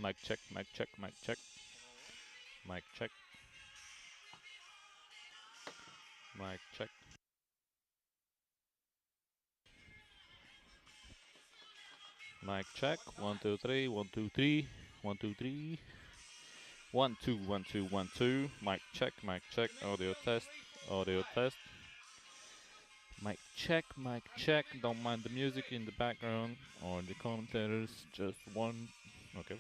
Mic check, mic check, mic check, mic check, mic check. Mic check. 1 2 3. 1 2 3. 1 2 3. 1 2 1 2 1 2. Mic check. Mic check. Audio test. Audio test. Mic check. Mic check. Don't mind the music in the background or the commentators. Just one. Okay.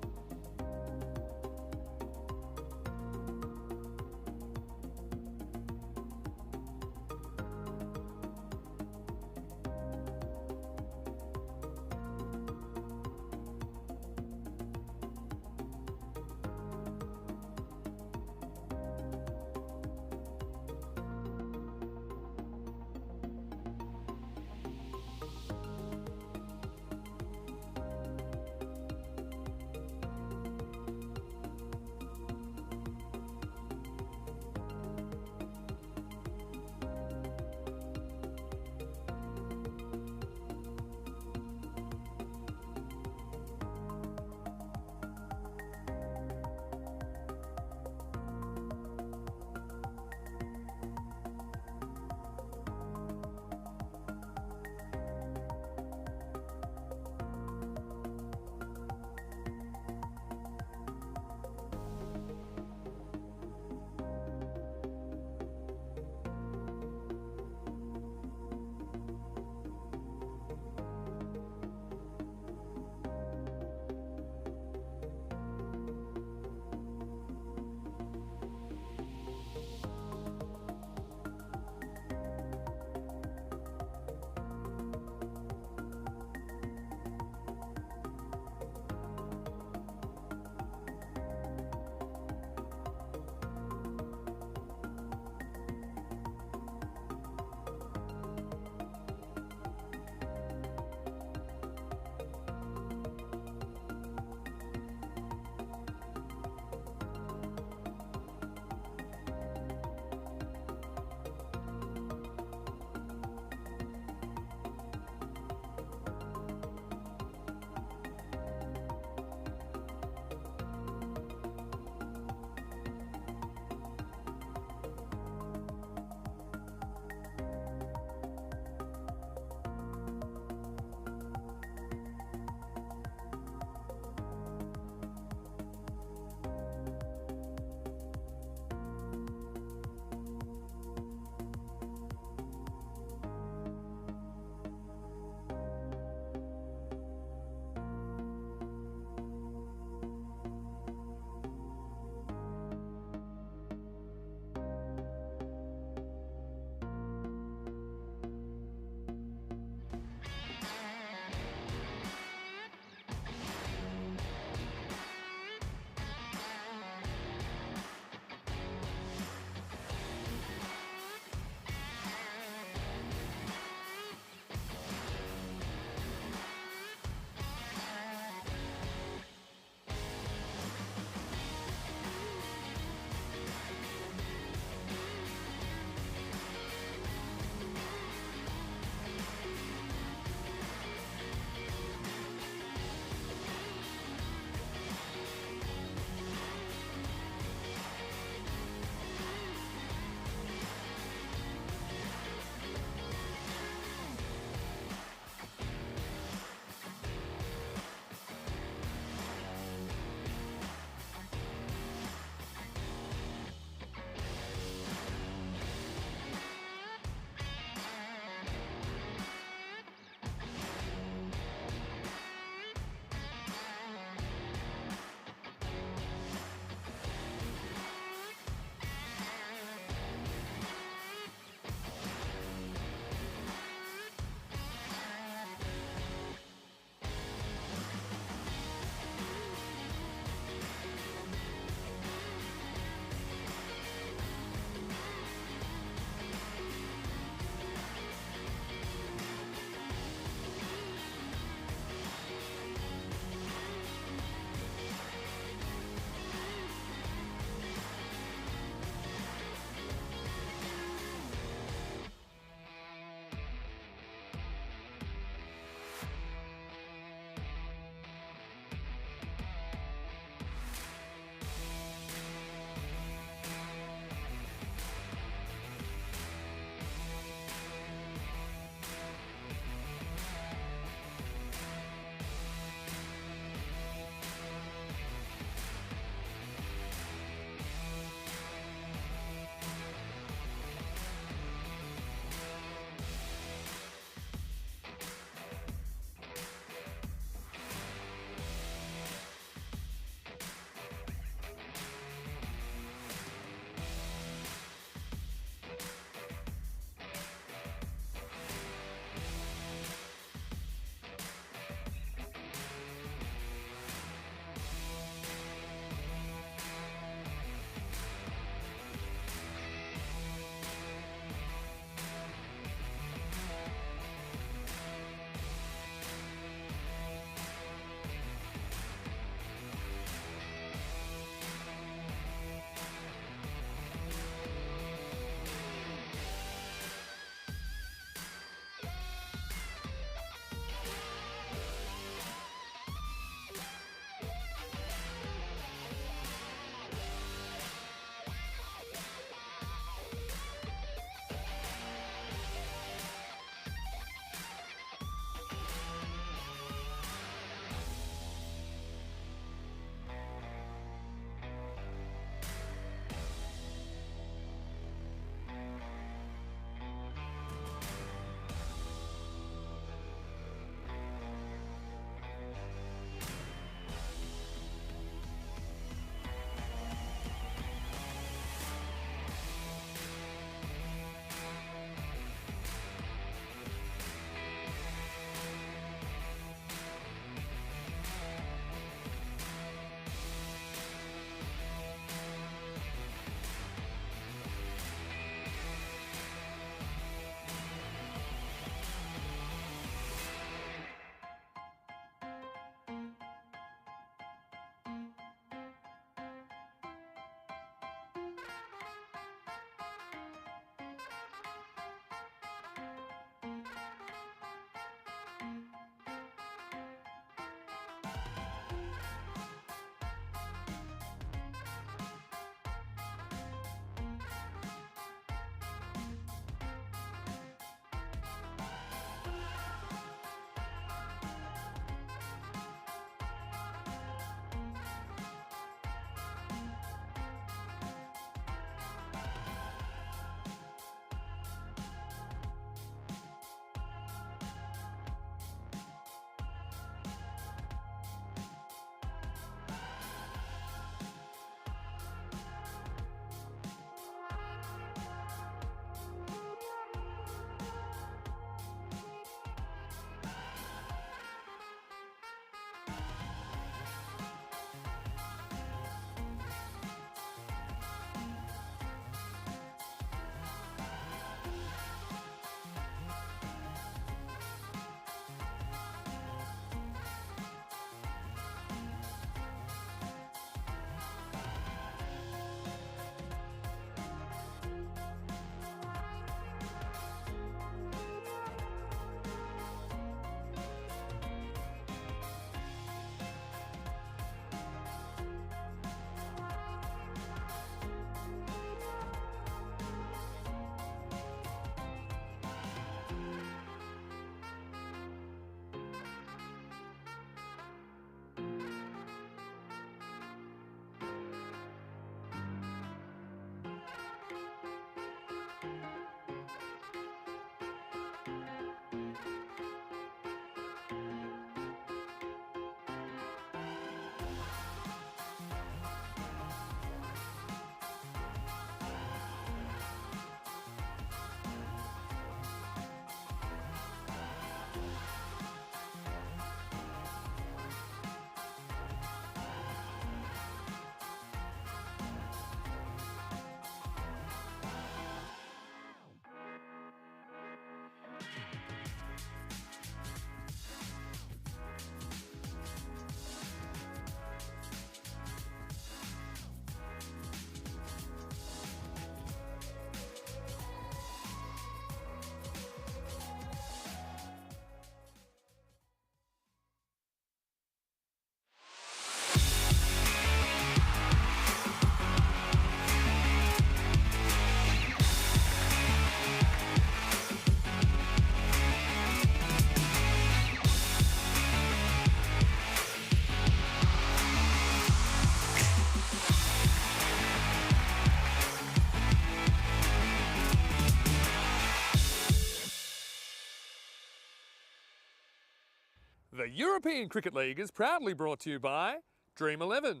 The European Cricket League is proudly brought to you by Dream 11,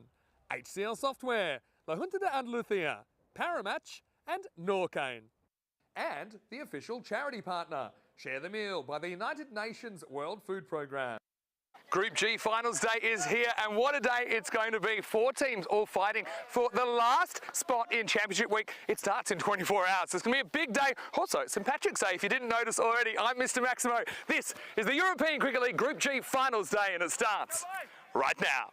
HCL Software, La Junta de Andalucía, Paramatch and Norcane. And the official charity partner, Share the Meal by the United Nations World Food Programme. Group G Finals Day is here, and what a day it's going to be. 4 teams all fighting for the last spot in Championship Week. It starts in 24 hours, so it's going to be a big day. Also, St Patrick's Day, if you didn't notice already. I'm Mr Maximo. This is the European Cricket League Group G Finals Day, and it starts right now.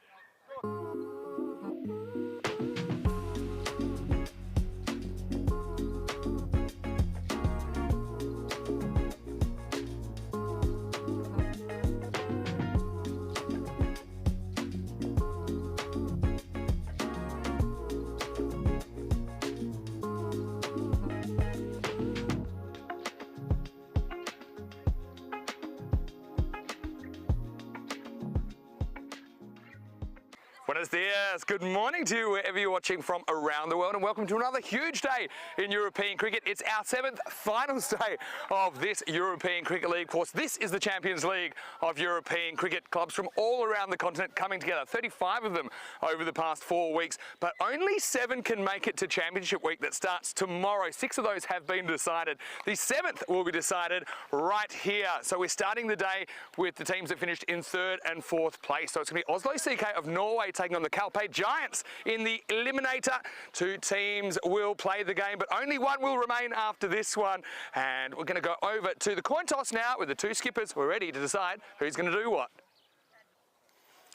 Buenos dias. Good morning to you wherever you're watching from around the world, and welcome to another huge day in European cricket. It's our 7th finals day of this European Cricket League. Of course, this is the Champions League of European cricket. Clubs from all around the continent coming together, 35 of them over the past 4 weeks, but only 7 can make it to Championship Week that starts tomorrow. 6 of those have been decided. The 7th will be decided right here. So we're starting the day with the teams that finished in 3rd and 4th place. So it's going to be Oslo CK of Norway taking on the Cartama Giants in the eliminator. 2 teams will play the game, but only one will remain after this one. And we're going to go over to the coin toss now with the 2 skippers who are ready to decide who's going to do what.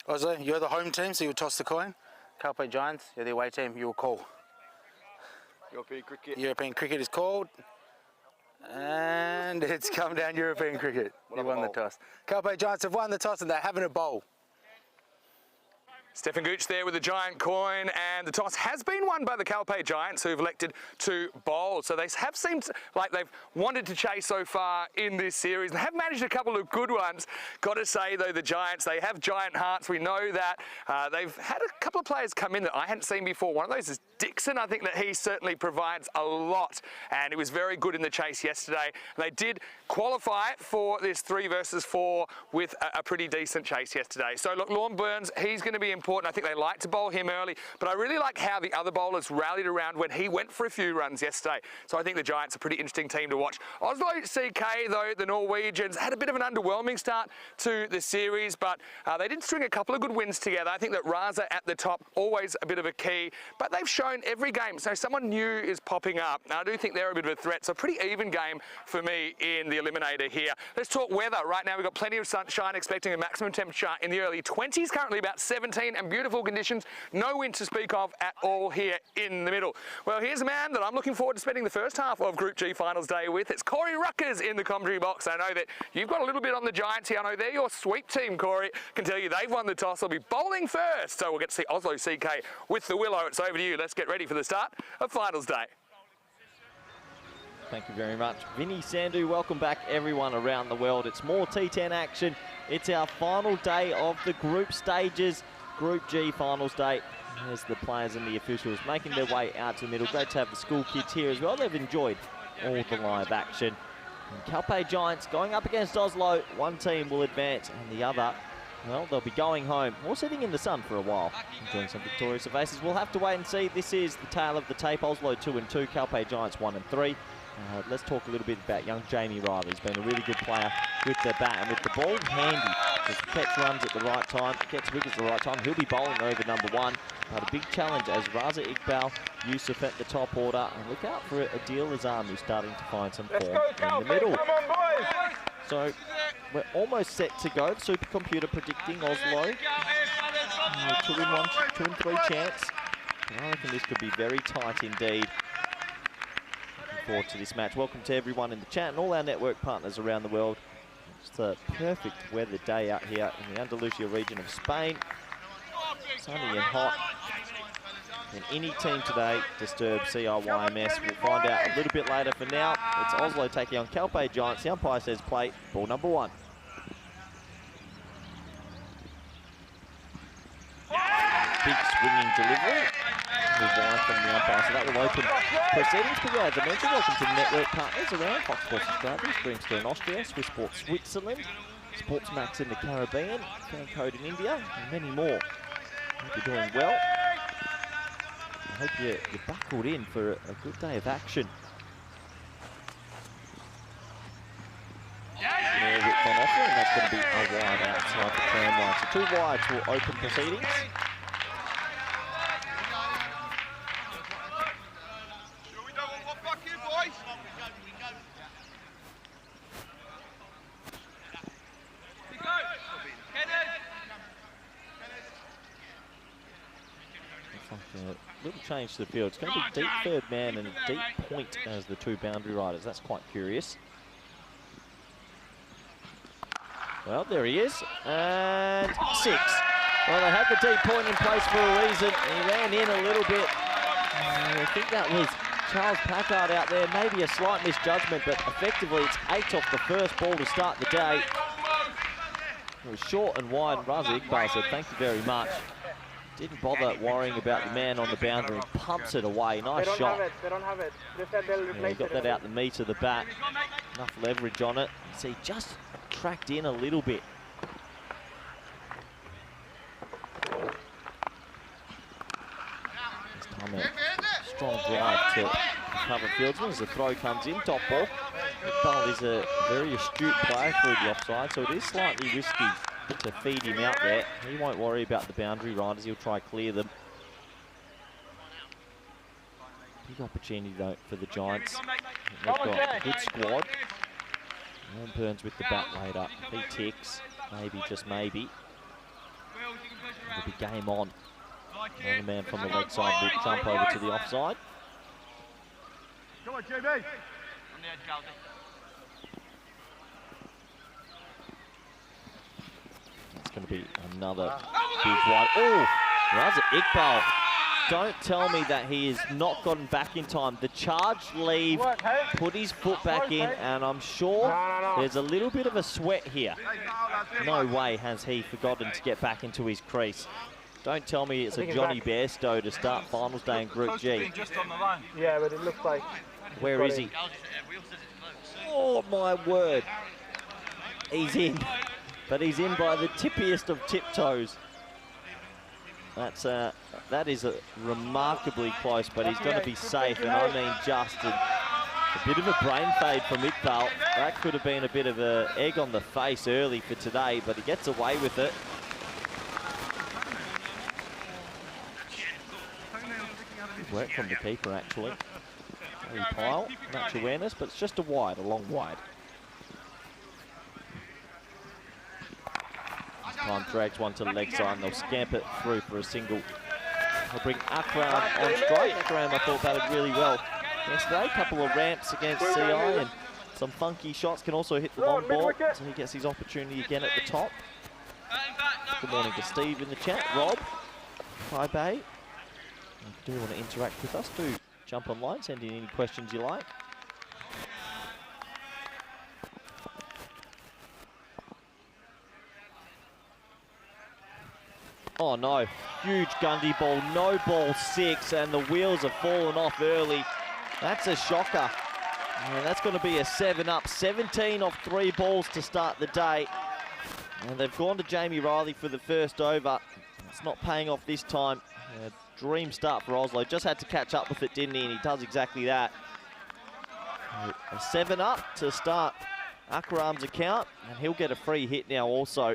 Oslo, you're the home team, so you'll toss the coin. Cartama Giants, you're the away team, you'll call. European cricket is called. And it's come down European cricket. You won the toss. Cartama Giants have won the toss and they're having a bowl. Stefan Gooch there with the giant coin, and the toss has been won by the Cartama Giants, who've elected to bowl. So they have seemed like they've wanted to chase so far in this series and have managed a couple of good ones. Got to say, though, the Giants, they have giant hearts. We know that. They've had a couple of players come in that I hadn't seen before. One of those is Dixon. I think that he certainly provides a lot, and he was very good in the chase yesterday. And they did qualify for this 3 versus 4 with a pretty decent chase yesterday. So look, Lorne Burns, he's going to be important. I think they like to bowl him early, but I really like how the other bowlers rallied around when he went for a few runs yesterday. So I think the Giants are a pretty interesting team to watch. Oslo CK, though, the Norwegians, had a bit of an underwhelming start to the series, but they did string a couple of good wins together. I think that Raza at the top, always a bit of a key, but they've shown every game, so someone new is popping up. Now, I do think they're a bit of a threat, so a pretty even game for me in the eliminator here. Let's talk weather. Right now, we've got plenty of sunshine, expecting a maximum temperature in the early 20s, currently about 17, and beautiful conditions. No wind to speak of at all here in the middle. Well, here's a man that I'm looking forward to spending the first half of Group G Finals Day with. It's Corey Ruckers in the commentary box. I know that you've got a little bit on the Giants here. I know they're your sweep team, Corey. Can tell you they've won the toss. They'll be bowling first. So we'll get to see Oslo CK with the Willow. It's over to you. Let's get ready for the start of Finals Day. Thank you very much, Vinny Sandhu. Welcome back, everyone around the world. It's more T10 action. It's our final day of the group stages. Group G Finals Day. There's the players and the officials making their way out to the middle. Great to have the school kids here as well. They've enjoyed all the live action. And Cartama Giants going up against Oslo. One team will advance and the other, well, they'll be going home or sitting in the sun for a while, enjoying some victorious faces. We'll have to wait and see. This is the tale of the tape. Oslo 2 and 2, Cartama Giants 1 and 3. Let's talk a little bit about young Jamie Riley. He's been a really good player with the bat and with the ball. Handy. Just catch runs at the right time, gets wickets at the right time. He'll be bowling over number 1. But a big challenge as Raza Iqbal, Yusuf at the top order. And look out for Adil Azam, who's starting to find some form in the middle. So we're almost set to go. The supercomputer predicting Oslo. 2 and 3 chance. I reckon this could be very tight indeed. Forward to this match. Welcome to everyone in the chat and all our network partners around the world. It's a perfect weather day out here in the Andalusia region of Spain. Sunny and hot. And any team today disturb CRYMS. We'll find out a little bit later. For now, it's Oslo taking on Cartama Giants. The umpire says play, ball number 1. Big swinging delivery. Wide from the umpire, so that will open proceedings. But yeah, as I mentioned, welcome to the network partners around Fox Sports subscribers, Greenstone Austria, Swiss Sport Switzerland, Sportsmax in the Caribbean, Fan Code in India, and many more. Hope you're doing well. I hope you're buckled in for a good day of action. Whipped on offer, and that's going to be a wide outside the tram line. So 2 wides will open proceedings. Little change to the field. It's going to be deep third man and a deep point as the 2 boundary riders. That's quite curious. Well, there he is. And 6. Well, they had the deep point in place for a reason. He ran in a little bit. I think that was Charles Packard out there. Maybe a slight misjudgment, but effectively it's 8 off the first ball to start the day. It was short and wide. Raza Iqbal said, thank you very much. Didn't bother worrying about the man on the boundary and pumps it away. Nice shot. They don't have it. They said they'll replace Yeah, he got that out the meat of the bat. Enough leverage on it. See, just tracked in a little bit. This time a strong drive to cover fieldsman as the throw comes in. Top ball. Iqbal is a very astute player through the offside, so it is slightly risky to feed him out there. He won't worry about the boundary riders. He'll try clear them. Big opportunity though for the Giants. They've got a good squad. And Burns with the bat laid up. If he ticks, maybe, just maybe, it'll be game on. And the man from the leg side will jump over to the offside. Come on, JB. It's going to be another big one. Oh, Raza Iqbal. Don't tell me that he has not gotten back in time. The charge leave, put his foot back in, and I'm sure there's a little bit of a sweat here. No way has he forgotten to get back into his crease. Don't tell me it's a Johnny Bairstow to start finals day in Group G. Yeah, but it looks like... Where is he? Oh, my word. He's in. But he's in by the tippiest of tiptoes. That is remarkably close, but he's going to be safe, and I mean just a bit of a brain fade from Iqbal. That could have been a bit of an egg on the face early for today, but he gets away with it. Good work from the keeper, actually. Very pile, match awareness, but it's just a wide, a long wide. Time drags one to the leg side and they'll scamp it through for a single. They'll bring Akram on straight. Akram, I thought, batted really well yesterday. A couple of ramps against CI and some funky shots. Can also hit the long ball, so he gets his opportunity again at the top. Good morning to Steve in the chat. Rob, hi Bay. If you do want to interact with us, do jump online, send in any questions you like. Oh no, huge Gundy ball, no ball 6, and the wheels have fallen off early. That's a shocker. And that's going to be a 7-up, 17 off 3 balls to start the day. And they've gone to Jamie Riley for the first over. It's not paying off this time. A dream start for Oslo. Just had to catch up with it, didn't he? And he does exactly that. A 7-up to start Akram's account, and he'll get a free hit now also.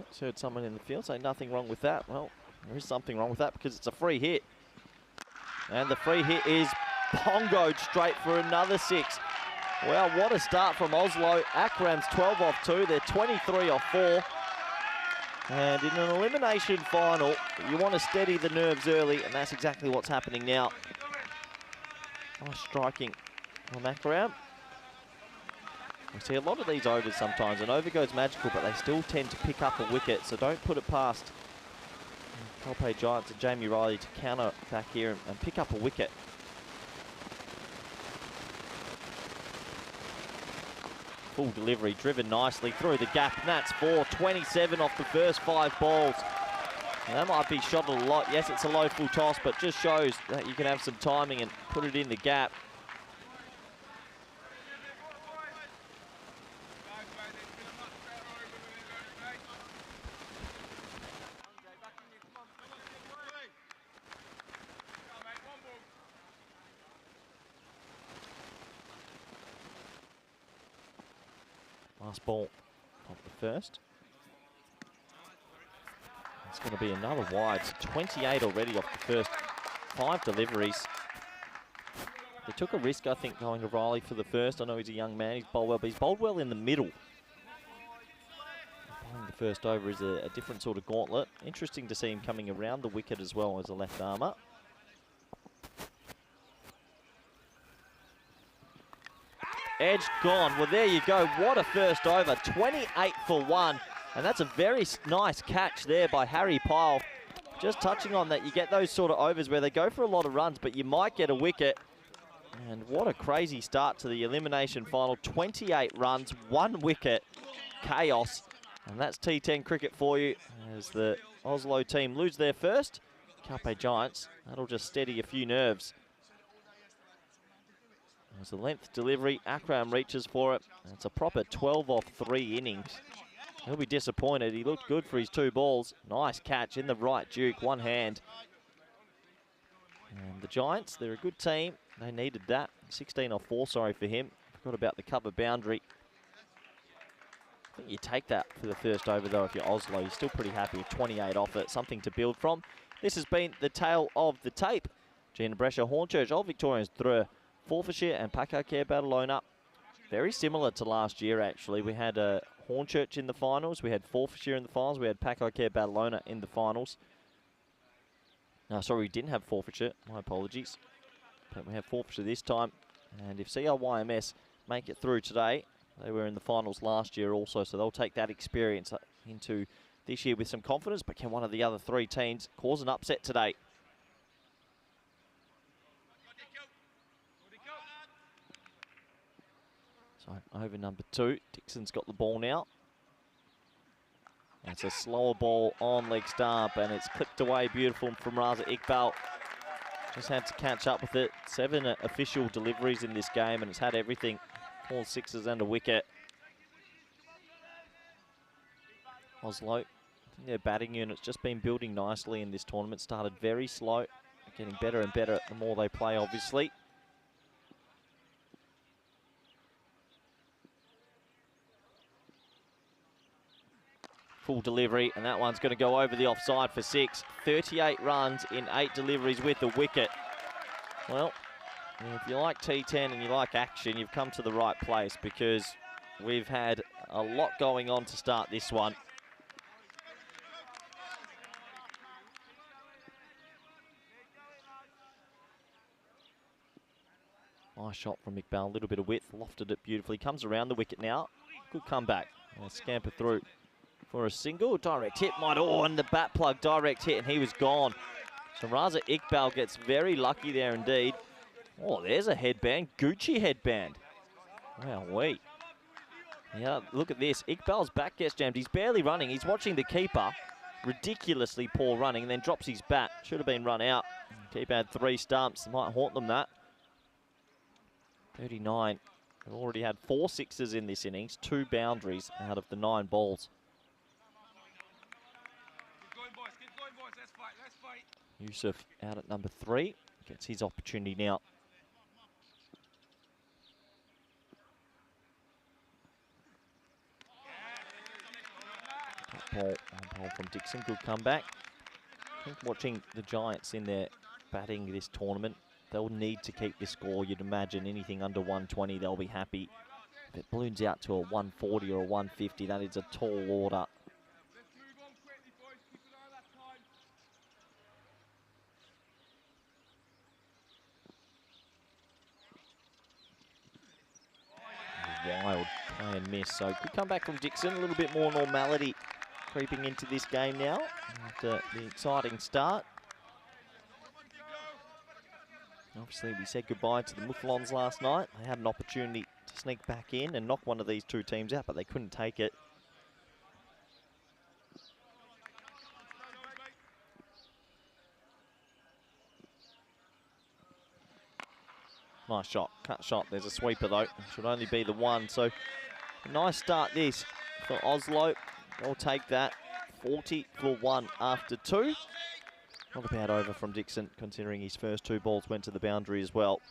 Just heard someone in the field say nothing wrong with that. Well, there is something wrong with that because it's a free hit. And the free hit is pongoed straight for another 6. Well, what a start from Oslo. Akram's 12 off 2. They're 23 off 4. And in an elimination final, you want to steady the nerves early, and that's exactly what's happening now. Nice striking from Akram. We see a lot of these overs sometimes. An over goes magical, but they still tend to pick up a wicket, so don't put it past Calpe Giants and Jamie Riley to counter back here and pick up a wicket. Full delivery, driven nicely through the gap, and that's 4, 27 off the first 5 balls. And that might be shot a lot. Yes, it's a low full toss, but just shows that you can have some timing and put it in the gap. Last ball of the first. It's going to be another wide. 28 already off the first 5 deliveries. They took a risk, I think, going to Riley for the first. I know he's a young man, he's bowled well, but he's bowled well in the middle. Bowling the first over is a different sort of gauntlet. Interesting to see him coming around the wicket as well as a left armer. Edge gone. Well, there you go. What a first over. 28 for 1. And that's a very nice catch there by Harry Pyle. Just touching on that, you get those sort of overs where they go for a lot of runs, but you might get a wicket. And what a crazy start to the elimination final. 28 runs, 1 wicket. Chaos. And that's T10 cricket for you as the Oslo team lose their first. Carpe Giants, that'll just steady a few nerves. There's a length delivery. Akram reaches for it. And it's a proper 12 off 3 innings. He'll be disappointed. He looked good for his 2 balls. Nice catch in the right duke, one hand. And the Giants, they're a good team. They needed that. 16 off 4, sorry for him. Forgot about the cover boundary. I think you take that for the first over, though, if you're Oslo. You're still pretty happy with 28 off it. Something to build from. This has been the tale of the tape. Gina Brescia, Hornchurch, Old Victorians, Dreux, Forfarshire and Pakakare Badalona. Very similar to last year, actually. We had Hornchurch in the finals. We had Forfarshire in the finals. We had Pakakare Badalona in the finals. No, sorry, we didn't have Forfarshire. My apologies. But we have Forfarshire this time. And if CLYMS make it through today, they were in the finals last year also, so they'll take that experience into this year with some confidence. But can one of the other 3 teams cause an upset today? So over number 2, Dixon's got the ball now. It's a slower ball on leg stump, and it's clipped away beautiful from Raza Iqbal. Just had to catch up with it. 7 official deliveries in this game, and it's had everything. 4 sixes and a wicket. Oslo, I think their batting unit's just been building nicely in this tournament. Started very slow, getting better and better the more they play, obviously. Full delivery, and that one's going to go over the offside for 6. 38 runs in 8 deliveries with a wicket. Well, if you like T10 and you like action, you've come to the right place, because we've had a lot going on to start this one. Nice shot from Iqbal, a little bit of width, lofted it beautifully. Comes around the wicket now. Good comeback. Scamper through for a single. Direct hit, and the bat plug direct hit, and he was gone. So Raza Iqbal gets very lucky there indeed. Oh, there's a headband. Gucci headband. Wow-wee. Yeah, look at this. Iqbal's back gets jammed. He's barely running. He's watching the keeper. Ridiculously poor running, and then drops his bat. Should have been run out. Keeper had 3 stumps. Might haunt them, that. 39. They've already had 4 sixes in this innings. 2 boundaries out of the 9 balls. Yusuf out at number 3. Gets his opportunity now. Ball from Dixon, good comeback. I think watching the Giants in their batting this tournament, they'll need to keep this score. You'd imagine anything under 120, they'll be happy. If it balloons out to a 140 or a 150, that is a tall order. Wild play and miss. So good comeback from Dixon. A little bit more normality creeping into this game now after the exciting start. Obviously, we said goodbye to the Muflons last night. They had an opportunity to sneak back in and knock one of these 2 teams out, but they couldn't take it. Nice shot, cut shot. There's a sweeper though. Should only be the 1. So a nice start this for Oslo. They'll take that. 40 for 1 after 2. Not a bad over from Dixon, considering his first 2 balls went to the boundary as well.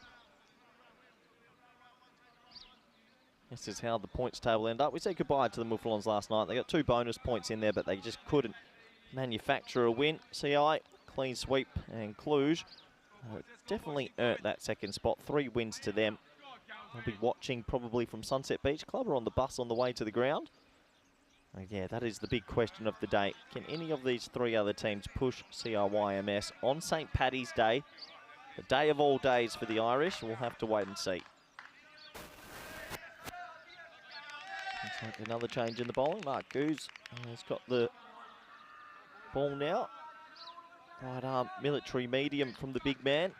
This is how the points table end up. We said goodbye to the Muffalons last night. They got 2 bonus points in there, but they just couldn't manufacture a win. CI, clean sweep, and Cluj definitely earned that second spot. 3 wins to them. They'll be watching probably from Sunset Beach Club or on the bus on the way to the ground. And yeah, that is the big question of the day. Can any of these 3 other teams push CRYMS on St. Paddy's Day? The day of all days for the Irish. We'll have to wait and see. Looks like another change in the bowling. Mark Goose has got the ball now. Right arm military medium from the big man.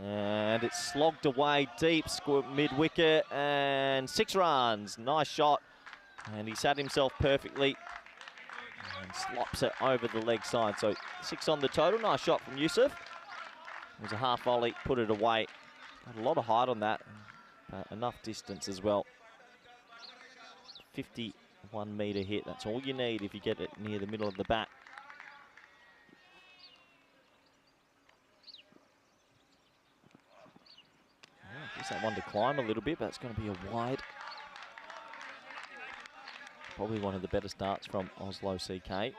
And it's slogged away deep, mid-wicket, and 6 runs. Nice shot. And he sat himself perfectly and slops it over the leg side. So 6 on the total. Nice shot from Yusuf. It was a half volley, put it away. Got a lot of height on that, but enough distance as well. 51 metre hit, that's all you need if you get it near the middle of the bat. Just that one to climb a little bit, but it's going to be a wide. Probably one of the better starts from Oslo CK.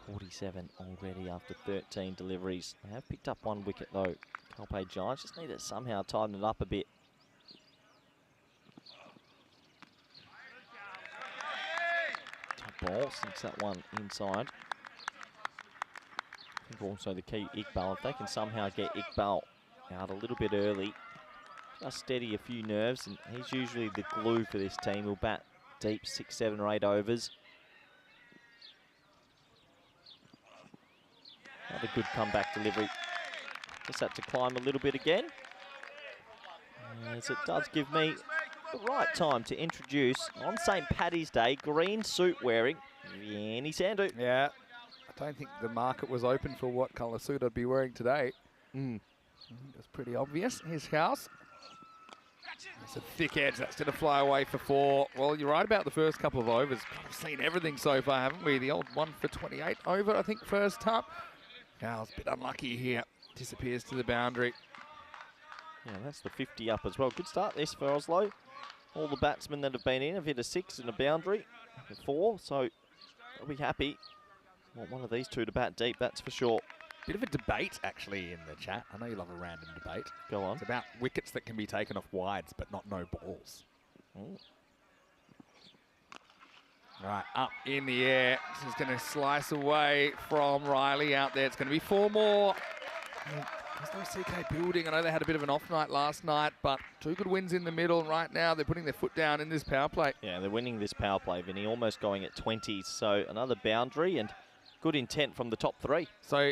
47 already after 13 deliveries. They have picked up 1 wicket though. Calpe Giants just need to somehow tighten it up a bit. Top ball, sinks that one inside. I think also the key Iqbal, if they can somehow get Iqbal out a little bit early, just steady a few nerves, and he's usually the glue for this team. He'll bat deep 6, 7 or 8 overs. Another good comeback delivery. Just had to climb a little bit again. As it does give me the right time to introduce, on St. Paddy's Day, green suit wearing Vianney Sandhu. Yeah, I don't think the market was open for what colour suit I'd be wearing today. It's pretty obvious. His house. It's a thick edge. That's going to fly away for 4. Well, you're right about the first couple of overs. We've seen everything so far, haven't we? The old 1 for 28 over, I think, first up. Gal's a bit unlucky here. Disappears to the boundary. Yeah, that's the 50 up as well. Good start this for Oslo. All the batsmen that have been in have hit a 6 and a boundary. A 4, so they'll be happy. Want one of these 2 to bat deep, that's for sure. Bit of a debate, actually, in the chat. I know you love a random debate. Go on. It's about wickets that can be taken off wides, but not no balls. Ooh. Right, up in the air. This is going to slice away from Riley out there. It's going to be 4 more. There's no CK building. I know they had a bit of an off night last night, but 2 good wins in the middle. And right now, they're putting their foot down in this power play. Yeah, they're winning this power play, Vinny. Almost going at 20s. So another boundary and good intent from the top 3. So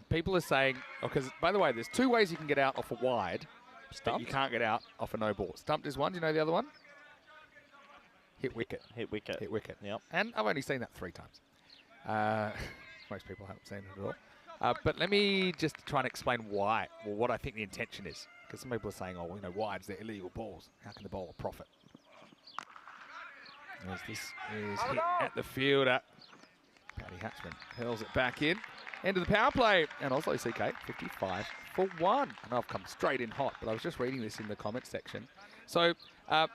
people are saying, because by the way, there's 2 ways you can get out off a wide. Stumped? You can't get out off a no ball. Stumped is one. Do you know the other one? Hit wicket. Hit wicket. Hit wicket. Yep. And I've only seen that 3 times. Most people haven't seen it at all. But let me just try and explain why, or what I think the intention is. Because some people are saying, oh, well, you know, wides, they're illegal balls. How can the bowler profit? As this is hit at the fielder. Paddy Hatchman hurls it back in. End of the power play. And Oslo CK, 55 for 1. I know I've come straight in hot, but I was just reading this in the comment section. So, a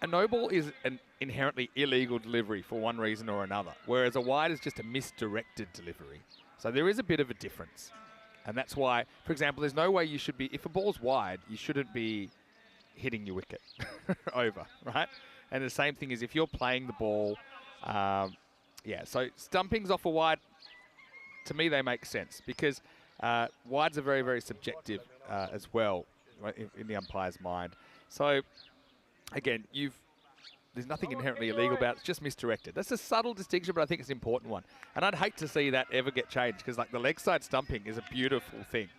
no ball is an inherently illegal delivery for one reason or another, whereas a wide is just a misdirected delivery. So there is a bit of a difference. And that's why, for example, there's no way you should be, if a ball's wide, you shouldn't be hitting your wicket over, right? And the same thing is if you're playing the ball, yeah, so stumpings off a wide, to me they make sense because wides are very, very subjective as well in the umpire's mind. So again, there's nothing inherently illegal about it. It's just misdirected. That's a subtle distinction, but I think it's an important one. And I'd hate to see that ever get changed because like the leg side stumping is a beautiful thing.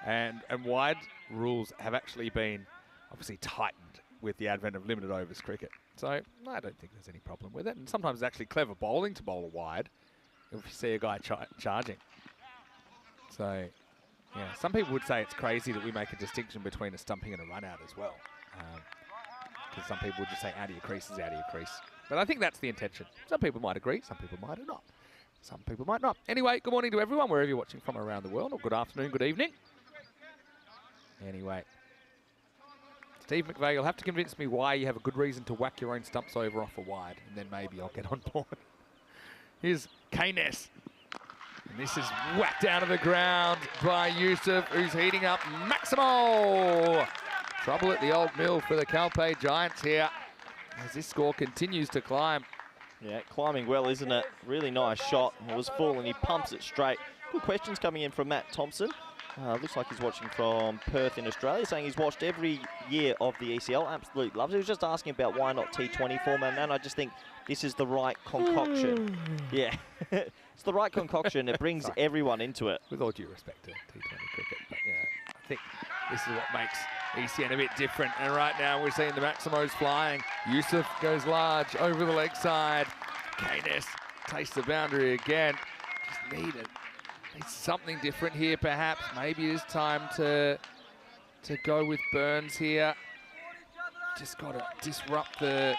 And wide rules have actually been obviously tightened with the advent of limited overs cricket. So I don't think there's any problem with it. And sometimes it's actually clever bowling to bowl a wide if you see a guy charging. So yeah, some people would say it's crazy that we make a distinction between a stumping and a run out as well. Because some people would just say out of your crease is out of your crease. But I think that's the intention. Some people might agree, some people might not. Some people might not. Anyway, good morning to everyone, wherever you're watching from around the world, or good afternoon, good evening. Anyway, Steve McVeigh, you'll have to convince me why you have a good reason to whack your own stumps over off a wide, and then maybe I'll get on board. Here's Keynes. And this is whacked down to the ground by Yusuf, who's heating up Maximo. Trouble at the old mill for the Calpe Giants here, as this score continues to climb. Yeah, climbing well, isn't it? Really nice shot. It was full and he pumps it straight. Good questions coming in from Matt Thompson. Looks like he's watching from Perth in Australia, saying he's watched every year of the ECL. Absolutely loves it. He was just asking about why not T20 format, and I just think this is the right concoction. Yeah, it's the right concoction. It brings everyone into it. With all due respect to T20 cricket, but yeah, I think this is what makes ECN a bit different. And right now we're seeing the Maximos flying. Yusuf goes large over the leg side. Keynes tastes the boundary again. Just need something different here, perhaps. Maybe it is time to go with Burns here. Just got to disrupt the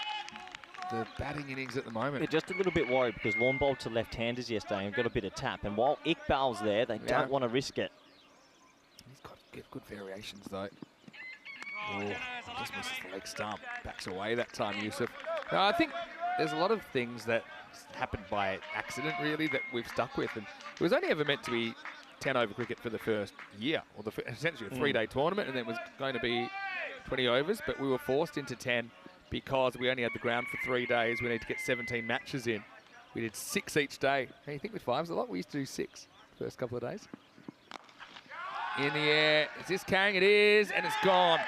batting innings at the moment. They're just a little bit worried because Lawn bowled to left-handers yesterday and got a bit of tap. And while Iqbal's there, they don't want to risk it. He's got good variations though. Oh, just misses the leg stump. Backs away that time, Yusuf. No, I think there's a lot of things that happened by accident, really, that we've stuck with. And it was only ever meant to be 10-over cricket for the first year, or essentially a 3-day tournament, and then it was going to be 20 overs, but we were forced into 10 because we only had the ground for 3 days. We need to get 17 matches in. We did 6 each day. Hey, you think with 5's a lot? We used to do 6 the first couple of days. In the air, is this carrying? It is, and it's gone.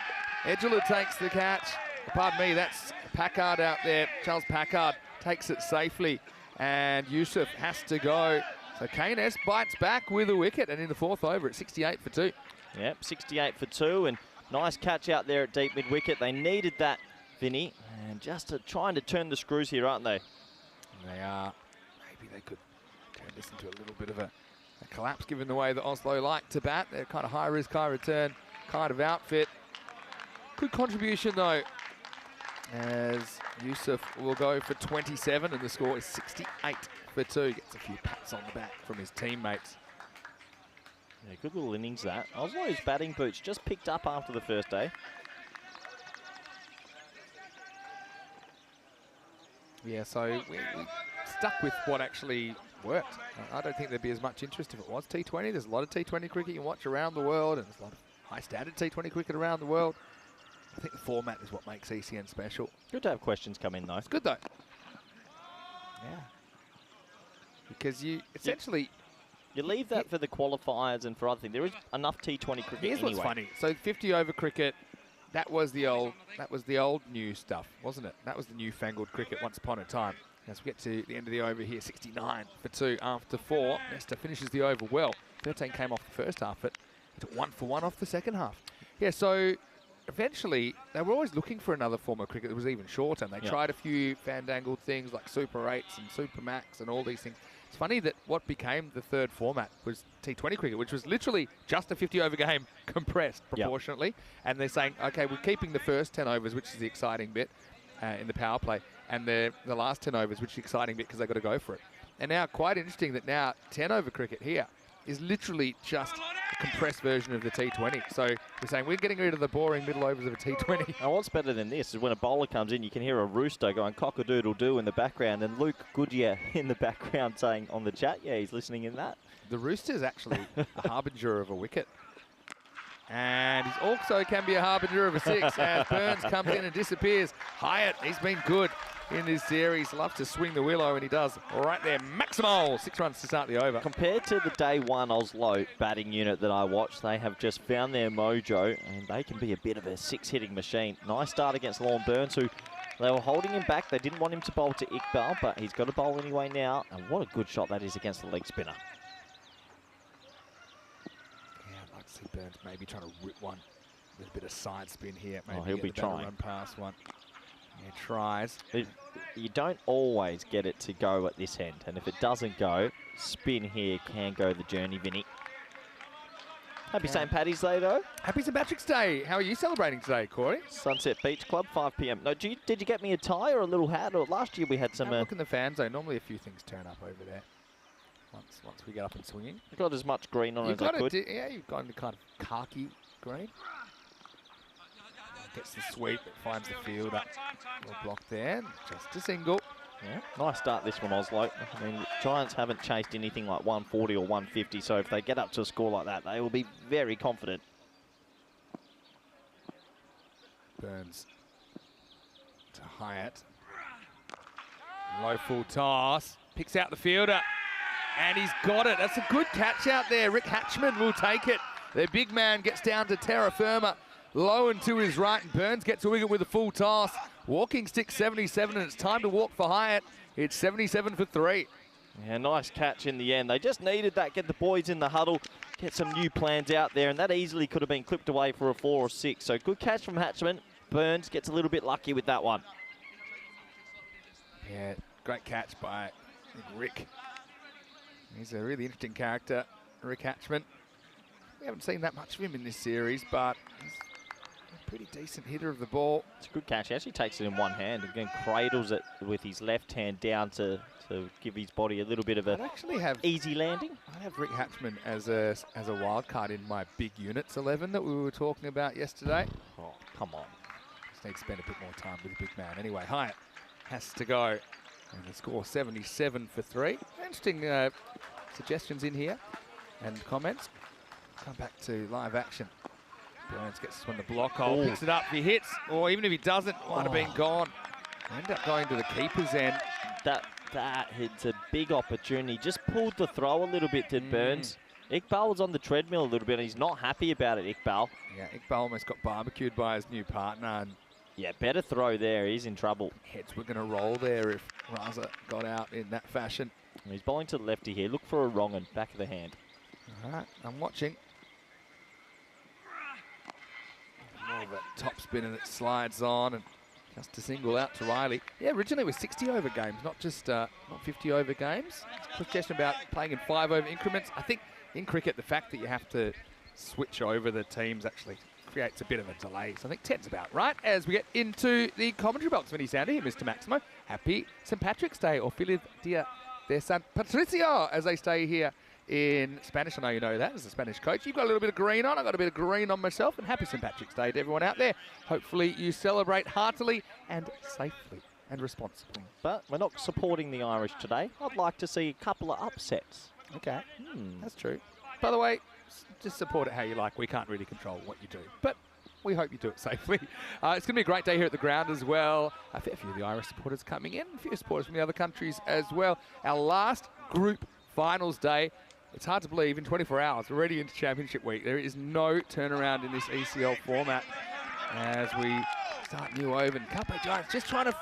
Edgela takes the catch. Pardon me, that's Packard out there. Charles Packard takes it safely, and Yusuf has to go. So Keynes bites back with a wicket, and in the 4th over at 68 for 2. Yep, 68 for 2, and nice catch out there at deep mid-wicket. They needed that, Vinny, and just trying to turn the screws here, aren't they? They are. Maybe they could turn this into a little bit of a collapse, given the way that Oslo like to bat. They're kind of high risk, high return kind of outfit. Good contribution though, as Yusuf will go for 27, and the score is 68 for 2. Gets a few pats on the back from his teammates. Yeah, good little innings that. Oslo's batting boots just picked up after the first day. Yeah, so we stuck with what actually worked. I don't think there'd be as much interest if it was T20. There's a lot of T20 cricket you can watch around the world, and there's a lot of high standard T20 cricket around the world. I think the format is what makes ECN special. Good to have questions come in though. It's good though. Yeah. Because you essentially... You leave that for the qualifiers and for other things. There is enough T20 cricket Here's anyway. what's funny. So 50-over cricket, that was the old new stuff, wasn't it? That was the newfangled cricket once upon a time. As we get to the end of the over here, 69 for 2 after 4. Nesta finishes the over well. 13 came off the first half, but it took 1 for 1 off the second half. Yeah, so eventually they were always looking for another form of cricket that was even shorter. And they tried a few fandangled things like Super 8s and Super Max and all these things. It's funny that what became the third format was T20 cricket, which was literally just a 50-over game compressed proportionately. And they're saying, okay, we're keeping the first 10 overs, which is the exciting bit in the power play, and the last 10 overs, which is the exciting bit because they've got to go for it. And now, quite interesting that now 10-over cricket here is literally just a compressed version of the T20. So we're saying we're getting rid of the boring middle overs of a T20. Now what's better than this is when a bowler comes in, you can hear a rooster going cock-a-doodle-doo in the background, and Luke Goodyear in the background saying on the chat, yeah, he's listening in that. The rooster's actually a harbinger of a wicket. And he also can be a harbinger of a 6 as Burns comes in and disappears. Hyatt, he's been good in this series. Loves to swing the willow, and he does right there. Maximal, 6 runs to start the over. Compared to the day one Oslo batting unit that I watched, they have just found their mojo, and they can be a bit of a 6-hitting machine. Nice start against Lorne Burns, who they were holding him back. They didn't want him to bowl to Iqbal, but he's got to bowl anyway now. And what a good shot that is against the leg spinner. Burns maybe trying to rip one with a bit of side spin here. Maybe he'll be trying. Run past one. He tries. You don't always get it to go at this end, and if it doesn't go, spin here can go the journey, Vinny. Happy St. Paddy's Day, though. Happy St. Patrick's Day. How are you celebrating today, Corey? Sunset Beach Club, 5 p.m. No, did you get me a tie or a little hat? Or last year we had some... Look in the fan zone. Normally a few things turn up over there. once we get up and swinging. I've got as much green on You've as I got could. yeah, you've got the kind of khaki green. Gets the sweep, it finds the fielder. Well blocked there, just a single. Yeah, nice start this one, Oslo. I mean, Giants haven't chased anything like 140 or 150, so if they get up to a score like that, they will be very confident. Burns to Hyatt. Low full toss, picks out the fielder, and he's got it. That's a good catch out there. Rick Hatchman will take it. Their big man gets down to terra firma, low and to his right, and Burns gets a wicket with a full toss. Walking stick 77, and it's time to walk for Hyatt. It's 77 for 3. Yeah, nice catch in the end. They just needed that, get the boys in the huddle, get some new plans out there, and that easily could have been clipped away for a 4 or 6. So good catch from Hatchman. Burns gets a little bit lucky with that one. Yeah, great catch by Rick. He's a really interesting character, Rick Hatchman. We haven't seen that much of him in this series, but he's a pretty decent hitter of the ball. It's a good catch. He actually takes it in one hand. Again, cradles it with his left hand down to give his body a little bit of I'd a actually have easy landing. I have Rick Hatchman as a wild card in my big units 11 that we were talking about yesterday. Oh, come on. Just need to spend a bit more time with the big man. Anyway, Hyatt has to go. And the score 77 for 3. Interesting suggestions in here and comments. Come back to live action. Burns gets this one to block hole, Ooh. picks it up, he hits, or even if he doesn't, might have been gone. End up going to the keeper's end. That hits a big opportunity. Just pulled the throw a little bit, did Burns. Iqbal was on the treadmill a little bit, and he's not happy about it, Iqbal. Yeah, Iqbal almost got barbecued by his new partner, and Yeah, better throw there. He's in trouble. heads were going to roll there if Raza got out in that fashion. He's bowling to the lefty here. Look for a wrong and back of the hand. All right, I'm watching. More of a top spinner that slides on, and just a single out to Riley. Yeah, originally it was 60 over games, not just not 50 over games. It's a question about playing in 5 over increments. I think in cricket, the fact that you have to switch over the teams actually creates a bit of a delay. So I think 10's about right. As we get into the commentary box, Vinny Sandy here, Mr. Maximo. Happy St. Patrick's Day, or Feliz Dia de San Patricio, as they say here in Spanish. I know you know that as a Spanish coach. You've got a little bit of green on. I've got a bit of green on myself. And happy St. Patrick's Day to everyone out there. Hopefully you celebrate heartily and safely and responsibly. But we're not supporting the Irish today. I'd like to see a couple of upsets. Okay, that's true. By the way, just support it how you like. We can't really control what you do, but we hope you do it safely. It's going to be a great day here at the ground as well. A fair few of the Irish supporters coming in, a few supporters from the other countries as well. Our last group finals day. It's hard to believe in 24 hours, we're already into championship week. There is no turnaround in this ECL format as we start new over. And Carpe Giants just trying to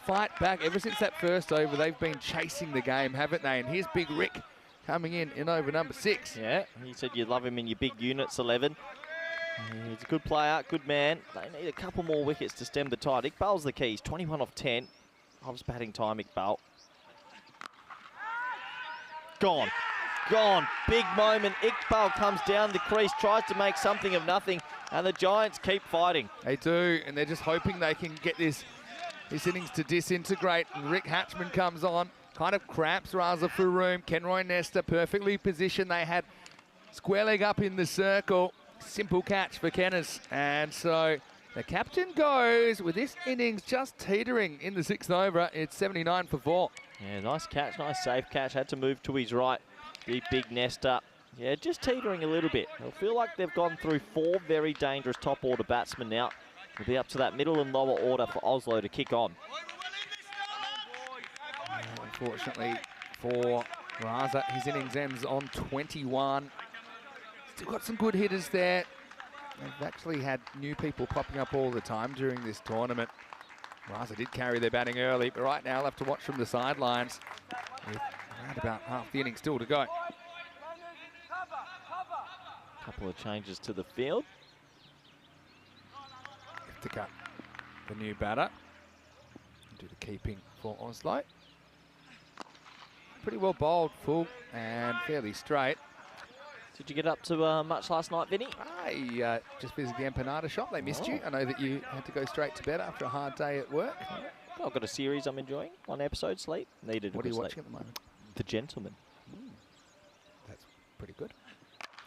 fight back. Ever since that first over, they've been chasing the game, haven't they? And here's Big Rick coming in over number 6. Yeah, you said you'd love him in your big units 11. He's a good player, good man. They need a couple more wickets to stem the tide. Iqbal's the key. He's 21 off 10. Loves batting time, Iqbal. Gone. Gone. Big moment. Iqbal comes down the crease, tries to make something of nothing, and the Giants keep fighting. They do, and they're just hoping they can get this innings to disintegrate. And Rick Hatchman comes on, kind of cramps Raza for room. Kenroy Nesta perfectly positioned. They had square leg up in the circle. Simple catch for Kenners. And so the captain goes with this innings just teetering in the 6th over. It's 79 for 4. Yeah, nice catch, nice safe catch. Had to move to his right. Big Nesta. Yeah, just teetering a little bit. They'll feel like they've gone through 4 very dangerous top order batsmen now. It'll be up to that middle and lower order for Oslo to kick on. Unfortunately for Raza, his innings ends on 21. Still got some good hitters there. They've actually had new people popping up all the time during this tournament. Raza did carry their batting early, but right now they'll have to watch from the sidelines with around about half the inning still to go. Couple of changes to the field. To cut the new batter. Do the keeping for Oslo. Pretty well bowled, full and fairly straight. Did you get up to much last night, Vinny? I just visited the empanada shop. They missed you. I know that you had to go straight to bed after a hard day at work. I've got a series I'm enjoying. 1 episode sleep. Needed a What are good you sleep. watching at the moment? The Gentleman. pretty good.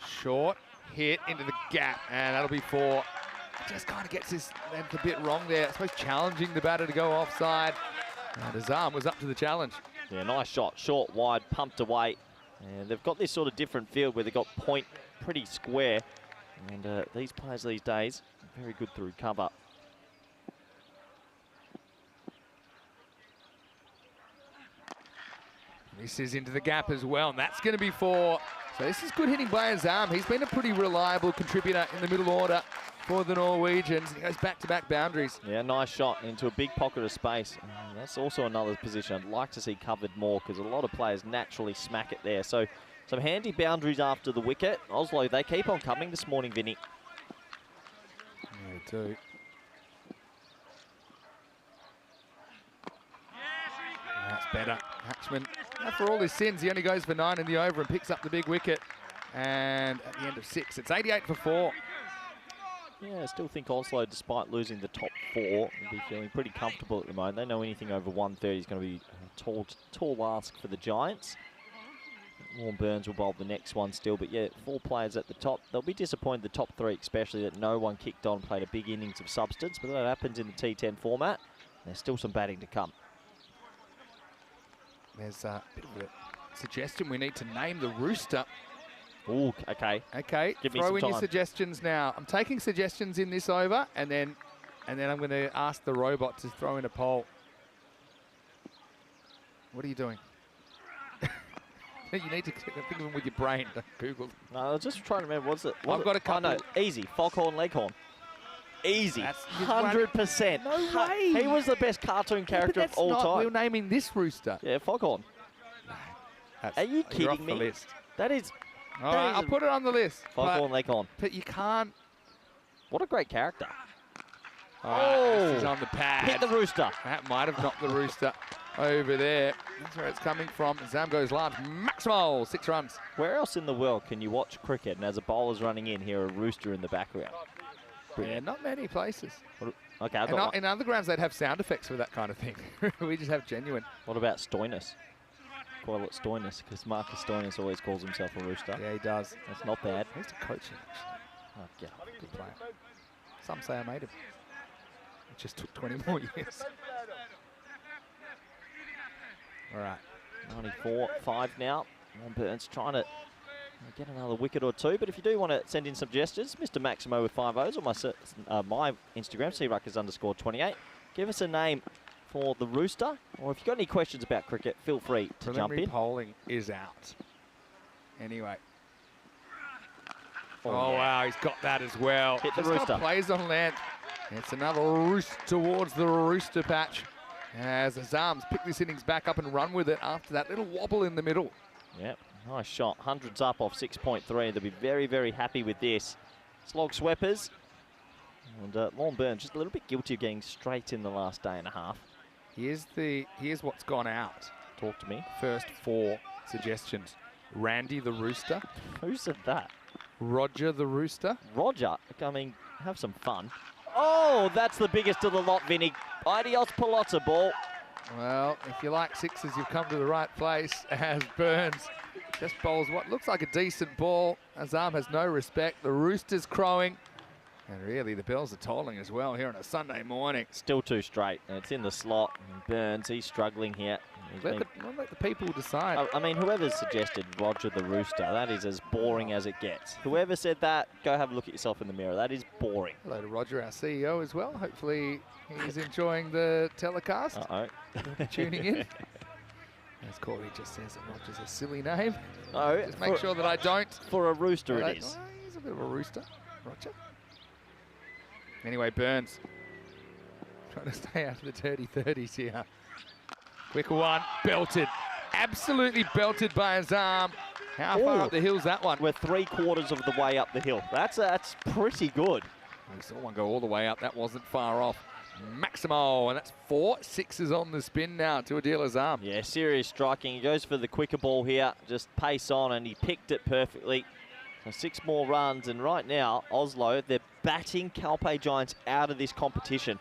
Short hit into the gap, and that'll be 4. Just kind of gets his length a bit wrong there. I suppose challenging the batter to go offside. And his arm was up to the challenge. Yeah, nice shot. Short, wide, pumped away. And they've got this sort of different field where they've got point pretty square. And these players these days, very good through cover. This is into the gap as well, and that's going to be 4. So this is good hitting by his arm. He's been a pretty reliable contributor in the middle order for the Norwegians. He goes back-to-back boundaries. Yeah, nice shot into a big pocket of space. That's also another position I'd like to see covered more because a lot of players naturally smack it there. So some handy boundaries after the wicket. Oslo, they keep on coming this morning, Vinny. Yeah, they do. That's better. Hatchman, for all his sins, he only goes for 9 in the over and picks up the big wicket. And at the end of 6, it's 88 for 4. Yeah, I still think Oslo, despite losing the top 4, will be feeling pretty comfortable at the moment. They know anything over 130 is going to be a tall ask for the Giants. Warren Burns will bowl the next one still, but yeah, 4 players at the top. They'll be disappointed, the top 3 especially, that no one kicked on, played a big innings of substance, but that happens in the T10 format. There's still some batting to come. There's a bit of a suggestion. We need to name the rooster. Ooh, okay. Okay, Give me throw some in your time. suggestions now. I'm taking suggestions in this over, and then I'm going to ask the robot to throw in a poll. What are you doing? You need to think of them with your brain. Don't Google. No, I was just trying to remember, what's it? I've got a couple. Oh, no, easy. Foghorn Leghorn. Easy. That's 100%. No way. He was the best cartoon character of all We're time. naming this rooster. Yeah, Foghorn. Are you You're kidding off me? the list. That is All right, I'll put it on the list. Foghorn Leghorn. But you can't. What a great character. All right, this is on the pad. Hit the rooster. That might have knocked the rooster over there. That's where it's coming from. Zam goes large. Maximal, 6 runs. Where else in the world can you watch cricket and as a bowler's running in, hear a rooster in the background? Yeah, Brilliant. not many places. Okay, I've And got one. in other grounds, they'd have sound effects for that kind of thing. We just have genuine. What about Stoinis? Call it Stoinis, because Marcus Stoinis always calls himself a rooster. Yeah, he does. That's not bad. I used to coach him, actually. Oh, get off. Good player. Some say I made him. It just took 20 more years. All right. 94-5 now. Warren Burns trying to get another wicket or 2. But if you do want to send in suggestions, Mr. Maximo with 5 O's on my Instagram, cruckers_28. Give us a name for the rooster. Or if you've got any questions about cricket, feel free to jump Preliminary in. polling is out. Anyway. Oh, Oh, yeah. wow, he's got that as well. Hit the Just got rooster. plays on land. It's another roost towards the rooster patch. As Azam's picked this innings back up and run with it after that little wobble in the middle. Yep, nice shot. Hundreds up off 6.3. They'll be very, very happy with this. Slog sweepers. And Warren Burns just a little bit guilty of getting straight in the last day and a half. Here's what's gone out. Talk to me. First 4 suggestions. Randy the Rooster. Who said that? Roger the Rooster. Roger. I mean, have some fun. Oh, that's the biggest of the lot, Vinny. Ideos Palazzo ball. Well, if you like 6s, you've come to the right place as Burns just bowls what looks like a decent ball. Azam has no respect. The Rooster's crowing. And really, the bells are tolling as well here on a Sunday morning. Still too straight, and it's in the slot. And Burns, he's struggling here. He's Let been- the people decide. I mean, whoever's suggested Roger the Rooster, that is as boring as it gets. Whoever said that, go have a look at yourself in the mirror. That is boring. Hello to Roger, our CEO, as well. Hopefully, he's enjoying the telecast. Uh-oh. Tuning in. As Corey just says that Roger's a silly name. No, Just make sure that I don't. for a rooster Right, it is. well, he's a bit of a rooster, Roger. Anyway, Burns trying to stay out of the dirty 30s here. Quick one, belted. Absolutely belted by his arm. How far Ooh. up the hill's that one? We're 3/4 of the way up the hill. That's pretty good. We saw one go all the way up. That wasn't far off. Maximo, and that's 4 6s on the spin now to Adil Azam. Yeah, serious striking. He goes for the quicker ball here. Just pace on, and he picked it perfectly. So 6 more runs, and right now, Oslo, they're batting Calpe Giants out of this competition.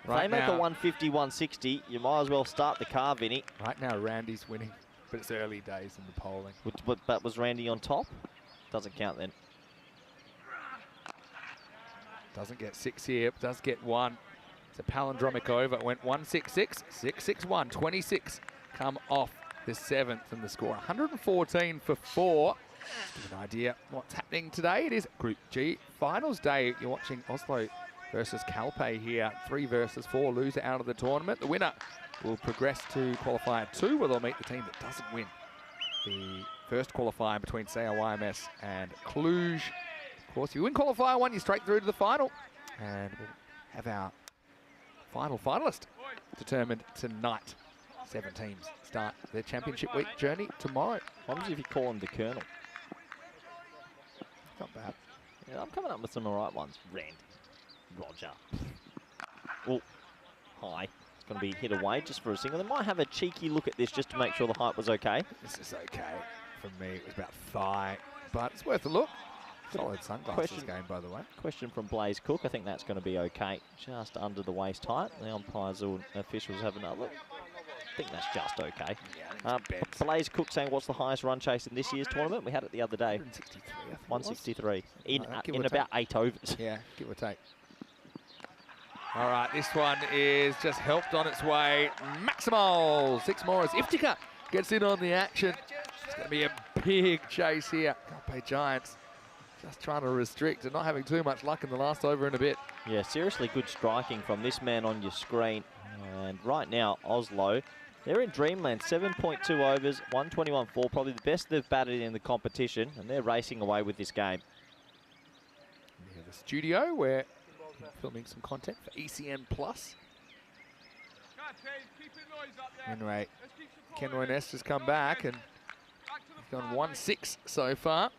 If Right they make now- a 150, 160, you might as well start the car, Vinny. Right now, Randy's winning. but it's early days in the polling. But was Randy on top? Doesn't count then. Doesn't get 6 here, does get 1. It's a palindromic over. It went 1-6-6, 6-6-1, 26 come off the 7th, and the score 114 for 4. Just to give an idea what's happening today. It is Group G finals day. You're watching Oslo versus Calpe here. 3 versus 4, loser out of the tournament. The winner will progress to qualifier 2, where they'll meet the team that doesn't win the first qualifier between CLYMS and Cluj. Of course, if you win qualifier 1, you're straight through to the final. And we'll have our final finalist determined tonight. 7 teams start their championship week journey tomorrow. What happens if you call him the Colonel? Not bad. Yeah, I'm coming up with some alright ones. Randy. Roger. Oh, high. It's going to be hit away just for a single. They might have a cheeky look at this just to make sure the height was okay. This is okay. For me, it was about thigh, but it's worth a look. Solid sunglasses game, by the way. Question from Blaze Cook. I think that's going to be okay. Just under the waist height. The umpires or officials have another look. I think that's just okay. Yeah, Blaze Cook saying, what's the highest run chase in this year's tournament? We had it the other day. 163, I think 163. In give or about 8 overs. Yeah, give or take. All right, this one is just helped on its way. Maximal. 6 more as Iftika gets in on the action. It's going to be a big chase here. Calpe Giants just trying to restrict and not having too much luck in the last over and a bit. Yeah, seriously good striking from this man on your screen. And right now, Oslo, they're in dreamland. 7.2 overs, 121.4, probably the best they've batted in the competition, and they're racing away with this game. We have a studio where we're filming some content for ECN Plus. Anyway, Kenroy Nest has come back and he's gone 1-6 so far.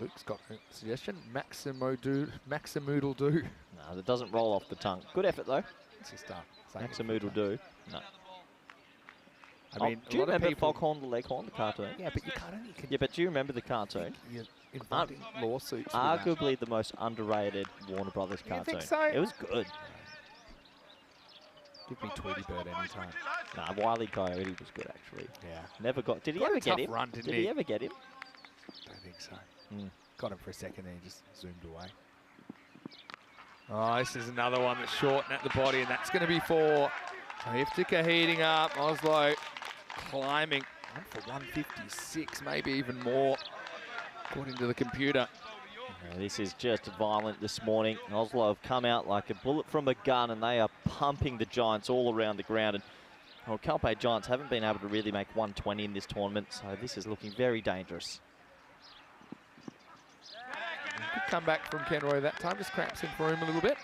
Luke's got a suggestion. Maximoodle do. No, that doesn't roll off the tongue. Good effort though. It's just Maximoodle do. No. I mean, do you remember Foghorn the Leghorn, the cartoon? Yeah, but you can't. Yeah, but do you remember the cartoon? You're inviting lawsuits. Arguably the most underrated Warner Brothers cartoon. You think so? It was good. Give me Tweety Bird anytime. Nah, Wile E. Coyote was good actually. Yeah. Never got. Did he Got a ever get tough him? run, Did didn't he he? ever get him? Don't think so. Mm. Got him for a second, then he just zoomed away. Oh, this is another one that's short and at the body, and that's going to be 4. So Iftika heating up. Oslo climbing. 1 for 156, maybe even more, according to the computer. Yeah, this is just violent this morning. Oslo have come out like a bullet from a gun, and they are pumping the Giants all around the ground. And well, Calpe Giants haven't been able to really make 120 in this tournament, so this is looking very dangerous. Good comeback from Kenroy that time, just cramps him for him a little bit.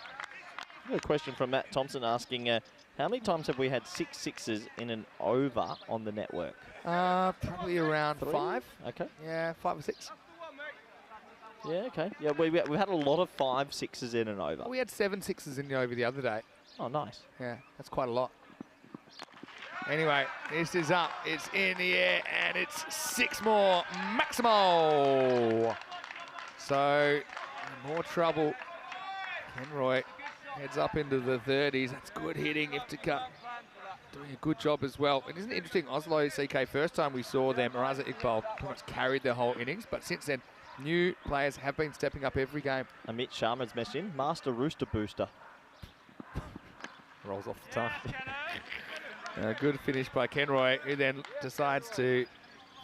A question from Matt Thompson asking, how many times have we had 6 sixes in an over on the network? Probably around 3? 5. Okay. Yeah, 5 or 6. Yeah, okay. Yeah, we've had a lot of 5 sixes in and over. Oh, we had 7 sixes in the over the other day. Oh, nice. Yeah, that's quite a lot. Anyway, this is up. It's in the air, and it's 6 more. Maximal. So, more trouble. Kenroy heads up into the 30s. That's good hitting. Iftika doing a good job as well. And isn't it interesting, Oslo CK, first time we saw them, Raza Iqbal pretty much carried their whole innings, but since then, new players have been stepping up every game. Amit Sharma's messed in. Master Rooster Booster. Rolls off the tongue. Good finish by Kenroy, who then decides to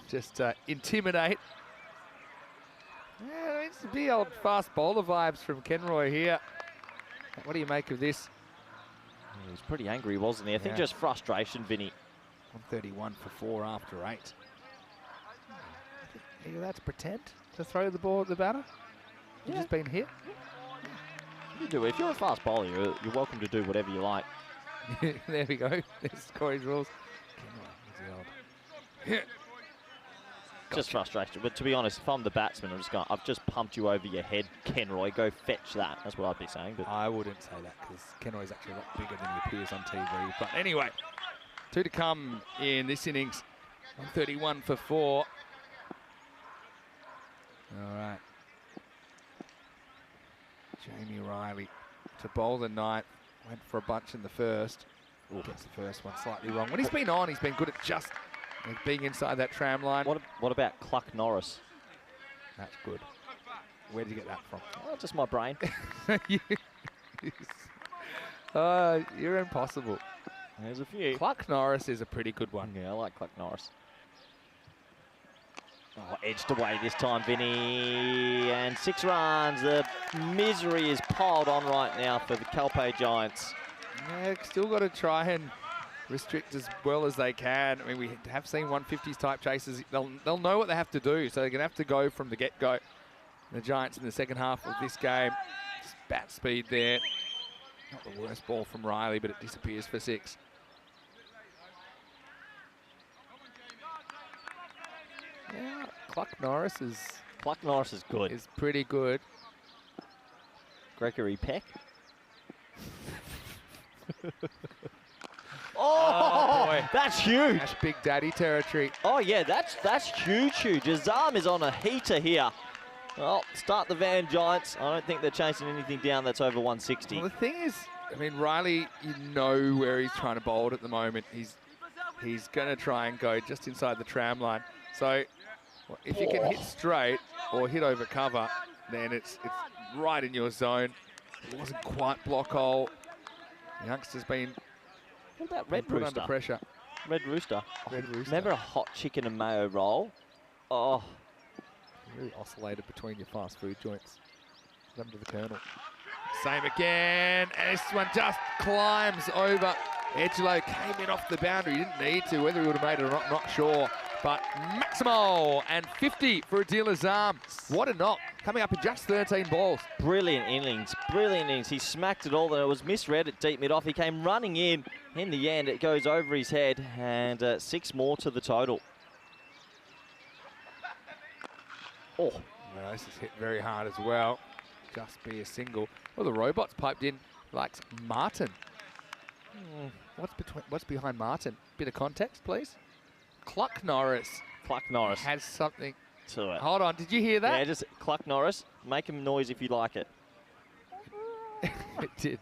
just intimidate. Yeah, it's the old fast bowler vibes from Kenroy here. What do you make of this? He was pretty angry, wasn't he? I think just frustration, Vinny. 131 for 4 after 8. Are you allowed to pretend to throw the ball at the batter? You've just been hit? You do. If you're a fast bowler, you're welcome to do whatever you like. There we go. There's Corey's rules. Just frustration. But to be honest, if I'm the batsman, I'm just going, I've just pumped you over your head, Kenroy. Go fetch that. That's what I'd be saying. But I wouldn't say that because Kenroy's actually a lot bigger than he appears on TV. But anyway, 2 to come in this innings. 131 for 4. All right. Jamie Riley to bowl the 9th. Went for a bunch in the first. Gets the first one slightly wrong. When he's been on, he's been good at just And being inside that tram line. What about Cluck Norris? That's good. Where did you get that from? Oh, just my brain. You're impossible. There's a few. Cluck Norris is a pretty good one. Yeah, I like Cluck Norris. Oh, edged away this time, Vinny. And 6 runs. The misery is piled on right now for the Calpe Giants. Yeah, still got to try and restrict as well as they can. I mean, we have seen 150s type chases. They'll know what they have to do, so they're going to have to go from the get-go. The Giants in the second half of this game, just bat speed there. Not the worst ball from Riley, but it disappears for 6. Yeah, Cluck Norris is good. Is pretty good. Gregory Peck. Oh, boy. That's huge. That's Big Daddy territory. Oh, yeah, that's huge. Azam is on a heater here. Well, start the van, Giants. I don't think they're chasing anything down that's over 160. Well, the thing is, I mean, Riley, you know where he's trying to bowl it at the moment. He's going to try and go just inside the tram line. So if you can hit straight or hit over cover, then it's right in your zone. It wasn't quite block hole. The youngster's been What about Red put Rooster? under pressure. Red Rooster. Red Rooster. Remember a hot chicken and mayo roll? Oh. Really oscillated between your fast food joints. Them to the Colonel. Same again. And this one just climbs over. Edgelow came in off the boundary. He didn't need to. Whether he would have made it or not, not sure. But Maximo and 50 for Adil Azam. What a knock. Coming up in just 13 balls. Brilliant innings. Brilliant innings. He smacked it all. And it was misread at deep mid-off. He came running in. In the end, it goes over his head. And 6 more to the total. Oh. No, this is hit very hard as well. Just be a single. Well, the robot's piped in like Martin. What's behind Martin? Bit of context, please. Cluck Norris. Cluck Norris. Has something to it. Hold on, did you hear that? Yeah, just Cluck Norris. Make him noise if you like it. It did.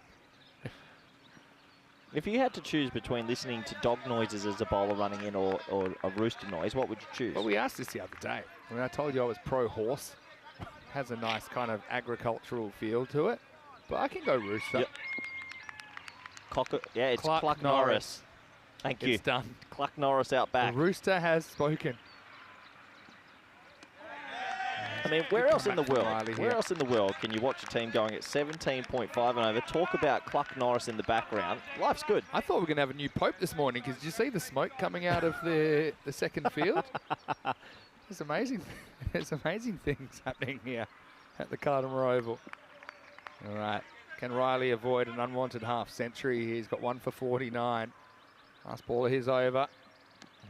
If you had to choose between listening to dog noises as a bowler running in or a rooster noise, what would you choose? Well, we asked this the other day. I mean, I told you I was pro-horse. Has a nice kind of agricultural feel to it. But I can go rooster. Yep. Yeah, it's Cluck Norris. Thank you. It's done. Cluck Norris out back. The rooster has spoken. I mean, where else in the world? Where else in the world can you watch a team going at 17.5 and over? Talk about Cluck Norris in the background. Life's good. I thought we were going to have a new pope this morning because did you see the smoke coming out of the second field? There's amazing things happening here at the Cartama Oval. All right. Can Riley avoid an unwanted half century? He's got 1 for 49. Last ball of his over.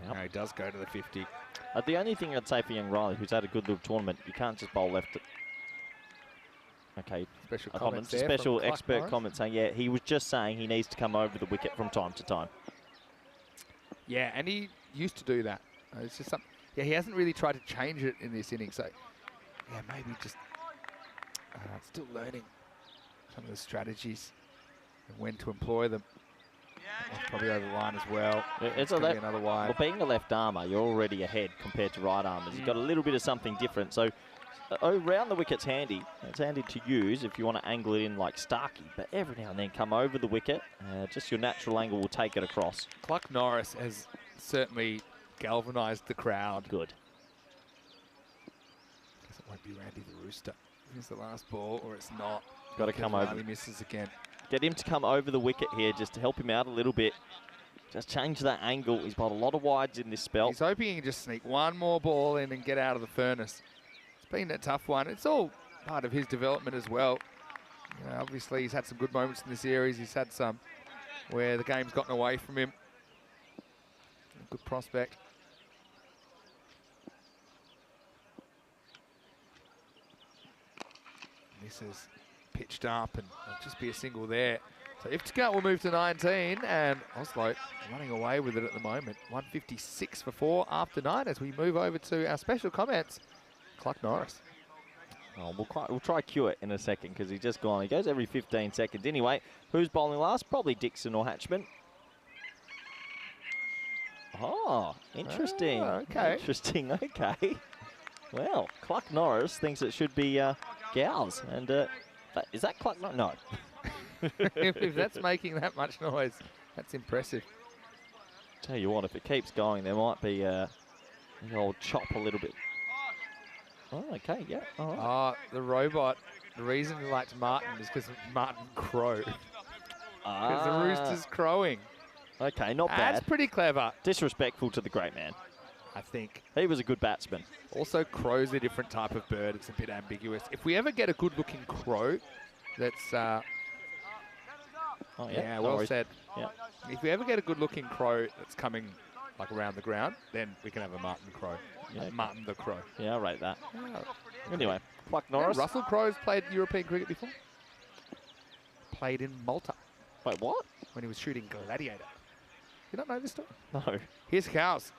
Yep. No, he does go to the 50. The only thing I'd say for young Riley, who's had a good little tournament, you can't just bowl left. Okay. Special comments. there Special from Cluck expert Norris. comment saying, yeah, he was just saying he needs to come over the wicket from time to time. Yeah, and he used to do that. It's just something. Yeah, he hasn't really tried to change it in this inning. So, yeah, maybe just still learning some of the strategies and when to employ them. That's probably over the line as well. It's gonna be another wide. Well, being a left armour, you're already ahead compared to right armours. You've got a little bit of something different. So around the wicket's handy. It's handy to use if you want to angle it in like Starkey. But every now and then come over the wicket. Just your natural angle will take it across. Cluck Norris has certainly galvanised the crowd. Good. Guess it won't be Randy the Rooster. Here's the last ball, or it's not. Got to come over. He misses again. Get him to come over the wicket here just to help him out a little bit. Just change that angle. He's bowled a lot of wides in this spell. He's hoping he can just sneak one more ball in and get out of the furnace. It's been a tough one. It's all part of his development as well. You know, obviously, he's had some good moments in the series. He's had some where the game's gotten away from him. A good prospect. This is pitched up and it'll just be a single there. So Iftikhar will move to 19 and Oslo running away with it at the moment. 156 for 4 after 9 as we move over to our special comments. Cluck Norris. Oh, we'll try cue it in a second because he's just gone. He goes every 15 seconds. Anyway, who's bowling last? Probably Dixon or Hatchman. Oh, interesting. Ah, okay. Interesting, okay. Well, Cluck Norris thinks it should be Gals. And is that Cluck Norris? No. if that's making that much noise, that's impressive. Tell you what, if it keeps going, there might be the old chop a little bit. Oh, okay, yeah. All right. The robot, the reason he liked Martin is because Martin crow. Because the rooster's crowing. Okay, not bad. That's pretty clever. Disrespectful to the great man. I think. He was a good batsman. Also, crow's a different type of bird. It's a bit ambiguous. If we ever get a good-looking crow, that's... Oh, yeah, no well worries. said. Yeah. If we ever get a good-looking crow that's coming like around the ground, then we can have a Martin crow. Yeah. Martin the crow. Yeah, I'll rate that. Yeah. Anyway, Cluck Norris. Russell Crowe's played European cricket before. Played in Malta Wait, what? when he was shooting Gladiator. You don't know this story? No. Here's Cows.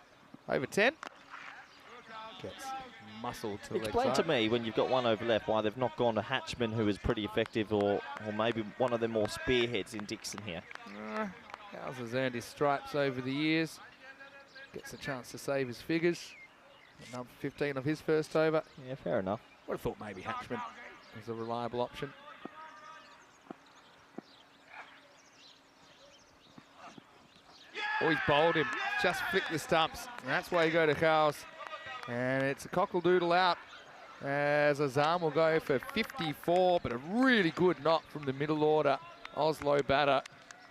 Over 10. Gets muscled to the leg Explain side. to me, when you've got one over left, why they've not gone to Hatchman, who is pretty effective, or maybe one of the more spearheads in Dixon here. Cows has earned his stripes over the years. Gets a chance to save his figures. Number 15 of his first over. Yeah, fair enough. Would have thought maybe Hatchman was a reliable option. Oh, he's bowled him. Just flicked the stumps. And that's why you go to Cows. And it's a cockle-doodle out as Azam will go for 54, but a really good knock from the middle order. Oslo batter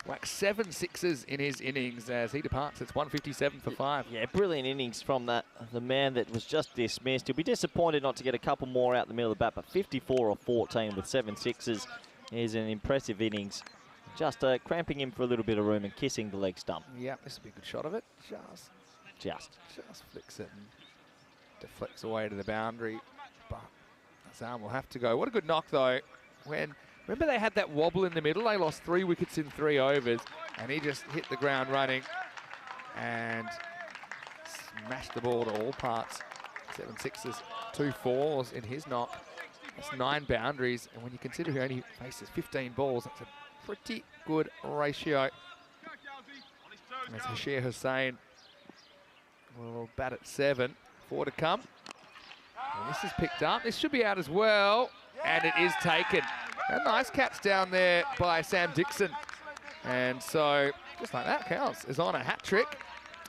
whacks 7 sixes in his innings as he departs. It's 157 for 5. Yeah, brilliant innings from the man that was just dismissed. He'll be disappointed not to get a couple more out the middle of the bat, but 54 or 14 with 7 sixes is an impressive innings. Just cramping him for a little bit of room and kissing the leg stump. Yeah, this will be a good shot of it. Just flicks it and deflects away to the boundary. But Azam will have to go. What a good knock, though. Remember they had that wobble in the middle? They lost 3 wickets in 3 overs, and he just hit the ground running and smashed the ball to all parts. 7 sixes, 2 fours in his knock. That's 9 boundaries, and when you consider he only faces 15 balls, that's a pretty good ratio. As Hashir Hussain will bat at 7. 4 to come. And this is picked up. This should be out as well. And it is taken. A nice catch down there by Sam Dixon. And so, just like that, Cows is on a hat trick.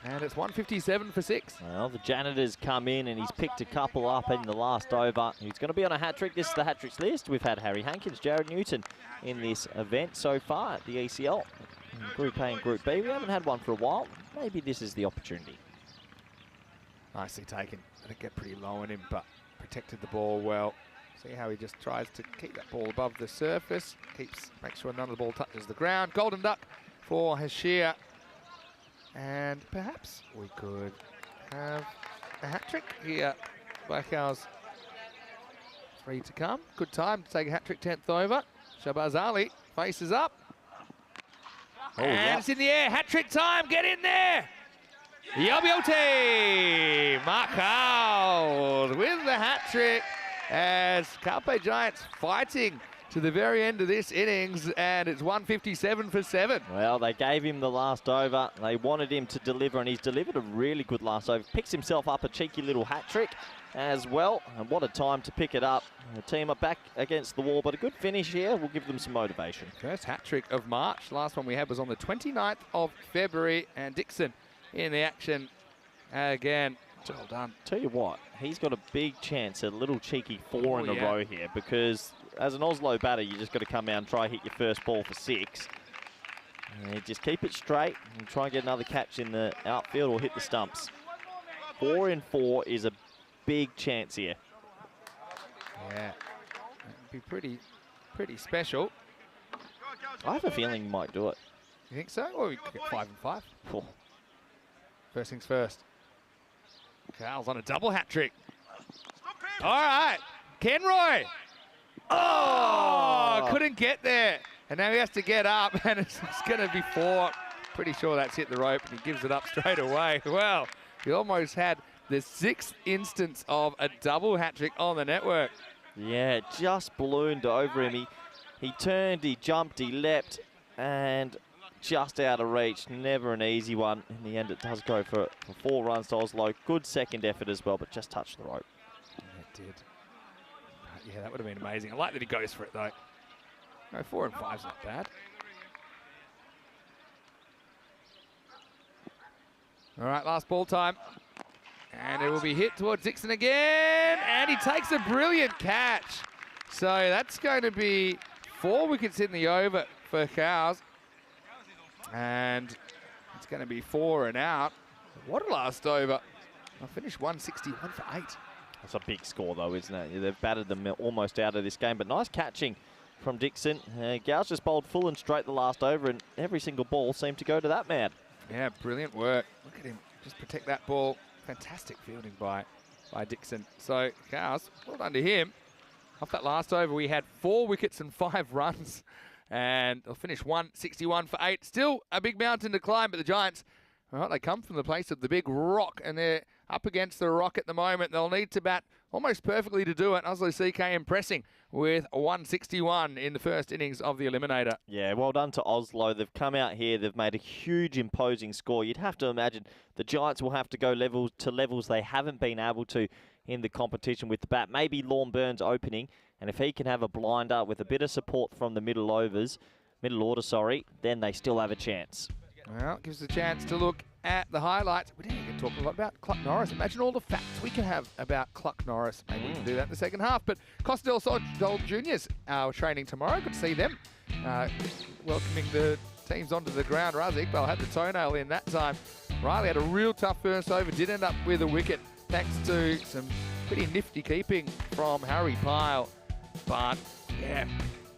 And it's 157 for 6. Well, the janitor's come in and he's picked a couple up in the last over. He's going to be on a hat-trick. This is the hat-tricks list. We've had Harry Hankins, Jared Newton in this event so far at the ECL. Group A and Group B. We haven't had one for a while. Maybe this is the opportunity. Nicely taken. Didn't get pretty low on him, but protected the ball well. See how he just tries to keep that ball above the surface. Makes sure none of the ball touches the ground. Golden duck for Hashir. And perhaps we could have a hat-trick here by Cows. 3 to come. Good time to take a hat-trick 10th over. Shabazz Ali faces up. Oh, and yeah. it's in the air. Hat-trick time. Get in there. Yobioti. Mark Howell with the hat-trick as Carpe Giants fighting to the very end of this innings, and it's 157 for 7. Well, they gave him the last over. They wanted him to deliver, and he's delivered a really good last over. Picks himself up a cheeky little hat-trick as well, and what a time to pick it up. The team are back against the wall, but a good finish here will give them some motivation. First hat-trick of March. Last one we had was on the 29th of February, and Dixon in the action again. Well done. Tell you what, he's got a big chance at a little cheeky 4 in a yeah. row here, because as an Oslo batter, you just got to come out and try hit your first ball for 6. And just keep it straight and try and get another catch in the outfield or hit the stumps. 4 in 4 is a big chance here. Yeah, that'd be pretty special. I have a feeling he might do it. You think so? Or we could get 5 and 5. Oh. First things first. Carl's on a double hat trick. All right, Kenroy. Oh, couldn't get there. And now he has to get up, and it's going to be 4. Pretty sure that's hit the rope, and he gives it up straight away. Well, he almost had the 6th instance of a double hat trick on the network. Yeah, it just ballooned over him. He turned, he jumped, he leapt, and just out of reach. Never an easy one. In the end, it does go for 4 runs to Oslo. Good second effort as well, but just touched the rope. It did. Yeah, that would have been amazing. I like that he goes for it, though. No, 4 and 5's not bad. All right, last ball time. And it will be hit towards Dixon again. And he takes a brilliant catch. So that's going to be 4 wickets in the over for Cows. And it's going to be 4 and out. What a last over. I finished 161 for 8. That's a big score, though, isn't it? They've battered them almost out of this game, but nice catching from Dixon. Gow's just bowled full and straight the last over, and every single ball seemed to go to that man. Yeah, brilliant work. Look at him just protect that ball. Fantastic fielding by Dixon. So, Cows, well done to him. Off that last over, we had 4 wickets and 5 runs, and they'll finish 161 for 8. Still a big mountain to climb, but the Giants, well, they come from the place of the big rock, and they're up against the rock at the moment. They'll need to bat almost perfectly to do it. Oslo CK impressing with 161 in the first innings of the Eliminator. Yeah, well done to Oslo. They've come out here. They've made a huge imposing score. You'd have to imagine the Giants will have to go levels they haven't been able to in the competition with the bat. Maybe Lorne Burns opening, and if he can have a blinder with a bit of support from the middle order, then they still have a chance. Well, it gives us a chance to look at the highlights. We didn't even talk a lot about Cluck Norris. Imagine all the facts we can have about Cluck Norris. Maybe we can do that in the second half. But Costa del Sol Juniors are training tomorrow. Good to see them welcoming the teams onto the ground. Raza Iqbal had the toenail in that time. Riley had a real tough first over. Did end up with a wicket thanks to some pretty nifty keeping from Harry Pyle. But, yeah,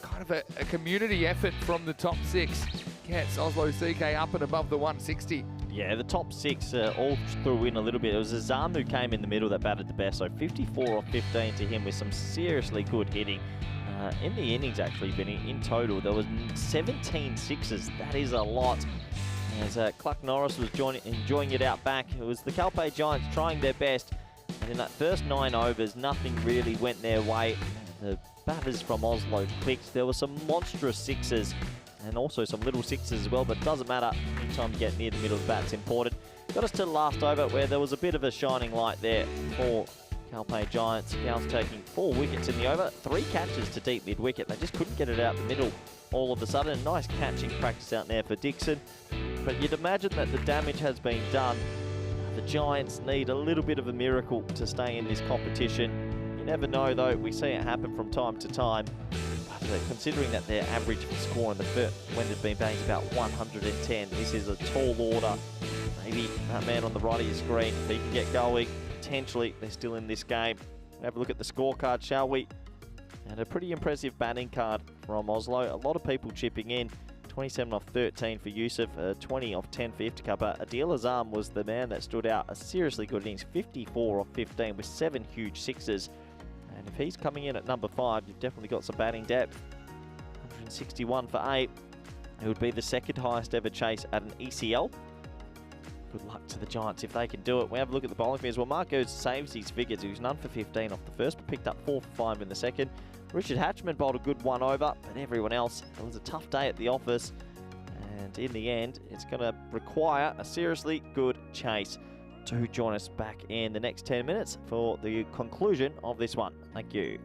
kind of a community effort from the top 6. Gets Oslo CK up and above the 160. Yeah, the top 6 all threw in a little bit. It was Azam who came in the middle that batted the best, so 54 off 15 to him with some seriously good hitting. In the innings, actually, Vinny, in total, there was 17 sixes. That is a lot. As Cluck Norris was enjoying it out back, it was the Calpe Giants trying their best. And in that first 9 overs, nothing really went their way. The batters from Oslo clicked. There were some monstrous sixes, and also some little sixes as well, but it doesn't matter. Anytime you get near the middle of the bat's important. Got us to the last over where there was a bit of a shining light there for Calpe Giants. Cows taking 4 wickets in the over, 3 catches to deep mid-wicket. They just couldn't get it out the middle all of a sudden. Nice catching practice out there for Dixon. But you'd imagine that the damage has been done. The Giants need a little bit of a miracle to stay in this competition. You never know, though. We see it happen from time to time. Considering that their average score in the first, when they've been batting, is about 110, this is a tall order. Maybe that man on the right of your screen, if he can get going, potentially they're still in this game. Have a look at the scorecard, shall we? And a pretty impressive batting card from Oslo. A lot of people chipping in. 27 off 13 for Yusuf, 20 off 10 for Iftikhar. Adil Azam was the man that stood out. A seriously good innings, 54 off 15 with 7 huge sixes. And if he's coming in at number 5, you've definitely got some batting depth. 161 for 8. It would be the second highest ever chase at an ECL. Good luck to the Giants if they can do it. We have a look at the bowling as well. Marcos saves his figures. He was none for 15 off the first, but picked up 4 for 5 in the second. Richard Hatchman bowled a good 1 over, but everyone else, it was a tough day at the office. And in the end, it's going to require a seriously good chase. To join us back in the next 10 minutes for the conclusion of this one. Thank you.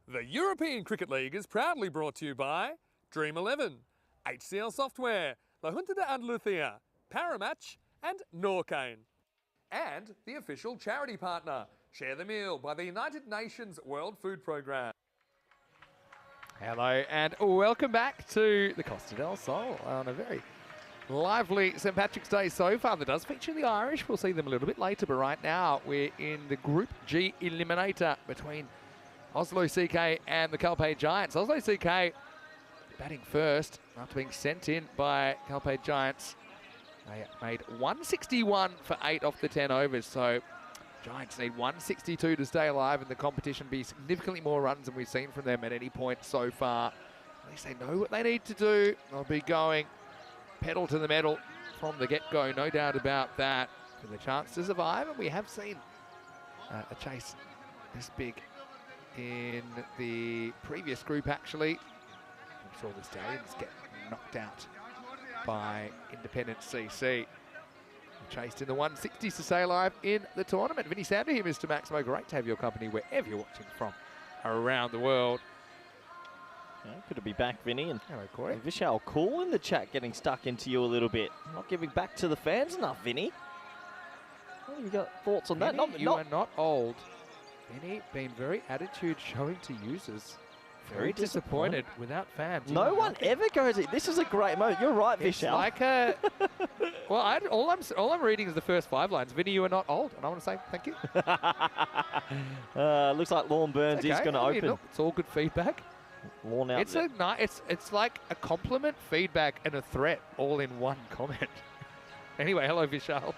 The European Cricket League is proudly brought to you by Dream 11, HCL Software, La Junta de Andalucía, Paramatch and Norcane. And the official charity partner, Share the Meal by the United Nations World Food Programme. Hello and welcome back to the Costa del Sol on a very lively St Patrick's Day so far. That does feature the Irish. We'll see them a little bit later, but right now we're in the Group G eliminator between Oslo CK and the Calpe Giants. Oslo CK batting first after being sent in by Calpe Giants. They made 161 for 8 off the 10 overs, so Giants need 162 to stay alive in the competition, be significantly more runs than we've seen from them at any point so far. At least they know what they need to do. They'll be going pedal to the metal from the get-go, no doubt about that, for the chance to survive. And we have seen a chase this big in the previous group, actually. We saw the Stallions get knocked out by Independent CC. Chased in the 160s to stay alive in the tournament. Vinny Sander here, Mr. Maximo. Great to have your company wherever you're watching from around the world. Yeah, good to be back, Vinny. And hello, Corey. Vishal Cool in the chat, getting stuck into you a little bit. Not giving back to the fans enough, Vinny. What have you got thoughts on Vinny, that? You are not old. Vinny, been very attitude showing to users. Very disappointed without fans. No one ever goes. This is a great moment. You're right, Vishal. It's like a. Well, all I'm reading is the first 5 lines. Vinny, you are not old, and I want to say thank you. Looks like Lorne Burns is going to open. Look, it's all good feedback. Lorne out. It's like a compliment, feedback, and a threat all in one comment. Anyway, hello, Vishal.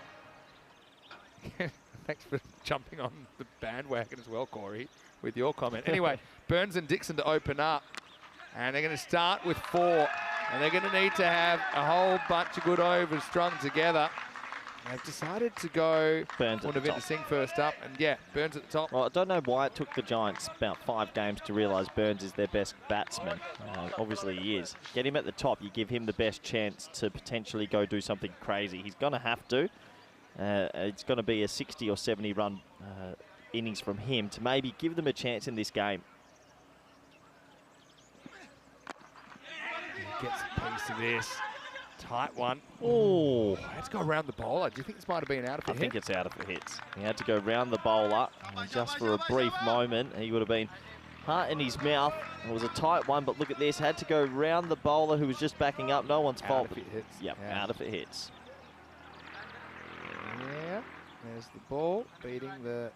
Thanks for jumping on the bandwagon as well, Corey, with your comment. Anyway, Burns and Dixon to open up. And they're going to start with 4. And they're going to need to have a whole bunch of good overs strung together. They've decided to go Burns at the top. To sing first up. And yeah, Burns at the top. Well, I don't know why it took the Giants about 5 games to realise Burns is their best batsman. Obviously he is. Get him at the top, you give him the best chance to potentially go do something crazy. He's going to have to. It's going to be a 60 or 70 run innings from him to maybe give them a chance in this game. He gets a piece of this. Tight one. Oh, let's go around the bowler. Do you think this might have been out of the hit? I think it's out if it hits. He had to go round the bowler, and just for a brief moment, he would have been heart in his mouth. It was a tight one, but look at this. Had to go round the bowler who was just backing up. No one's fault. Out if it hits. Yep, out if it hits. Yeah, there's the ball beating the...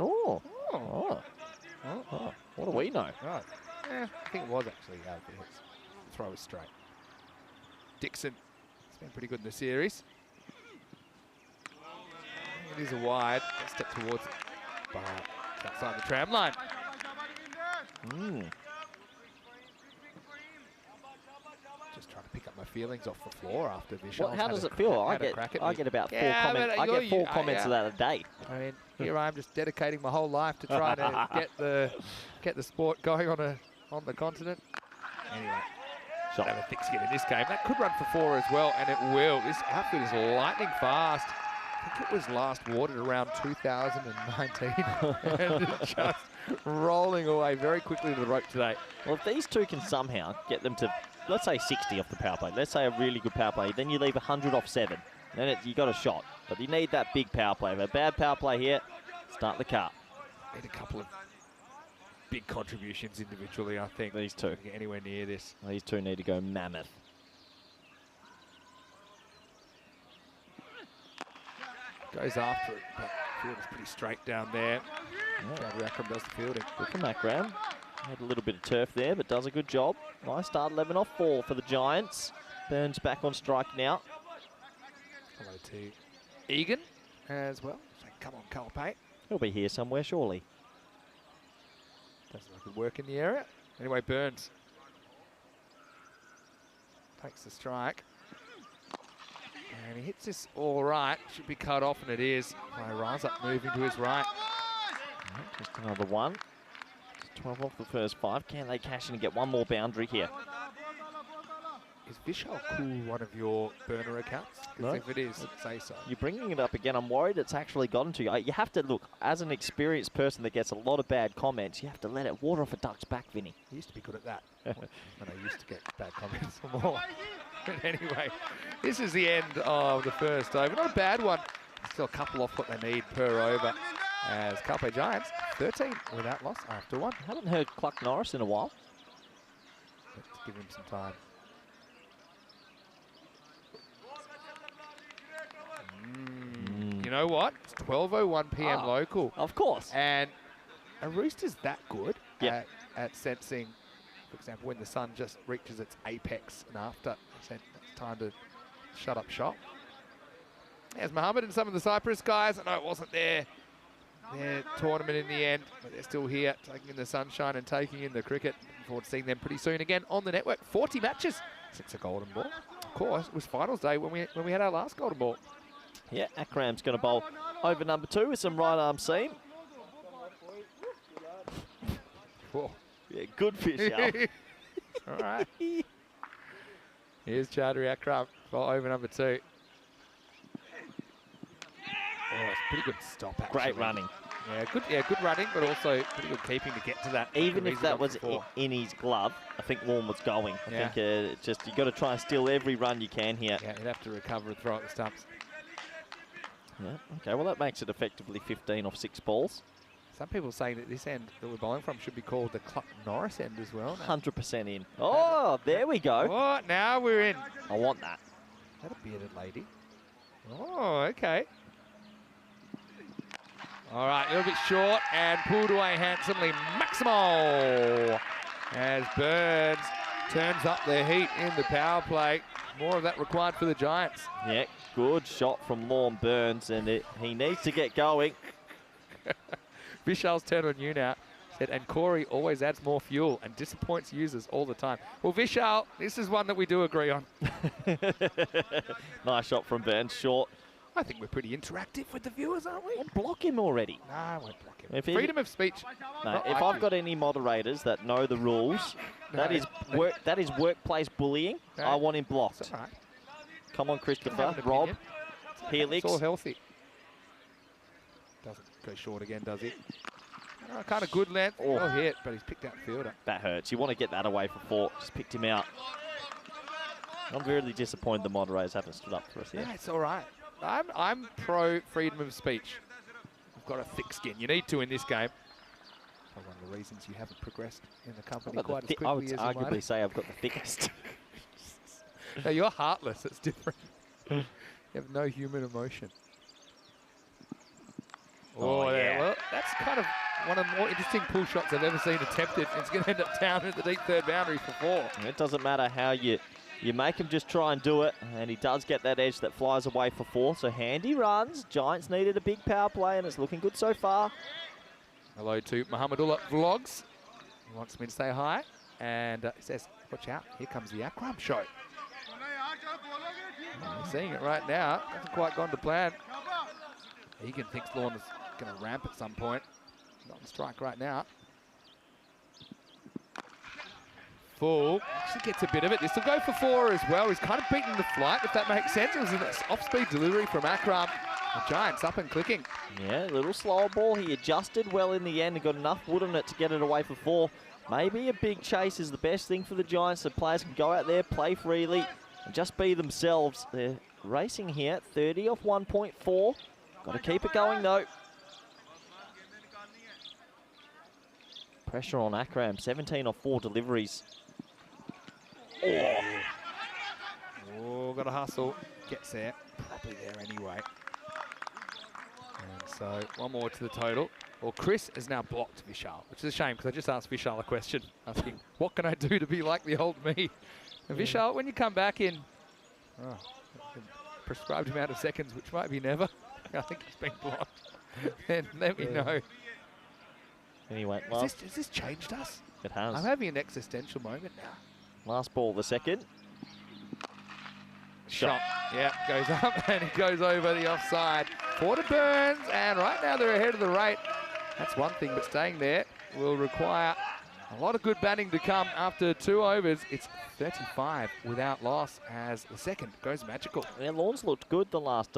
Oh. Oh. What do we know? Right. Yeah, I think it was actually out if it hits. The throw is straight. Dixon, it's been pretty good in the series. It is a wide. Let's step towards it. But outside the tram line. Just trying to pick up my feelings off the floor after Vishal. How does it feel? I get about 4 comments. I get 4 comments of that a day. I mean, here I am just dedicating my whole life to try to get the sport going on the continent. Anyway. Have a thick skin in this game. That could run for 4 as well, and it will. This outfit is lightning fast. I think it was last watered around 2019. And it's just rolling away very quickly to the rope today. Well, if these two can somehow get them to, let's say 60 off the power play, let's say a really good power play, then you leave 100 off 7. Then you got a shot. But you need that big power play. If a bad power play here, start the car. Need a couple of big contributions individually, I think. These two. Get anywhere near this. These two need to go mammoth. Goes after it, but field is pretty straight down there. Yeah. Akram does the fielding. Good from Akram. Had a little bit of turf there, but does a good job. Nice start, 11 off 4 for the Giants. Burns back on strike now. Hello to Egan as well. So come on, Calpe. He'll be here somewhere, surely. Doesn't look good work in the area. Anyway, Burns takes the strike. And he hits this all right. Should be cut off, and it is. Raza moving to his right. Just another one. Just 12 off the first 5. Can they cash in and get one more boundary here? Is Vishal Cool one of your burner accounts? 'Cause No. if it is, say so. You're bringing it up again. I'm worried it's actually gotten to you. You have to look, as an experienced person that gets a lot of bad comments, you have to let it water off a duck's back, Vinny. He used to be good at that when I used to get bad comments or more. But anyway, this is the end of the first over. Not a bad one. Still a couple off what they need per over. As Carpe Giants, 13 without loss after one. Haven't heard Cluck Norris in a while. Let's give him some time. You know what? It's 12:01 p.m. local. Of course. And a rooster's that good Yeah. at sensing, for example, when the sun just reaches its apex and after, it's time to shut up shop. There's Mohammed and some of the Cyprus guys. I know it wasn't their tournament in the end, but they're still here, taking in the sunshine and taking in the cricket. Looking forward to seeing them pretty soon again on the network. 40 matches since a golden ball. Of course, it was finals day when we had our last golden ball. Yeah, Akram's going to bowl over number 2 with some right arm seam. Whoa. Yeah, good fish, Al. All right. Here's Chaudhry Akram for over number 2. Oh, it's pretty good stop, actually. Great running. Yeah, good running, but also pretty good keeping to get to that. Even if that was in his glove, I think Warren was going. I think it's just you've got to try and steal every run you can here. Yeah, you'd have to recover and throw at the stumps. Yeah, okay, well that makes it effectively 15 off 6 balls. Some people saying that this end that we're bowling from should be called the Cluck Norris end as well. 100% in. Oh, there we go. Oh, now we're in. I want that. Is that a bearded lady? Oh, okay. All right, a little bit short and pulled away handsomely. Maximo as Burns turns up the heat in the power play. More of that required for the Giants. Yeah, good shot from Lorne Burns, and he needs to get going. Vishal's turn on you now. Said, and Corey always adds more fuel and disappoints users all the time. Well, Vishal, this is one that we do agree on. Nice shot from Burns, short. I think we're pretty interactive with the viewers, aren't we? Well, block him already. No, I won't block him. If Freedom of speech. No, Not if like I've you. got any moderators that know the rules, that is workplace bullying. No. I want him It's blocked. all right. Come on, Have Christopher, an Rob, opinion. Helix. It's all healthy. Doesn't go short again, does he? Oh, kind of good length. Oh. Oh, hit, but he's picked out the fielder. That hurts. You want to get that away for 4. Just picked him out. I'm really disappointed the moderators haven't stood up for us here. No, it's all right. I'm pro freedom of speech. You've got a thick skin. You need to in this game. Probably one of the reasons you haven't progressed in the company quite as quickly I would as you arguably might. say I've got the thickest. No, you're heartless. It's different. You have no human emotion. Oh, yeah. Well, that's kind of one of the more interesting pull shots I've ever seen attempted. It's going to end up down at the deep third boundary for 4. It doesn't matter how you make him just try and do it, and he does get that edge that flies away for 4. So handy runs. Giants needed a big power play, and it's looking good so far. Hello to Muhammadullah Vlogs. He wants me to say hi. And he says, watch out, here comes the Akram show. We're seeing it right now. Hasn't quite gone to plan. Egan thinks Lorne is going to ramp at some point. Not on strike right now. Full. Actually gets a bit of it. This will go for 4 as well. He's kind of beaten the flight, if that makes sense. It was an off-speed delivery from Akram. The Giants up and clicking. Yeah, a little slower ball. He adjusted well in the end and got enough wood on it to get it away for 4. Maybe a big chase is the best thing for the Giants, so players can go out there, play freely, and just be themselves. They're racing here, 30 off 1.4. Got to keep it going, though. Pressure on Akram, 17 off 4 deliveries. Oh, got to hustle. Gets there. Probably there anyway. And so, one more to the total. Well, Chris has now blocked Vishal, which is a shame because I just asked Vishal a question, asking, what can I do to be like the old me? And Vishal, when you come back in the prescribed amount of seconds, which might be never, I think he's been blocked, then let me know. Anyway, Has this changed us? it has. I'm having an existential moment now. Last ball, the second. Shot. Yeah, goes up and it goes over the offside. 4 to Burns, and right now they're ahead of the rate. That's one thing, but staying there will require A lot of good batting to come after 2 overs. It's 35 without loss as the second goes magical. Yeah, Lawns looked good the last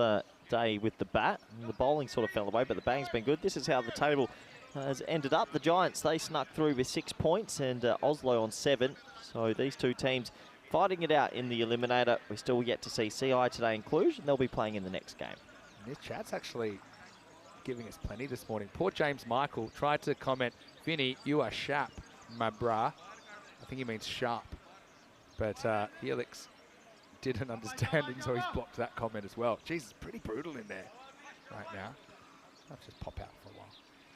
day with the bat. And the bowling sort of fell away, but the batting's been good. This is how the table has ended up. The Giants, they snuck through with 6 points and Oslo on 7. So these two teams fighting it out in the eliminator. We're still yet to see CI today in Cluj, and they'll be playing in the next game. And this chat's actually giving us plenty this morning. Poor James Michael tried to comment, Vinny, you are sharp, my brah. I think he means sharp. But Helix didn't understand him, so he's blocked that comment as well. Jesus, pretty brutal in there right now. I'll just pop out for a while.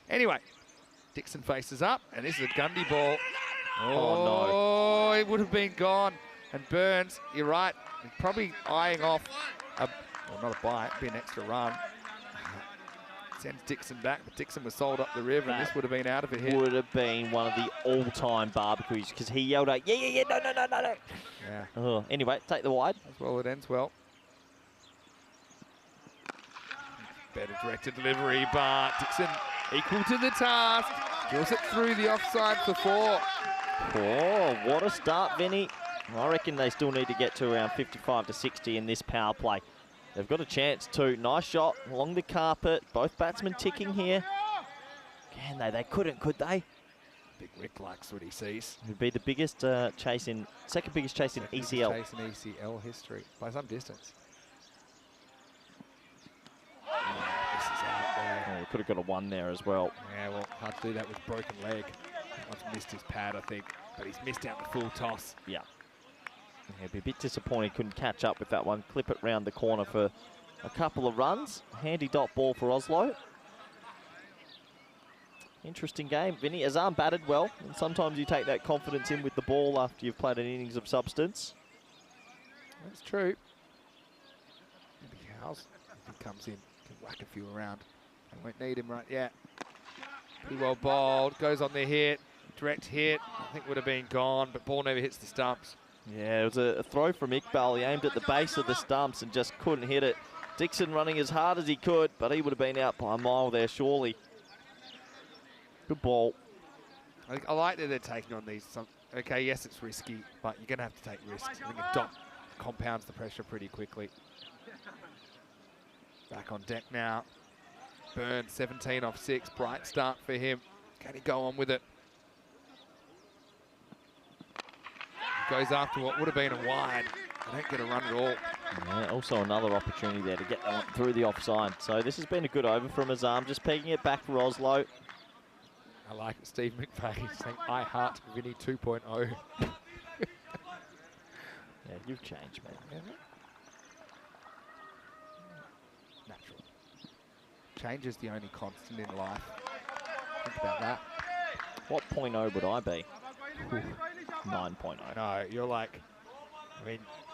Anyway, Dixon faces up, and this is a Gundy ball. Oh, no. It would have been gone. And Burns, you're right, he's probably eyeing off, well, not a bite, it'd be an extra run. Sends Dixon back, but Dixon was sold up the river, and this would have been out of a hit. Would have been one of the all-time barbecues, because he yelled out, yeah, no. Yeah. Oh, anyway, take the wide. As well, it ends well. Better directed delivery, but Dixon equal to the task. Drills it through the offside for 4. Oh, what a start, Vinny. I reckon they still need to get to around 55 to 60 in this power play. They've got a chance too. Nice shot along the carpet. Both batsmen ticking here. Can they? They couldn't, could they? Big Rick likes what he sees. It would be the biggest chase in, second biggest chase in ECL. Chase in ECL history by some distance. This is out there. Oh, we could have got a 1 there as well. Yeah, well, hard to do that with broken leg. One's missed his pad, I think, but he's missed out the full toss. Yeah. He'd be a bit disappointed, couldn't catch up with that one. Clip it round the corner for a couple of runs. Handy dot ball for Oslo. Interesting game. Vinny, Azam batted well, and sometimes you take that confidence in with the ball after you've played an innings of substance. That's true. Maybe Howes, if he comes in, can whack a few around. They won't need him right yet. Pretty well bowled, goes on the hit, direct hit. I think would have been gone, but ball never hits the stumps. Yeah, it was a throw from Iqbal. He aimed at the base of the stumps and just couldn't hit it. Dixon running as hard as he could, but he would have been out by a mile there, surely. Good ball. I like that they're taking on these. Okay, yes, it's risky, but you're going to have to take risks. I think a dot compounds the pressure pretty quickly. Back on deck now. Burns, 17 off 6. Bright start for him. Can he go on with it? Goes after what would have been a wide. They don't get a run at all. Yeah, also another opportunity there to get that one through the offside. So this has been a good over from Azam, just pegging it back for Oslo. I like it. Steve McVeigh saying, I heart Vinny 2.0. Yeah, you've changed, man. Yeah. Natural. Change is the only constant in life. Think about that. What .0 would I be? 9.0. No, you're like,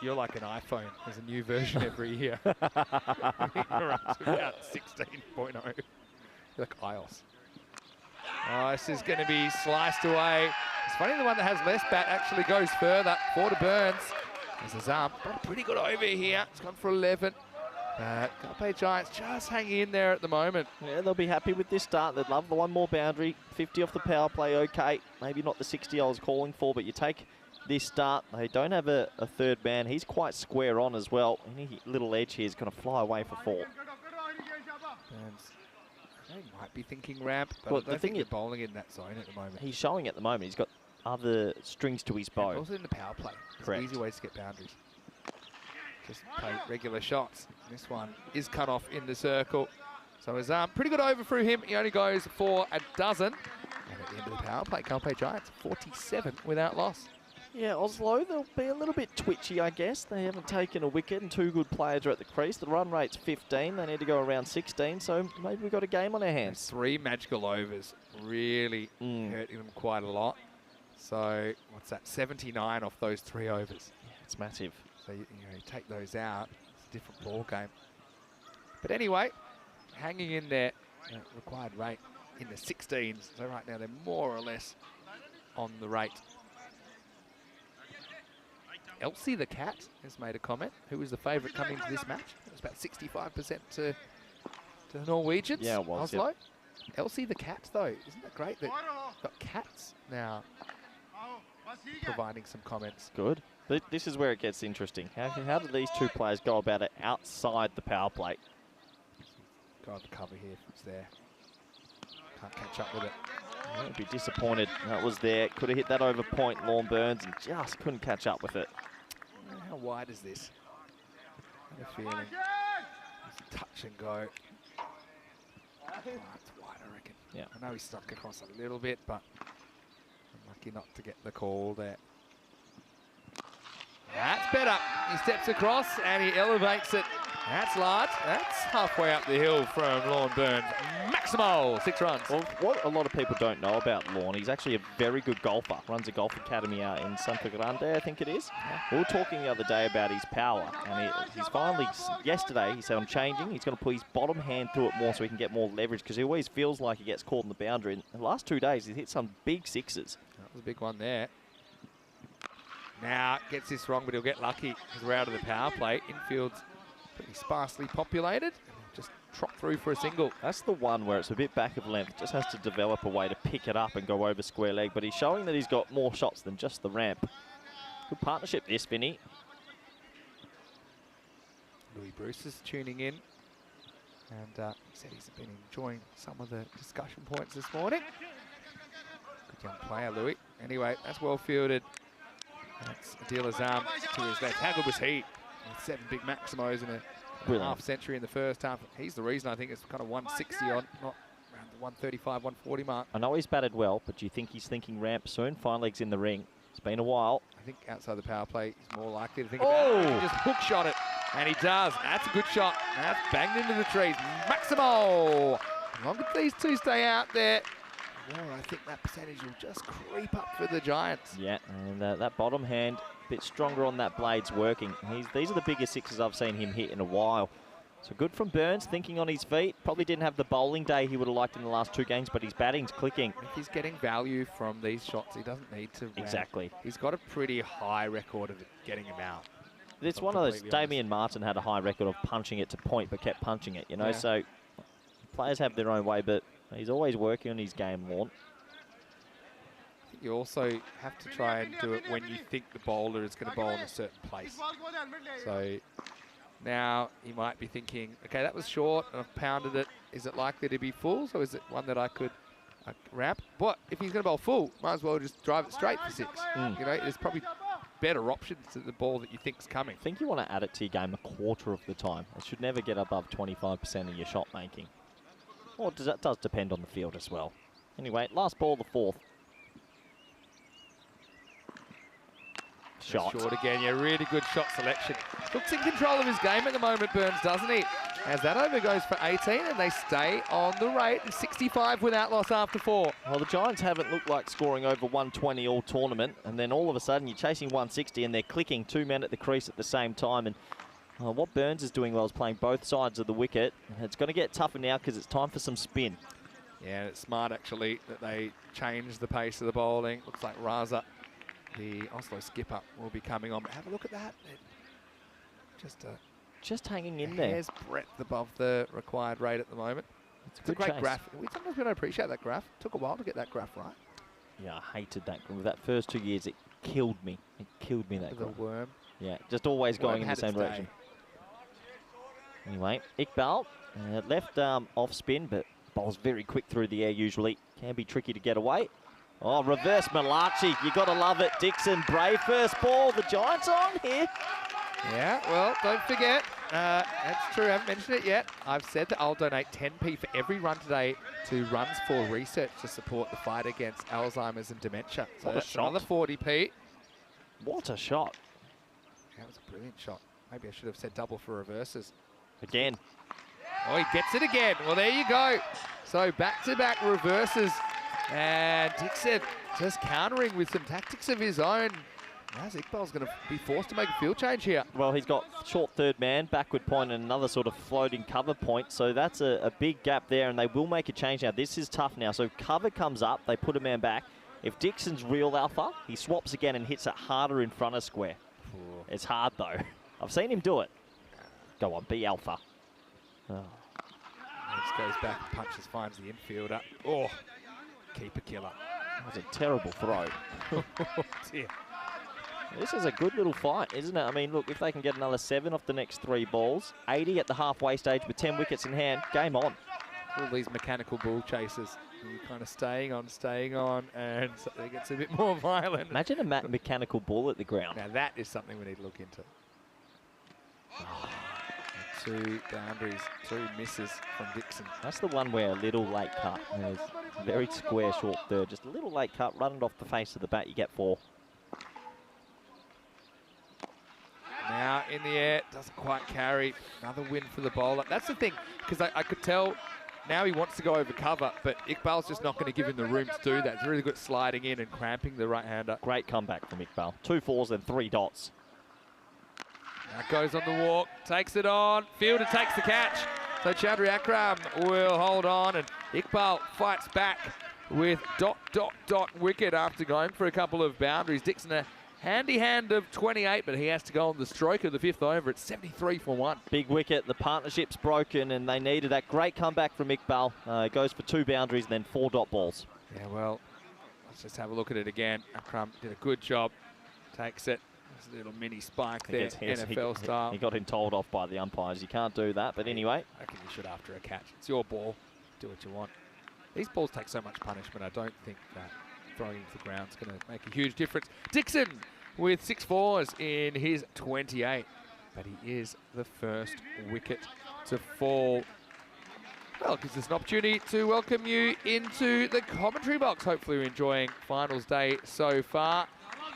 you're like an iPhone. There's a new version every year. You're up to about 16.0. You're like iOS. Oh, this is going to be sliced away. It's funny the one that has less bat actually goes further. 4 to Burns. There's Azam. Got a pretty good over here. It's gone for 11. Carpe Giants just hanging in there at the moment. Yeah, they'll be happy with this start. They'd love the one more boundary. 50 off the power play, okay. Maybe not the 60 I was calling for, but you take this start. They don't have a third man. He's quite square on as well. Any little edge here is going to fly away for 4. Burns, they might be thinking ramp, but Well, I don't think they're bowling in that zone at the moment. He's showing at the moment. He's got other strings to his bow. Also in the power play. There's Correct. easy ways to get boundaries. Just play regular shots. This one is cut off in the circle. So it's pretty good over through him. He only goes for a dozen. And at the end of the power play, Carpe Giants 47 without loss. Yeah, Oslo, they'll be a little bit twitchy, I guess. They haven't taken a wicket and 2 good players are at the crease. The run rate's 15. They need to go around 16, so maybe we've got a game on our hands. 3 magical overs really hurting them quite a lot. So what's that? 79 off those 3 overs. Yeah, it's massive. So you take those out, it's a different ball game. But anyway, hanging in there, required rate in the 16s. So right now they're more or less on the rate. Elsie the cat has made a comment. Who was the favourite coming into this match? It was about 65% to the Norwegians. Yeah, it was. Oslo. Yep. Elsie the cat though, isn't that great that we've got cats now providing some comments. Good. This is where it gets interesting. How do these two players go about it outside the power play? Go on the cover here if it's there. Can't catch up with it. I'd be disappointed that was there. Could have hit that over point, Lorne Burns, and just couldn't catch up with it. How wide is this? I have a feeling. It's touch and go. Oh, it's wide, I reckon. Yeah. I know he stuck across a little bit, but I'm lucky not to get the call there. That's better. He steps across and he elevates it. That's large. That's halfway up the hill from Lorne Burns. Maximo, 6 runs. Well, what a lot of people don't know about Lorne, he's actually a very good golfer. Runs a golf academy out in Santo Grande, I think it is. We were talking the other day about his power, and he's finally, yesterday, he said, I'm changing. He's going to put his bottom hand through it more so he can get more leverage, because he always feels like he gets caught in the boundary. In the last 2 days, he's hit some big sixes. That was a big one there. Now, gets this wrong, but he'll get lucky because we're out of the power play. Infield's pretty sparsely populated. Just trot through for a single. That's the one where it's a bit back of length. Just has to develop a way to pick it up and go over square leg. But he's showing that he's got more shots than just the ramp. Good partnership this, Vinny. Louis Bruce is tuning in. And he said he's been enjoying some of the discussion points this morning. Good young player, Louis. Anyway, that's well fielded. That's Adila's arm to his left. How good was he? With 7 big Maximos in a half century in the first half. He's the reason I think it's kind of 160 on, not around the 135, 140 mark. I know he's batted well, but do you think he's thinking ramp soon? Fine legs in the ring. It's been a while. I think outside the power play, he's more likely to think about it. He just hook shot it, and he does. That's a good shot. That's banged into the trees. Maximo! As long as these two stay out there, well, I think that percentage will just creep up for the Giants. Yeah, and that bottom hand, a bit stronger on that blade's working. These are the biggest sixes I've seen him hit in a while. So good from Burns, thinking on his feet. Probably didn't have the bowling day he would have liked in the last 2 games, but his batting's clicking. If he's getting value from these shots, he doesn't need to ramp. Exactly. He's got a pretty high record of getting him out. It's one of those, Damien Martin had a high record of punching it to point, but kept punching it, you know, so players have their own way, but he's always working on his game, Lorne. You also have to try and do it when you think the bowler is going to bowl in a certain place. So now he might be thinking, okay, that was short, and I've pounded it. Is it likely to be full? So is it one that I could ramp? But if he's going to bowl full, might as well just drive it straight for 6. You know, there's probably better options to the ball that you think's coming. I think you want to add it to your game a quarter of the time. It should never get above 25% of your shot making. Or that does depend on the field as well. Anyway, last ball, the 4th. Shot. Short again, yeah, really good shot selection. Looks in control of his game at the moment, Burns, doesn't he? As that over goes for 18, and they stay on the rate of 65 without loss after 4. Well, the Giants haven't looked like scoring over 120 all tournament, and then all of a sudden you're chasing 160 and they're clicking 2 men at the crease at the same time. And what Burns is doing well is playing both sides of the wicket. It's going to get tougher now because it's time for some spin. Yeah, it's smart actually that they change the pace of the bowling. Looks like Raza, the Oslo skipper, will be coming on. But have a look at that. Just hanging in a there. hair's breadth above the required rate at the moment. It's a great graph. Sometimes we don't appreciate that graph. It took a while to get that graph right. Yeah, I hated that. With that first 2 years, it killed me. It killed me, that The graph. worm. Yeah, just always going in the same direction. Anyway, Iqbal, left arm off spin, but bowls very quick through the air usually. Can be tricky to get away. Oh, reverse Malachi. You got to love it. Dixon, brave first ball. The Giants on here. Yeah, well, don't forget, that's true, I haven't mentioned it yet. I've said that I'll donate 10p for every run today to Runs for Research to support the fight against Alzheimer's and dementia. So What a that's shot. another 40p. What a shot. That was a brilliant shot. Maybe I should have said double for reverses. Again. Oh, he gets it again. Well, there you go. So back-to-back reverses. And Dixon just countering with some tactics of his own. Now Iqbal's going to be forced to make a field change here. Well, he's got short third man, backward point, and another sort of floating cover point. So that's a big gap there, and they will make a change now. This is tough now. So cover comes up, they put a man back. If Dixon's real alpha, he swaps again and hits it harder in front of square. Ooh. It's hard, though. I've seen him do it. Go on, be alpha. Oh. Just goes back and punches, finds the infielder. Oh, keeper killer. That was a terrible throw. Oh, dear. This is a good little fight, isn't it? I mean, look, if they can get another 7 off the next 3 balls, 80 at the halfway stage with 10 wickets in hand, game on. All these mechanical ball chasers. You're kind of staying on, and so it gets a bit more violent. Imagine a mechanical ball at the ground. Now that is something we need to look into. Oh, 2 boundaries, 2 misses from Dixon. That's the one where a little late cut. There's a very square short third. Just a little late cut, run it off the face of the bat, you get 4. Now in the air, doesn't quite carry. Another win for the bowler. That's the thing, because I could tell now he wants to go over cover, but Iqbal's just not going to give him the room to do that. He's really good sliding in and cramping the right-hander. Great comeback from Iqbal. 2 4s and 3 dots. Now goes on the walk, takes it on. Fielder takes the catch. So Chaudhry Akram will hold on, and Iqbal fights back with ... wicket after going for a couple of boundaries. Dixon a handy hand of 28, but he has to go on the stroke of the 5th over. It's 73 for 1. Big wicket, the partnership's broken, and they needed that great comeback from Iqbal. Goes for 2 boundaries and then 4 dot balls. Yeah, well, let's just have a look at it again. Akram did a good job. Takes it. There's a little mini spike there, NFL style. He got him told off by the umpires. You can't do that, but anyway. I reckon you should after a catch. It's your ball. Do what you want. These balls take so much punishment. I don't think that throwing into the ground is going to make a huge difference. Dixon with 6 4s in his 28. But he is the first wicket to fall. Well, it gives us an opportunity to welcome you into the commentary box. Hopefully you're enjoying finals day so far.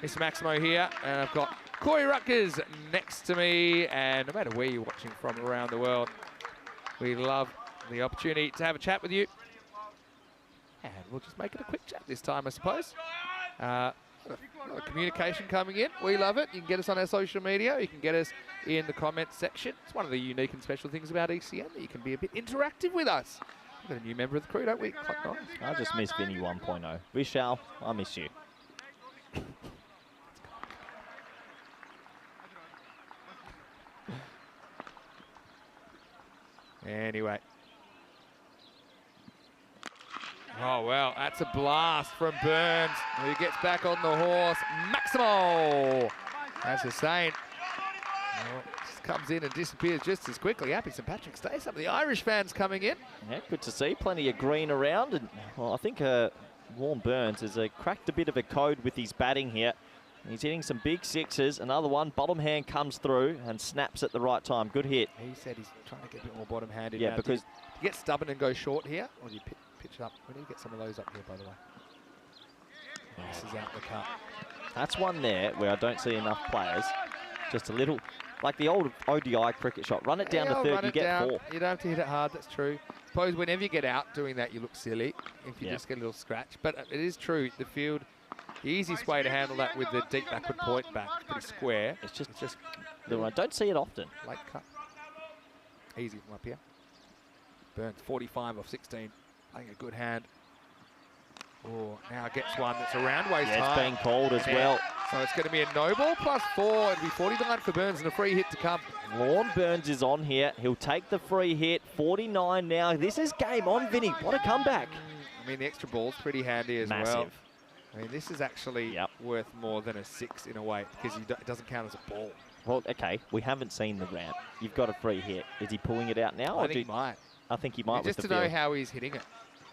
Mr. Maximo here, and I've got Corey Rutgers next to me. And no matter where you're watching from around the world, we love the opportunity to have a chat with you. And we'll just make it a quick chat this time, I suppose. A lot of communication coming in. We love it. You can get us on our social media. You can get us in the comments section. It's one of the unique and special things about ECN, that you can be a bit interactive with us. We've got a new member of the crew, don't we? Clock 9. I just miss Vinny 1.0. Vishal, I miss you. Anyway. Oh, well, that's a blast from Burns, who gets back on the horse. Maximo! As Hussain just comes in and disappears just as quickly. Happy St Patrick's Day. Some of the Irish fans coming in. Yeah, good to see. Plenty of green around. And well, I think Warren Burns has cracked a bit of a code with his batting here. He's hitting some big 6s. Another one, bottom hand comes through and snaps at the right time. Good hit. He said he's trying to get a bit more bottom handed. Yeah, now. because do you get stubborn and go short here, or do you pitch it up? We need to get some of those up here, by the way. This is out the cut. That's one there where I don't see enough players. Just a little, like the old ODI cricket shot. Run it down to third, you get 4. You don't have to hit it hard, that's true. Suppose whenever you get out doing that, you look silly if you just get a little scratch. But it is true, the field, the easiest way to handle that with the deep backward point back, pretty square. It's just I don't see it often. Late cut. Easy from up here. Burns 45 off 16. Playing a good hand. Oh, now gets one that's around waist high. It's being called as well. So it's going to be a no ball plus 4. It'll be 49 for Burns and a free hit to come. Lorne Burns is on here. He'll take the free hit. 49 now. This is game on, Vinny. What a comeback. I mean, the extra ball's pretty handy as well. Massive. I mean, this is actually worth more than a 6 in a way, because it doesn't count as a ball. Well, okay, we haven't seen the ramp. You've got a free hit. Is he pulling it out now? I think he might. I think he might. Just with to the know field. how he's hitting it.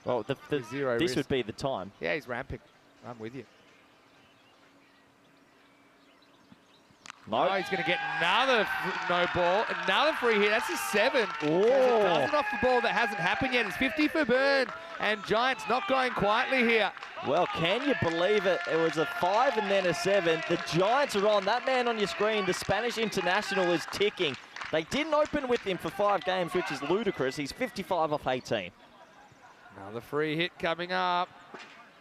Well, zero this risk. would be the time. Yeah, he's ramping. I'm with you. No. Oh, he's going to get another no ball, another free hit. That's a 7. Oh. Doesn't off the ball that hasn't happened yet. It's 50 for Burn, and Giants not going quietly here. Well, can you believe it? It was a 5 and then a 7. The Giants are on. That man on your screen, the Spanish international, is ticking. They didn't open with him for 5 games, which is ludicrous. He's 55 off 18. Another free hit coming up.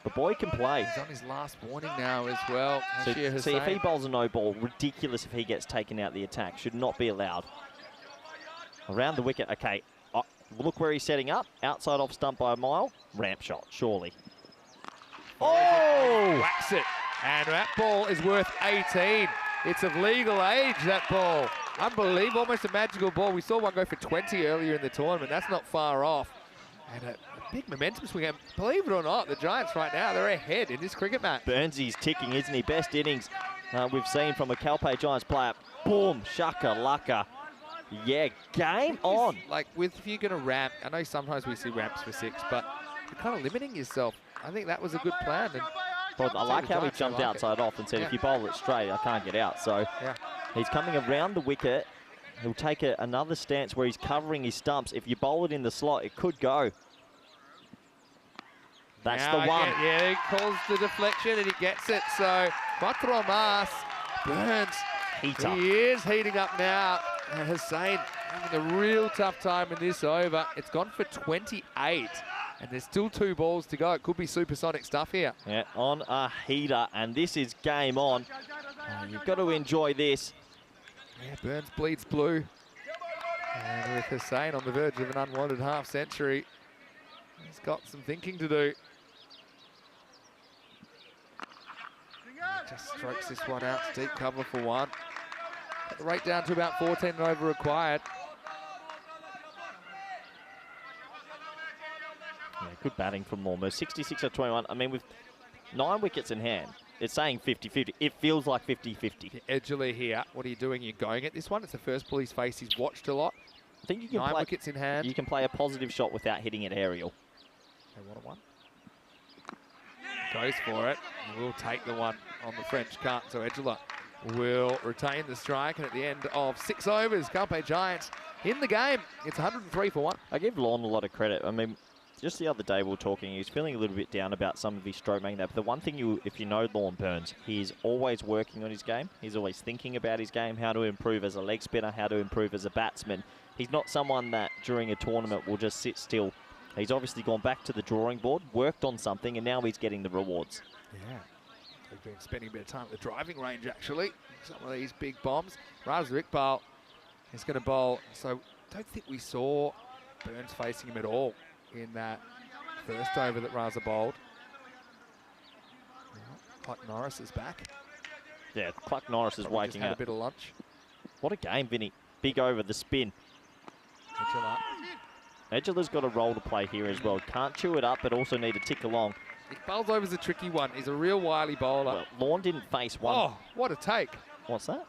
The boy can play. He's on his last warning now as well. See, if he bowls a no ball, ridiculous if he gets taken out the attack. Should not be allowed. Around the wicket, okay. Oh, look where he's setting up. Outside off stump by a mile. Ramp shot, surely. Oh! Whacks it. And that ball is worth 18. It's of legal age, that ball. Unbelievable, almost a magical ball. We saw one go for 20 earlier in the tournament. That's not far off. And a big momentum swing. And believe it or not, the Giants right now, they're ahead in this cricket match. Burnsy's ticking, isn't he? Best innings we've seen from a Calpe Giants player. Boom, shaka laka. Yeah, game on. Like, if you're going to ramp, I know sometimes we see ramps for 6, but you're kind of limiting yourself. I think that was a good plan. And well, I like how he jumped outside off and said, if you bowl it straight, I can't get out. So he's coming around the wicket. He'll take another stance where he's covering his stumps. If you bowl it in the slot, it could go. That's now the one. Yeah, he calls the deflection and he gets it. So, Cartama, Burns. Heater. He is heating up now. And Hussain having a real tough time in this over. It's gone for 28. And there's still 2 balls to go. It could be supersonic stuff here. Yeah, on a heater. And this is game on. You've got to enjoy this. Yeah, Burns bleeds blue. And with Hussain on the verge of an unwanted half-century, he's got some thinking to do. Just strokes this one out to deep cover for 1. Got the rate down to about 14 and over required. Yeah, good batting from Mormon. 66 of 21. I mean, with 9 wickets in hand, it's saying 50-50. It feels like 50-50. Edgerly here. What are you doing? You're going at this one. It's the first ball he's faced. He's watched a lot. I think you can 9 play, wickets in hand. You can play a positive shot without hitting it aerial. Okay, what a one. Goes for it. We'll take the one on the French cut. So Edgerly will retain the strike. And at the end of 6 overs, Calpe Giants in the game. It's 103 for 1. I give Lorne a lot of credit. I mean, just the other day we were talking, he was feeling a little bit down about some of his stroke making that. But the one thing, if you know Lorne Burns, he's always working on his game. He's always thinking about his game, how to improve as a leg spinner, how to improve as a batsman. He's not someone that during a tournament will just sit still. He's obviously gone back to the drawing board, worked on something, and now he's getting the rewards. Yeah. They've been spending a bit of time at the driving range, actually. Some of these big bombs. Raza Iqbal is going to bowl. So don't think we saw Burns facing him at all in that first over that Raza bowled. Clark Norris is back. Yeah, Clark Norris is Probably waking just had up. a bit of lunch. What a game, Vinny. Big over, the spin. Edgerly's got a role to play here as well. Can't chew it up, but also need to tick along. Iqbal's over's a tricky one. He's a real wily bowler. Well, Lorne didn't face one. Oh, what a take. What's that?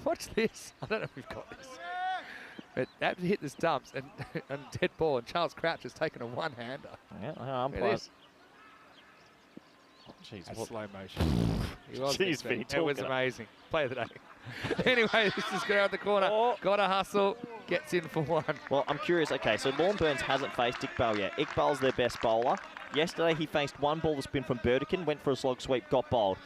Watch this. I don't know if we've got this. But that hit the stumps and dead ball, and Charles Crouch has taken a one-hander. Yeah, Look at this. Oh, jeez, That's slow motion. He was Jeez, Vinny, Vinny, it was talking amazing. Play of the day. Anyway, this is going out the corner. Oh. Got a hustle. Gets in for 1. Well, I'm curious. Okay, so Lorne Burns hasn't faced Iqbal yet. Iqbal's their best bowler. Yesterday, he faced 1 ball to spin from Burdekin, went for a slog sweep, got bowled.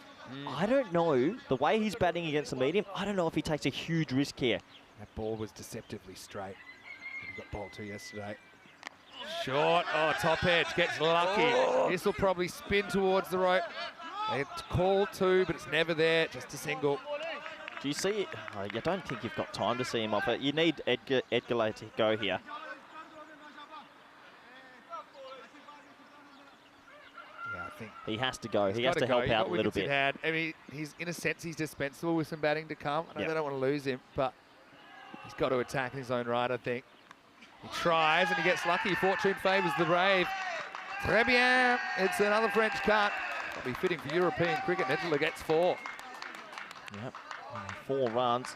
I don't know. The way he's batting against the medium, I don't know if he takes a huge risk here. That ball was deceptively straight. He got bowled to yesterday. Short. Oh, top edge. Gets lucky. This will probably spin towards the rope. They call 2, but it's never there. Just a single. Do you see it? Oh, I don't think you've got time to see him off it. You need Edgerly to go here. Yeah, I think He has to go. He has gotta to go. help He out got a little wickets in bit. hand. I mean, he's in a sense he's dispensable with some batting to come. I know they don't want to lose him, but he's got to attack in his own right, I think. He tries and he gets lucky. Fortune favours the brave. Très bien. It's another French cut. That'll be fitting for European cricket. Edgerly gets 4. Yep. 4 runs.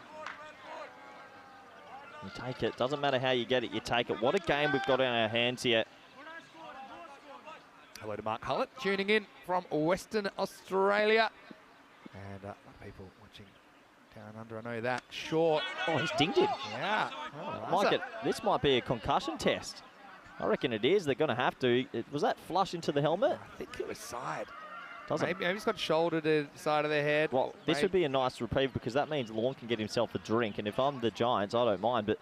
You take it. Doesn't matter how you get it, you take it. What a game we've got in our hands here. Hello to Mark Hullett, tuning in from Western Australia. And a lot of people watching down under, I know that. Short. Oh, he's dinged him. Yeah. This might be a concussion test. I reckon it is. They're going to have to. Was that flush into the helmet? I think it was side. Doesn't. Maybe he's got shoulder to the side of the head. Well, this would be a nice reprieve because that means Lorne can get himself a drink. And if I'm the Giants, I don't mind. But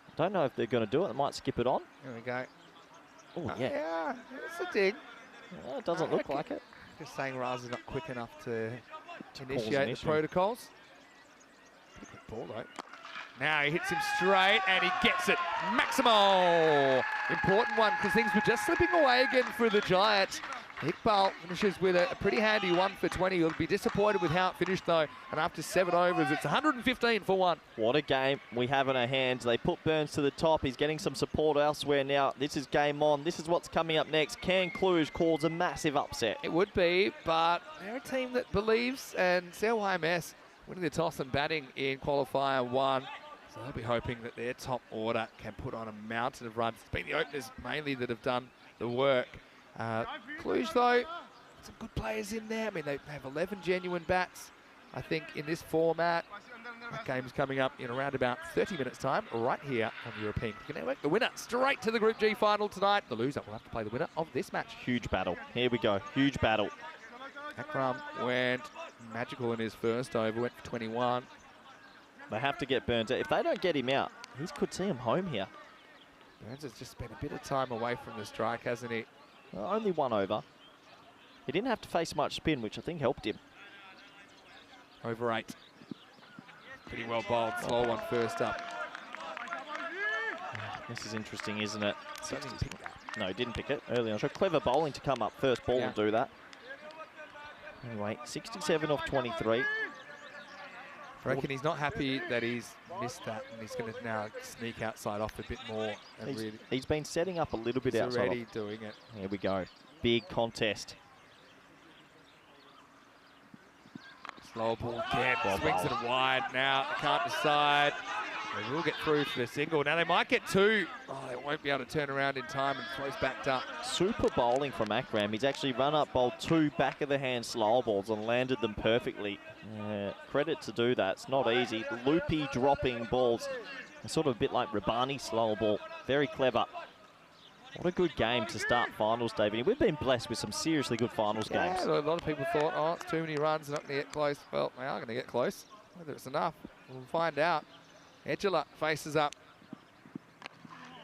I don't know if they're going to do it. They might skip it on. Here we go. Oh, yeah. Yeah, it's a dig. Yeah, it doesn't look like it. Just saying Raza's not quick enough to cause initiate an the issue. protocols. Pretty quick ball, though. Now he hits him straight and he gets it. Maximo! Important one because things were just slipping away again for the Giants. Iqbal finishes with a pretty handy 1 for 20. He'll be disappointed with how it finished though. And after 7 overs, it's 115 for 1. What a game we have in our hands. They put Burns to the top. He's getting some support elsewhere now. This is game on. This is what's coming up next. Can Cluj cause a massive upset? It would be, but they're a team that believes, and CLYMS winning the toss and batting in qualifier 1. So they'll be hoping that their top order can put on a mountain of runs. It's been the openers mainly that have done the work. Cluj, though, some good players in there. I mean, they have 11 genuine bats, I think, in this format. That game's coming up in around about 30 minutes' time, right here on the European Cricket Network. The winner straight to the Group G final tonight. The loser will have to play the winner of this match. Huge battle. Here we go. Huge battle. Akram went magical in his first over, went for 21. They have to get Burns out. If they don't get him out, he could see him home here. Burns has just spent a bit of time away from the strike, hasn't he? Well, only 1 over. He didn't have to face much spin, which I think helped him. Over 8. Pretty well bowled. Slow one first up. This is interesting, isn't it? So he didn't pick that. No, he didn't pick it early on. So clever bowling to come up first ball and do that. Anyway, 67 off 23. I reckon he's not happy that he's missed that, and he's going to now sneak outside off a bit more. And He's been setting up a little bit he's outside. Already doing it. Here we go. Big contest. Slow ball again. Swings it wide now. They can't decide. They will get through for the single. Now they might get 2. Oh, they won't be able to turn around in time, and throws backed up. Super bowling from Akram. He's actually run up, bowled 2 back of the hand slower balls and landed them perfectly. Credit to do that. It's not easy. Loopy dropping balls. Sort of a bit like Rabani slower ball. Very clever. What a good game to start finals, David. We've been blessed with some seriously good finals games. A lot of people thought, oh, it's too many runs, they're not going to get close. Well, they are going to get close. Whether it's enough, we'll find out. Edgela faces up.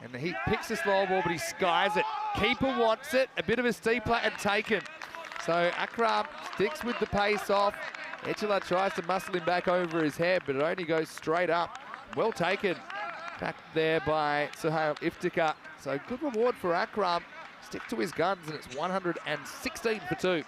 And he picks the slow ball, but he skies it. Keeper wants it. A bit of a steeper and taken. So Akram sticks with the pace off. Edgela tries to muscle him back over his head, but it only goes straight up. Well taken. Back there by Suhail Iftikhar. So good reward for Akram. Stick to his guns, and it's 116 for 2.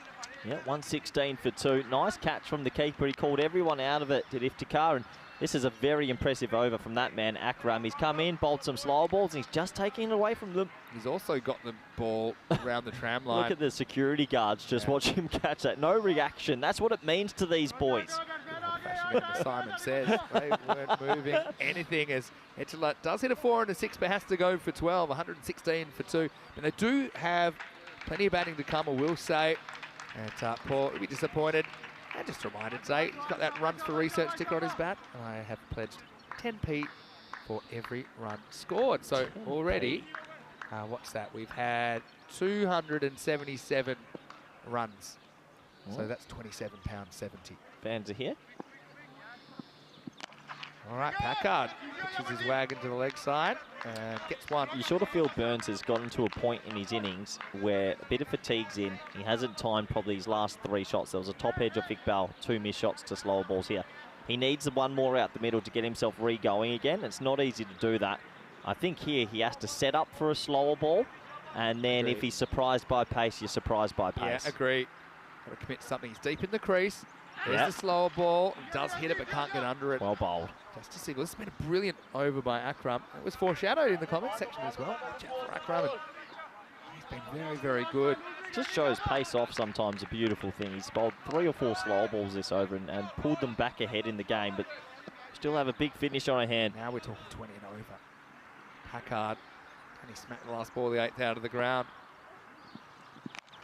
Yeah, 116 for 2. Nice catch from the keeper. He called everyone out of it, did Iftikhar. And this is a very impressive over from that man, Akram. He's come in, bowled some slower balls, and he's just taking it away from them. He's also got the ball around the tram line. Look at the security guards just watch him catch that. No reaction. That's what it means to these boys. As Simon says, they weren't moving anything as Edgela does hit a 4 and a 6, but has to go for 12, 116 for 2. And they do have plenty of batting to come, I will say. And Paul will be disappointed. And just a reminder today, he's got that runs for research sticker on his bat. And I have pledged 10p for every run scored. So already, what's that? We've had 277 runs. So that's £27.70. Fans are here. All right, Packard pitches his wagon to the leg side and gets 1. You sort of feel Burns has gotten to a point in his innings where a bit of fatigue's in. He hasn't timed probably his last 3 shots. There was a top edge of Iqbal, 2 missed shots to slower balls here. He needs one more out the middle to get himself re-going again. It's not easy to do that. I think here he has to set up for a slower ball, and then if he's surprised by pace, you're surprised by pace. Yeah, agree. Got to commit to something. He's deep in the crease. There's the slower ball. Does hit it, but can't get under it. Well bowled. Just a single. This has been a brilliant over by Akram. It was foreshadowed in the comments section as well. Watch out for Akram. And he's been very, very good. Just shows pace off sometimes a beautiful thing. He's bowled 3 or 4 slower balls this over and pulled them back ahead in the game, but still have a big finish on a hand. Now we're talking 20 and over. Packard. And he smacked the last ball, the 8th, out of the ground.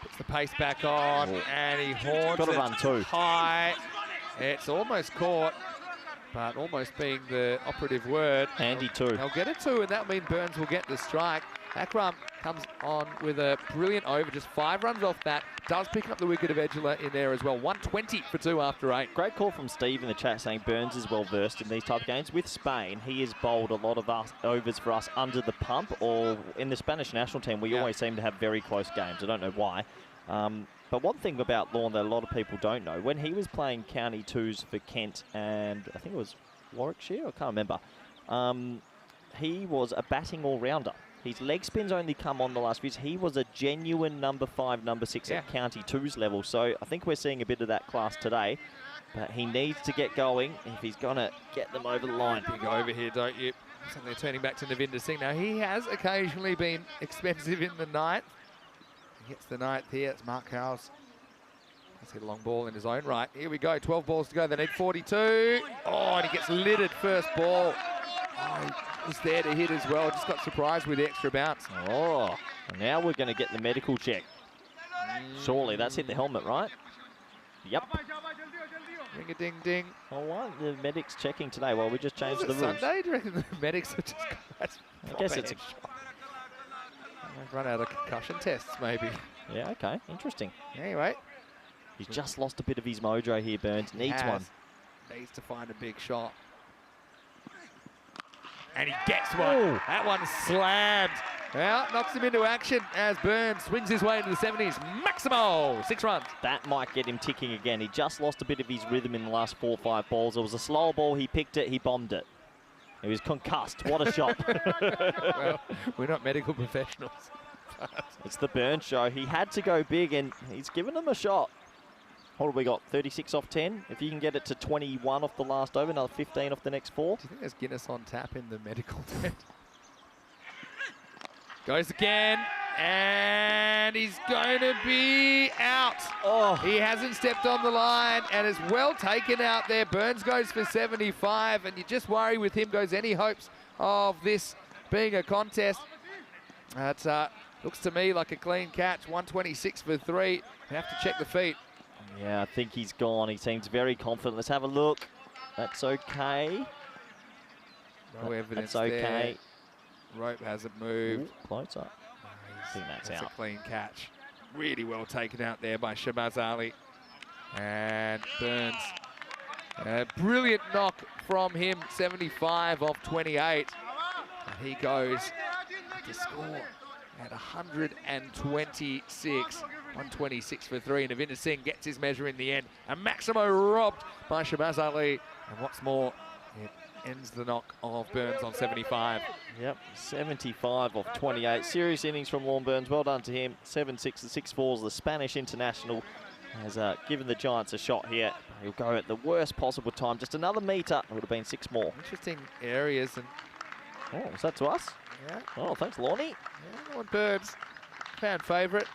Puts the pace back on, and he haunts Got to run too. High. It's almost caught, but almost being the operative word. Handy too. They'll get it 2, and that means Burns will get the strike. Akram comes on with a brilliant over, just 5 runs off that. Does pick up the wicket of Edgela in there as well. 120 for 2 after 8. Great call from Steve in the chat saying Burns is well versed in these type of games. With Spain, he has bowled a lot of overs for us under the pump, or in the Spanish national team, we always seem to have very close games. I don't know why. But one thing about Lorne that a lot of people don't know, when he was playing County 2s for Kent and I think it was Warwickshire, I can't remember, he was a batting all-rounder. His leg spin's only come on the last few years. He was a genuine number 5, number 6 at County 2's level. So I think we're seeing a bit of that class today. But he needs to get going if he's going to get them over the line. Big over here, don't you? So they're turning back to Navinder Singh. Now, he has occasionally been expensive in the ninth. He gets the ninth here. It's Mark Howes. Let's hit a long ball in his own right. Here we go. 12 balls to go. They need 42. Oh, and he gets littered first ball. Oh, he was there to hit as well. Just got surprised with the extra bounce. Oh, and now we're going to get the medical check. Surely that's hit the helmet, right? Yep. Ring-a-ding-ding. Oh, why are the medics checking today? Well, we just changed the rules. Sunday? Do you reckon the medics are just... I guess it's a... I've run out of concussion tests, maybe. Yeah, okay. Interesting. Anyway. He's just lost a bit of his mojo here, Burns. Needs one. Needs to find a big shot. And he gets one. Ooh. That one slammed. Well, knocks him into action as Burns swings his way into the 70s. Maximo, 6 runs. That might get him ticking again. He just lost a bit of his rhythm in the last 4 or 5 balls. It was a slower ball. He picked it. He bombed it. He was concussed. What a shot. Well, we're not medical professionals. It's the Burns show. He had to go big, and he's given him a shot. What have we got? 36 off 10. If you can get it to 21 off the last over, another 15 off the next 4. Do you think there's Guinness on tap in the medical tent? Goes again, and he's going to be out. Oh, he hasn't stepped on the line, and is well taken out there. Burns goes for 75, and you just worry with him goes any hopes of this being a contest. That looks to me like a clean catch. 126 for 3. You have to check the feet. yeah, I think he's gone. He seems very confident. Let's have a look. That's okay. No evidence That's okay. there. Rope hasn't moved. Ooh, close up. I think that's a out. clean catch. Really well taken out there by Shabazz Ali. And Burns. A brilliant knock from him. 75 off 28. And he goes to score at 126. 126 for 3. And Navinder Singh gets his measure in the end. And Maximo robbed by Shabazz Ali. And what's more, it ends the knock of Burns on 75. Yep, 75 off 28. Serious innings from Lorne Burns. Well done to him. 7-6 and 6-4s. The Spanish international has given the Giants a shot here. He'll go at the worst possible time. Just another metre. It would have been 6 more. Interesting areas. And oh, is that to us? yeah, Oh, thanks, Lornie. yeah, Lorne Burns, fan favourite.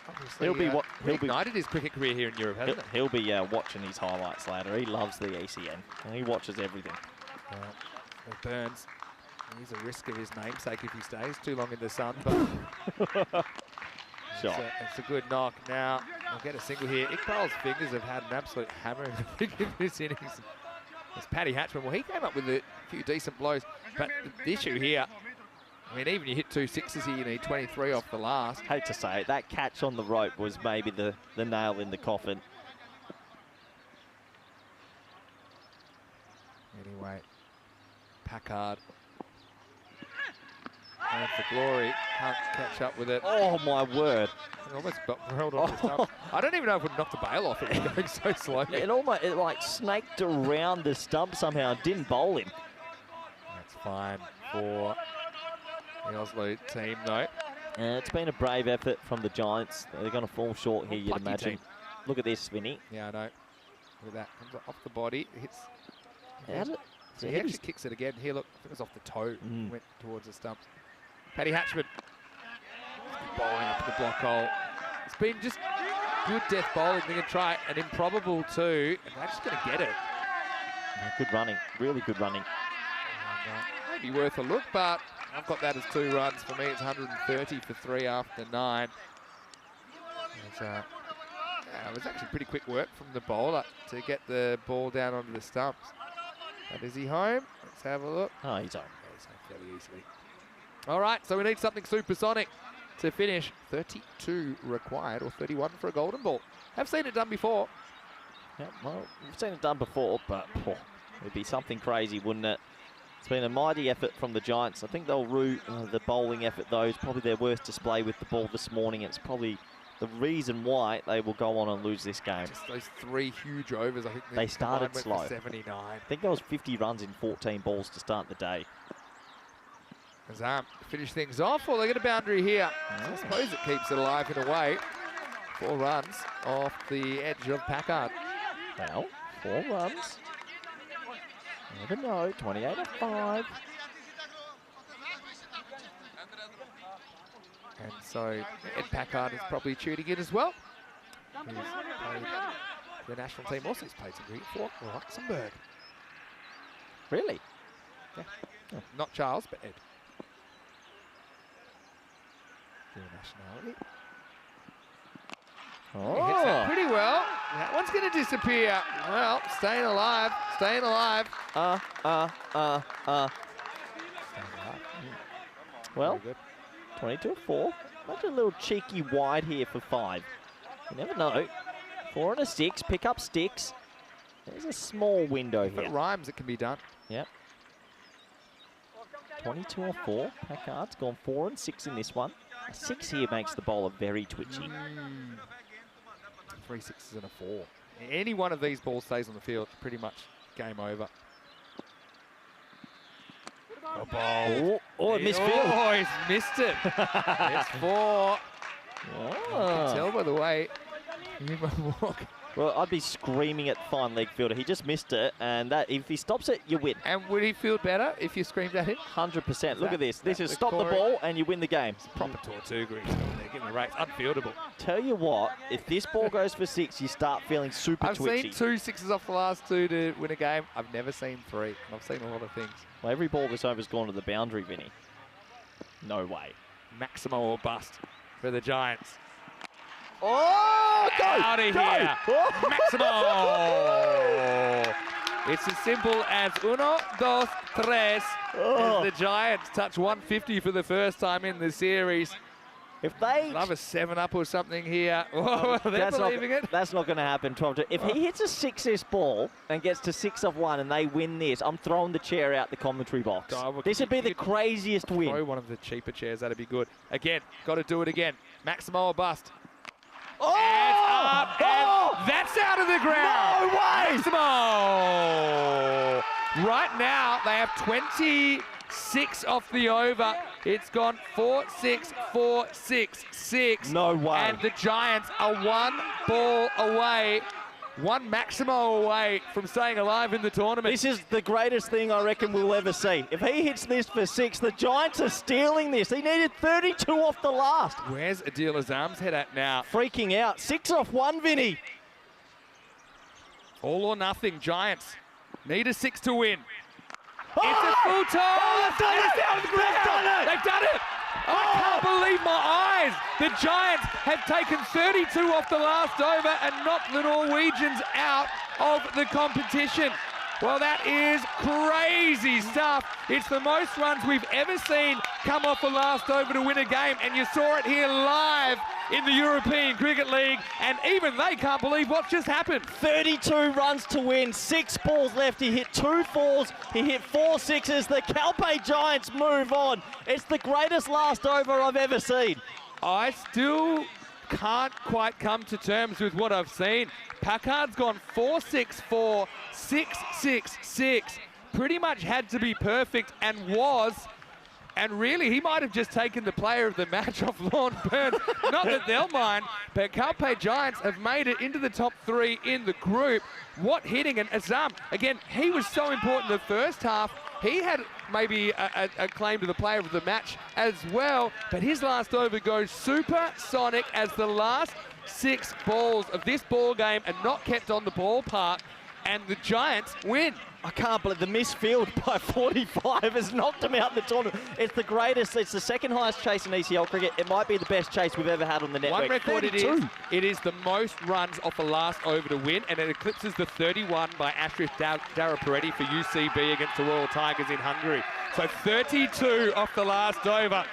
Obviously, He'll be what? He'll be. ignited his cricket career here in Europe, hasn't it? He'll be watching his highlights later. He loves the ECN. And he watches everything. Well, Burns, he's a risk of his namesake if he stays too long in the sun. But Shot. it's a good knock. Now, I'll get a single here. Iqbal's fingers have had an absolute hammer in the beginning of this innings. It's Paddy Hatchman. Well, he came up with a few decent blows. But the issue here, I mean, even you hit 2 6s here, you need 23 off the last. Hate to say it, that catch on the rope was maybe the nail in the coffin. Anyway, Packard. And for glory, can't catch up with it. Oh, my word. Almost held on to the stump. I don't even know if it knocked the bail off. It was going so slowly. It like snaked around the stump somehow and didn't bowl him. That's fine for the Oslo team, though. It's been a brave effort from the Giants. They're going to fall short here, you'd Lucky imagine. team. Look at this, Vinny. Yeah, I know. Look at that. Comes off the body. Hits. How did, So he actually kicks it again. Here, look. I think it was off the toe. Went towards the stumps. Paddy Hatchman. Bowling up the block hole. It's been just good death bowling. They're going to try an improbable 2. And they're just going to get it. good running, really good running. And, maybe worth a look, but I've got that as 2 runs. For me, it's 130 for 3 after 9. It was actually pretty quick work from the bowler to get the ball down onto the stumps. But is he home? Let's have a look. Oh, he's home. Yeah, he's home fairly easily. All right, so we need something supersonic to finish. 32 required, or 31 for a golden ball. Have seen it done before. Yeah, well, we've seen it done before, but it'd be something crazy, wouldn't it? It's been a mighty effort from the Giants. I think they'll rue the bowling effort, though. It's probably their worst display with the ball this morning. It's probably the reason why they will go on and lose this game. Just those 3 huge overs. I think They started went slow. for 79. I think there was 50 runs in 14 balls to start the day. Azam finish things off, or they get a boundary here. So I suppose it keeps it alive in a way. 4 runs off the edge of Packard. Well, 4 runs. Never know. 28-5. And so Ed Packard is probably tuning in as well. He's played the national team also. He's played some cricket for Luxembourg. Really? Yeah. Oh. Not Charles, but Ed. Dual nationality. Oh. He hits that pretty well. That one's going to disappear. Well, staying alive, staying alive. Staying alive. Well, 22-4. That's a little cheeky wide here for 5. You never know. 4 and a 6. Pick up sticks. There's a small window If here. it rhymes, it can be done. Yep. 22-4. Packard's gone 4 and 6 in this one. A 6 here makes the bowler very twitchy. 3 6s and a 4. Any one of these balls stays on the field, pretty much game over. A ball. Oh, misfield. Oh, he's missed it. It's 4. You can tell by the way he walk. Well, I'd be screaming at fine leg fielder. He just missed it, and that if he stops it, you win. And would he feel better if you screamed at him? 100%. Look at this. This is the stop the ball, and you win the game. Proper Tortuga. They're getting the rates unfieldable. Tell you what, if this ball goes for 6, you start feeling super I've twitchy. seen 2 6s off the last 2 to win a game. I've never seen 3. And I've seen a lot of things. Well, every ball this over's gone to the boundary, Vinny. No way. Maximo or bust for the Giants. Oh, go! Out of go. here. Oh. Maximo! It's as simple as 1, 2, 3. As the Giants touch 150 for the first time in the series. If they... Love a 7-up or something here. Oh, they're believing it. That's not going to happen, 12. If he hits a 6 this ball and gets to 6 of 1 and they win this, I'm throwing the chair out the commentary box. This would be the craziest win. Throw one of the cheaper chairs. That'd be good. Again, got to do it again. Maximo or bust. Oh! And up, and that's out of the ground. No way! Maximo! Right now, they have 26 off the over. It's gone 4, 6, 4, 6, 6. No way. And the Giants are 1 ball away, 1 Maximo away from staying alive in the tournament. This is the greatest thing I reckon we'll ever see. If he hits this for 6, the Giants are stealing this. He needed 32 off the last. Where's Adil Azam's head at now? Freaking out. 6 off 1, Vinny. All or nothing, Giants. Need a 6 to win. Oh! It's a full time. Oh, they've done it! They've done it! They've done it! I can't believe my eyes. The Giants have taken 32 off the last over and knocked the Norwegians out of the competition. Well, that is crazy stuff. It's the most runs we've ever seen come off the last over to win a game, and you saw it here live in the European Cricket League, and even they can't believe what's just happened. 32 runs to win, 6 balls left. He hit 2 4s, he hit 4 6s. The Calpe Giants move on. It's the greatest last over I've ever seen. I still can't quite come to terms with what I've seen. Packard's gone 4 6 4, 6 6 6. Pretty much had to be perfect and was. And really, he might have just taken the player of the match off Lorne Burns. Not that they'll mind, but Calpe Giants have made it into the top 3 in the group. What hitting, and Azam, again, he was so important in the first half. He had maybe a claim to the player of the match as well, but his last over goes supersonic as the last 6 balls of this ball game are not kept on the ballpark, and the Giants win. I can't believe the misfield by 45 has knocked him out in the tournament. It's the greatest, it's the second highest chase in ECL cricket. It might be the best chase we've ever had on the network. One record 32. it is the most runs off the last over to win, and it eclipses the 31 by Ashraf Daraparetti for UCB against the Royal Tigers in Hungary. So 32 off the last over.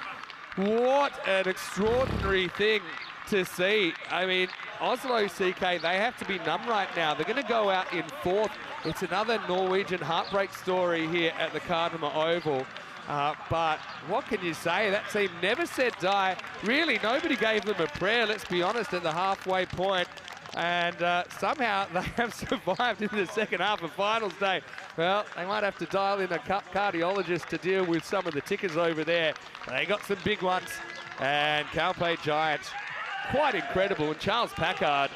What an extraordinary thing to see. I mean, Oslo CK, they have to be numb right now. They're going to go out in 4th. It's another Norwegian heartbreak story here at the Cartama Oval. But what can you say? That team never said die. Really, nobody gave them a prayer, let's be honest, at the halfway point. And somehow they have survived in the second half of finals day. Well, they might have to dial in a cardiologist to deal with some of the tickers over there. They got some big ones. And Calpe Giants, quite incredible. And Charles Packard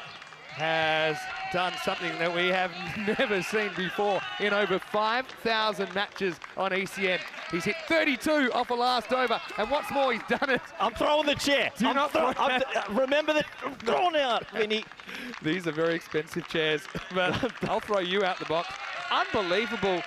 has done something that we have never seen before in over 5,000 matches on ECN. He's hit 32 off the last over, and what's more, he's done it. I'm throwing the chair. Remember that. I'm throwing out, Vinny. These are very expensive chairs, but I'll throw you out the box. Unbelievable.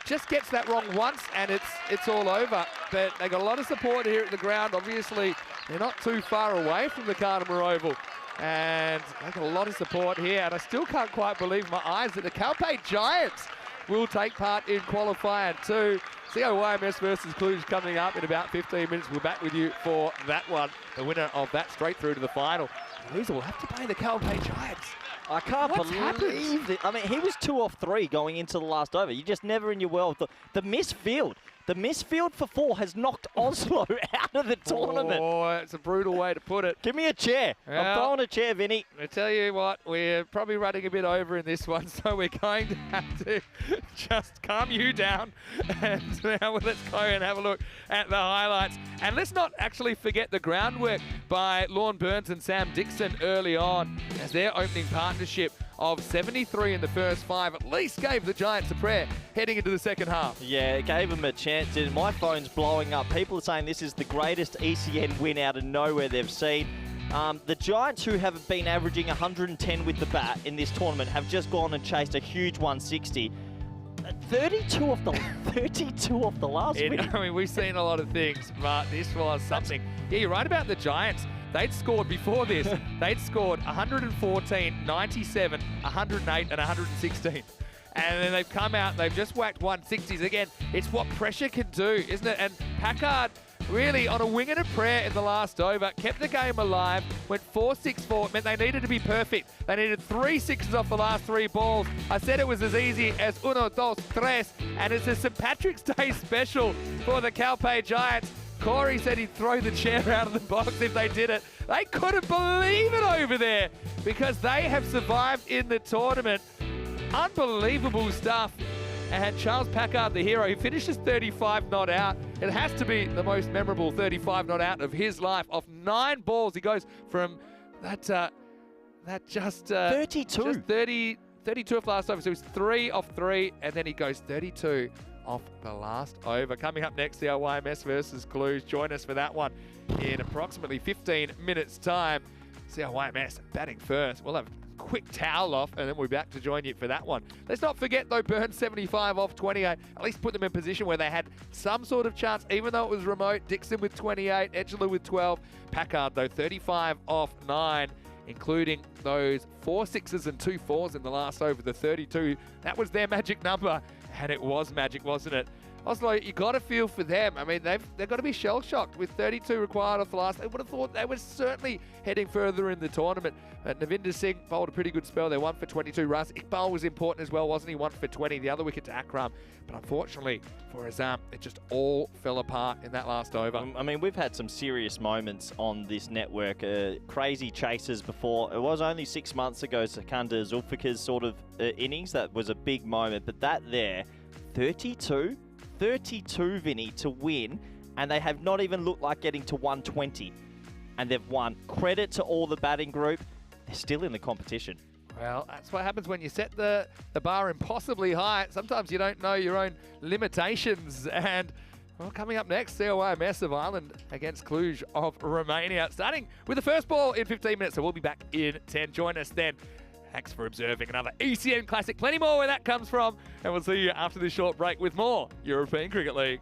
Just gets that wrong once, and it's all over. But they got a lot of support here at the ground. Obviously, they're not too far away from the Cartama Oval. And they got a lot of support here, and I still can't quite believe my eyes that the Calpe Giants will take part in qualifying two. COYMS versus Cluj coming up in about 15 minutes. We're back with you for that one. The winner of that straight through to the final. The loser will have to play the Calpe Giants. I can't believe it. I mean, he was 2 off 3 going into the last over. You just never in your world. The misfield. The misfield for 4 has knocked Oslo out of the tournament. Oh, it's a brutal way to put it. Give me a chair. Well, I'm throwing a chair, Vinny. I tell you what, we're probably running a bit over in this one, so we're going to have to just calm you down. And now let's go and have a look at the highlights. And let's not actually forget the groundwork by Lorne Burns and Sam Dixon early on, as their opening partnership of 73 in the first 5 at least gave the Giants a prayer heading into the second half. Yeah, it gave them a chance. And my phone's blowing up. People are saying this is the greatest ECN win out of nowhere they've seen. The Giants, who have been averaging 110 with the bat in this tournament, have just gone and chased a huge 160. 32 off the last win. I mean, we've seen a lot of things, but this was something. Yeah, you're right about the Giants. They'd scored before this. They'd scored 114, 97, 108, and 116. And then they've come out, they've just whacked 160s. Again, it's what pressure can do, isn't it? And Packard, really, on a wing and a prayer in the last over, kept the game alive, went 4-6-4. It meant they needed to be perfect. They needed 3 sixes off the last 3 balls. I said it was as easy as 1, 2, 3, and it's a St. Patrick's Day special for the Calpe Giants. Corey said he'd throw the chair out of the box if they did it. They couldn't believe it over there because they have survived in the tournament. Unbelievable stuff. And Charles Packard, the hero, he finishes 35 not out. It has to be the most memorable 35 not out of his life. Off 9 balls, he goes from that just 32. Just 32 off last over. So he's 3 off 3, and then he goes 32 off the last over. Coming up next, the COYMS versus Cluj. Join us for that one in approximately 15 minutes time. COYMS batting first. We'll have a quick towel off, and then we'll be back to join you for that one. Let's not forget, though, Burns 75 off 28. At least put them in position where they had some sort of chance, even though it was remote. Dixon with 28, Edgela with 12. Packard, though, 35 off 9, including those 4 sixes and 2 fours in the last over, the 32. That was their magic number, and it was magic, wasn't it? Oslo, you got to feel for them. I mean, they've got to be shell-shocked with 32 required off the last. They would have thought they were certainly heading further in the tournament. Navinder Singh bowled a pretty good spell there, 1 for 22 runs. Iqbal was important as well, wasn't he? 1 for 20, the other wicket to Akram. But unfortunately for Azam, it just all fell apart in that last over. I mean, we've had some serious moments on this network. Crazy chases before. It was only 6 months ago, Sekunda Zulfikar's sort of innings. That was a big moment. But that there, 32, Vinny, to win, and they have not even looked like getting to 120. And they've won. Credit to all the batting group. They're still in the competition. Well, that's what happens when you set the bar impossibly high. Sometimes you don't know your own limitations. And, well, coming up next, COYMS of Ireland against Cluj of Romania. Starting with the first ball in 15 minutes, so we'll be back in 10. Join us then. Thanks for observing another ECN Classic. Plenty more where that comes from. And we'll see you after this short break with more European Cricket League.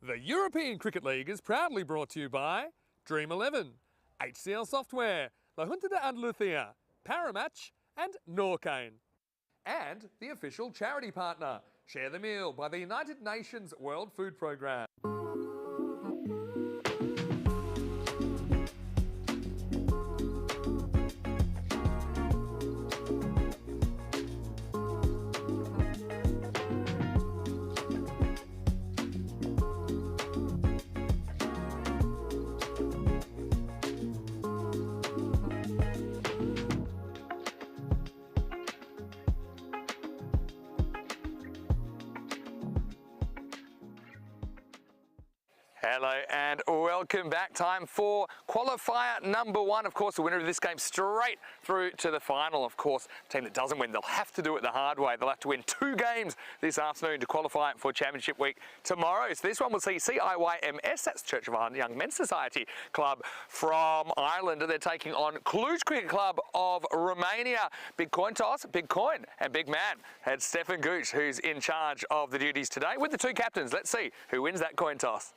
The European Cricket League is proudly brought to you by Dream 11, HCL Software, La Junta de Andalucía, Paramatch and Norcane. And the official charity partner, Share the Meal by the United Nations World Food Programme. Hello and welcome back. Time for qualifier number 1. Of course, the winner of this game straight through to the final. Of course, the team that doesn't win, they'll have to do it the hard way. They'll have to win 2 games this afternoon to qualify for Championship Week tomorrow. So this one will see CIYMS, that's Church of Our Young Men's Society Club from Ireland. They're taking on Cluj Cricket Club of Romania. Big coin toss, big coin and big man. It's Stefan Gooch who's in charge of the duties today with the 2 captains. Let's see who wins that coin toss.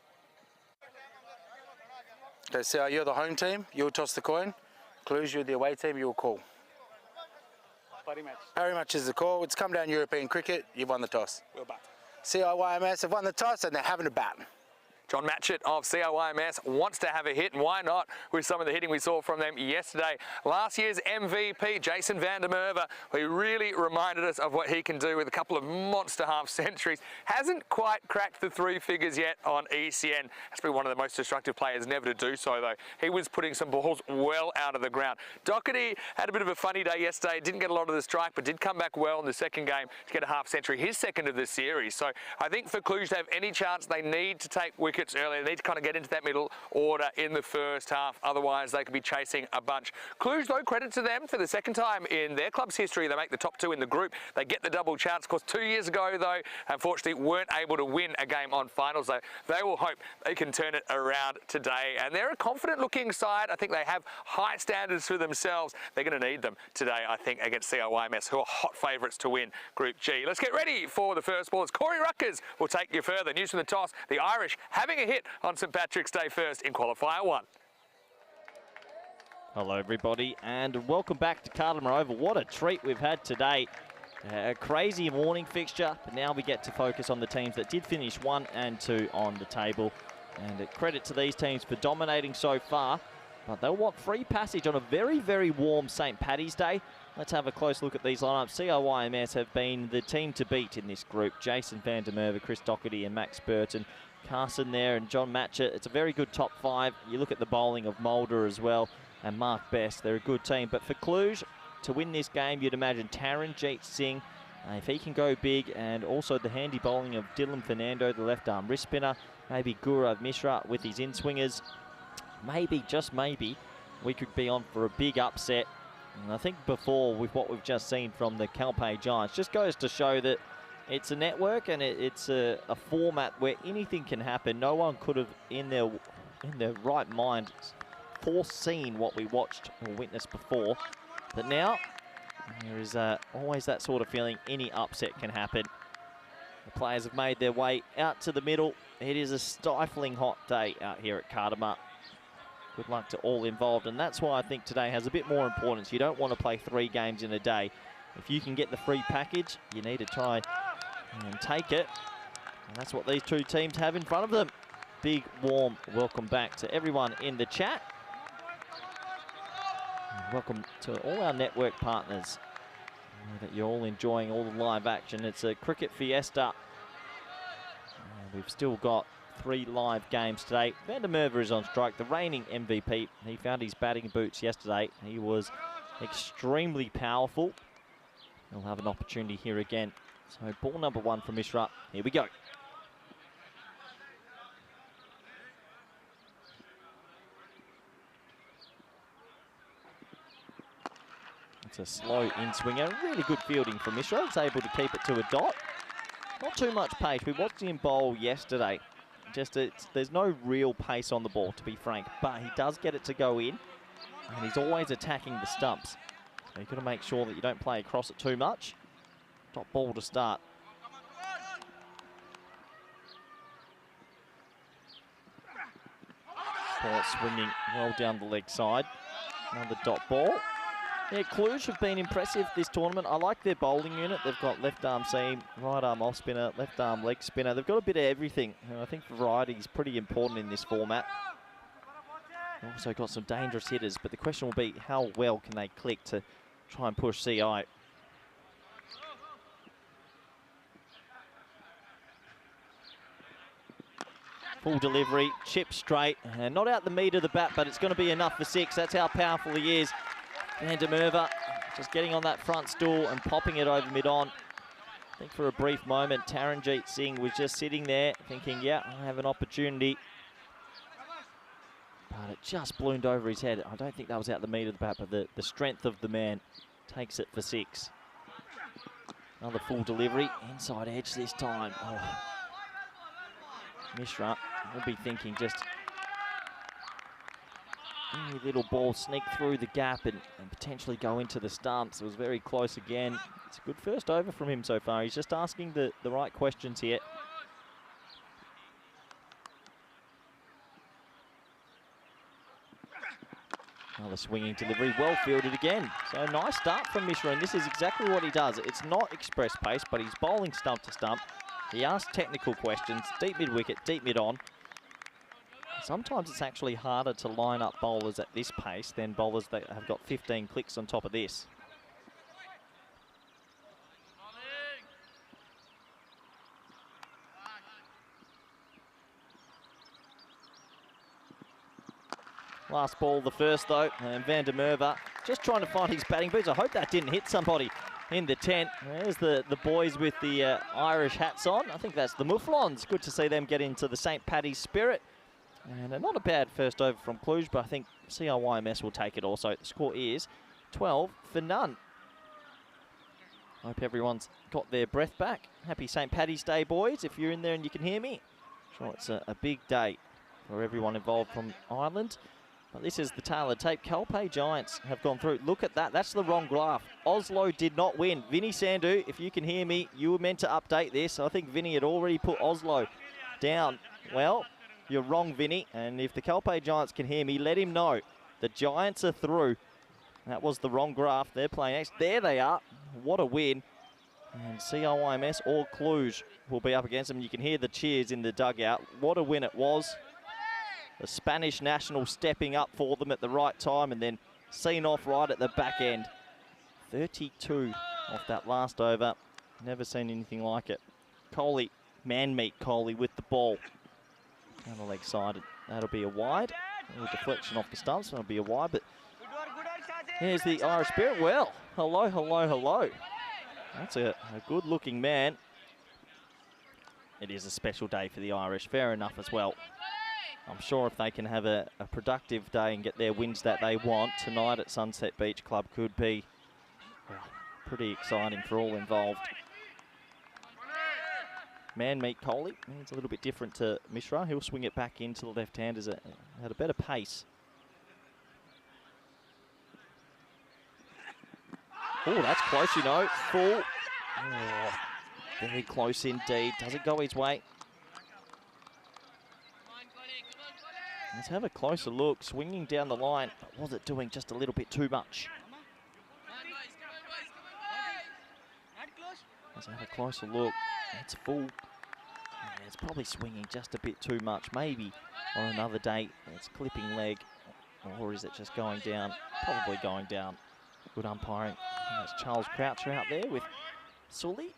Okay, so you're the home team, you'll toss the coin. Cluj, you're the away team, you'll call. Parry match is the call. It's come down European cricket, you've won the toss. We'll bat. CIYMS have won the toss and they're having a bat. John Matchett of CIYMS wants to have a hit, and why not with some of the hitting we saw from them yesterday. Last year's MVP, Jason van der Merwe, who really reminded us of what he can do with a couple of monster half centuries. Hasn't quite cracked the 3 figures yet on ECN. Has been one of the most destructive players never to do so, though. He was putting some balls well out of the ground. Doherty had a bit of a funny day yesterday, didn't get a lot of the strike, but did come back well in the second game to get a half century, his second of the series. So I think for Cluj to have any chance, they need to take wickets early. They need to kind of get into that middle order in the first half. Otherwise, they could be chasing a bunch. Cluj, though, credit to them for the second time in their club's history. They make the top 2 in the group. They get the double chance. Of course, 2 years ago, though, unfortunately, weren't able to win a game on finals. So they will hope they can turn it around today. And they're a confident-looking side. I think they have high standards for themselves. They're going to need them today, I think, against CIYMS, who are hot favourites to win Group G. Let's get ready for the first ball. It's Corey Ruckers will take you further. News from the toss. The Irish having a hit on St Patrick's Day first in qualifier 1. Hello everybody and welcome back to Cartama Oval. What a treat we've had today. A crazy morning fixture, but now we get to focus on the teams that did finish 1 and 2 on the table. And a credit to these teams for dominating so far, but they'll want free passage on a very, very warm St Paddy's Day. Let's have a close look at these lineups. CIYMS have been the team to beat in this group. Jason van der Merwe, Chris Doherty and Max Burton. Carson there and John Matchett. It's a very good top 5. You look at the bowling of Mulder as well and Mark Best. They're a good team. But for Cluj, to win this game, you'd imagine Taranjeet Singh, if he can go big, and also the handy bowling of Dylan Fernando, the left arm wrist spinner. Maybe Gaurav Mishra with his in-swingers. Maybe, just maybe, we could be on for a big upset. And I think before, with what we've just seen from the Calpe Giants, just goes to show that it's a network and it's a format where anything can happen. No one could have, in their right mind, foreseen what we watched or witnessed before. But now, there is always that sort of feeling any upset can happen. The players have made their way out to the middle. It is a stifling hot day out here at Cartama. Good luck to all involved, and that's why I think today has a bit more importance. You don't want to play 3 games in a day. If you can get the free package, you need to try and take it. And that's what these 2 teams have in front of them. Big, warm welcome back to everyone in the chat. And welcome to all our network partners. I know that you're all enjoying all the live action. It's a cricket fiesta. We've still got 3 live games today. Van der Merwe is on strike, the reigning MVP. He found his batting boots yesterday. He was extremely powerful. He'll have an opportunity here again. So ball number 1 from Mishra. Here we go. It's a slow in-swinger. Really good fielding from Mishra. He's able to keep it to a dot. Not too much pace. We watched him bowl yesterday. There's no real pace on the ball, to be frank, but he does get it to go in, and he's always attacking the stumps. So you've got to make sure that you don't play across it too much. Top ball to start. Ball swinging well down the leg side. Another dot ball. Yeah, Cluj have been impressive this tournament. I like their bowling unit. They've got left arm seam, right arm off spinner, left arm leg spinner. They've got a bit of everything. And I think variety is pretty important in this format. They've also got some dangerous hitters, but the question will be how well can they click to try and push CI. Full delivery, chip straight, and not out the meat of the bat, but it's going to be enough for 6. That's how powerful he is. Van der Merwe just getting on that front stool and popping it over mid-on. I think for a brief moment, Taranjeet Singh was just sitting there thinking, yeah, I have an opportunity. But it just ballooned over his head. I don't think that was out the meat of the bat, but the strength of the man takes it for 6. Another full delivery, inside edge this time. Oh. Mishra will be thinking just any little ball sneak through the gap and potentially go into the stumps. It was very close again. It's a good first over from him so far. He's just asking the right questions here. Another swinging delivery, well fielded again. So nice start from Mishra, and this is exactly what he does. It's not express pace, but he's bowling stump to stump. He asks technical questions, deep mid-wicket, deep mid-on. Sometimes it's actually harder to line up bowlers at this pace than bowlers that have got 15 clicks on top of this. Last ball, the first though, and Van der Merwe just trying to find his batting boots. I hope that didn't hit somebody in the tent. There's the boys with the Irish hats on. I think that's the Mufflons. Good to see them get into the St. Paddy's spirit. And not a bad first over from Cluj, but I think CRYMS will take it also. The score is 12 for none. Hope everyone's got their breath back. Happy St. Paddy's Day, boys. If you're in there and you can hear me, sure it's a big day for everyone involved from Ireland. But this is the tailored tape. Calpe Giants have gone through. Look at that. That's the wrong graph. Oslo did not win. Vinny Sandhu, if you can hear me, you were meant to update this. I think Vinny had already put Oslo down. Well, you're wrong, Vinny. And if the Calpe Giants can hear me, let him know. The Giants are through. That was the wrong graph. They're playing next. There they are. What a win. And CRYMS or Cluj will be up against them. You can hear the cheers in the dugout. What a win it was. The Spanish national stepping up for them at the right time and then seen off right at the back end. 32 off that last over. Never seen anything like it. Kohli, man-meat Kohli with the ball. Down the leg side, that'll be a wide. A little deflection off the stumps, that'll be a wide, but here's the Irish Spirit. Well, hello, hello, hello. That's a good-looking man. It is a special day for the Irish, fair enough as well. I'm sure if they can have a productive day and get their wins that they want, tonight at Sunset Beach Club could be pretty exciting for all involved. Man-meat Kohli, it's a little bit different to Mishra. He'll swing it back into the left-handers at a better pace. Oh, that's close, you know. Full. Oh, very close indeed. Does it go his way? Let's have a closer look. Swinging down the line, but was it doing just a little bit too much? Let's have a closer look. It's full. Yeah, it's probably swinging just a bit too much. Maybe on another day it's clipping leg, or is it just going down? Probably going down. Good umpiring. And that's Charles Croucher out there with Sully.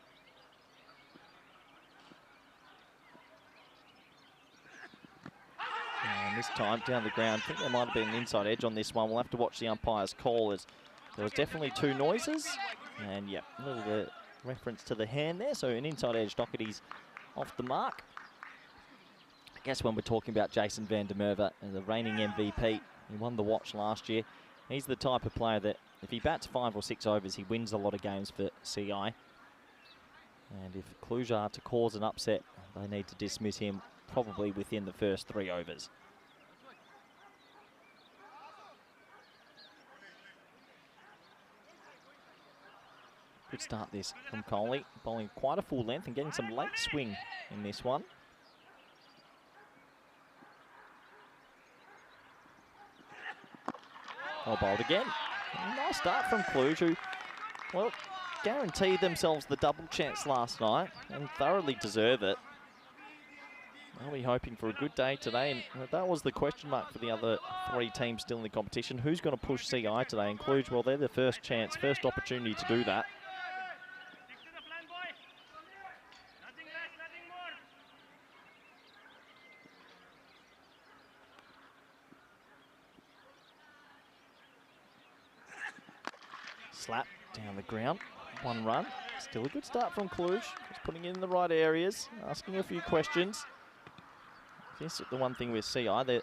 And this time down the ground, I think there might have been an inside edge on this one. We'll have to watch the umpire's call, as there was definitely two noises. And yeah, a little bit reference to the hand there. So an inside edge, Doherty's off the mark. I guess when we're talking about Jason Van der Merwe, the reigning MVP, he won the watch last year. He's the type of player that if he bats 5 or 6 overs, he wins a lot of games for CI. And if Cluj are to cause an upset, they need to dismiss him probably within the first 3 overs. Good start this from Kohli, bowling quite a full length and getting some late swing in this one. Well bowled again. Nice start from Cluj, who, well, guaranteed themselves the double chance last night and thoroughly deserve it. They'll be hoping for a good day today, and that was the question mark for the other 3 teams still in the competition. Who's going to push CI today? And Cluj, well, they're the first opportunity to do that. Slap down the ground, 1 run. Still a good start from Cluj. Just putting it in the right areas, asking a few questions. This is the one thing with CI, they're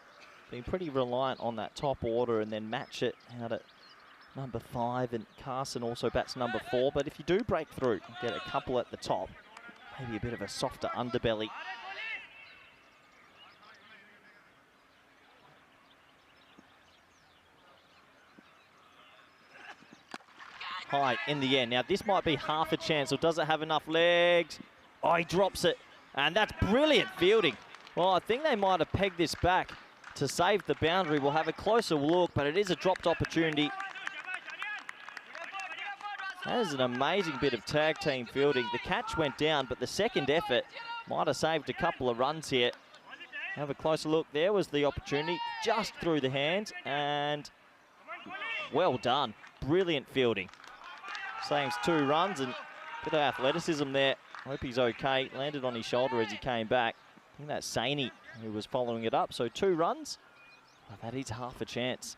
being pretty reliant on that top order and then match it out at number 5, and Carson also bats number 4. But if you do break through, get a couple at the top, maybe a bit of a softer underbelly. High in the end. Now this might be half a chance, or does it have enough legs? Oh, he drops it, and that's brilliant fielding. Well, I think they might have pegged this back to save the boundary. We'll have a closer look, but it is a dropped opportunity. That is an amazing bit of tag team fielding. The catch went down, but the second effort might have saved a couple of runs here. Have a closer look. There was the opportunity, just through the hands, and well done. Brilliant fielding. Saves 2 runs and a bit of athleticism there. Hope he's okay. Landed on his shoulder as he came back. I think that's Saini who was following it up. So 2 runs. Well, that is half a chance.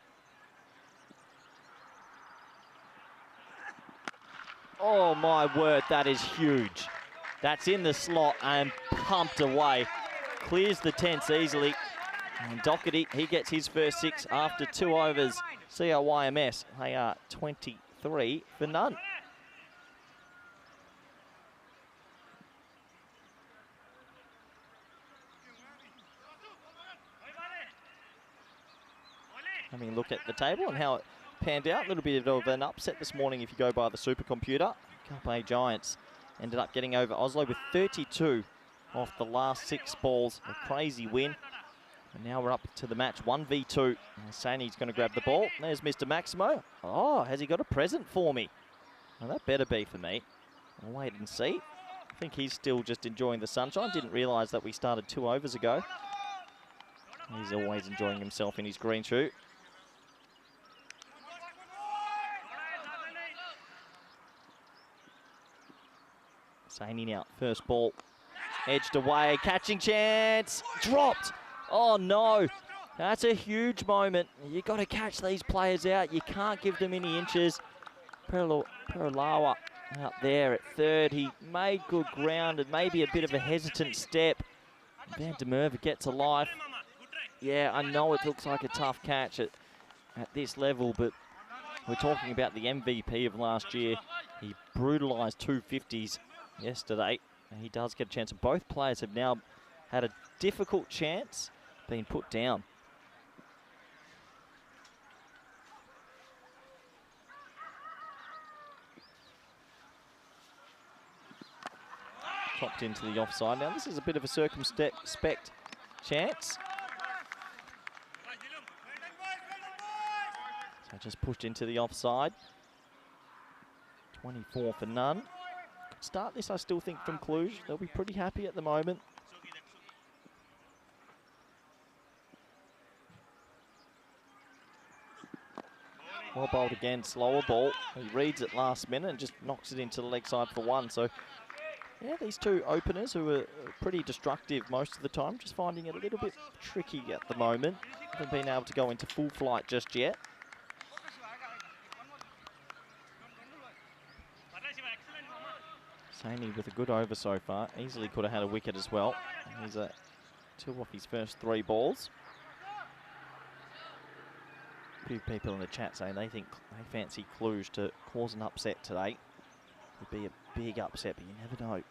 Oh my word, that is huge. That's in the slot and pumped away. Clears the 10s easily. And Doherty, he gets his first 6 after 2 overs. CRYMS, they are 23 for none. I mean, look at the table and how it panned out. A little bit of an upset this morning if you go by the supercomputer. Carpe Giants ended up getting over Oslo with 32 off the last 6 balls. A crazy win. And now we're up to the match 1v2. Saini's going to grab the ball. There's Mr. Maximo. Oh, has he got a present for me? Well, that better be for me. I'll wait and see. I think he's still just enjoying the sunshine. Didn't realise that we started 2 overs ago. He's always enjoying himself in his green shoe. Saini now, first ball, edged away, catching chance, dropped. Oh no, that's a huge moment. You've got to catch these players out. You can't give them any inches. Peralawa out there at third. He made good ground and maybe a bit of a hesitant step. Van der Merwe gets a life. Yeah, I know it looks like a tough catch at this level, but we're talking about the MVP of last year. He brutalised 2 50s yesterday, and he does get a chance. Both players have now had a difficult chance being put down. Chopped into the offside. Now this is a bit of a circumspect chance. So just pushed into the offside. 24 for none. Start this, I still think, from Cluj. They'll be pretty happy at the moment. Well bowled again, slower ball. He reads it last minute and just knocks it into the leg side for 1. So, yeah, these 2 openers who are pretty destructive most of the time, just finding it a little bit tricky at the moment. Haven't been able to go into full flight just yet. Saini with a good over so far. Easily could have had a wicket as well. He's 2 off his first 3 balls. A few people in the chat saying they think they fancy Cluj to cause an upset today. Would be a big upset, but you never know.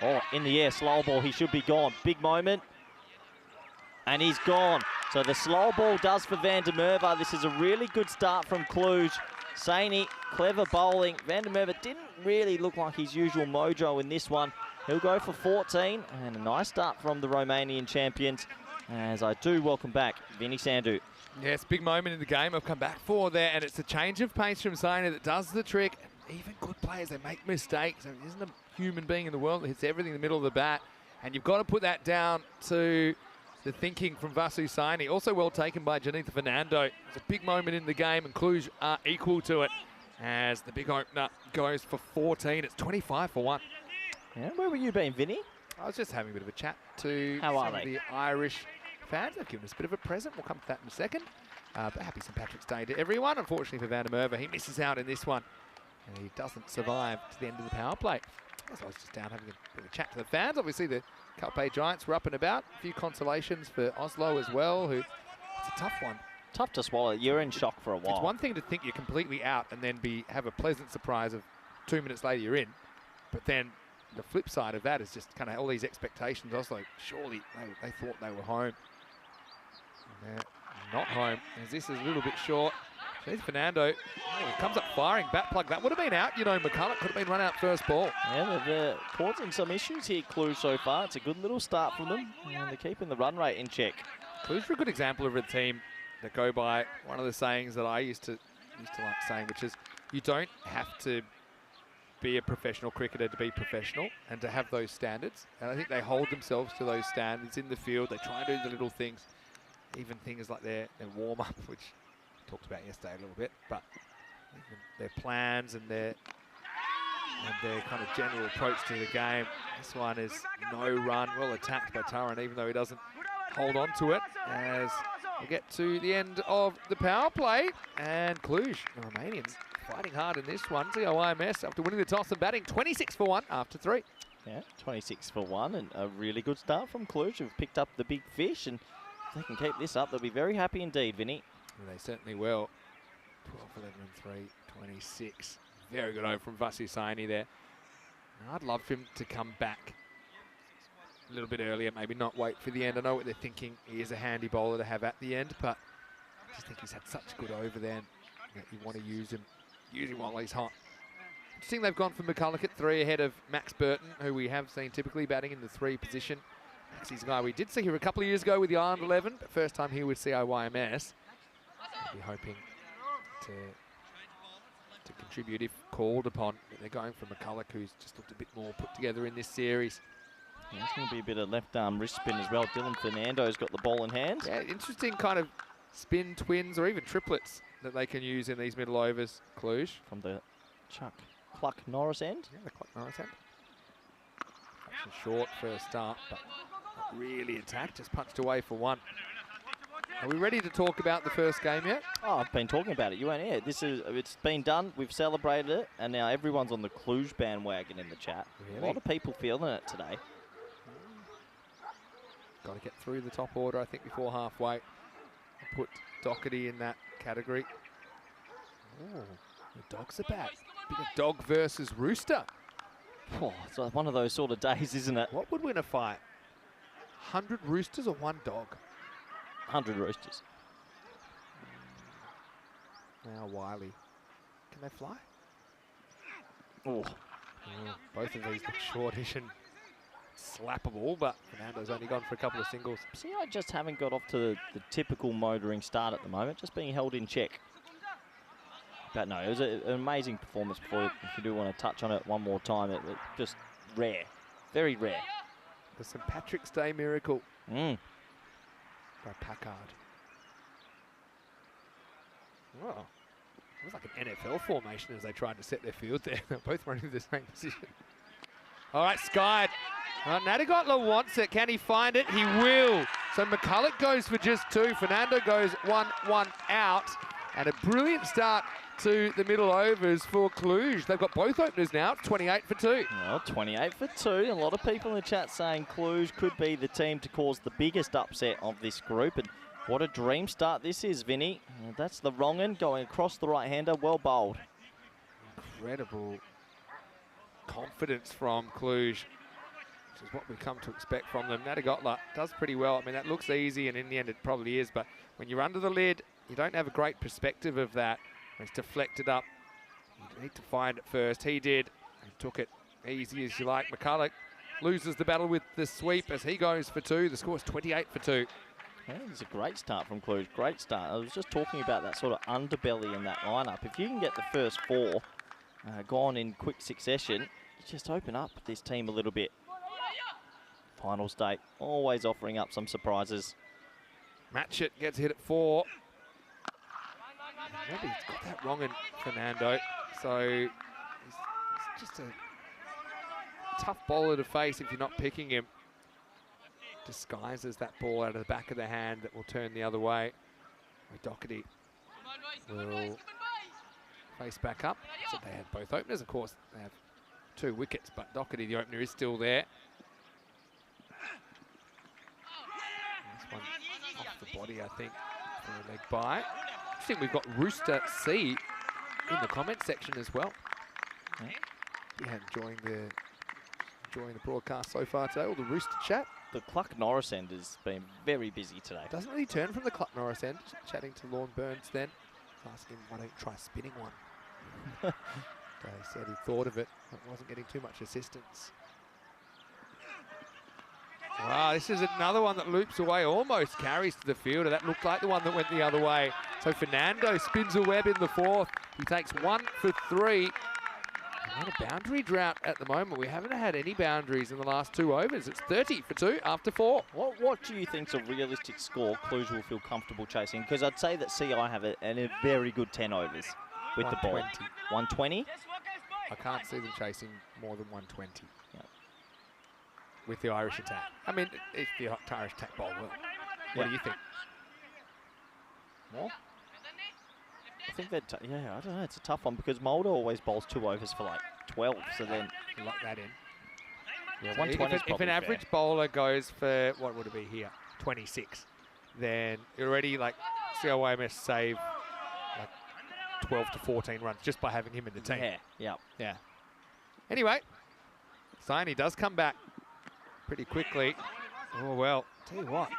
Oh, in the air, slow ball. He should be gone. Big moment. And he's gone. So the slow ball does for Van der Merwe. This is a really good start from Cluj. Saini, clever bowling. Van der Merwe didn't really look like his usual mojo in this one. He'll go for 14, and a nice start from the Romanian champions. As I do welcome back Vinny Sandu. Yes, big moment in the game. I've come back for there, and it's a change of pace from Saini that does the trick. Even good players, they make mistakes. There isn't a human being in the world that hits everything in the middle of the bat, and you've got to put that down to the thinking from Vasu Saini. Also well taken by Janitha Fernando. It's a big moment in the game, and Cluj are equal to it as the big opener goes for 14. It's 25 for 1. Yeah, where were you been, Vinny? I was just having a bit of a chat to How are some of they? the Irish fans. They've given us a bit of a present. We'll come to that in a second. But happy St. Patrick's Day to everyone. Unfortunately for Van der Merwe, he misses out in this one. And he doesn't survive to the end of the power play. So I was just down having a bit of a chat to the fans. Obviously, the Calpe Giants were up and about. A few consolations for Oslo as well, who it's a tough one. Tough to swallow. You're in shock for a while. It's one thing to think you're completely out and then have a pleasant surprise of 2 minutes later you're in. But then the flip side of that is just kind of all these expectations. Oslo, surely they thought they were home. And they're not home, as this is a little bit short. There's Fernando. Comes up firing, bat plug. That would have been out. You know, McCulloch could have been run out first ball. Yeah, they're causing some issues here, Cluj, so far. It's a good little start from them, and they're keeping the run rate in check. Cluj are a good example of a team that go by one of the sayings that I used to like saying, which is you don't have to be a professional cricketer to be professional and to have those standards. And I think they hold themselves to those standards in the field. They try and do the little things, even things like their warm-up, which we talked about yesterday a little bit, but even their plans and their kind of general approach to the game. This one is no run, well attacked by Taran, even though he doesn't hold on to it, as we get to the end of the power play. And Cluj, the Romanians, fighting hard in this one. COIMS, after winning the toss and batting 26 for 1 after 3. Yeah, 26 for 1, and a really good start from Cluj, who've picked up the big fish, and if they can keep this up, they'll be very happy indeed, Vinny. Well, they certainly will. 12, 11 and 3, 26. Very good over from Vasu Saini there. Now, I'd love him to come back a little bit earlier, maybe not wait for the end. I know what they're thinking. He is a handy bowler to have at the end, but I just think he's had such a good over there that you want to use him while he's hot. Interesting, they've gone for McCulloch at 3 ahead of Max Burton, who we have seen typically batting in the 3 position. Maxie's a guy we did see here a couple of years ago with the Ireland 11, but first time here with CIYMS. I'll be hoping to contribute if called upon. But they're going for McCulloch, who's just looked a bit more put together in this series. Yeah, it's going to be a bit of left arm wrist spin as well. Dylan Fernando's got the ball in hand. Yeah, interesting kind of spin twins or even triplets that they can use in these middle overs, Cluj. From the Cluck Norris end. Yeah, the Cluck Norris end. That's a short first start, but not really attacked, just punched away for 1. Are we ready to talk about the first game yet? Oh, I've been talking about it. You weren't here. It's been done. We've celebrated it, and now everyone's on the Cluj bandwagon in the chat. Really? A lot of people feeling it today. Got to get through the top order, I think, before halfway. I'll put Doherty in that category. Oh, the dogs are back. Bit of dog versus rooster. Oh, it's like one of those sort of days, isn't it? What would win a fight? 100 roosters or 1 dog? 100 roosters. Now Wiley. Can they fly? Oh, Both of these look shortish and slappable, but Fernando's only gone for a couple of singles. see, I just haven't got off to the typical motoring start at the moment, just being held in check. But no, it was an amazing performance before. If you do want to touch on it one more time, it was just rare, very rare. The St. Patrick's Day miracle Mm. by Packard. Oh, it was like an NFL formation as they tried to set their field there. They're both running the same position. All right, skied. Nadigotla wants it. Can he find it? He will. So McCulloch goes for just 2. Fernando goes 1-1 out. And a brilliant start to the middle overs for Cluj. They've got both openers now. It's 28 for 2. Well, 28 for 2. A lot of people in the chat saying Cluj could be the team to cause the biggest upset of this group. And what a dream start this is, Vinny. That's the wrong end going across the right-hander. Well bowled. Incredible confidence from Cluj, which is what we've come to expect from them. Nadigotla does pretty well. I mean, that looks easy, and in the end it probably is. But when you're under the lid, you don't have a great perspective of that. It's deflected up. You need to find it first. He did. He took it easy as you like. McCulloch loses the battle with the sweep as he goes for 2. The score's 28 for 2. Yeah, it's a great start from Cluj. Great start. I was just talking about that sort of underbelly in that lineup. If you can get the first 4 gone in quick succession, you just open up this team a little bit. Final state, always offering up some surprises. Matchett gets hit at 4. Maybe he's got that wrong in Fernando. So he's just a tough bowler to face if you're not picking him. Disguises that ball out of the back of the hand that will turn the other way. Doherty will face back up. So they had both openers. Of course, they have 2 wickets, but Doherty, the opener, is still there. This one off the body, I think, for a leg by. I think we've got Rooster C in the comment section as well. Yeah, enjoying the broadcast so far today, all the Rooster chat. The Cluck Norris end has been very busy today. Doesn't really turn from the Cluck Norris end. Just chatting to Lorne Burns then. Asking him, why don't you try spinning one? They said he thought of it, but wasn't getting too much assistance. Wow, this is another one that loops away, almost carries to the fielder. That looked like the one that went the other way. So Fernando spins a web in the 4th. He takes 1 for 3. Not a boundary drought at the moment. We haven't had any boundaries in the last 2 overs. It's 30 for 2 after 4. What do you think's a realistic score Cluj will feel comfortable chasing? Because I'd say that CI have a very good 10 overs with the ball. 120? I can't see them chasing more than 120. Yep. With the Irish attack. I mean, if the Irish attack bowl will. What do you think? More? I think that, yeah, I don't know. It's a tough one because Mulder always bowls 2 overs for like 12, so then lock that in. Yeah, 120 is if an average bowler goes for, what would it be here, 26, then you're already like COYMS save like 12 to 14 runs just by having him in the team. Yeah. Anyway, Saini does come back pretty quickly. Oh, well, tell you what,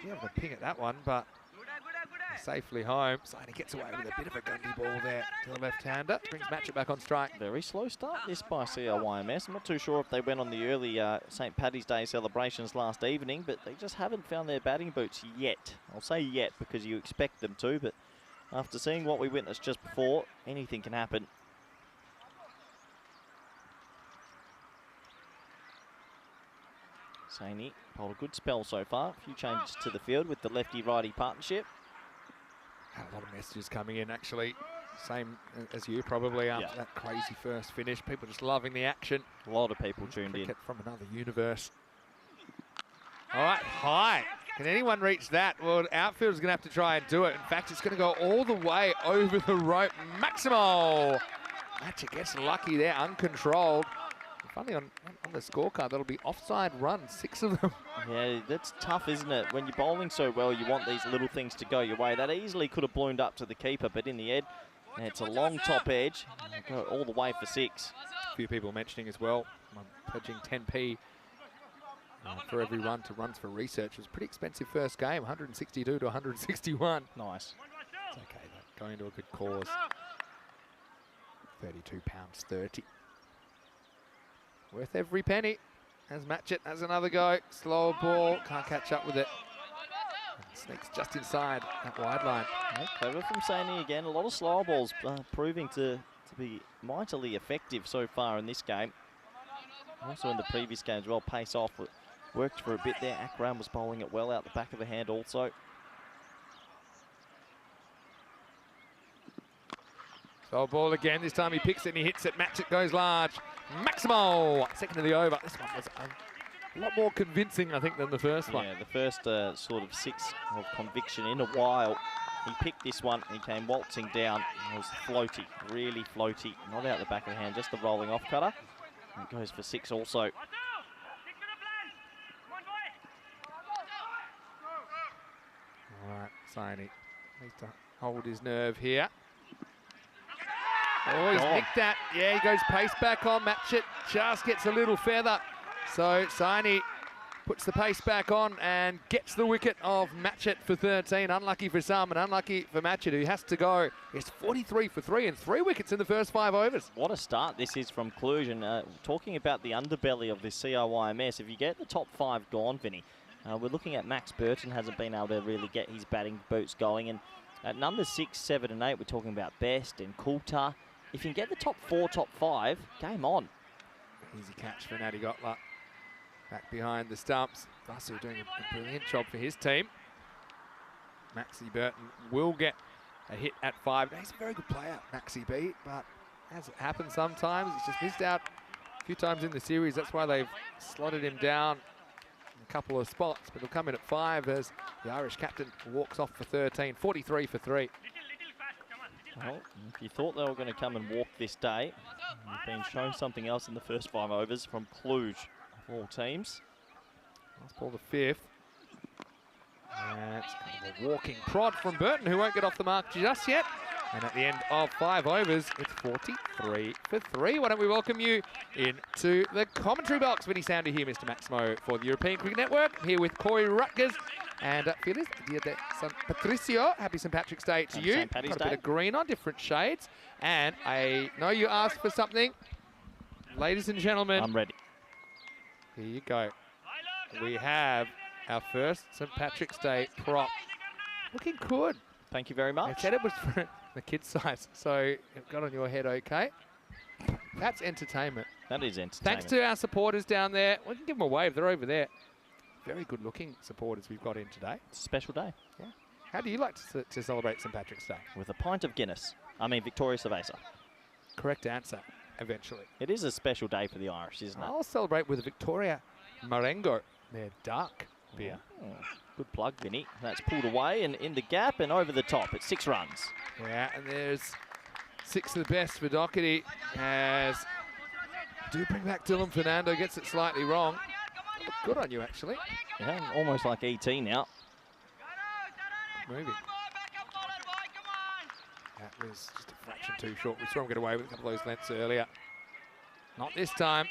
you have a ping at that one, but safely home. Saini gets away with a bit of a gundy ball there to the left-hander. Brings Matchett back on strike. Very slow start this by CLYMS. I'm not too sure if they went on the early St. Paddy's Day celebrations last evening, but they just haven't found their batting boots yet. I'll say yet because you expect them to, but after seeing what we witnessed just before, anything can happen. Saini pulled a good spell so far. A few changes to the field with the lefty-righty partnership. Had a lot of messages coming in, actually. Same as you, probably, after that crazy first finish. People just loving the action. A lot of people tuned in. From another universe. All right, high. Can anyone reach that? Well, the outfielder's going to have to try and do it. In fact, it's going to go all the way over the rope. Maximo! Matchett gets lucky there, uncontrolled. Funny, on the scorecard, that'll be offside runs, 6 of them. Yeah, that's tough, isn't it? When you're bowling so well, you want these little things to go your way. That easily could have ballooned up to the keeper, but in the end, it's a long top edge. Go all the way for 6. A few people mentioning as well, I'm pledging 10p for every run to Runs for Research. It was a pretty expensive first game, 162 to 161. Nice. It's okay, though. Going to a good cause. £32.30. Worth every penny. As Matchett has another go. Slow ball, can't catch up with it. And sneaks just inside that wide line. Yeah, clever from Saini again. A lot of slower balls proving to be mightily effective so far in this game. Also in the previous game as well, pace off. Worked for a bit there. Akram was bowling it well out the back of the hand also. Slow ball again. This time he picks it and he hits it. Matchett goes large. Maximo, second of the over. This one was a lot more convincing, I think, than the first one. Yeah, the first sort of 6 of conviction in a while. He picked this one. He came waltzing down. It was floaty, really floaty. Not out the back of the hand, just the rolling off cutter. And it goes for 6 also. All right, Saini needs to hold his nerve here. Oh, he's nicked that. Yeah, he goes pace back on. Matchett just gets a little feather. So Saini puts the pace back on and gets the wicket of Matchett for 13. Unlucky for some and unlucky for Matchett, who has to go. He's 43 for 3 and 3 wickets in the first 5 overs. What a start this is from Cluj. And talking about the underbelly of this CIYMS, if you get the top 5 gone, Vinny, We're looking at Max Burton, hasn't been able to really get his batting boots going. And at numbers 6, 7 and 8, we're talking about Best and Coulter. If you can get the top 4, top 5, game on. Easy catch for Natty Gotler. Back behind the stumps. Vasu doing a brilliant job for his team. Maxie Burton will get a hit at 5. Now, he's a very good player, Maxie B, but as it happens sometimes, he's just missed out a few times in the series. That's why they've slotted him down a couple of spots, but he'll come in at 5 as the Irish captain walks off for 13, 43 for 3. Well, if you thought they were going to come and walk this day, you've been shown something else in the first 5 overs from Cluj of all teams. Last ball the 5th. And it's kind of a walking prod from Burton, who won't get off the mark just yet. And at the end of 5 overs, it's 43 for 3. Why don't we welcome you into the commentary box. Vinny Sounder here, Mr. Maximo, for the European Cricket Network. I'm here with Corey Rutgers and Phyllis Dia de San Patricio. Happy St. Patrick's Day to you. St. Paddy's Got a Day. bit of green on, different shades. And I know you asked for something. Ladies and gentlemen, I'm ready. here you go. We have our first St. Patrick's Day prop. Looking good. Thank you very I much. said it was for the kids' size, so it got on your head okay. That's entertainment. That is entertainment. Thanks to our supporters down there. We can give them a wave. They're over there. Very good looking supporters we've got in today. It's a special day. Yeah. How do you like to celebrate St. Patrick's Day? With a pint of Guinness. I mean, Victoria Cerveza. Correct answer, eventually. It is a special day for the Irish, isn't it? I'll celebrate with a Victoria Marengo, their dark beer. Oh, good plug, Vinny. That's pulled away and in the gap and over the top. It's 6 runs. Yeah, and there's 6 of the best for Doherty as do bring back Dylan Fernando, gets it slightly wrong. Good on you, actually. Yeah, almost like ET now. Moving. That was just a fraction too short. We saw him get away with a couple of those lengths earlier. Not this time.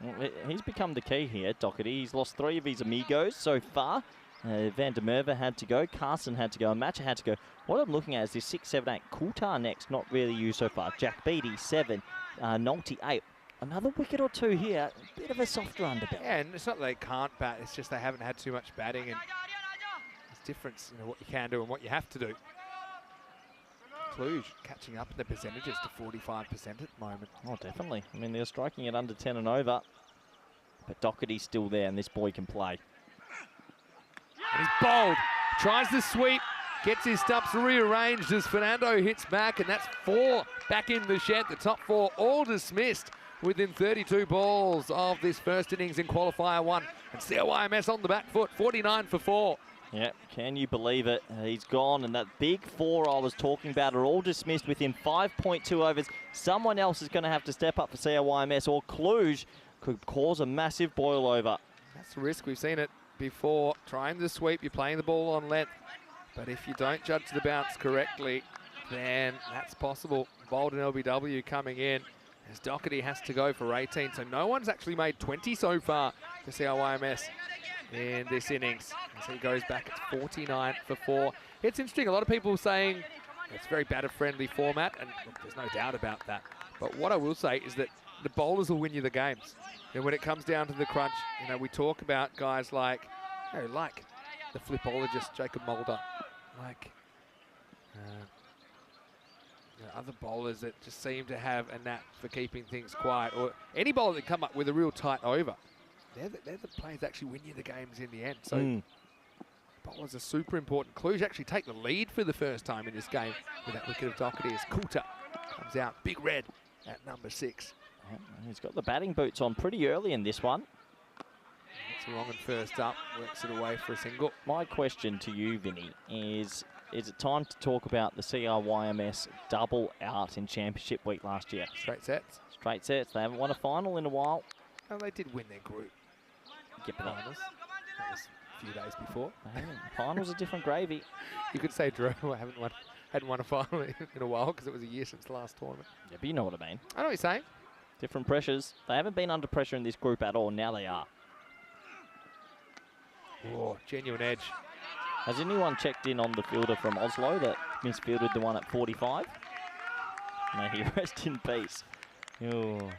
Well, he's become the key here, Doherty. He's lost 3 of his amigos so far. Van der Merwe had to go, Carson had to go, and Matcha had to go. What I'm looking at is this 6, 7, 8. Coulter next, not really used so far. Jack Beattie, 7. Nolte, 8. Another wicket or 2 here. Bit of a softer underbelly. Yeah, and it's not that they can't bat, it's just they haven't had too much batting, and there's difference, what you can do and what you have to do. Cluj catching up in the percentages to 45% at the moment. Oh, definitely. I mean, they're striking it under 10 and over. But Doherty's still there, and this boy can play. And he's bowled, tries the sweep, gets his stumps rearranged as Fernando hits back, and that's 4 back in the shed. The top 4 all dismissed within 32 balls of this first innings in qualifier 1. And COYMS on the back foot, 49 for 4. Yeah, can you believe it? He's gone, and that big 4 I was talking about are all dismissed within 5.2 overs. Someone else is going to have to step up for COYMS, or Cluj could cause a massive boil over. That's the risk. We've seen it before. Trying the sweep, you're playing the ball on length. But if you don't judge the bounce correctly, then that's possible. Bold and LBW coming in as Doherty has to go for 18. So no one's actually made 20 so far for COYMS in this innings. As he goes back, it's 49 for 4. It's interesting, a lot of people saying it's a very batter-friendly format, and look, there's no doubt about that. But what I will say is that the bowlers will win you the games. And when it comes down to the crunch, we talk about guys like the flipologist Jacob Mulder, like other bowlers that just seem to have a knack for keeping things quiet, or any bowler that come up with a real tight over. They're the players that actually win you the games in the end. So bowlers are super important. Cluj actually take the lead for the first time in this game with that wicket of Doherty as Coulter comes out big red at number 6. He's got the batting boots on pretty early in this one. It's wrong and first up, works it away for a single. My question to you, Vinny, is it time to talk about the CRYMS double out in Championship Week last year? Straight sets. Straight sets. They haven't won a final in a while. Oh, they did win their group. Get it on. That was a few days before. Finals are different gravy. You could say Drew hadn't won a final in a while because it was a year since the last tournament. Yeah, but you know what I mean. I know what you're saying. Different pressures. They haven't been under pressure in this group at all. Now they are. Oh, genuine edge. Has anyone checked in on the fielder from Oslo that misfielded the one at 45? May he rest in peace. Oh.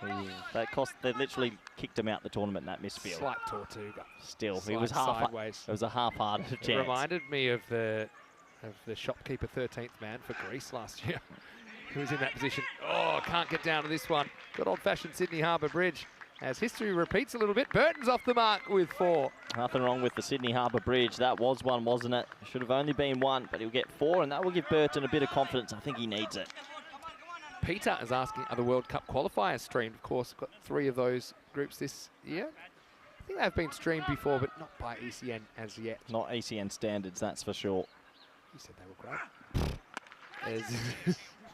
They literally kicked him out the tournament in that misfield. Slight Tortuga. Still, Slide he was sideways. It was a half-hearted chance. It reminded me of the shopkeeper 13th man for Greece last year. Who was in that position. Oh, can't get down to this one. Good old-fashioned Sydney Harbour Bridge. As history repeats a little bit, Burton's off the mark with 4. Nothing wrong with the Sydney Harbour Bridge. That was one, wasn't it? Should have only been 1, but he'll get 4, and that will give Burton a bit of confidence. I think he needs it. Peter is asking, are the World Cup qualifiers streamed? Of course, got 3 of those groups this year. I think they've been streamed before, but not by ECN as yet. Not ECN standards, that's for sure. You said they were great.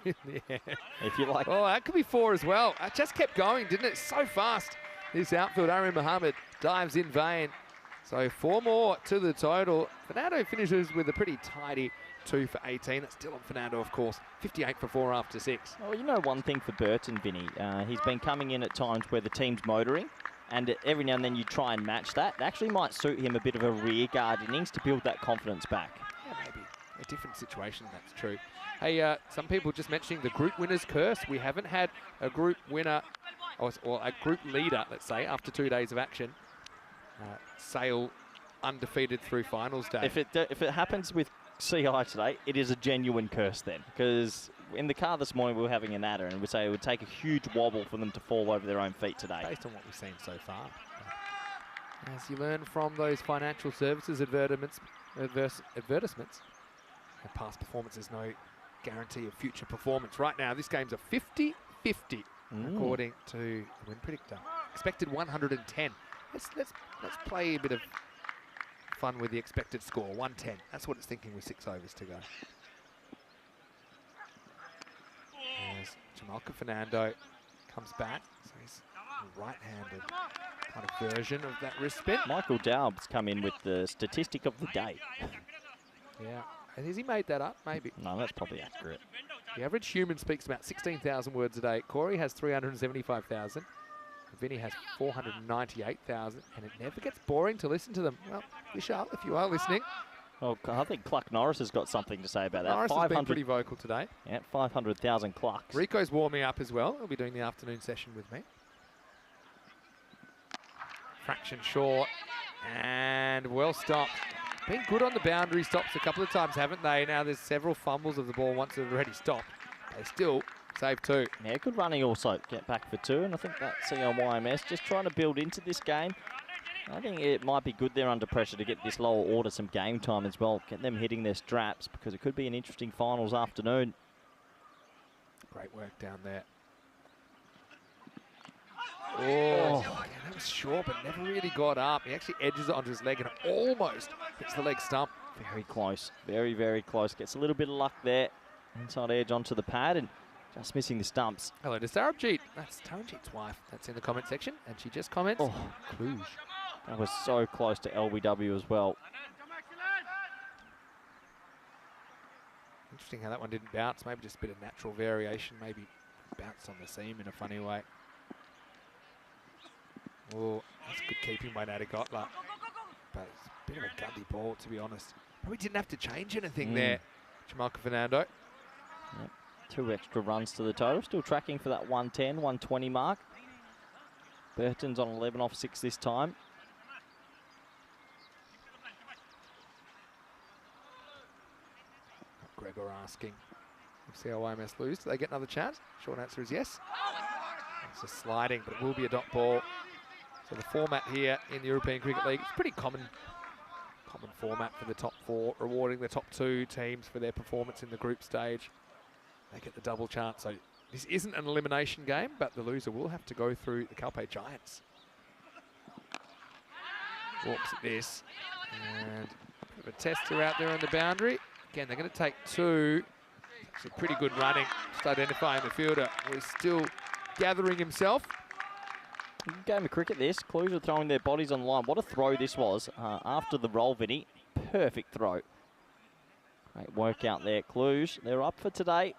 Yeah. If you like. Oh, that could be 4 as well. It just kept going, didn't it? So fast. This outfield, Aaron Mohammed dives in vain. So 4 more to the total. Fernando finishes with a pretty tidy 2 for 18. That's still on Fernando, of course. 58 for 4 after 6. Well, you know one thing for Burton, Vinny. He's been coming in at times where the team's motoring, and every now and then you try and match that. It actually might suit him a bit of a rear guard innings to build that confidence back. Yeah, maybe. A different situation, that's true. Hey, some people just mentioning the group winner's curse. We haven't had a group winner, or a group leader, let's say, after 2 days of action, sail undefeated through finals day. If it happens with CI today, it is a genuine curse then, because in the car this morning we were having an adder and we say it would take a huge wobble for them to fall over their own feet today. Based on what we've seen so far. As you learn from those financial services advertisements, past performance is no guarantee of future performance. Right now, this game's a 50-50, according to the win predictor. Expected 110. Let's play a bit of fun with the expected score. 110. That's what it's thinking with 6 overs to go. As Jamalka Fernando comes back, so he's a right-handed kind of version of that wrist spin. Michael Daub's come in with the statistic of the day. Yeah. Has he made that up? Maybe. No, that's probably accurate. The average human speaks about 16,000 words a day. Corey has 375,000. Vinny has 498,000. And it never gets boring to listen to them. Well, Vishal, if you are listening. Well, I think Cluck Norris has got something to say about that. Norris has been pretty vocal today. Yeah, 500,000 Clucks. Rico's warming up as well. He'll be doing the afternoon session with me. Fraction short. And well stopped. Been good on the boundary stops a couple of times, haven't they? Now there's several fumbles of the ball once they've already stopped. They still save 2. Yeah, good running also. Get back for 2, and I think that's CLYMS just trying to build into this game. I think it might be good there under pressure to get this lower order some game time as well. Get them hitting their straps because it could be an interesting finals afternoon. Great work down there. Oh, yeah, that was short, but never really got up. He actually edges it onto his leg and almost hits the leg stump. Very close. Very, very close. Gets a little bit of luck there. Inside edge onto the pad and just missing the stumps. Hello to Sarabjeet. That's Taranjeet's wife. That's in the comment section. And she just comments, Oh, Cluj. that was so close to LBW as well. Interesting how that one didn't bounce. Maybe just a bit of natural variation. Maybe bounced on the seam in a funny way. Oh, that's good keeping by Nadagotla. But it's a bit of a gundy ball, to be honest. Probably didn't have to change anything there, Jamalka Fernando. Yep. 2 extra runs to the total. Still tracking for that 110, 120 mark. Burton's on 11 off 6 this time. Gregor asking if CLYMS lose, do they get another chance? Short answer is yes. It's a sliding, but it will be a dot ball. So the format here in the European Cricket League, it's pretty common format for the top 4, rewarding the top 2 teams for their performance in the group stage. They get the double chance. So this isn't an elimination game, but the loser will have to go through the Calpe Giants. Walks at this. And a bit of a tester out there on the boundary. Again, they're going to take 2. It's a pretty good running. Just identifying the fielder who is still gathering himself. Game of cricket this. Cluj are throwing their bodies on the line. What a throw this was after the roll, Vinny. Perfect throw. Great work out there, Cluj. They're up for today.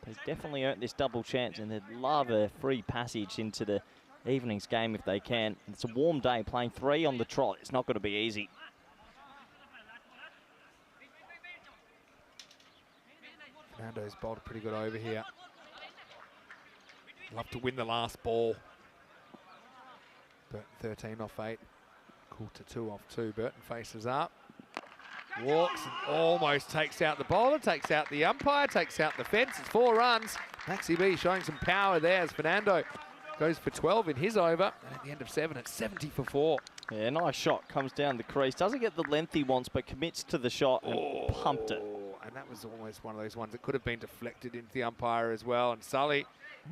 They've definitely earned this double chance, and they'd love a free passage into the evening's game if they can. It's a warm day, playing 3 on the trot. It's not going to be easy. Fernando's bowled a pretty good over here. Love to win the last ball. Burton 13 off 8. Coulter 2 off 2. Burton faces up. Walks and almost takes out the bowler, takes out the umpire, takes out the fence. It's 4 runs. Maxi B showing some power there as Fernando goes for 12 in his over. And at the end of 7, it's 70 for 4. Yeah, nice shot. Comes down the crease. Doesn't get the length he wants, but commits to the shot and pumped it. And that was almost one of those ones that could have been deflected into the umpire as well. And Sully,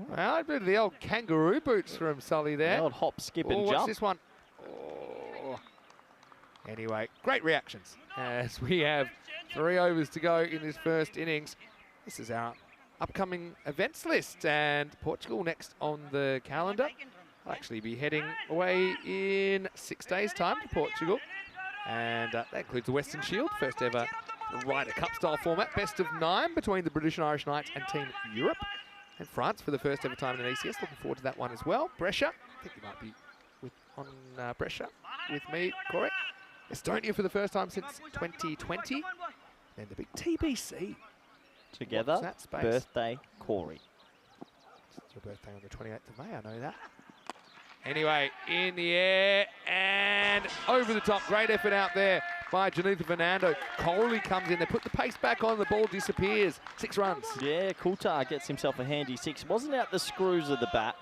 well, I believe the old kangaroo boots from Sully there. The old hop, skip and What's jump. this one? Oh. Anyway, great reactions as we have 3 overs to go in this first innings. This is our upcoming events list, and Portugal next on the calendar. I'll actually be heading away in 6 days' time to Portugal, and that includes the Western Shield, first ever Ryder Cup style format, best of 9 between the British and Irish Knights and Team Europe, and France for the first ever time in an ECS. Looking forward to that one as well. Brescia, I think you might be on Brescia with me, Corey. Estonia for the first time since 2020. And the big TBC. Together, that space? birthday Corey. It's your birthday on the 28th of May, I know that. Anyway, in the air and over the top. Great effort out there by Janitha Fernando. Coley comes in, they put the pace back on, the ball disappears. 6 runs. Yeah, Coulter gets himself a handy 6. Wasn't out the screws of the bat,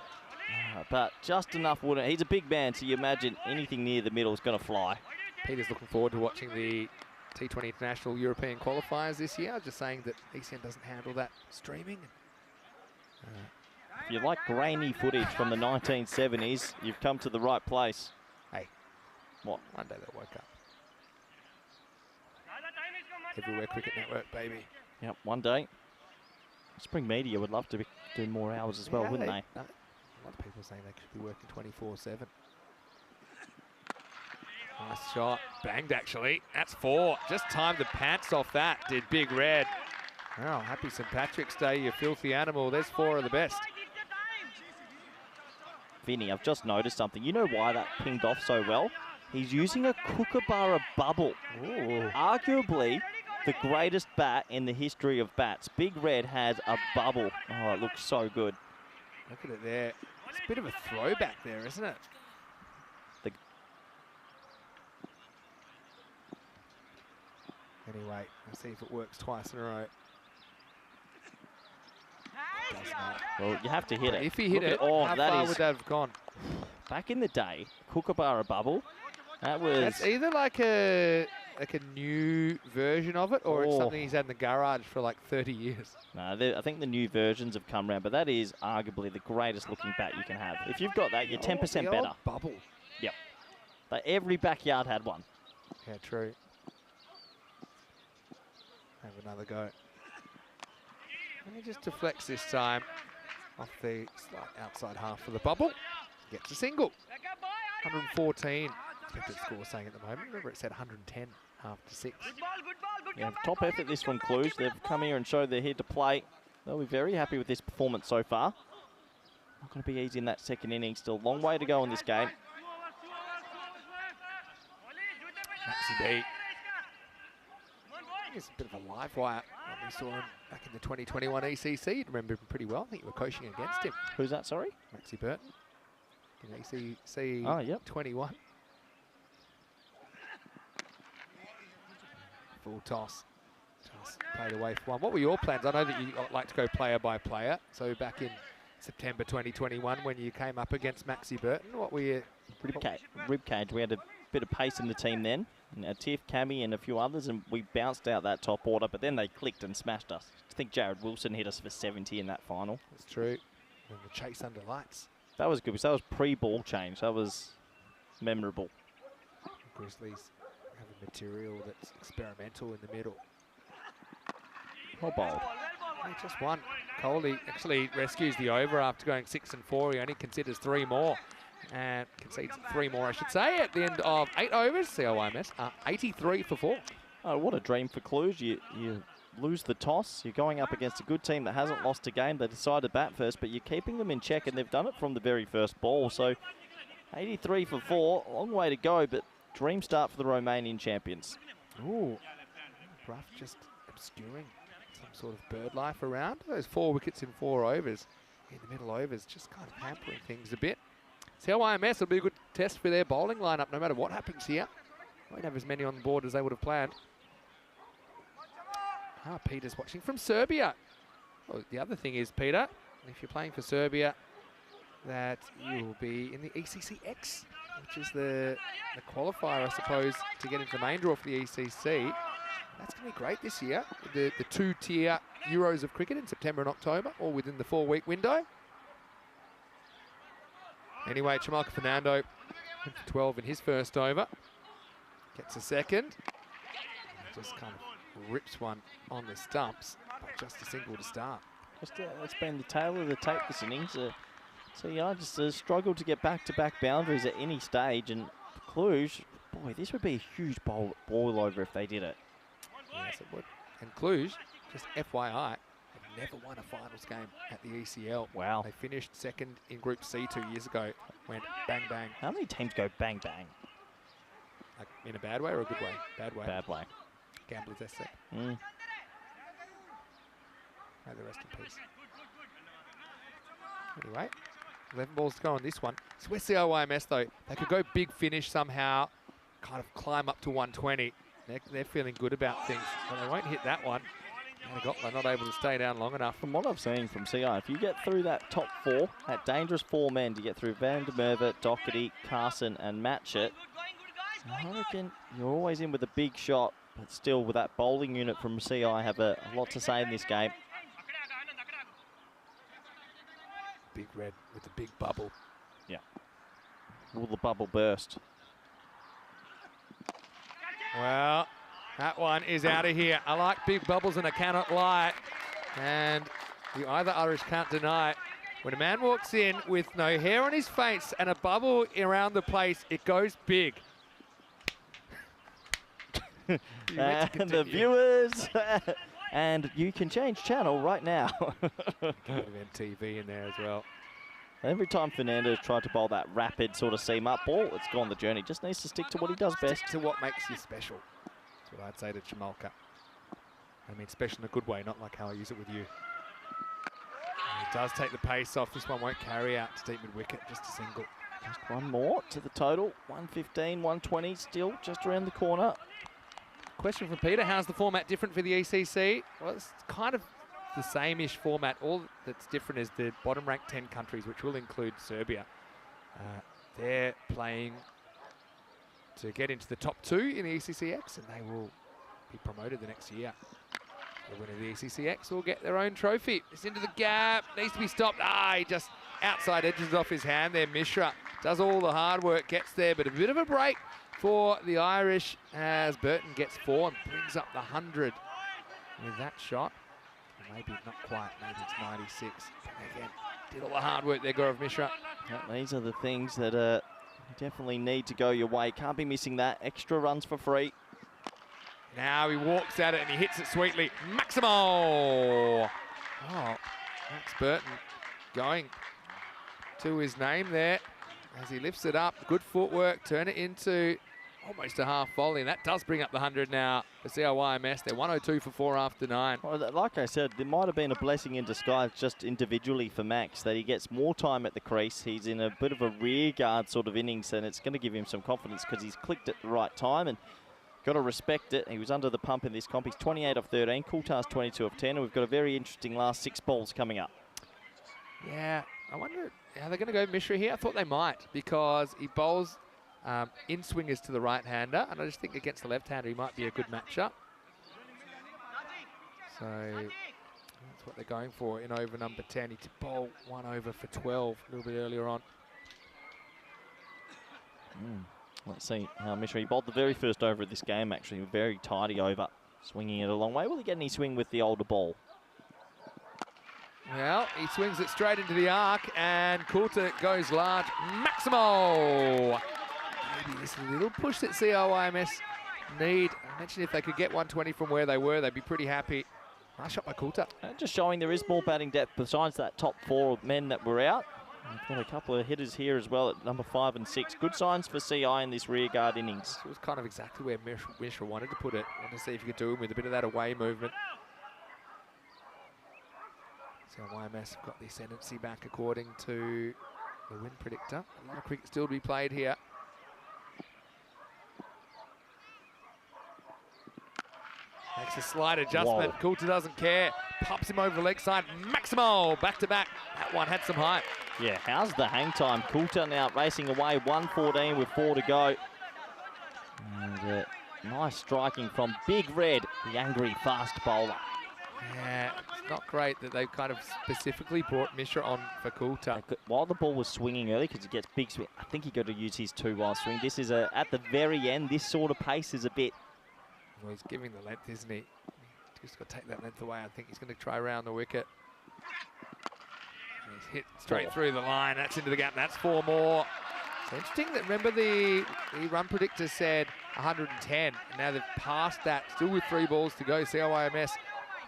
but just enough wouldn't. He's a big man, so you imagine anything near the middle is going to fly. Peter's looking forward to watching the T20 International European qualifiers this year. Just saying that ECN doesn't handle that streaming. If you like grainy footage from the 1970s, you've come to the right place. Hey, what? One day they'll wake up. Everywhere Cricket Network, baby. Yep, one day. Spring Media would love to be doing more hours as well, wouldn't they? A lot of people saying they should be working 24/7. Nice shot. Banged, actually. That's 4. Just timed the pants off that, did Big Red. Well, happy St. Patrick's Day, you filthy animal. There's 4 of the best. Vinny, I've just noticed something. You know why that pinged off so well? He's using a Kookaburra bubble. Ooh. Arguably the greatest bat in the history of bats. Big Red has a bubble. Oh, it looks so good. Look at it there. It's a bit of a throwback there, isn't it? Anyway, let's see if it works twice in a row. It does not. Well, you have to hit it. If he hit Look it, at- oh, how that far is- would that have gone? Back in the day, Kookaburra bubble, that was... That's either like a new version of it, or it's Oh. something he's had in the garage for like 30 years. No, I think the new versions have come around, but that is arguably the greatest looking bat you can have. If you've got that, you're 10% The old better. bubble. Yep. Like every backyard had one. Yeah, true. Have another go. And he just deflects this time off the slight outside half of the bubble. Gets a single. 114. Expected score saying at the moment. Remember it said 110 after 6. Yeah, top effort this one, Cluj. They've come here and showed they're here to play. They'll be very happy with this performance so far. Not going to be easy in that second inning. Still a long way to go in this game. Maxi B. He's a bit of a live wire. When we saw him back in the 2021 ECC, you'd remember him pretty well. I think you were coaching against him. Who's that, sorry? Maxi Burton. In ECC Oh, yep. 21. Full toss. Just played away for 1. What were your plans? I know that you like to go player by player. So back in September 2021 when you came up against Maxi Burton, what were you... Ribcage. We had a bit of pace in the team then. Tiff, Cammy and a few others, and we bounced out that top order, but then they clicked and smashed us. I think Jared Wilson hit us for 70 in that final. That's true. And the chase under lights. That was good, because that was pre-ball change. That was memorable. Grizzlies have a material that's experimental in the middle. How bold. Hey, just 1. Coley actually rescues the over after going 6 and 4. He only considers 3 more. And concedes 3 more, I should say, at the end of 8 overs. COIMS, 83 for 4. Oh, what a dream for Cluj. You lose the toss. You're going up against a good team that hasn't lost a game. They decide to bat first, but you're keeping them in check, and they've done it from the very first ball. So 83 for 4, a long way to go, but dream start for the Romanian champions. Ooh, Bruff just obscuring some sort of bird life around. Those 4 wickets in 4 overs. in the middle overs, just kind of hampering things a bit. CLYMS will be a good test for their bowling lineup no matter what happens here. Won't have as many on the board as they would have planned. Peter's watching from Serbia. Well, the other thing is, Peter, if you're playing for Serbia, that you will be in the ECCX, which is the qualifier, I suppose, to get into the main draw for the ECC. That's going to be great this year. The two-tier Euros of cricket in September and October, all within the 4-week window. Anyway, Chamalka Fernando went for 12 in his first over. Gets a second. Just kind of rips one on the stumps, but just a single to start. It's been the tail of the tape this innings. So yeah, just struggled to get back-to-back boundaries at any stage. And Cluj, boy, this would be a huge ball over if they did it. Yes, it would. And Cluj, just FYI, have never won a finals game at the ECL. Wow. They finished second in Group C 2 years ago. Went bang, bang. How many teams go bang, bang? Like in a bad way or a good way? Bad way. Bad way. Gamblers essay. Mm. May the rest in peace. Anyway, 11 balls to go on this one. So where's CLYMS though? They could go big finish somehow, kind of climb up to 120. They're feeling good about things, but they won't hit that one. They're not able to stay down long enough. From what I've seen from CI, if you get through that top four, that dangerous 4 men to get through Van der Merwe, Doherty, Carson and Matchett, I reckon you're always in with a big shot, but still with that bowling unit from CI have a lot to say in this game. Big red with the big bubble. Yeah. Will the bubble burst? Well, that one is out of here. I like big bubbles and I cannot lie. And the either Irish can't deny it. When a man walks in with no hair on his face and a bubble around the place, it goes big. And the viewers, and you can change channel right now. MTV in there as well. Every time Fernando's tried to bowl that rapid sort of seam up ball, it's gone the journey. Just needs to stick to what he does best. Stick to what makes you special. That's what I'd say to Chamalka. I mean special in a good way, not like how I use it with you. And he does take the pace off. This one won't carry out to deep mid-wicket, just a single. Just one more to the total. 115, 120, still just around the corner. Question from Peter, how's the format different for the ECC? Well, it's kind of the same-ish format. All that's different is the bottom-ranked 10 countries, which will include Serbia. They're playing to get into the top 2 in the ECCX, and they will be promoted the next year. The winner of the ECCX will get their own trophy. It's into the gap, needs to be stopped. He just outside edges off his hand there. Mishra does all the hard work, gets there, but a bit of a break for the Irish as Burton gets 4 and brings up the 100 with that shot. Maybe not quite, maybe it's 96. But again, did all the hard work there, Gaurav Mishra. Yeah, these are the things that definitely need to go your way. Can't be missing that. Extra runs for free. Now he walks at it and he hits it sweetly. Maximo! Oh, Max Burton going to his name there as he lifts it up. Good footwork, turn it into almost a half volley, and that does bring up the 100 now for CLYMS. They're 102 for 4 after 9. Well, like I said, there might have been a blessing in disguise just individually for Max, that he gets more time at the crease. He's in a bit of a rear guard sort of innings, and it's going to give him some confidence because he's clicked at the right time, and got to respect it. He was under the pump in this comp. He's 28 of 13, Coulter's 22 of 10, and we've got a very interesting last 6 balls coming up. Yeah, I wonder how they're going to go Mishra here. I thought they might, because he bowls in swingers to the right-hander, and I just think against the left-hander he might be a good matchup. So that's what they're going for in over number 10. He did bowl 1 over for 12 a little bit earlier on. Let's see how Mishra, he bowled the very first over of this game, actually, a very tidy over, swinging it a long way. Will he get any swing with the older ball? Well, he swings it straight into the arc, and Coulter goes large. Maximo! Maybe this little push that CLYMS need. I mentioned if they could get 120 from where they were, they'd be pretty happy. Nice shot by Coulter. Just showing there is more batting depth besides that top 4 men that were out. We've got a couple of hitters here as well at number 5 and 6. Good signs for CI in this rear guard innings. It was kind of exactly where Mishra wanted to put it. Wanted to see if you could do him with a bit of that away movement. So YMS have got the ascendancy back according to the win predictor. A lot of cricket still to be played here. Makes a slight adjustment. Coulter doesn't care. Pops him over the leg side. Maximo back to back. That one had some height. Yeah, how's the hang time? Coulter now racing away, 1:14 with 4 to go. And nice striking from Big Red, the angry fast bowler. Yeah, it's not great that they've kind of specifically brought Mishra on for Coulter. While the ball was swinging early, because he gets big swing, I think he got to use his 2-while swing. This is at the very end, this sort of pace is a bit... Well, he's giving the length, isn't he? He's got to take that length away. I think he's going to try around the wicket. And he's hit straight through the line. That's into the gap. That's 4 more. So interesting that, remember the run predictor said 110, and now they've passed that, still with 3 balls to go. CYMS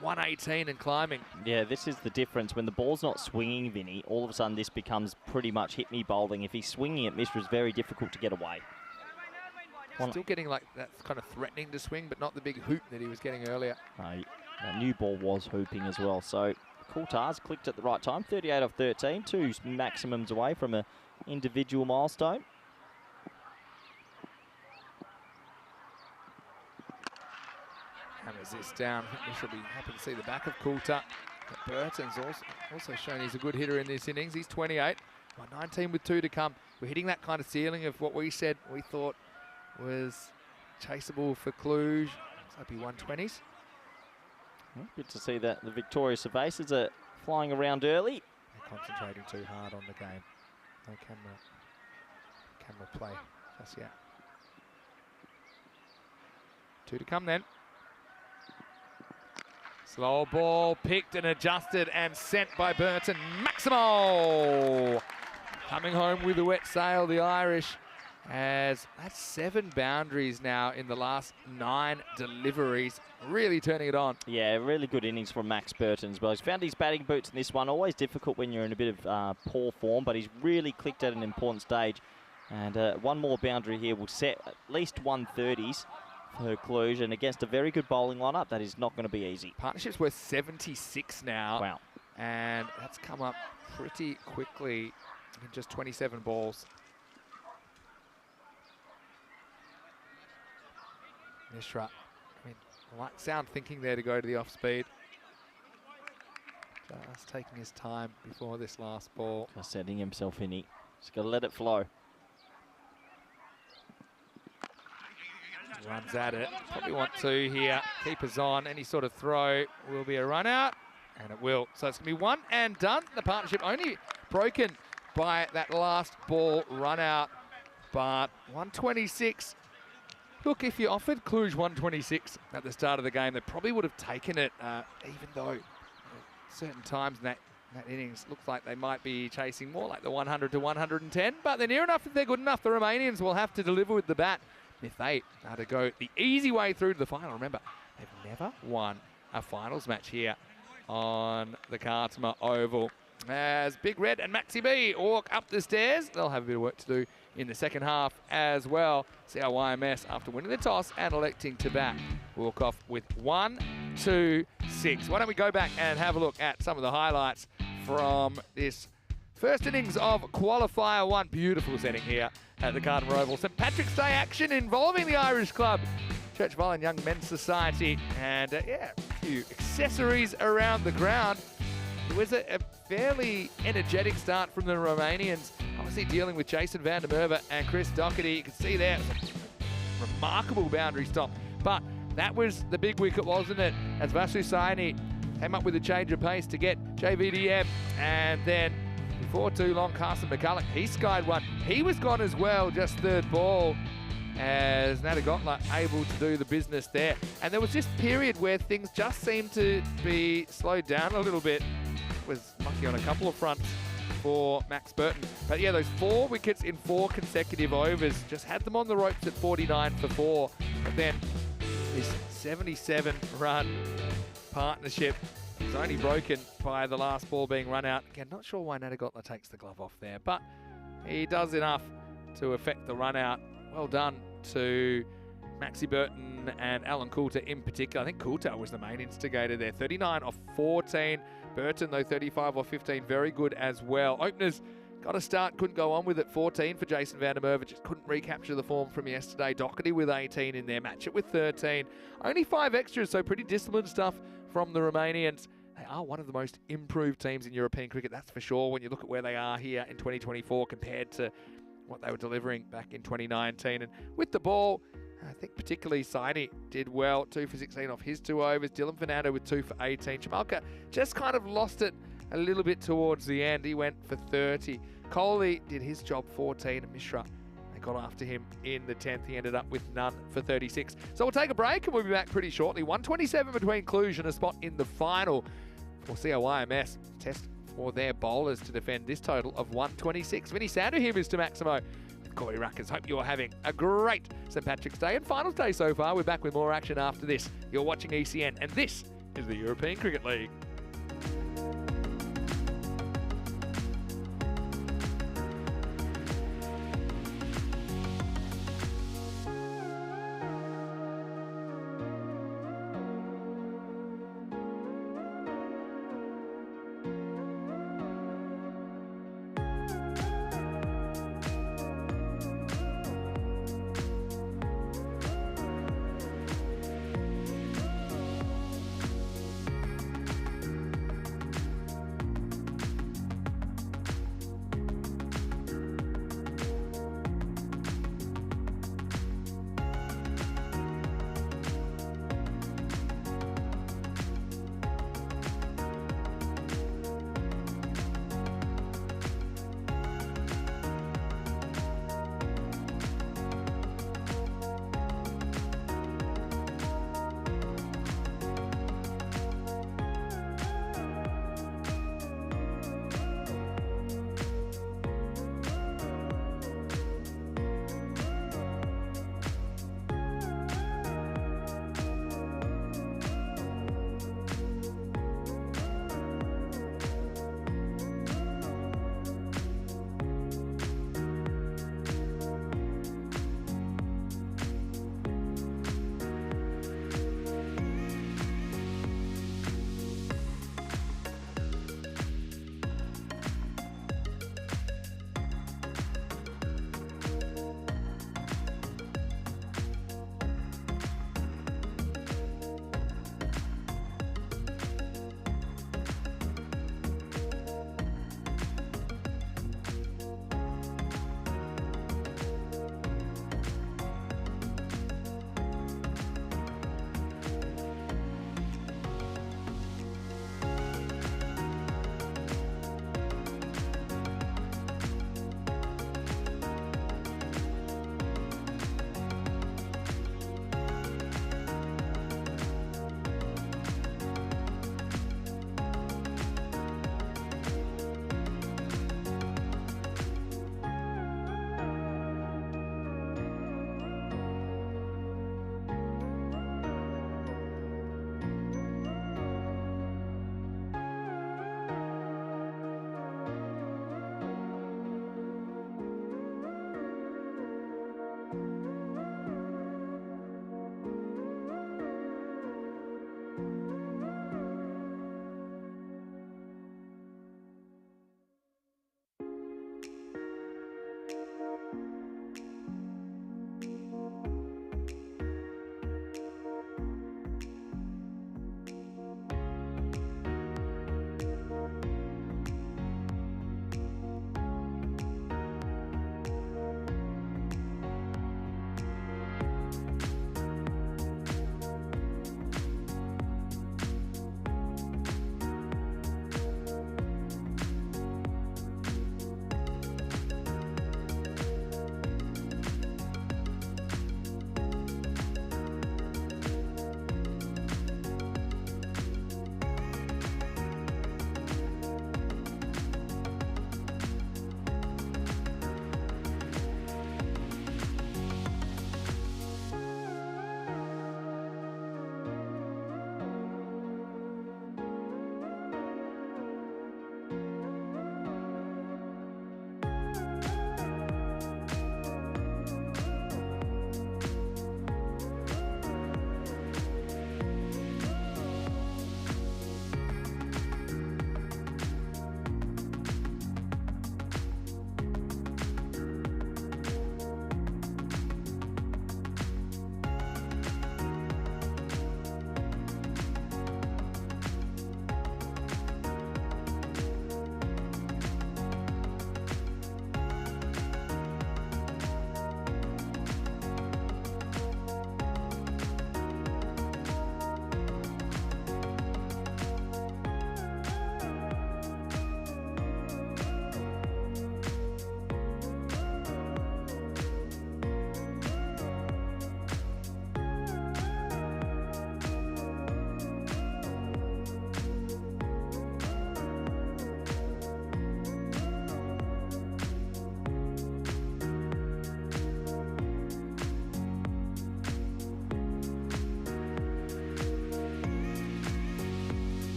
118 and climbing. Yeah, this is the difference. When the ball's not swinging, Vinny, all of a sudden this becomes pretty much hit me bowling. If he's swinging it, Mishra is very difficult to get away. Still getting like that kind of threatening to swing, but not the big hoop that he was getting earlier. That new ball was hooping as well. So Coulter's clicked at the right time. 38 off 13, 2 maximums away from an individual milestone. Hammers this down. I think we should be happy to see the back of Coulter. But Burton's also shown he's a good hitter in this innings. He's 28. 19 with 2 to come. We're hitting that kind of ceiling of what we said we thought was chaseable for Cluj. Looks like be 120s. Well, good to see that the Victoria Surveyors are flying around early. They're concentrating too hard on the game. No camera play just yet. 2 to come then. Slow ball picked and adjusted and sent by Burton. Maximo coming home with a wet sail, the Irish, as that's 7 boundaries now in the last 9 deliveries. Really turning it on. Yeah, really good innings from Max Burton as well. He's found his batting boots in this one. Always difficult when you're in a bit of poor form, but he's really clicked at an important stage. And 1 more boundary here will set at least 130s for Cluj, and against a very good bowling lineup, that is not going to be easy. Partnership's worth 76 now. Wow. And that's come up pretty quickly in just 27 balls. Mishra, I mean, like sound thinking there to go to the off speed. Just taking his time before this last ball. Just setting himself in. He's got to let it flow. Runs at it. Probably want 2 here. Keepers on. Any sort of throw will be a run out. And it will. So it's going to be 1 and done. The partnership only broken by that last ball run out. But 126. Look, if you offered Cluj 126 at the start of the game, they probably would have taken it, even though at certain times in that innings looks like they might be chasing more like the 100 to 110. But they're near enough if they're good enough. The Romanians will have to deliver with the bat if they are to go the easy way through to the final. Remember, they've never won a finals match here on the Cartama Oval. As Big Red and Maxi B walk up the stairs, they'll have a bit of work to do in the second half as well. See how YMS, after winning the toss and electing to bat, walk off with 1, 2, 6. Why don't we go back and have a look at some of the highlights from this first innings of Qualifier 1. Beautiful setting here at the Cartama Oval. St Patrick's Day action involving the Irish Club, Church Valley Young Men's Society, and yeah, a few accessories around the ground. It was a fairly energetic start from the Romanians, obviously dealing with Jason van der Merwe and Chris Doherty. You can see there, it was a remarkable boundary stop. But that was the big wicket, wasn't it? As Vasu Saini came up with a change of pace to get JVDM, and then before too long, Carson McCulloch, he skied one. He was gone as well, just 3rd ball, as Nadagotla able to do the business there. And there was this period where things just seemed to be slowed down a little bit. Was lucky on a couple of fronts for Max Burton. But yeah, those 4 wickets in 4 consecutive overs just had them on the ropes at 49 for 4. But then this 77-run partnership was only broken by the last ball being run out. Again, not sure why Nadagotla takes the glove off there, but he does enough to affect the run out. Well done to Maxi Burton and Alan Coulter in particular. I think Coulter was the main instigator there. 39 off 14. Burton, though, 35 or 15, very good as well. Openers got a start, couldn't go on with it. 14 for Jason van der Merwe, just couldn't recapture the form from yesterday. Doherty with 18 in there, Match it with 13. Only 5 extras, so pretty disciplined stuff from the Romanians. They are one of the most improved teams in European cricket, that's for sure, when you look at where they are here in 2024 compared to what they were delivering back in 2019. And with the ball, I think particularly Saini did well, 2 for 16 off his 2 overs. Dylan Fernando with 2 for 18. Chamalka just kind of lost it a little bit towards the end. He went for 30. Kohli did his job, 14. And Mishra, they got after him in the 10th. He ended up with none for 36. So we'll take a break and we'll be back pretty shortly. 127 between Cluj and a spot in the final. We'll see how YMS test for their bowlers to defend this total of 126. Vinny Sandhu here, Mr. Maximo. Corey Ruckers, hope you're having a great St. Patrick's Day and finals day so far. We're back with more action after this. You're watching ECN and this is the European Cricket League.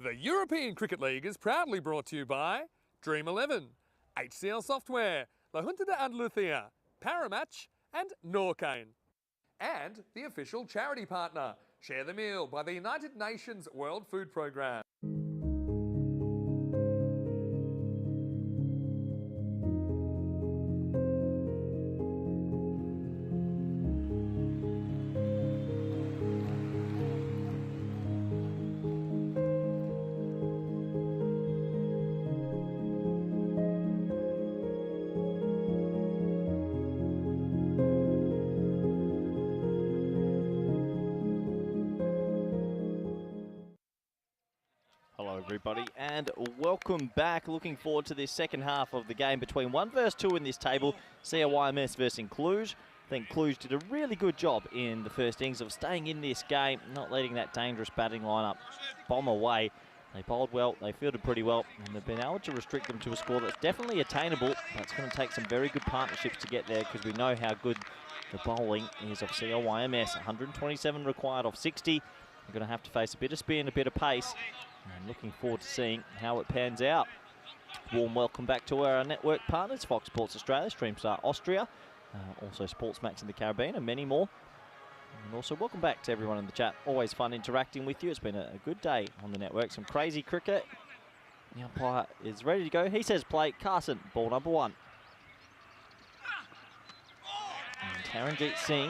The European Cricket League is proudly brought to you by Dream 11, HCL Software, La Junta de Andalucía, Paramatch and Norcane. And the official charity partner, Share the Meal by the United Nations World Food Programme. Hello everybody and welcome back. Looking forward to this second half of the game between 1 versus 2 in this table. COYMS versus Cluj. I think Cluj did a really good job in the first innings of staying in this game, not letting that dangerous batting lineup bomb away. They bowled well, they fielded pretty well, and they've been able to restrict them to a score that's definitely attainable, but it's going to take some very good partnerships to get there because we know how good the bowling is of COYMS. 127 required off 60. They're going to have to face a bit of spin, a bit of pace. And looking forward to seeing how it pans out. Warm welcome back to our network partners, Fox Sports Australia, Streamstar Austria, also Sportsmax in the Caribbean, and many more. And also welcome back to everyone in the chat. Always fun interacting with you. It's been a good day on the network. Some crazy cricket. The umpire is ready to go. He says play. Carson, ball number 1. And Taranjeet Singh,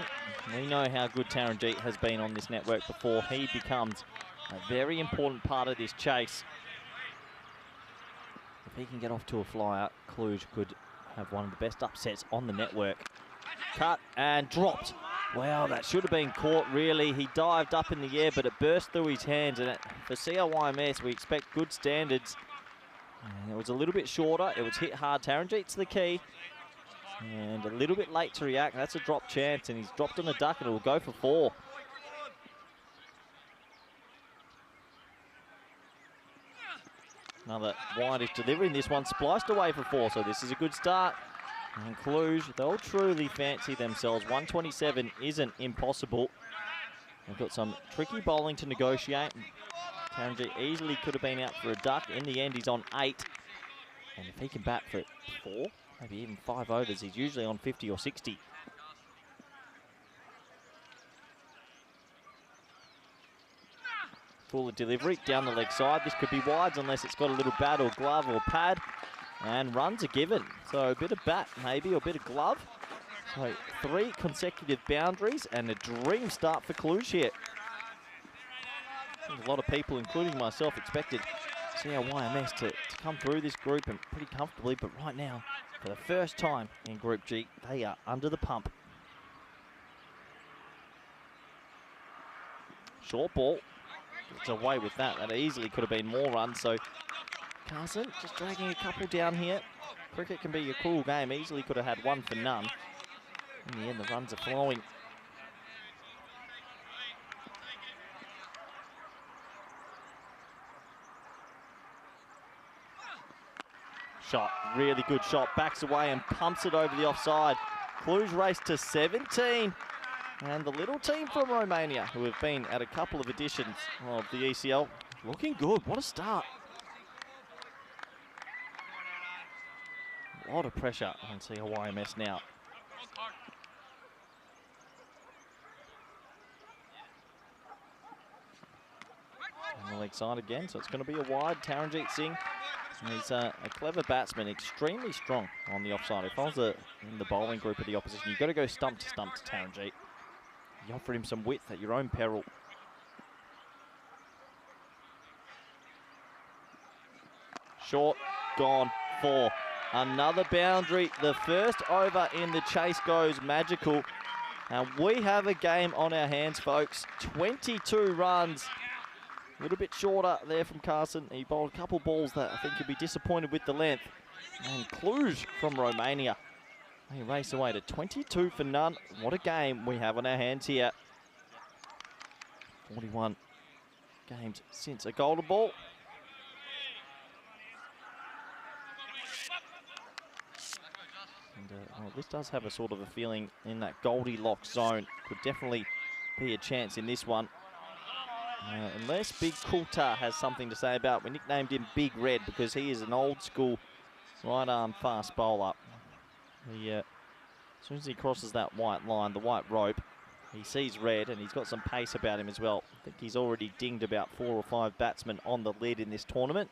we know how good Taranjeet has been on this network before. He becomes a very important part of this chase. If he can get off to a flyer, Cluj could have one of the best upsets on the network. Cut and dropped. Wow, that should have been caught, really. He dived up in the air, but it burst through his hands. And for COYMS, we expect good standards. And it was a little bit shorter. It was hit hard. Taranjeet's the key. And a little bit late to react. That's a drop chance, and he's dropped on a duck, and it will go for 4. Another wide-ish delivery, and this one spliced away for 4, so this is a good start. And Cluj, they'll truly fancy themselves. 127 isn't impossible. They've got some tricky bowling to negotiate. Taranjeet easily could have been out for a duck. In the end, he's on 8. And if he can bat for 4, maybe even 5 overs, he's usually on 50 or 60. Fuller delivery down the leg side. This could be wides unless it's got a little bat or glove or pad. And runs are given. So a bit of bat maybe or a bit of glove. So 3 consecutive boundaries and a dream start for Cluj here. I think a lot of people, including myself, expected COYMS to come through this group and pretty comfortably. But right now, for the first time in Group G, they are under the pump. Short ball. Gets away with that. That easily could have been more runs. So Carson just dragging a couple down here. Cricket can be a cool game. Easily could have had 1 for none. In the end, the runs are flowing. Shot, really good shot. Backs away and pumps it over the offside. Cluj race to 17. And the little team from Romania, who have been at a couple of editions of the ECL, looking good. What a start. A lot of pressure on COYMS now. On the leg side again, so it's going to be a wide. Taranjeet Singh, he's a clever batsman, extremely strong on the offside. If I was in the bowling group of the opposition, you've got to go stump to Taranjeet. You offered him some width at your own peril. Short, gone, 4. Another boundary. The first over in the chase goes magical. And we have a game on our hands, folks. 22 runs. A little bit shorter there from Carson. He bowled a couple balls that I think he'll be disappointed with the length. And Cluj from Romania. They race away to 22 for none. What a game we have on our hands here. 41 games since a golden ball. And well, this does have a sort of a feeling in that Goldilocks zone. Could definitely be a chance in this one. Unless Big Coulter has something to say about it. We nicknamed him Big Red because he is an old school right arm fast bowler. As soon as he crosses that white line, the white rope, he sees red and he's got some pace about him as well. I think he's already dinged about 4 or 5 batsmen on the lid in this tournament.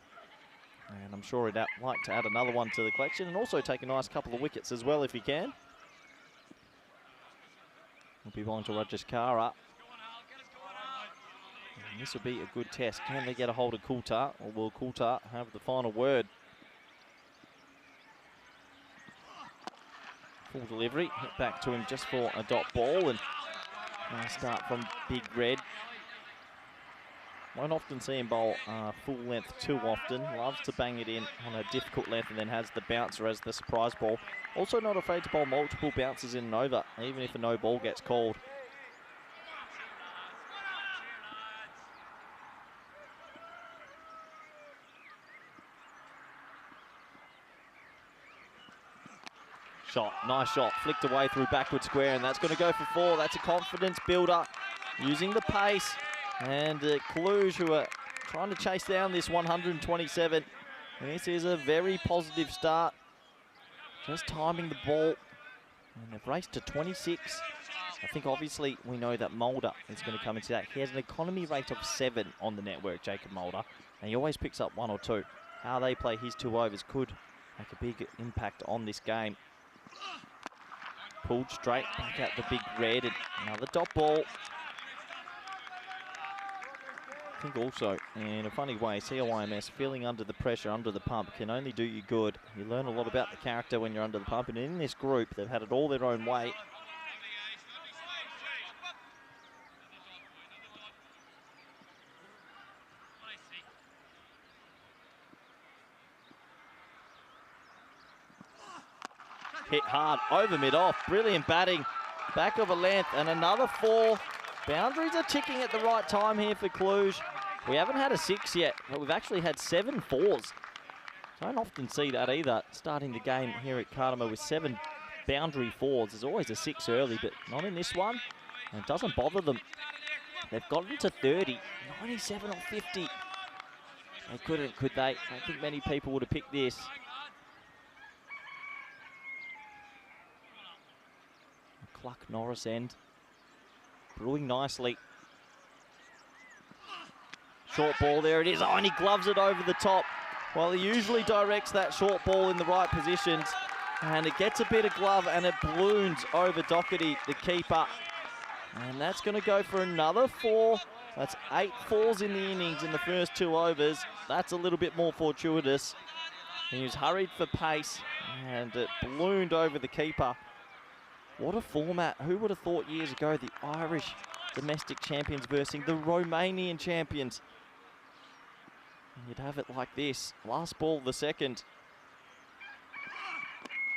And I'm sure he'd like to add another one to the collection and also take a nice couple of wickets as well if he can. We'll be bowling to Rajesh Kara. And this will be a good test. Can they get a hold of Coulter, or will Coulter have the final word? Full delivery, hit back to him just for a dot ball, and nice start from Big Red. Won't often see him bowl full length too often. Loves to bang it in on a difficult length and then has the bouncer as the surprise ball. Also not afraid to bowl multiple bounces in and over, even if a no ball gets called. Shot, nice shot, flicked away through backward square, and that's going to go for 4. That's a confidence builder, using the pace. And Cluj, who are trying to chase down this 127. This is a very positive start. Just timing the ball. And they've raced to 26. I think obviously we know that Mulder is going to come into that. He has an economy rate of 7 on the network, Jacob Mulder. And he always picks up 1 or 2. How they play his 2 overs could make a big impact on this game. Pulled straight back at the Big Red, and another dot ball. I think also, in a funny way, COIMS feeling under the pressure, under the pump, can only do you good. You learn a lot about the character when you're under the pump, and in this group, they've had it all their own way. Hit hard, over mid-off, brilliant batting. Back of a length, and another 4. Boundaries are ticking at the right time here for Cluj. We haven't had a 6 yet, but we've actually had 7 4s. Don't often see that either. Starting the game here at Cartama with 7 boundary 4s. There's always a 6 early, but not in this one. And it doesn't bother them. They've gotten to 30, 97 or 50. They couldn't, could they? I don't think many people would have picked this. Cluck Norris end. Brewing nicely. Short ball, there it is. Oh, and he gloves it over the top. Well, he usually directs that short ball in the right positions. And it gets a bit of glove and it balloons over Doherty, the keeper. And that's going to go for another 4. That's 8 4s in the innings in the first 2 overs. That's a little bit more fortuitous. He was hurried for pace and it ballooned over the keeper. What a format. Who would have thought years ago the Irish domestic champions versus the Romanian champions? And you'd have it like this. Last ball, the second.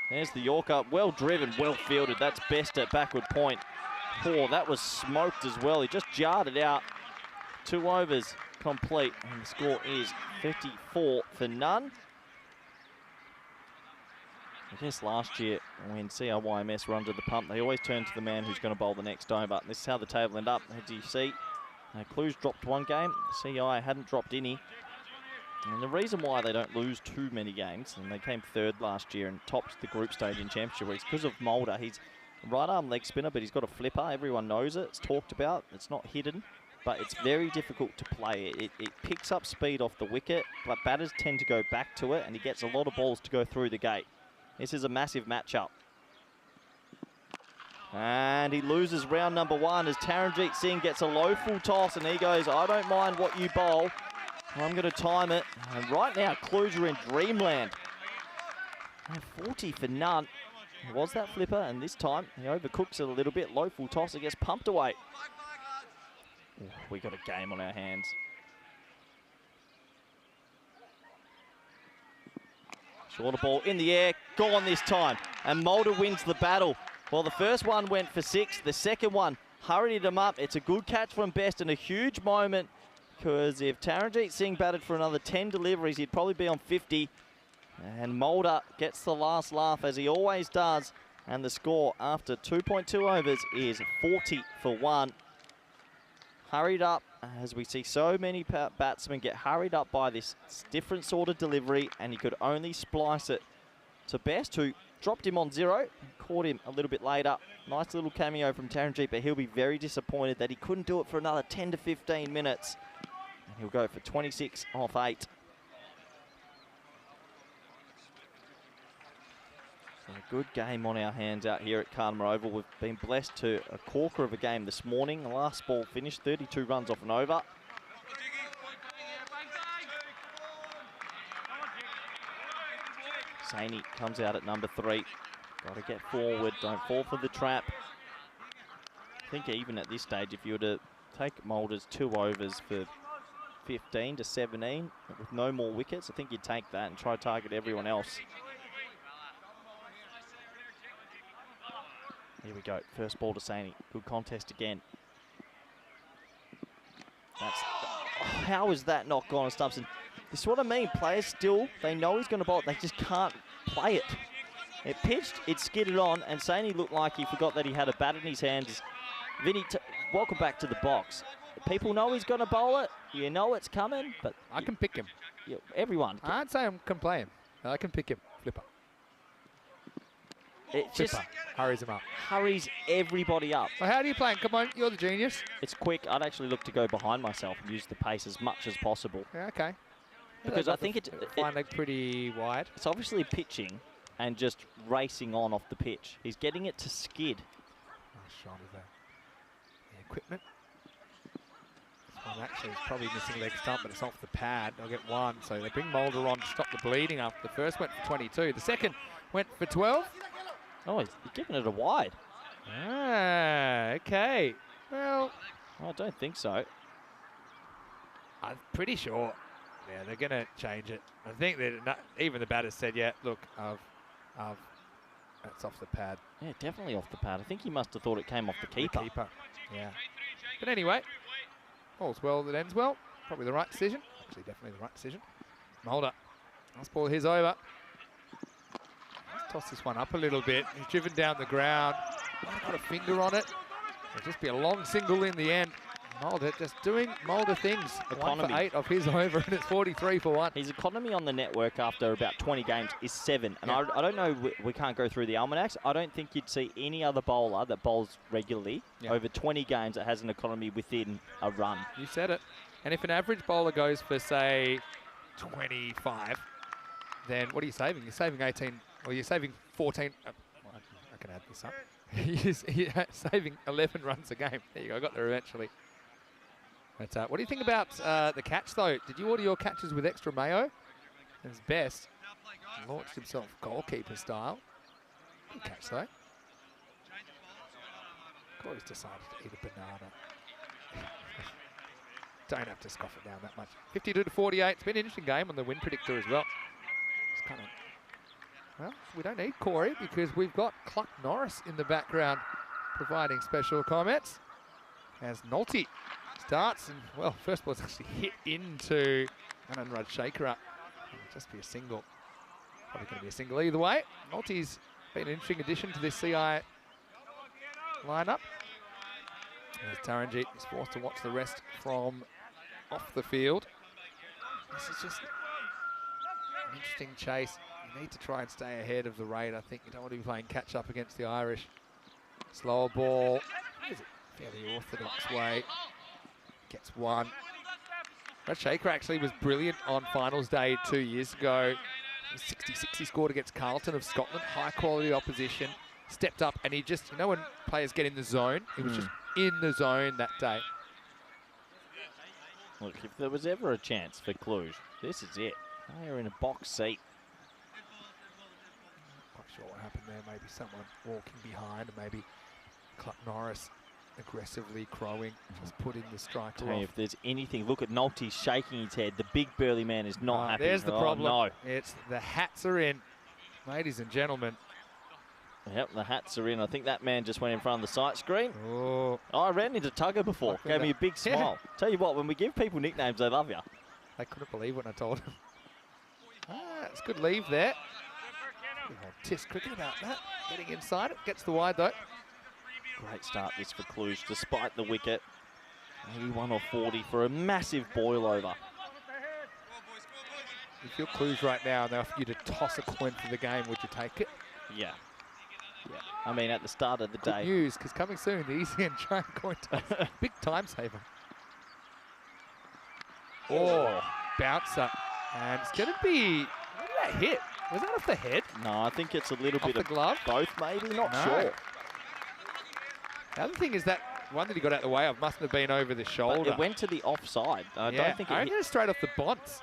There's the Yorker. Well driven, well fielded. That's best at backward point. Oh, that was smoked as well. He just jarred it out. 2 overs complete. And the score is 34 for none. I guess last year when CRYMS were under the pump, they always turn to the man who's going to bowl the next over. This is how the table ended up. As you see, Cluj dropped 1 game. CI hadn't dropped any. And the reason why they don't lose too many games, and they came 3rd last year and topped the group stage in Championship weeks, because of Mulder. He's a right arm leg spinner, but he's got a flipper. Everyone knows it. It's talked about. It's not hidden, but it's very difficult to play. It picks up speed off the wicket, but batters tend to go back to it, and he gets a lot of balls to go through the gate. This is a massive matchup. And he loses round number 1 as Taranjeet Singh gets a low full toss, and he goes, I don't mind what you bowl. I'm going to time it. And right now, Cluj are in dreamland. And 40 for none. It was that flipper, and this time he overcooks it a little bit. Low full toss, it gets pumped away. Ooh, we got a game on our hands. Shorter ball in the air, gone this time. And Mulder wins the battle. Well, the first one went for 6. The second one hurried him up. It's a good catch from Best and a huge moment, because if Taranjeet Singh batted for another 10 deliveries, he'd probably be on 50. And Mulder gets the last laugh, as he always does. And the score after 2.2 overs is 40 for 1. hurried up, as we see so many batsmen get hurried up by this different sort of delivery, and he could only splice it to Best, who dropped him on 0, caught him a little bit later. Nice little cameo from Taranjeet, but he'll be very disappointed that he couldn't do it for another 10 to 15 minutes. And he'll go for 26 off 8. So a good game on our hands out here at Cartama Oval. We've been blessed to a corker of a game this morning. The last ball finished 32 runs off an over. Saini comes out at number 3. Got to get forward, don't fall for the trap. I think even at this stage, if you were to take Mulder's 2 overs for 15 to 17 with no more wickets, I think you'd take that and try to target everyone else. Here we go, first ball to Saini. Good contest again. How is that not gone on stumps? And this is what I mean, players still, they know he's going to bowl it, they just can't play it. It pitched, it skidded on, and Saini looked like he forgot that he had a bat in his hands. Vinny, welcome back to the box. People know he's going to bowl it, you know it's coming, but... I can pick him. Everyone. I'd say I can play him. I can pick him. Flipper. It just hurries him up. Hurries everybody up. Well, how do you play him? Come on, you're the genius. It's quick. I'd actually look to go behind myself and use the pace as much as possible. Yeah, okay. Because I think fine leg pretty wide. It's obviously pitching and just racing on off the pitch. He's getting it to skid. Nice shot of that. The equipment. This one actually is probably missing leg stump, but it's off the pad. They'll get 1. So they bring Mulder on to stop the bleeding up. The first went for 22. The second went for 12. Oh, he's giving it a wide. Ah, okay. Well, I don't think so. I'm pretty sure. Yeah, they're going to change it. I think that even the batters said, yeah, look, that's off the pad. Yeah, definitely off the pad. I think he must have thought it came off the keeper. The keeper, yeah. But anyway, all's well that ends well. Probably the right decision. Actually, definitely the right decision. Mulder, last ball, here's over. Let's toss this one up a little bit. He's driven down the ground. Might have got a finger on it. It'll just be a long single in the end. Mulder just doing Mulder things. Economy. 1 for 8 of his over, and it's 43 for 1. His economy on the network after about 20 games is 7. And yeah. I don't know, we can't go through the almanacs. I don't think you'd see any other bowler that bowls regularly over 20 games that has an economy within a run. You said it. And if an average bowler goes for, say, 25, then what are you saving? You're saving 18, or you're saving 14. I can add this up. You're saving 11 runs a game. There you go, I got there eventually. But what do you think about the catch, though? Did you order your catches with extra mayo? His Best launched himself goalkeeper style. Good catch, though. Corey's decided to eat a banana. Don't have to scoff it down that much. 52 to 48. It's been an interesting game on the win predictor as well. It's kind of, well, we don't need Corey because we've got Cluck Norris in the background providing special comments. As Nolte starts, and well, first ball's actually hit into Anand Rajshekhar. It'll just be a single. Probably going to be a single either way. Nolte's been an interesting addition to this CI lineup. As Taranjeet is forced to watch the rest from off the field. This is just an interesting chase. You need to try and stay ahead of the rate. I think you don't want to be playing catch up against the Irish. Slower ball. Is it fairly orthodox way? Gets 1. Rajshekhar actually was brilliant on finals day 2 years ago. 66 he scored against Carlton of Scotland. High quality opposition. Stepped up and he just, you know when players get in the zone, he was just in the zone that day. Look, if there was ever a chance for Cluj, this is it. They are in a box seat. Not sure what happened there. Maybe someone walking behind, and maybe Cluck Norris aggressively crowing, just putting the striker off. If there's anything, look at Nolte shaking his head. The big burly man is not happy. There's the problem. No. It's the hats are in, ladies and gentlemen. Yep, the hats are in. I think that man just went in front of the sight screen. Oh, I ran into Tugger before. Gave me a big smile. Tell you what, when we give people nicknames, they love you. I couldn't believe when I told him. It's a good leave there. Tisk cricket about that. Getting inside it. Gets the wide though. Great start this for Cluj, despite the wicket. 81 or 40 for a massive boil over. If you're Cluj right now and they offer you to toss a coin for the game, would you take it? Yeah. Yeah. I mean, at the start of the Good day. news, because coming soon, the easy and giant coin toss. Big time saver. Oh, bouncer. And it's going to be, what did that hit? Was that off the head? No, I think it's a little Off bit the of glove? both, maybe. Not No. sure. The other thing is that one that he got out of the way of mustn't have been over the shoulder. But it went to the offside. I yeah, don't think it I hit. reckon it's straight off the bonds.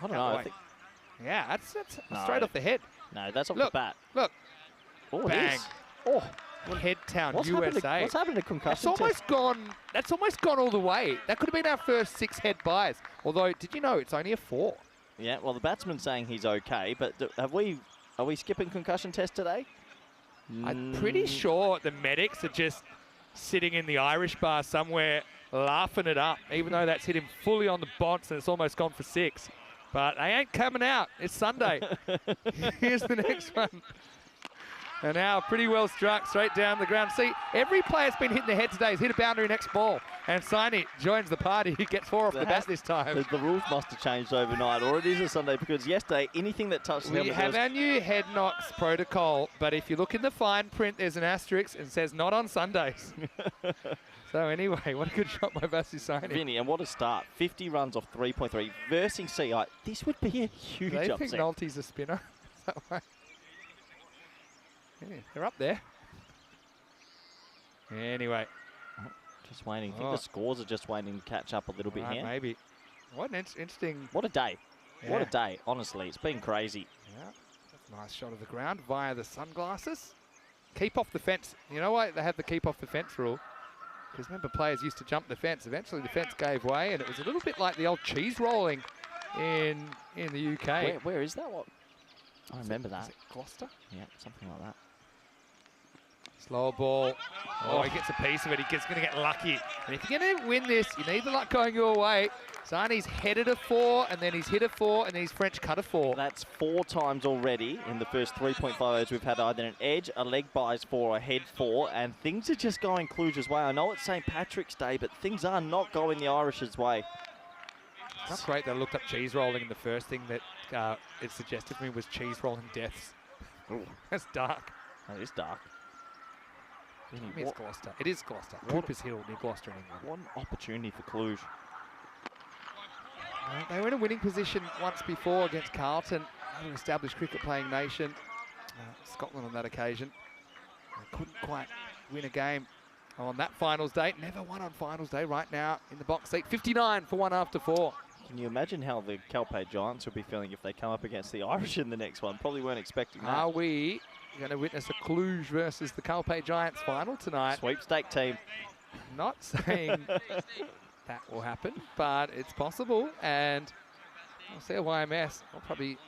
I don't Out know. the I way. think, Yeah, that's No. straight off the head. no, that's off Look, the bat. Look, Oh, it bang. is. Oh, Head Town, what's USA. happened to, what's happened to That's concussion test? almost gone. That's almost gone all the way. That could have been our first 6 head buys. Although, did you know it's only a 4? Yeah, well, the batsman's saying he's okay, but are we skipping concussion test today? I'm pretty sure the medics are just sitting in the Irish bar somewhere laughing it up, even though that's hit him fully on the bonce and it's almost gone for 6. But they ain't coming out. It's Sunday. Here's the next one. And now pretty well struck straight down the ground. See, every player's been hitting the head today has hit a boundary next ball. And Saini joins the party. He gets 4 off the bat this time. The rules must have changed overnight, or it is a Sunday, because yesterday, anything that touched the We helmet, have there our new head knocks protocol, but if you look in the fine print, there's an asterisk and says not on Sundays. So anyway, what a good shot by Vasu Saini. Vinny, and what a start. 50 runs off 3.3 versus CI. This would be a huge They upset. think Nolte's a spinner. Is that why? Yeah, they're up there. Anyway, Just waiting. I think Oh. the scores are just waiting to catch up a little bit right, here. maybe. What an interesting. What a day. What a Yeah. day, honestly. It's been crazy. Yeah, that's a nice shot of the ground via the sunglasses. Keep off the fence. You know why they have the keep off the fence rule? Because remember, players used to jump the fence. Eventually, the fence gave way, and it was a little bit like the old cheese rolling in the UK. Where is that? What? I remember Is that. it Gloucester? Yeah, something like that. Slower ball. Oh, he gets a piece of it. He's going to get lucky. And if you're going to win this, you need the luck going your way. Saini's headed a 4, and then he's hit a 4, and then he's French cut a 4. That's 4 times already in the first 3.5 overs. We've had either an edge, a leg buys 4, a head 4, and things are just going Cluj's way. I know it's St. Patrick's Day, but things are not going the Irish's way. It's not great that I looked up cheese rolling, and the first thing that it suggested to me was cheese rolling deaths. Ooh. That's dark. That is dark. I Vinny, mean, it's Gloucester. It is Gloucester. What- Cooper's Hill near Gloucester in England. what an opportunity for Cluj. They were in a winning position once before against Carlton, an established cricket playing nation. Scotland on that occasion. They couldn't quite win a game on that finals day. Never won on finals day. Right now in the box seat, 59 for 1 after 4. Can you imagine how the Calpe Giants will be feeling if they come up against the Irish in the next one? Probably weren't expecting that. Are we going to witness a Cluj versus the Calpe Giants final tonight? Sweepstake team. Not saying that will happen, but it's possible. And I'll see a YMS. I'll probably,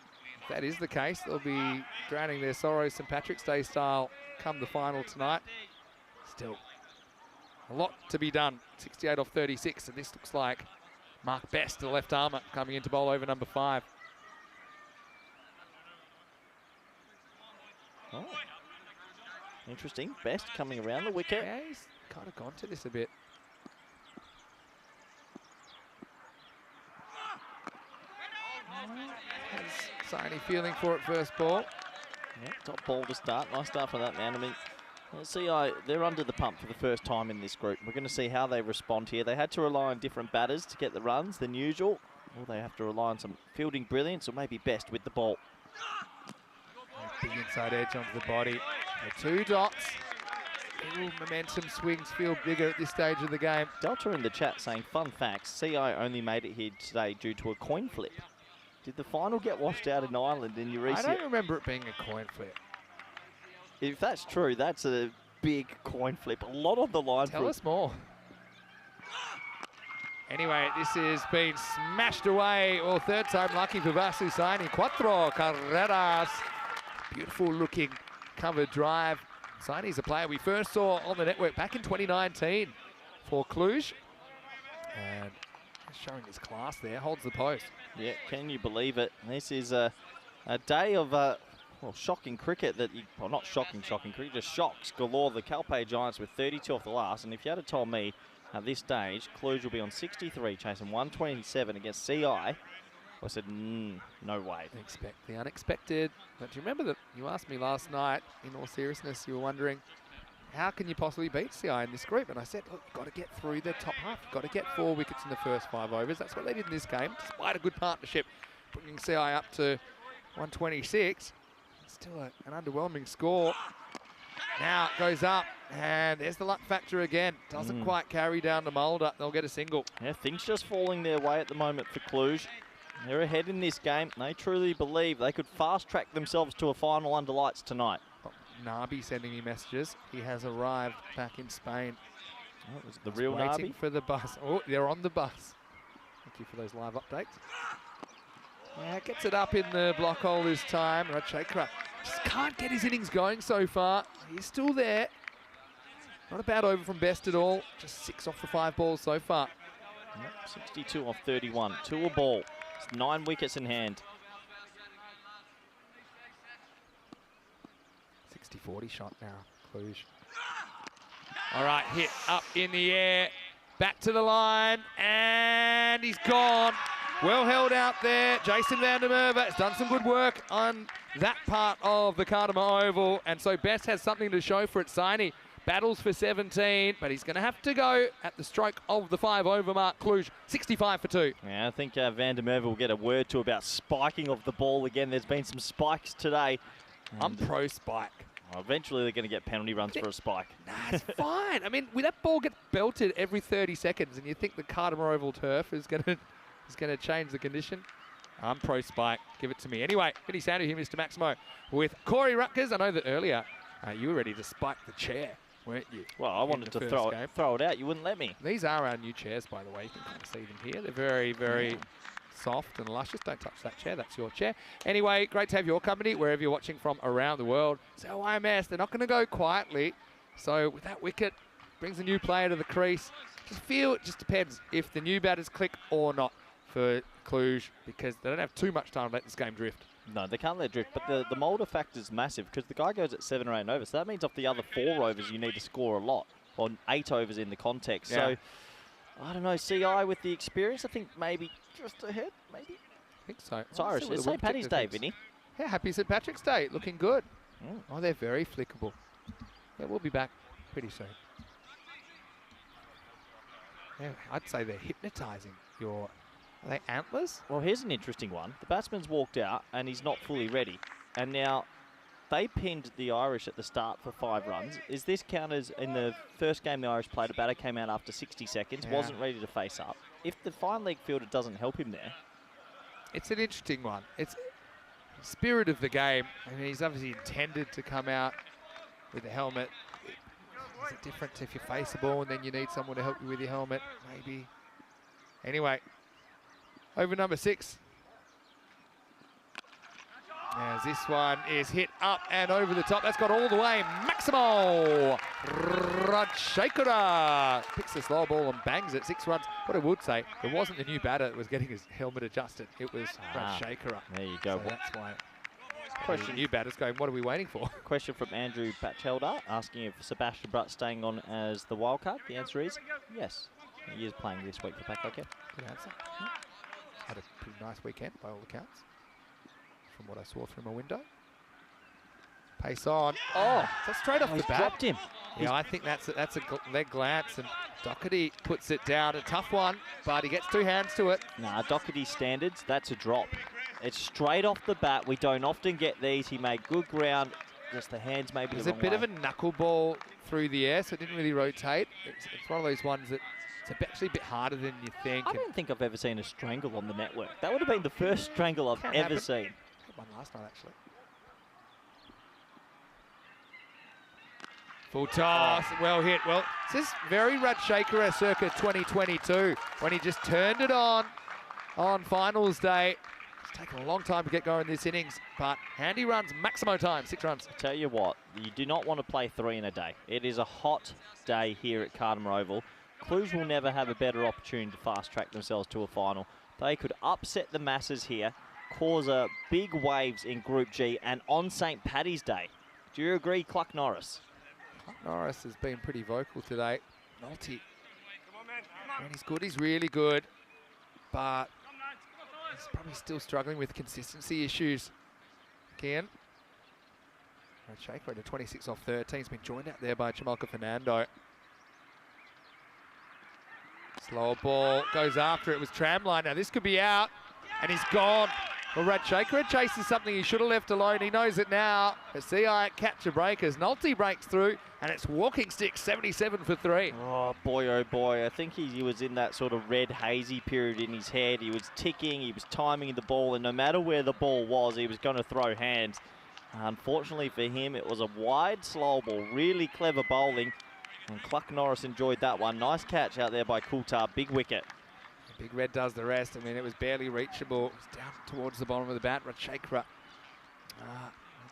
if that is the case, they'll be drowning their sorrows St. Patrick's Day style come the final tonight. Still a lot to be done. 68 off 36, and this looks like Mark Best, the left armour, coming into bowl over number 5. Oh. Interesting. Best coming around the wicket. Yeah, he's kind of gone to this a bit. Saini feeling for it first ball. Yep, top ball to start. Nice start for that man. I mean, CI, they're under the pump for the first time in this group. We're going to see how they respond here. They had to rely on different batters to get the runs than usual. Or they have to rely on some fielding brilliance, or maybe Best with the ball. Big inside edge onto the body. The 2 dots. Little momentum swings feel bigger at this stage of the game. Delta in the chat saying, fun facts, CI only made it here today due to a coin flip. Did the final get washed out in Ireland in Eurasia? I don't remember it being a coin flip. If that's true, that's a big coin flip. A lot on the line. Tell us more. Anyway, this has been smashed away. Well, third time lucky for Vasu Saini. Cuatro carreras. Beautiful looking covered drive. Saini's a player we first saw on the network back in 2019 for Cluj. And showing his class there, holds the post. Yeah, can you believe it? This is a day of well, shocking cricket that you, well, not shocking cricket, just shocks galore. The Calpe Giants with 32 off the last, and if you had told me At this stage, Cluj will be on 63, chasing 127 against CI. I said, no way. Expect the unexpected. But do you remember that you asked me last night, in all seriousness, you were wondering, how can you possibly beat CI in this group? And I said, look, you've got to get through the top half. You've got to get 4 wickets in the first 5 overs. That's what they did in this game, despite a good partnership, bringing CI up to 126. It's still an underwhelming score. Now it goes up, and there's the luck factor again. Doesn't quite carry down to Mulder. They'll get a single. Yeah, things just falling their way at the moment for Cluj. They're ahead in this game. They truly believe they could fast-track themselves to a final under lights tonight. Nabi sending me messages. He has arrived back in Spain. Oh, was it the real waiting Nabi? for the bus. Oh, they're on the bus. Thank you for those live updates. Yeah, gets it up in the block hole this time. Rajshekar just can't get his innings going so far. He's still there. Not a bad over from Best at all. Just 6 off the 5 balls so far. Yep, 62 off 31. 2 a ball. It's 9 wickets in hand. 60-40 shot now, Cluj. All right, hit up in the air. Back to the line, and he's gone. Well held out there. Jason van der Merwe has done some good work on that part of the Cartama Oval, and so Best has something to show for it. Saini battles for 17, but he's going to have to go at the stroke of the 5 over mark. Cluj, 65 for 2. Yeah, I think Van der Merwe will get a word to about spiking of the ball again. There's been some spikes today. I'm pro spike. Well, eventually they're going to get penalty runs for a spike. Nah, it's fine. I mean, when that ball gets belted every 30 seconds, and you think the Cartama Oval turf is going to change the condition. I'm pro spike. Give it to me. Anyway, Vinny Sandu here, Mr. Maximo, with Corey Rutgers. I know that earlier you were ready to spike the chair, weren't you? Well, I wanted to throw it out. You wouldn't let me. These are our new chairs, by the way. You can kind of see them here. They're very, very soft and luscious. Don't touch that chair. That's your chair. Anyway, great to have your company wherever you're watching from around the world. So IMS, they're not going to go quietly. So with that wicket, brings a new player to the crease. Just feel it just depends if the new batters click or not for Cluj, because they don't have too much time to let this game drift. No, they can't let it drift, but the Mulder factor is massive because the guy goes at 7 or 8 overs. So that means off the other 4 overs, you need to score a lot, or 8 overs in the context. Yeah. So, I don't know, CI with the experience, I think maybe just ahead, maybe. I think so. It's Irish. It's St. Paddy's Day, Vinny. Yeah, happy St. Patrick's Day. Looking good. Oh, they're very flickable. Yeah, we'll be back pretty soon. Yeah, I'd say they're hypnotising your... Are they antlers? Well, here's an interesting one. The batsman's walked out and he's not fully ready. And now they pinned the Irish at the start for 5 runs. Is this count as in the first game the Irish played, a batter came out after 60 seconds, wasn't ready to face up? If the fine leg fielder doesn't help him there... It's an interesting one. It's the spirit of the game. I mean, he's obviously intended to come out with a helmet. Is it different if you face the ball and then you need someone to help you with your helmet? Maybe. Anyway. Over number 6. As this one is hit up and over the top. That's got all the way. Maximo Rajshekar picks the slow ball and bangs it. 6 runs. What I would say, it wasn't the new batter that was getting his helmet adjusted. It was Rajshekar. There you go. So that's why. Question, new batter's going, what are we waiting for? Question from Andrew Batchelder asking if Sebastian Brutt's staying on as the wildcard. The answer is yes. He is playing this week for Paco. Good answer. Had a pretty nice weekend by all accounts, from what I saw through my window. Pace on. Oh, that's straight off the he's bat. dropped him. Yeah, I think that's a leg glance, and Doherty puts it down. A tough one, but he gets 2 hands to it. Nah, Doherty standards, that's a drop. It's straight off the bat. We don't often get these. He made good ground. Just the hands maybe There's the a wrong bit way. of a knuckleball through the air, so it didn't really rotate. It's one of those ones that it's actually a bit harder than you think. I don't think I've ever seen a strangle on the network. That would have been the first strangle I've Can't ever happen. seen. Had one last night, actually. Full toss, well hit. Well, this is very Rajshekar circa 2022 when he just turned it on finals day. It's taken a long time to get going this innings, but handy runs, Maximo time, 6 runs. I tell you what, you do not want to play 3 in a day. It is a hot day here at Cartama Oval. Cluj will never have a better opportunity to fast-track themselves to a final. They could upset the masses here, cause big waves in Group G, and on St. Paddy's Day. Do you agree, Cluck Norris? Norris has been pretty vocal today. Nolte When he's good, he's really good. But he's probably still struggling with consistency issues. Again. Shaker at a 26 off 13. He's been joined out there by Chamalka Fernando. Slower ball, goes after it, was Tramline. Now this could be out, and he's gone. Well, Rad Shaker chases something he should have left alone. He knows it now. But CI capture breakers. Nolte breaks through, and it's walking stick 77 for 3. Oh boy, I think he was in that sort of red hazy period in his head. He was ticking, he was timing the ball, and no matter where the ball was, he was going to throw hands. Unfortunately for him, it was a wide slow ball. Really clever bowling, and Cluck Norris enjoyed that one. Nice catch out there by Coulthard, big wicket. Big Red does the rest. I mean, it was barely reachable. It was down towards the bottom of the bat. Ratchakra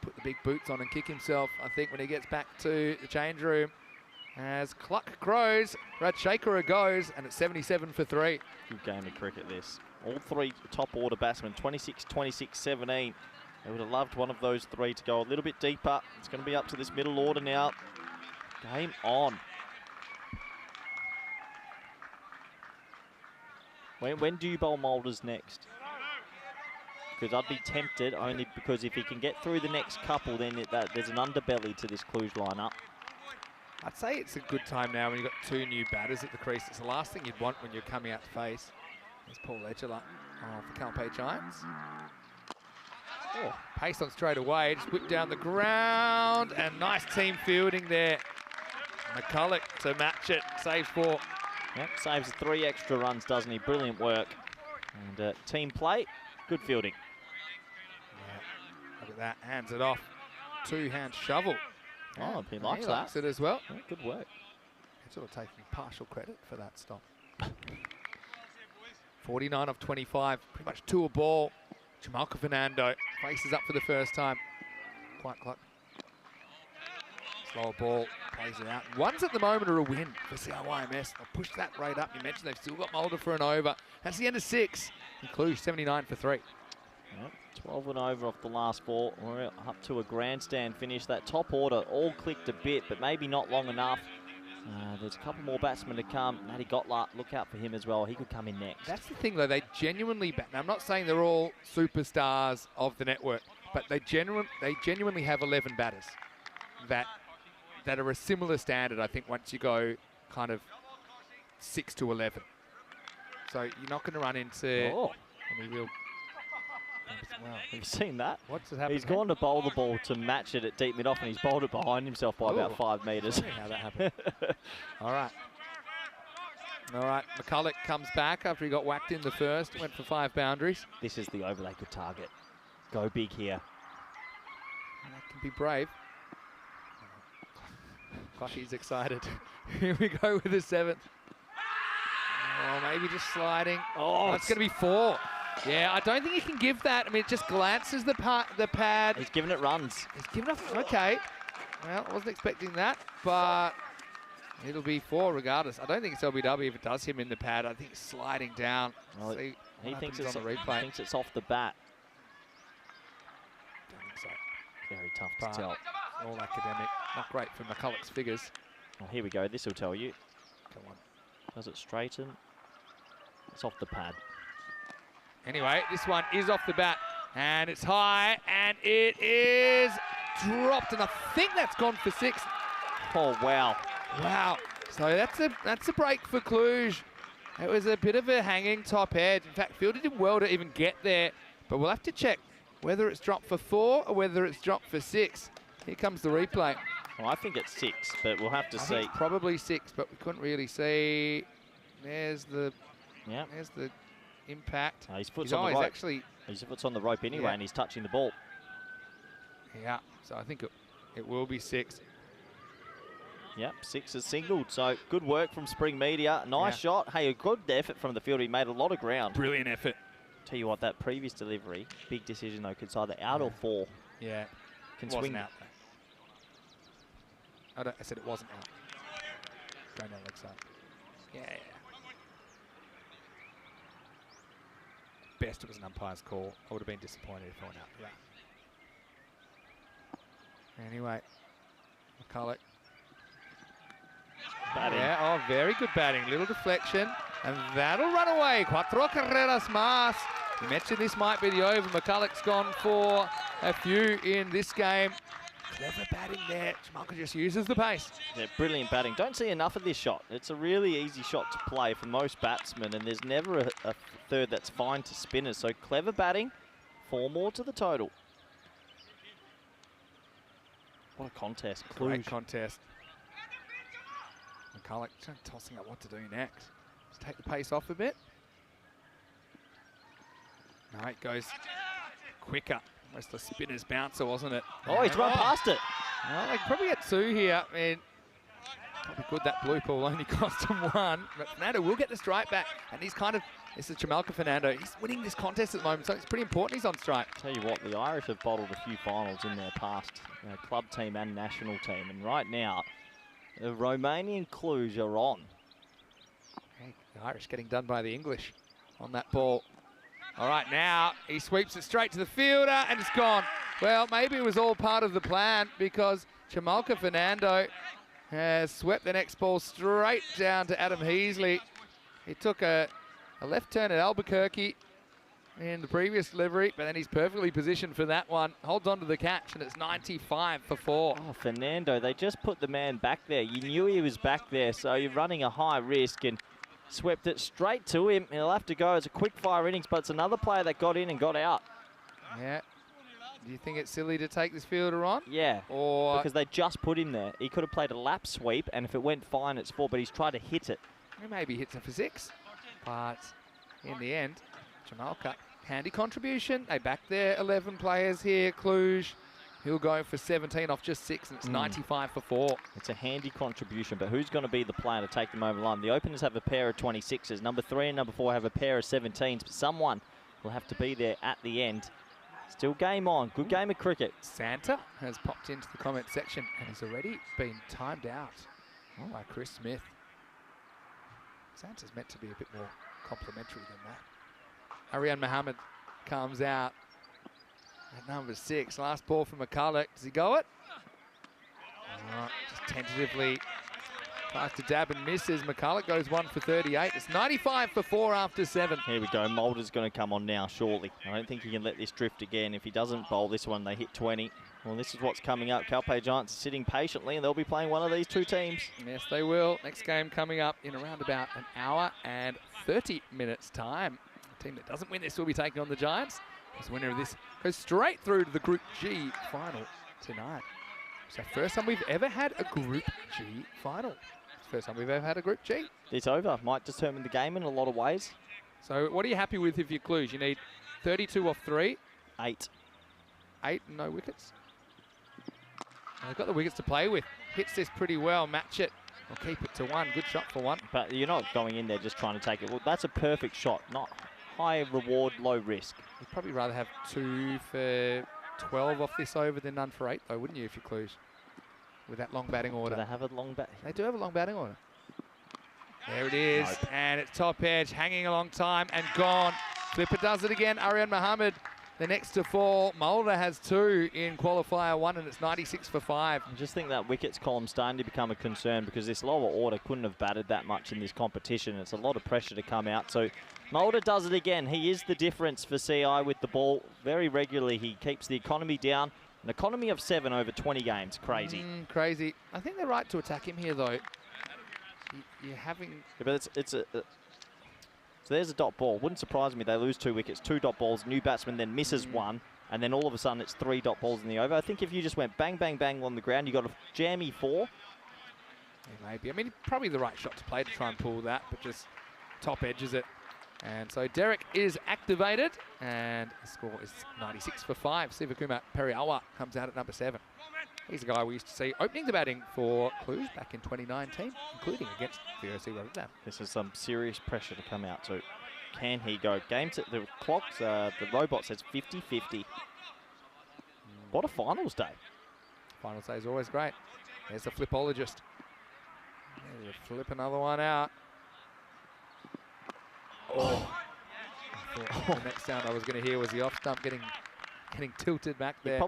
put the big boots on and kick himself, I think, when he gets back to the change room. As Cluck grows, Ratchakra goes, and it's 77 for 3. Good game of cricket, this. All three top order batsmen, 26, 26, 17. They would have loved one of those three to go a little bit deeper. It's going to be up to this middle order now. Game on. When do you bowl Moulders next? Because I'd be tempted, only because if he can get through the next couple, then there's an underbelly to this Cluj lineup. I'd say it's a good time now when you've got 2 new batters at the crease. It's the last thing you'd want when you're coming out to face. There's Paul Ledger for Calpe Giants. Oh, pace on straight away, just whipped down the ground, and nice team fielding there. McCulloch to match it, saves 4. Yep, saves 3 extra runs, doesn't he? Brilliant work. And team play, good fielding. Yeah, look at that, hands it off. 2-hand shovel. Oh, he likes that. Likes it as well. Yeah, good work. He's sort of taking partial credit for that stop. 49 off 25, pretty much 2 a ball. Chamalka Fernando faces up for the first time. Quiet clock. Slower ball, plays it out. Ones at the moment are a win for CRYMS. They'll push that rate up. You mentioned they've still got Mulder for an over. That's the end of 6. Cluj 79 for 3. Yep, 12 and over off the last 4. We're up to a grandstand finish. That top order all clicked a bit, but maybe not long enough. There's a couple more batsmen to come. Matty Gotlar, look out for him as well. He could come in next. That's the thing, though. They genuinely bat. Now, I'm not saying they're all superstars of the network, but they genuinely have 11 batters that are a similar standard, I think, once you go kind of 6 to 11. So you're not going to run into any real... Wow. Have you seen that? What's happening? He's gone to bowl the ball to match it at deep mid-off, and he's bowled it behind himself by about 5 metres. How that happened. All right. McCulloch comes back after he got whacked in the first. Went for 5 boundaries. This is the over they could target. Go big here. And that can be brave. He's excited. Here we go with the 7th. Oh, maybe just sliding. Oh, it's going to be 4. Yeah, I don't think he can give that. I mean, it just glances the pad. He's giving it runs. He's giving it, okay. Well, I wasn't expecting that, but it'll be 4 regardless. I don't think it's LBW if it does him in the pad. I think it's sliding down. Well, see he thinks it's on the replay. Thinks it's off the bat. Don't think so. Very tough to tell. All academic. Not great for McCulloch's figures. Oh, here we go. This will tell you. Come on. Does it straighten? It's off the pad. Anyway, this one is off the bat, and it's high, and it is dropped, and I think that's gone for 6. Oh, wow. Wow. So that's a break for Cluj. It was a bit of a hanging top edge. In fact, fielded him well to even get there, but we'll have to check whether it's dropped for 4 or whether it's dropped for 6. Here comes the replay. Well, I think it's 6, but we'll have to see. Think it's probably 6, but we couldn't really see. There's the impact. His foot's on the rope. Actually, his foot's on the rope anyway, and he's touching the ball. Yeah, so I think it will be 6. Yep, 6 is singled, so good work from Spring Media. Nice shot. Hey, a good effort from the fielder. He made a lot of ground. Brilliant effort. Tell you what, that previous delivery, big decision though, could it's either out or 4. Yeah, can swing swing out. I said it wasn't out. Going down leg side. Yeah. Best it was an umpire's call. I would have been disappointed if I went out for that. Anyway, McCulloch. Batting. Yeah, very good batting. Little deflection. And that'll run away. Cuatro carreras más. You mentioned this might be the over. McCulloch's gone for a few in this game. Clever batting there. Jamalka just uses the pace. Yeah, brilliant batting. Don't see enough of this shot. It's a really easy shot to play for most batsmen, and there's never a third that's fine to spinners. So clever batting, 4 more to the total. What a contest. Great Cluj. contest. McCulloch tossing up what to do next. Just take the pace off a bit. No, it goes quicker. Almost a spinner's bouncer, wasn't it? Oh, he's run past it. Well, they can probably get 2 here. I mean, probably good that blue ball only cost him 1. But Fernando will get the strike back. And he's kind of, this is Jamalka Fernando. He's winning this contest at the moment, so it's pretty important he's on strike. Tell you what, the Irish have bottled a few finals in their past, club team and national team. And right now, the Romanian Cluj are on. Hey, the Irish getting done by the English on that ball. All right, now he sweeps it straight to the fielder and it's gone. Well, maybe it was all part of the plan because Jamalka Fernando has swept the next ball straight down to Adam Heasley. He took a left turn at Albuquerque in the previous delivery, but then he's perfectly positioned for that one. Holds on to the catch and it's 95 for 4. Oh, Fernando, they just put the man back there. You knew he was back there, so you're running a high risk and swept it straight to him. He'll have to go as a quick fire innings, but it's another player that got in and got out. Yeah. Do you think it's silly to take this fielder on? Yeah, Or because they just put him there. He could have played a lap sweep, and if it went fine, it's 4, but he's tried to hit it. he maybe hits it for 6. But in the end, Jamalka, handy contribution. They back their 11 players here. Cluj, he'll go for 17 off just 6, and it's 95 for 4. It's a handy contribution, but who's going to be the player to take them over the line? The openers have a pair of 26s. Number 3 and number 4 have a pair of 17s, but someone will have to be there at the end. Still game on. Good game of cricket. Santa has popped into the comment section and has already been timed out by Chris Smith. Santa's meant to be a bit more complimentary than that. Arian Mohammed comes out at number 6. Last ball from McCulloch. Does he go it? Just tentatively tries to dab and misses. McCulloch goes 1 for 38. It's 95 for 4 after 7. Here we go. Mulder's going to come on now shortly. I don't think he can let this drift again. If he doesn't bowl this one, they hit 20. Well, this is what's coming up. Calpe Giants are sitting patiently, and they'll be playing one of these 2 teams. Yes, they will. Next game coming up in around about an hour and 30 minutes' time. The team that doesn't win this will be taking on the Giants. The winner of this goes straight through to the Group G final tonight. It's the first time we've ever had a Group G final. It's the first time we've ever had a Group G. It's over. Might determine the game in a lot of ways. So what are you happy with if you're Cluj? You need 32 off 3. 8. 8 and no wickets. They've got the wickets to play with. Hits this pretty well. Match it. Or keep it to 1. Good shot for 1. But you're not going in there just trying to take it. Well, that's a perfect shot. Not high reward, low risk. You'd probably rather have 2 for 12 off this over than none for 8, though, wouldn't you, if you're Cluj? With that long batting order. Do they have a long bat? They do have a long batting order. There it is, and it's top edge, hanging a long time and gone. Flipper does it again. Arian Mohammed, the next to fall. Mulder has 2 in qualifier 1, and it's 96 for 5. I just think that wickets column starting to become a concern because this lower order couldn't have batted that much in this competition. It's a lot of pressure to come out. So Mulder does it again. He is the difference for CI with the ball. Very regularly, he keeps the economy down. An economy of 7 over 20 games. Crazy. Crazy. I think they're right to attack him here, though. You're having... Yeah, but so there's a dot ball. Wouldn't surprise me. They lose 2 wickets, 2 dot balls. New batsman then misses 1. And then all of a sudden it's 3 dot balls in the over. I think if you just went bang, bang, bang on the ground, you got a jammy 4. Yeah, maybe. I mean, probably the right shot to play to try and pull that, but just top edges it. And so Derek is activated, and the score is 96 for 5. Sivakumar Periawa comes out at number 7. He's a guy we used to see opening the batting for Cluj back in 2019, including against VOC Rotterdam. This is some serious pressure to come out. So can he go? The clocks, the robot says 50-50. What a finals day. Finals day is always great. There's the flipologist. There you flip another one out. Oh. I thought the next sound I was going to hear was the off stump getting tilted back there.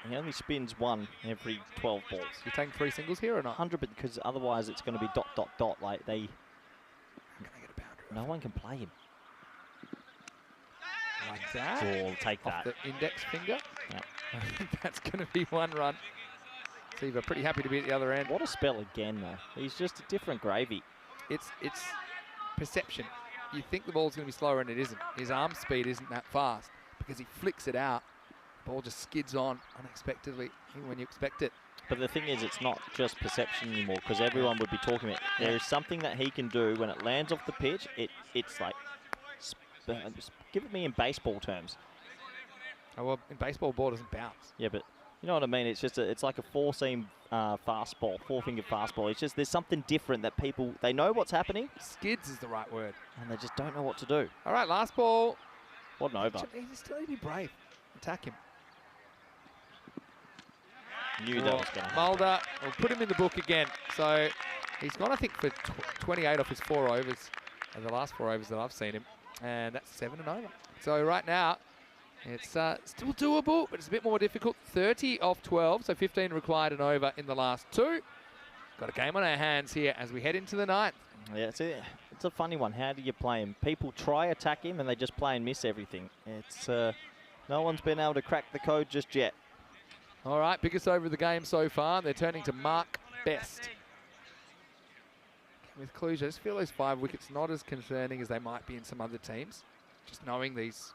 He only spins 1 every 12 balls. You're taking 3 singles here or not? 100, because otherwise it's going to be dot, dot, dot. Like they... Can they get a boundary No one can play him. Like that. Or take Off that. the index finger. Yeah. I think that's going to be one run. Siva pretty happy to be at the other end. What a spell again, though. He's just a different gravy. It's perception. You think the ball's going to be slower and it isn't. His arm speed isn't that fast because he flicks it out. The ball just skids on unexpectedly, even when you expect it. But the thing is, it's not just perception anymore because everyone would be talking about it. There is something that he can do when it lands off the pitch. It's like, give it me in baseball terms. Oh, well, in baseball, ball doesn't bounce. Yeah, but you know what I mean? It's just it's like a four-seam fastball, four-finger fastball. It's just there's something different that people, they know what's happening. Skids is the right word. And they just don't know what to do. All right, last ball. What an over. He still need to be brave. Attack him. Knew that was going to happen. Mulder will put him in the book again. So he's gone, I think, for 28 off his 4 overs, the last 4 overs that I've seen him. And that's 7 and over. So right now, it's still doable, but it's a bit more difficult. 30 off 12, so 15 required and over in the last 2. Got a game on our hands here as we head into the 9th. Yeah, it's a funny one. How do you play him? People try attack him and they just play and miss everything. It's no one's been able to crack the code just yet. All right, biggest over of the game so far. They're turning to Mark Best. With Cluj, I just feel those 5 wickets not as concerning as they might be in some other teams. Just knowing these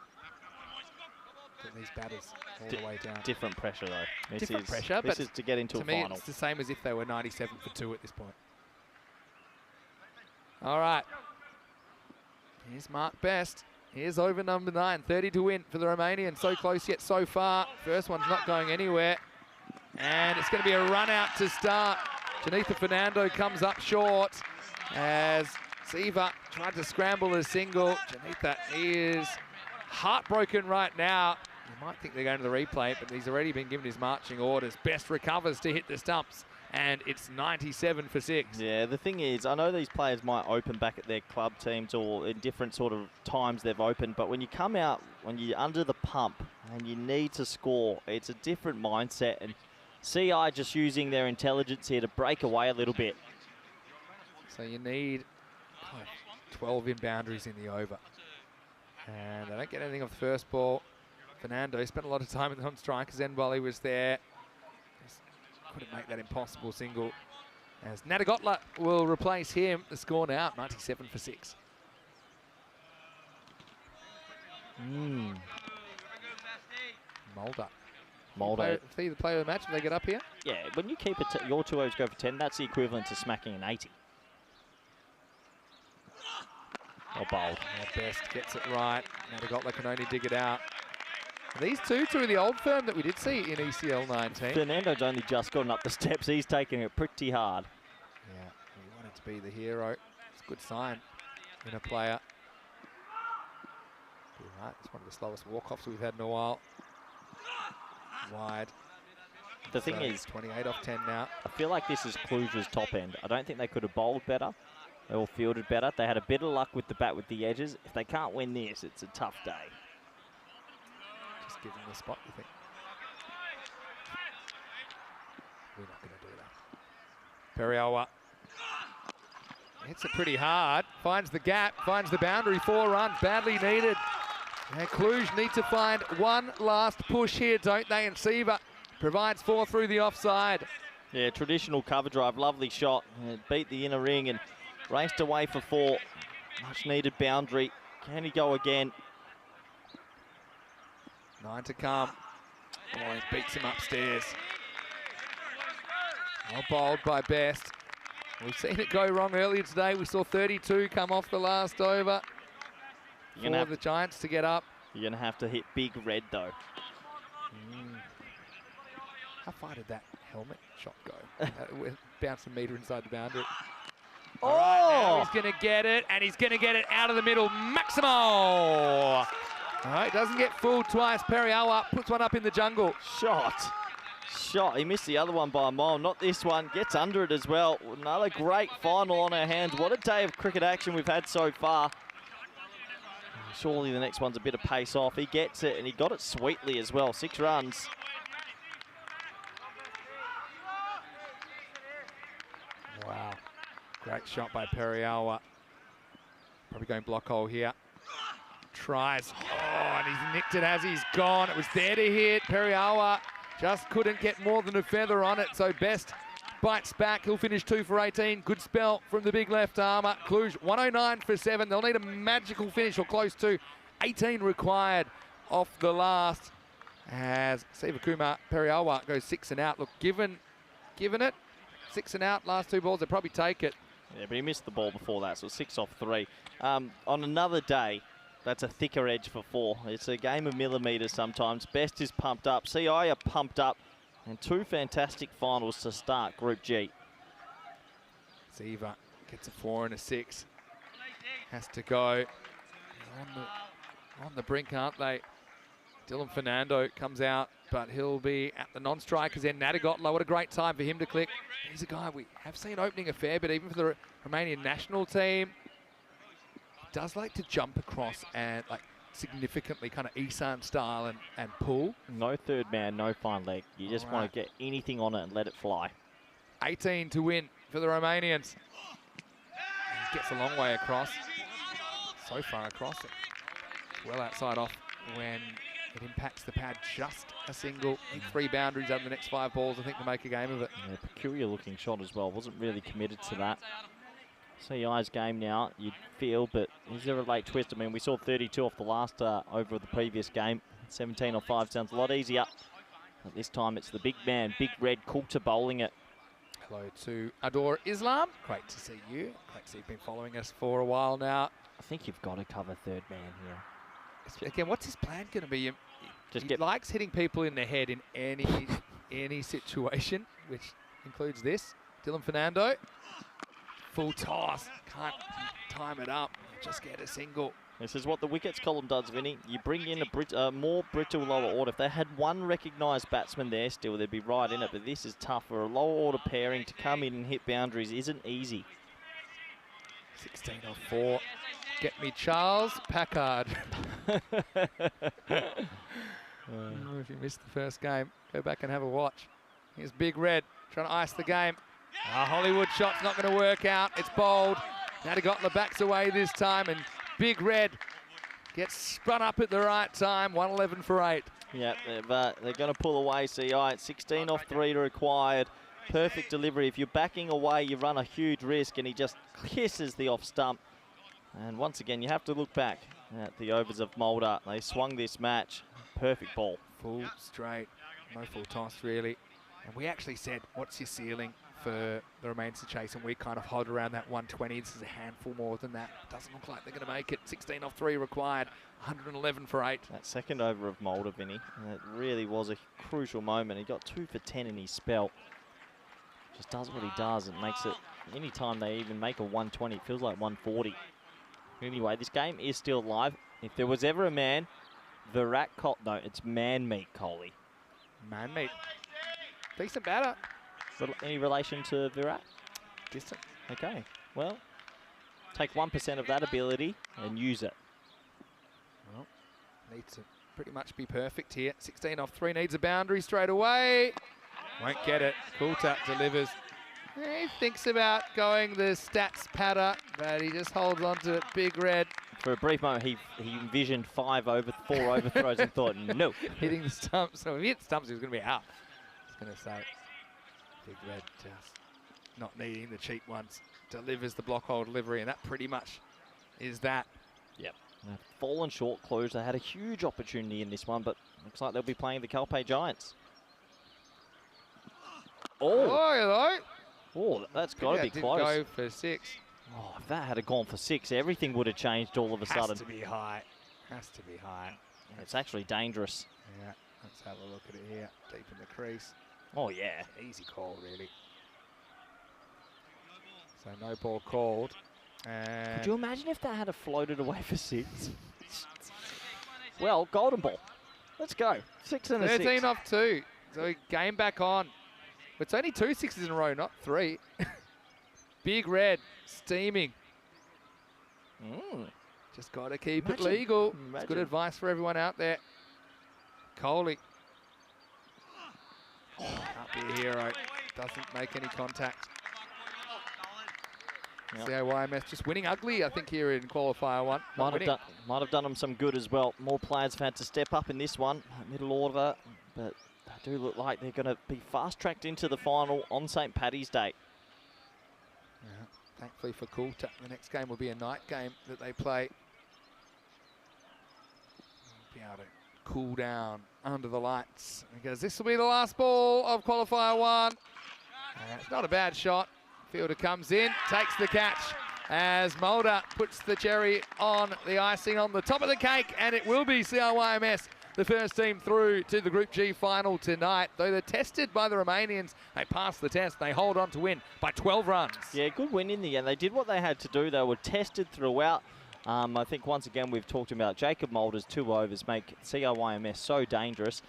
batters all the way down. Different pressure, though. Different pressure, this but is to get into to a me, final. it's the same as if they were 97 for 2 at this point. All right. Here's Mark Best. Here's over number 9. 30 to win for the Romanian. So close yet so far. First one's not going anywhere. And it's going to be a run out to start. Janitha Fernando comes up short as Siva tried to scramble a single. Janitha is heartbroken right now. You might think they're going to the replay, but he's already been given his marching orders. Best recovers to hit the stumps, and it's 97 for 6. Yeah, the thing is, I know these players might open back at their club teams or in different sort of times they've opened, but when you come out, when you're under the pump and you need to score, it's a different mindset. And CI just using their intelligence here to break away a little bit. So you need 12 in boundaries in the over. And they don't get anything off the first ball. Fernando spent a lot of time on strikers end while he was there. Just couldn't make that impossible single. As Natagotla will replace him. The score now, 97 for 6. Mulder. See the player of the match if they get up here? Yeah, when you keep it, your 2 overs go for 10, that's the equivalent to smacking an 80. Or bowled. Yeah, Best gets it right. Natagotla can only dig it out. These two of the old firm that we did see in ECL 19. Fernando's only just gotten up the steps. He's taking it pretty hard. Yeah, he wanted to be the hero. It's a good sign in a player. Right, it's one of the slowest walk-offs we've had in a while. Wide. The thing So is, 28 off 10 now. I feel like this is Cluj's top end. I don't think they could have bowled better or fielded better. They had a bit of luck with the bat with the edges. If they can't win this, it's a tough day. Just give them the spot, you think? We're not going to do that. Periowa hits it pretty hard. Finds the gap, finds the boundary. 4 runs, badly needed. And Cluj need to find one last push here, don't they? And Siva provides 4 through the offside. Yeah, traditional cover drive, lovely shot. It beat the inner ring and raced away for 4. Much needed boundary. Can he go again? 9 to come. Oh, he beats him upstairs. Well bowled by Best. We've seen it go wrong earlier today. We saw 32 come off the last over for the Giants to get up. You're going to have to hit big red, though. How far did that helmet shot go? Bounced a metre inside the boundary. Oh! All right, now he's going to get it, and he's going to get it out of the middle. Maximo! All right, doesn't get fooled twice. Periowa puts one up in the jungle. Shot. He missed the other one by a mile, not this one. Gets under it as well. Another great final on our hands. What a day of cricket action we've had so far. Surely the next one's a bit of pace off. He gets it, and he got it sweetly as well. 6 runs. Wow. Great shot by Periowa. Probably going block hole here. Tries. Oh, and he's nicked it as he's gone. It was there to hit. Periawa just couldn't get more than a feather on it. So Best bites back. He'll finish 2 for 18. Good spell from the big left armour. Cluj 109 for 7. They'll need a magical finish or close to. 18 required off the last. As Sivakumar Periawa goes 6 and out. Look, given it 6 and out. Last 2 balls, they'll probably take it. Yeah, but he missed the ball before that, so 6 off 3. On another day, that's a thicker edge for 4. It's a game of millimetres sometimes. Best is pumped up. CI are pumped up. And 2 fantastic finals to start Group G. Siva gets a 4 and a 6. Has to go. On the brink, aren't they? Dylan Fernando comes out, but he'll be at the non-strikers end. Natagotla, what a great time for him to click. He's a guy we have seen opening a fair bit, even for the Romanian national team. He does like to jump across and like significantly kind of Isan style and pull. No third man, no fine leg. You just want to get anything on it and let it fly. 18 to win for the Romanians. He gets a long way across. So far across it. Well outside off when it impacts the pad, just a single. 3 boundaries over the next 5 balls, I think, to make a game of it. Yeah, peculiar looking shot as well. Wasn't really committed to that. CI's game now, you'd feel, but is there a late twist? I mean, we saw 32 off the last over the previous game. 17 off 5 sounds a lot easier. But this time it's the big man, Big Red Coulter bowling it. Hello to Ador Islam. Great to see you. Great to see you've been following us for a while now. I think you've got to cover third man here. Again, what's his plan going to be? He likes hitting people in the head in any situation, which includes this. Dylan Fernando, full toss, can't time it up, just get a single. This is what the wickets column does, Vinny. You bring in a more brittle lower order. If they had one recognised batsman there still, they'd be right in it, but this is tough. For a lower order pairing to come in and hit boundaries isn't easy. 16 off 4. Get me Charles Packard. If you missed the first game, go back and have a watch. Here's Big Red trying to ice the game. Hollywood shot's not going to work out. It's bowled. Natagotla backs away this time, and Big Red gets spun up at the right time. 111 for 8. Yeah, but they're going to pull away, CI. 16 off 3 required. Perfect delivery. If you're backing away, you run a huge risk, and he just kisses the off stump. And once again, you have to look back at the overs of Mulder. They swung this match. Perfect ball. Full straight. No full toss, really. And we actually said, what's your ceiling for the Remains to chase? And we kind of hovered around that 120. This is a handful more than that. Doesn't look like they're going to make it. 16 off 3 required. 111 for 8. That second over of Mulder, Vinny, it really was a crucial moment. He got 2 for 10 in his spell. Just does what he does and makes it, any time they even make a 120, it feels like 140. Anyway, this game is still live. If there was ever a man, Virat Kohli, no, it's Man-Meat Kohli. Man-Meat. Decent batter. Any relation to Virat? Distant. Okay, well, take 1% of that ability and use it. Well, needs to pretty much be perfect here. 16 off 3, needs a boundary straight away. Won't get it. Coulter delivers. He thinks about going the stats patter, but he just holds on to it. Big Red. For a brief moment, he envisioned 4 overthrows and thought, no. Hitting the stumps. So if he hit stumps, he was going to be out. I was going to say, Big Red just not needing the cheap ones. Delivers the block hole delivery, and that pretty much is that. Yep. They've fallen short, Cluj. They had a huge opportunity in this one, but looks like they'll be playing the Calpe Giants. Oh, Oh, that's got to be didn't close. Go for 6. Oh, if that had gone for 6, everything would have changed all of a sudden. Has to be high. Has to be high. It's actually dangerous. Yeah, let's have a look at it here. Deep in the crease. Oh, yeah. Easy call, really. So no ball called. And Could you imagine if that had floated away for 6? Well, golden ball. Let's go. 6 and a 6. 13 off 2. So we game back on. It's only 2 6s in a row, not 3. Big Red, steaming. Just got to keep it legal. It's good advice for everyone out there. Kohli. Can't be a hero. Doesn't make any contact. Yep. CAYMS just winning ugly, I think, here in qualifier 1. Might have done them some good as well. More players have had to step up in this one, middle order, but they do look like they're going to be fast-tracked into the final on St. Paddy's Day. Yeah. Thankfully for Coulter, the next game will be a night game that they play. Be able to cool down under the lights, because this will be the last ball of qualifier 1. It's not a bad shot. Fielder comes in, takes the catch as Mulder puts the cherry on the icing on the top of the cake, and it will be CRYMS, the first team through to the Group G final tonight. Though they're tested by the Romanians, they pass the test. They hold on to win by 12 runs. Yeah, good win in the end. They did what they had to do. They were tested throughout. I think once again we've talked about Jacob Mulder's 2 overs make CRYMS so dangerous.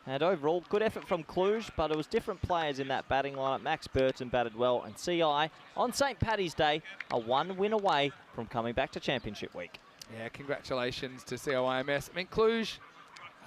And overall, good effort from Cluj, but it was different players in that batting lineup. Max Burton batted well, and CI on St. Paddy's Day are 1 win away from coming back to Championship Week. Yeah, congratulations to CRYMS. I mean, Cluj,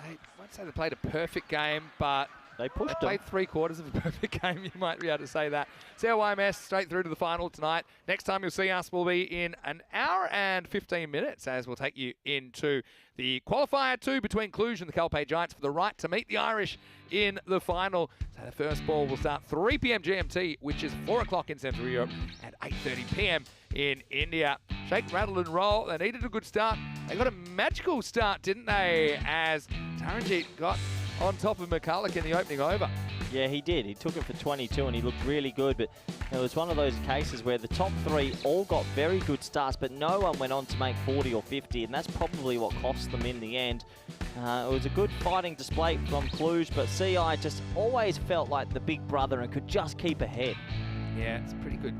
I won't say they played a perfect game, but they pushed played 3/4 of a perfect game, you might be able to say that. CRYMS straight through to the final tonight. Next time you'll see us will be in an hour and 15 minutes, as we'll take you into the qualifier 2 between Cluj and the Calpe Giants for the right to meet the Irish in the final. So the first ball will start 3 p.m. GMT, which is 4 o'clock in Central Europe, and 8:30 p.m. in India. Shake, rattle and roll. They needed a good start. They got a magical start, didn't they, as Taranjeet got on top of McCulloch in the opening over. Yeah, he did. He took it for 22 and he looked really good, but it was one of those cases where the top 3 all got very good starts, but no one went on to make 40 or 50, and that's probably what cost them in the end. It was a good fighting display from Cluj, but CI just always felt like the big brother and could just keep ahead. Yeah, it's a pretty good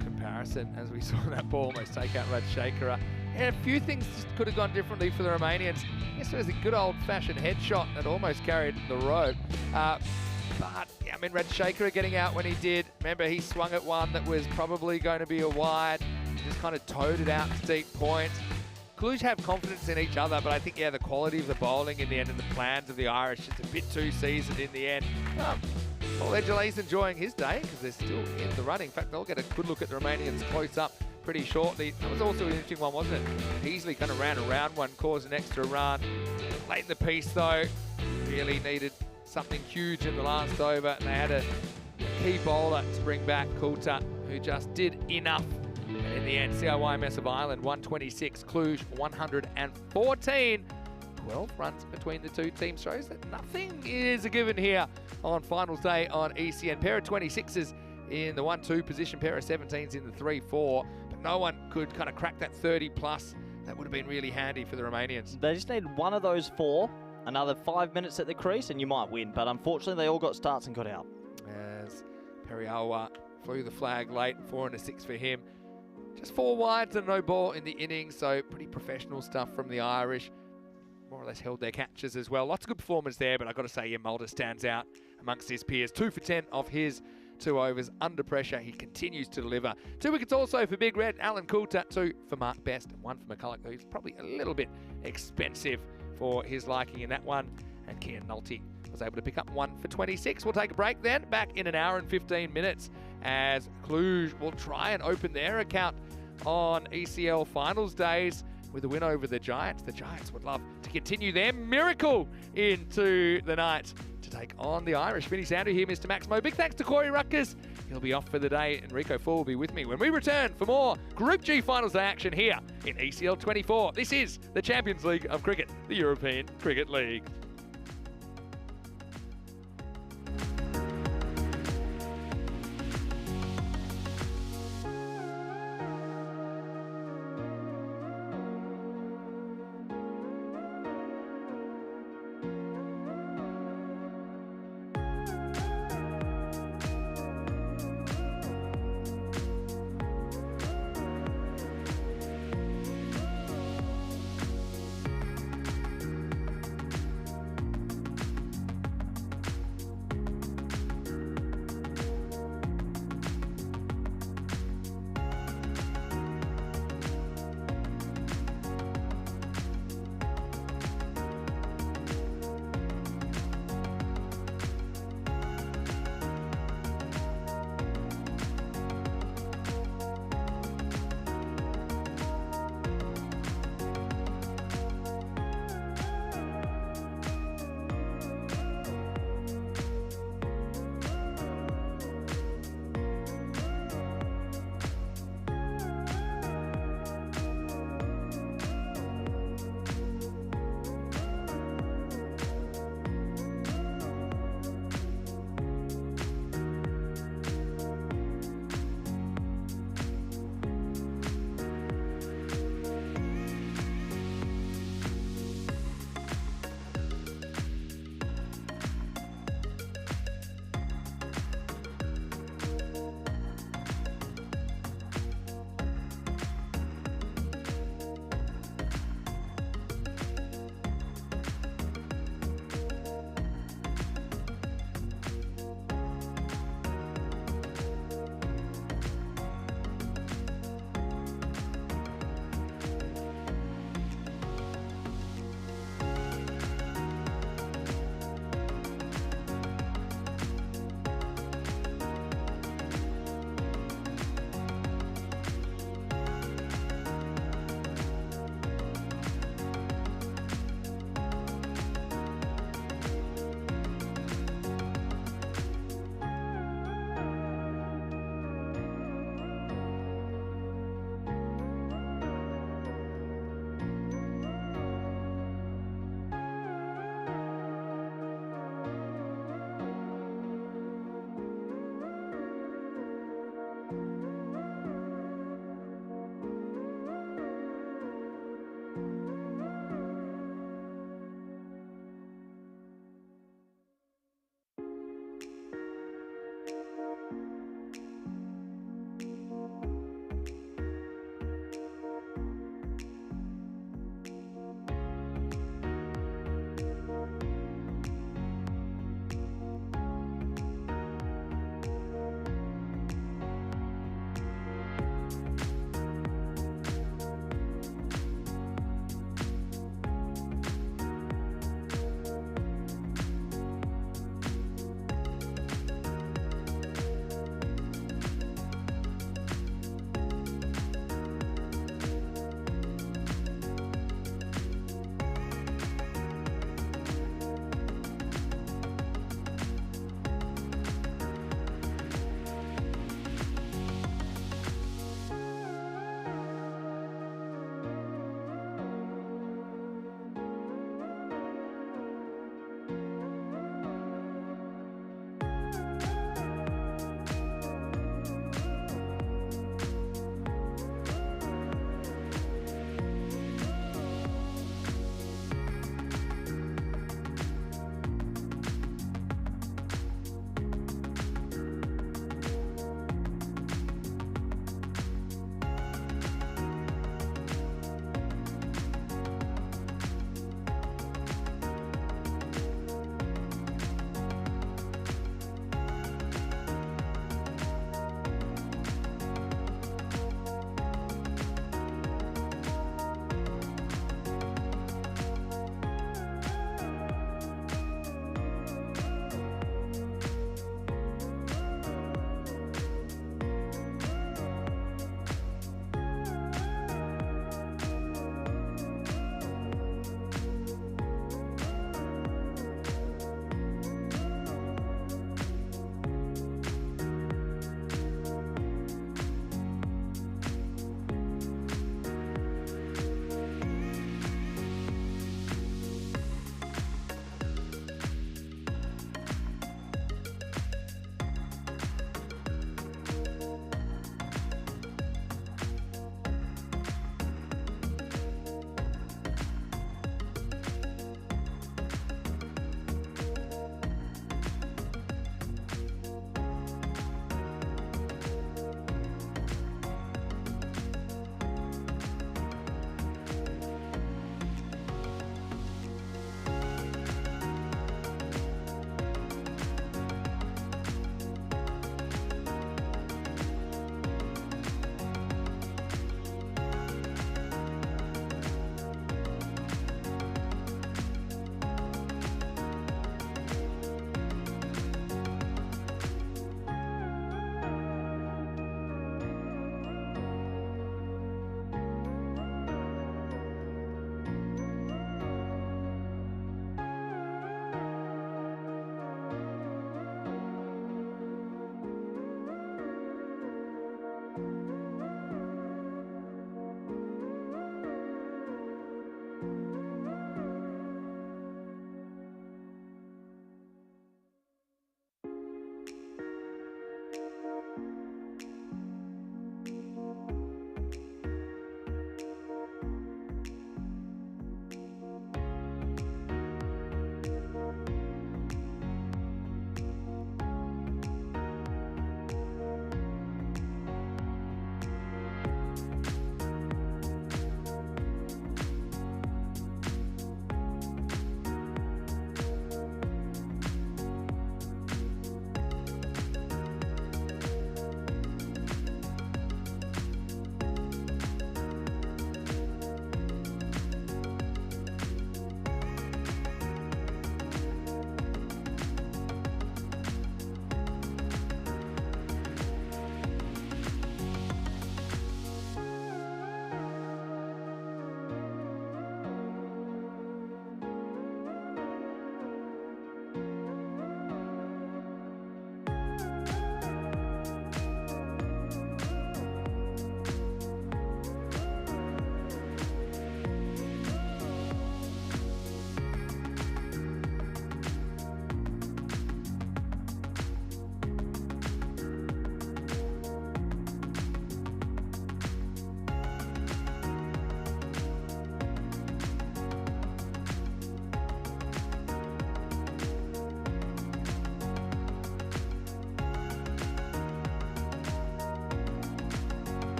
comparison, as we saw that ball almost take out Rajshekara. And a few things just could have gone differently for the Romanians. Yes, it was a good old-fashioned headshot that almost carried the road. But, yeah, I mean, Rajshekara getting out when he did. Remember, he swung at one that was probably going to be a wide. He just kind of towed it out to deep points. Cluj have confidence in each other, but I think, yeah, the quality of the bowling in the end and the plans of the Irish, it's a bit too seasoned in the end. Paul Edgerley's enjoying his day because they're still in the running. In fact, they'll get a good look at the Romanians close up pretty shortly. That was also an interesting one, wasn't it? Easily kind of ran around one, caused an extra run. Late in the piece, though, really needed something huge in the last over, and they had a key bowler to bring back, Coulter, who just did enough. And in the end, CRYMS of Ireland, 126, Cluj, 114. 12 runs between the two teams shows that nothing is a given here on finals day on ECN. Pair of 26s in the 1-2 position, pair of 17s in the 3-4, but no one could kind of crack that 30 plus. That would have been really handy for the Romanians. They just need one of those 4, another 5 minutes at the crease, and you might win, but unfortunately they all got starts and got out. As Periawa flew the flag late, 4 and a 6 for him. Just 4 wides and no ball in the innings, so pretty professional stuff from the Irish. More or less held their catches as well. Lots of good performance there, but I've got to say, Mulder stands out amongst his peers. 2 for 10 of his 2 overs under pressure. He continues to deliver. 2 wickets also for Big Red. Alan Coulter, 2 for Mark Best, and 1 for McCulloch, who's probably a little bit expensive for his liking in that one. And Kian Nolte was able to pick up 1 for 26. We'll take a break then. Back in an hour and 15 minutes as Cluj will try and open their account on ECL finals days with a win over the Giants. The Giants would love to continue their miracle into the night to take on the Irish. Vinny Sandhu here, Mr. Maximo. Big thanks to Corey Ruckers. He'll be off for the day, and Rico Full will be with me when we return for more Group G Finals Day action here in ECL 24. This is the Champions League of Cricket, the European Cricket League.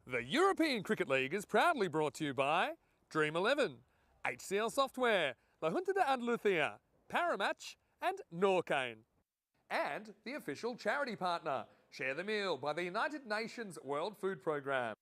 The European Cricket League is proudly brought to you by Dream 11, HCL Software, La Junta de Andalucía, Paramatch and Norcane. And the official charity partner, Share the Meal by the United Nations World Food Programme.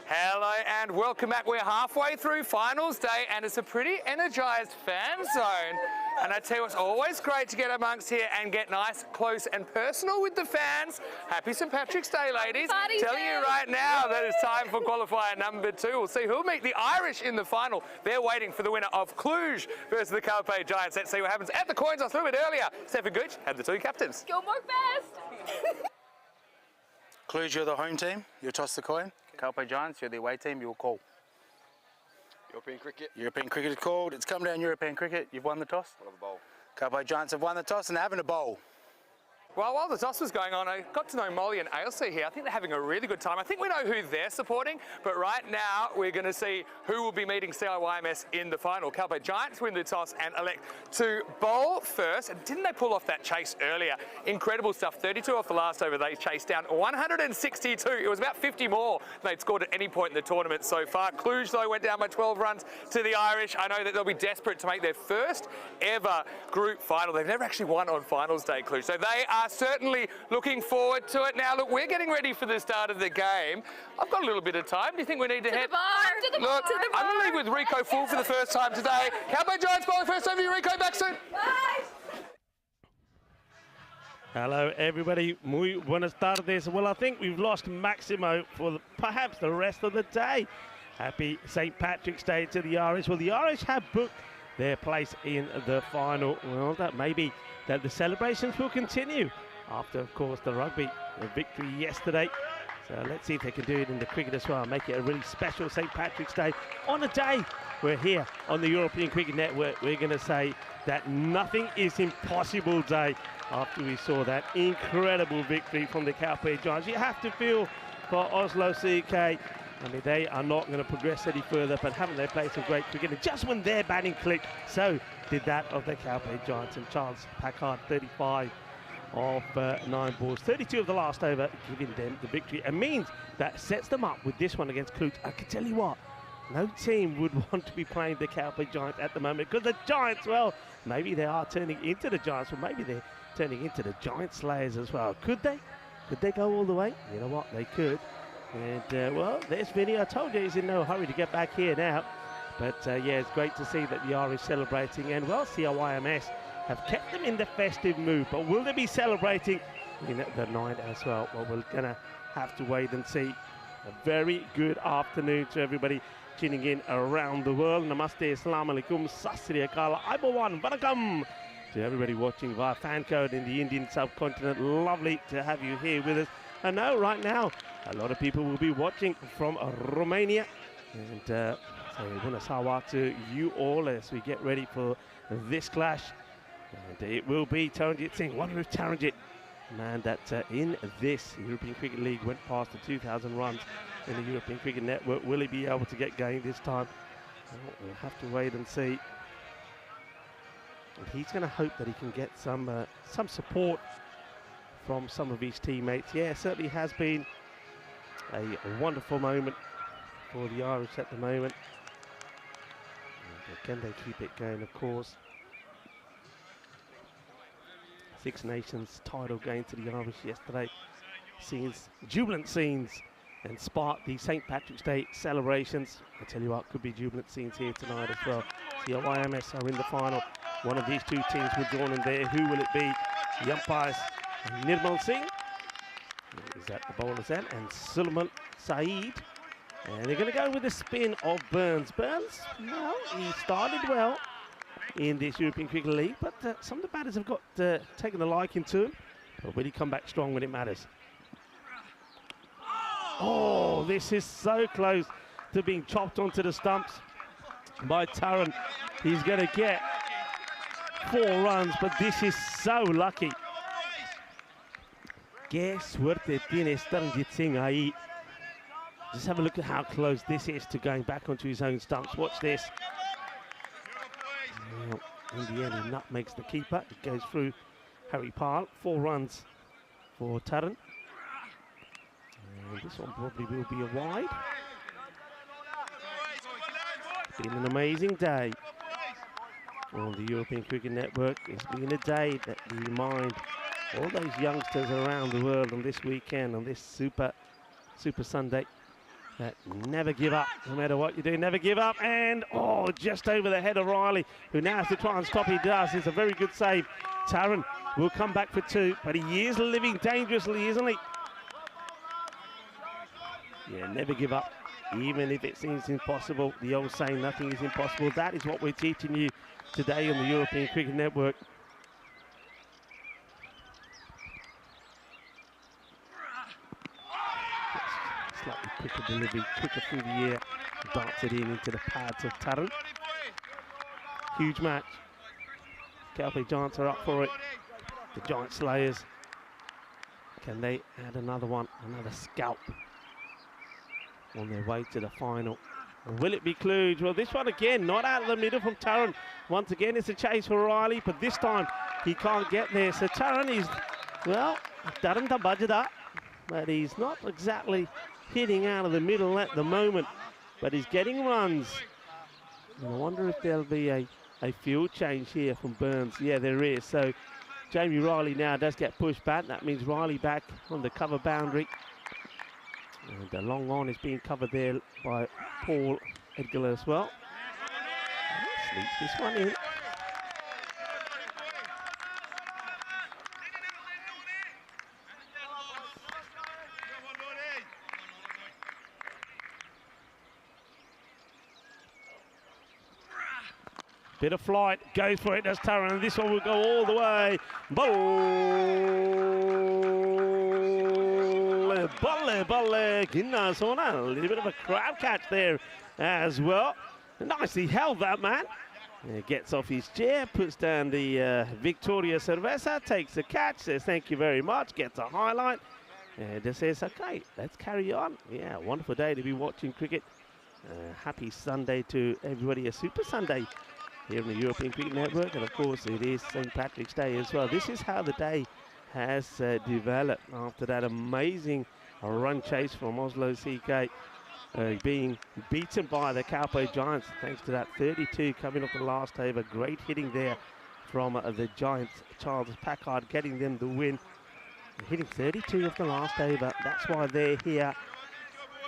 Hello and welcome back. We're halfway through finals day and it's a pretty energised fan zone. And I tell you, it's always great to get amongst here and get nice, close and personal with the fans. Happy St Patrick's Day, ladies. Telling you right now that it's time for qualifier number 2. We'll see who'll meet the Irish in the final. They're waiting for the winner of Cluj versus the Carpe Giants. Let's see what happens at the coins toss a little bit earlier. Stefan Gooch had the 2 captains. Go more fast! Cluj, you're the home team. You toss the coin. Carpe Giants, you're the away team. You'll call. European cricket. European cricket is called. It's come down European cricket. You've won the toss. We'll have a bowl. Carpe Giants have won the toss and they're having a bowl. Well, while the toss was going on, I got to know Molly and Ailsie here. I think they're having a really good time. I think we know who they're supporting, but right now we're going to see who will be meeting CIYMS in the final. Carpe Giants win the toss and elect to bowl first. And didn't they pull off that chase earlier? Incredible stuff. 32 off the last over. They chased down 162. It was about 50 more than they'd scored at any point in the tournament so far. Cluj, though, went down by 12 runs to the Irish. I know that they'll be desperate to make their first ever group final. They've never actually won on finals day, Cluj. So they are certainly looking forward to it. Now, look, we're getting ready for the start of the game. I've got a little bit of time. Do you think we need to head? Look, I'm going to leave with Rico full for the first time today. Carpe Giants bowling first over you, Rico. Back soon. Bye! Hello everybody, muy buenas tardes. Well, I think we've lost Maximo for perhaps the rest of the day. Happy St Patrick's Day to the Irish. Well, the Irish have booked their place in the final. Well, that may be that the celebrations will continue after, of course, the rugby victory yesterday. So let's see if they can do it in the cricket as well. Make it a really special St Patrick's Day. On a day we're here on the European Cricket Network, we're going to say that nothing is impossible day after we saw that incredible victory from the Carpe Giants. You have to feel for Oslo CK. I mean, they are not going to progress any further, but haven't they played some great cricket? And just when their batting clicked, so did that of the Carpe Giants. And Charles Packard, 35 of 9 balls, 32 of the last over, giving them the victory. It means that sets them up with this one against Cluj. I can tell you what, no team would want to be playing the Carpe Giants at the moment, because the Giants, well, maybe they are turning into the Giants, or maybe they're turning into the Giant Slayers as well. Could they? Could they go all the way? You know what, they could. And, well, there's Vinny. I told you he's in no hurry to get back here now. But, yeah, it's great to see that the Irish celebrating. And, well, CIYMS have kept them in the festive mood. But will they be celebrating in the night as well? Well, we're going to have to wait and see. A very good afternoon to everybody tuning in around the world. Namaste, Assalamu alaikum, Sasri Akala, Aibawan, Barakam. To everybody watching via fan code in the Indian subcontinent, lovely to have you here with us. I know right now a lot of people will be watching from Romania, and so Bună Seara to you all as we get ready for this clash. And it will be Taranjit Singh. Wonder if Taranjit, man, that in this European Cricket League went past the 2,000 runs in the European Cricket Network. Will he be able to get going this time? Well, we'll have to wait and see. And he's going to hope that he can get some support from some of his teammates. Yeah, it certainly has been a wonderful moment for the Irish at the moment. And can they keep it going, of course? Six Nations title game to the Irish yesterday. Scenes, jubilant scenes, and sparked the St Patrick's Day celebrations. I tell you what, could be jubilant scenes here tonight as well. CIYMS are in the final. One of these two teams will join in there. Who will it be? The umpires, Nirmal Singh is at the bowler's end, and Sulaiman Saeed. And they're going to go with the spin of Burns. Burns, well, he started well in this European Cricket League, but some of the batters have got taken a liking to him. But will he come back strong when it matters? Oh, this is so close to being chopped onto the stumps by Taran. He's going to get 4 runs, but this is so lucky. Qué suerte tiene Taranjit Singh ahí. Just have a look at how close this is to going back onto his own stumps. Watch this. Well, in the end, he nutmegs the keeper. It goes through Harry Pyle. 4 runs for Taran. And this one probably will be a wide. Been an amazing day on the European Cricket Network. It's been a day that we remind all those youngsters around the world on this weekend, on this Super Sunday, that never give up, no matter what you do, never give up. And, oh, just over the head of Riley, who now has to try and stop. He does. It's a very good save. Taran will come back for 2, but he is living dangerously, isn't he? Yeah, never give up, even if it seems impossible. The old saying, nothing is impossible. That is what we're teaching you today on the European Cricket Network. Slightly quicker delivery, quicker through the air, darts it in into the pads of Taran. Huge match. Calpe Giants are up for it. The Giant Slayers. Can they add another one, another scalp on their way to the final? Or will it be Kluge? Well, this one again, not out of the middle from Taran. Once again, it's a chase for Riley, but this time he can't get there. So Taran is, well, Taran Tabajada, but he's not exactly hitting out of the middle at the moment, but he's getting runs. And I wonder if there'll be a field change here from Burns. Yeah, there is. So Jamie Riley now does get pushed back. That means Riley back on the cover boundary. And the long on is being covered there by Paul Edgar as well. Sleeps this one in. Bit of flight, goes for it, does Taran, and this one will go all the way. A little bit of a crowd catch there as well. Nicely held that man. Gets off his chair, puts down the Victoria Cerveza, takes the catch, says thank you very much, gets a highlight, and just says, okay, let's carry on. Yeah, wonderful day to be watching cricket. Happy Sunday to everybody, a Super Sunday here on the European Cricket Network, and of course it is St. Patrick's Day as well. This is how the day has developed after that amazing run chase from Oslo CK, being beaten by the Calpe Giants thanks to that 32 coming off the last over. Great hitting there from the Giants. Charles Packard getting them the win, hitting 32 of the last over. That's why they're here,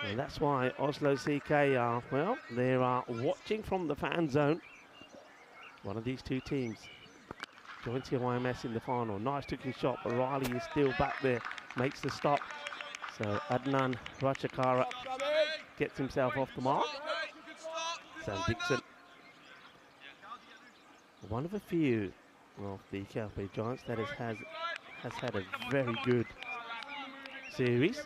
and that's why Oslo CK are, well, they are watching from the fan zone. One of these two teams joins CYMS in the final. Nice looking shot, but Riley is still back there, makes the stop. So Adnan Ratchakara gets himself off the mark. Sam Dixon, one of a few of the Calpe Giants that has had a very good series.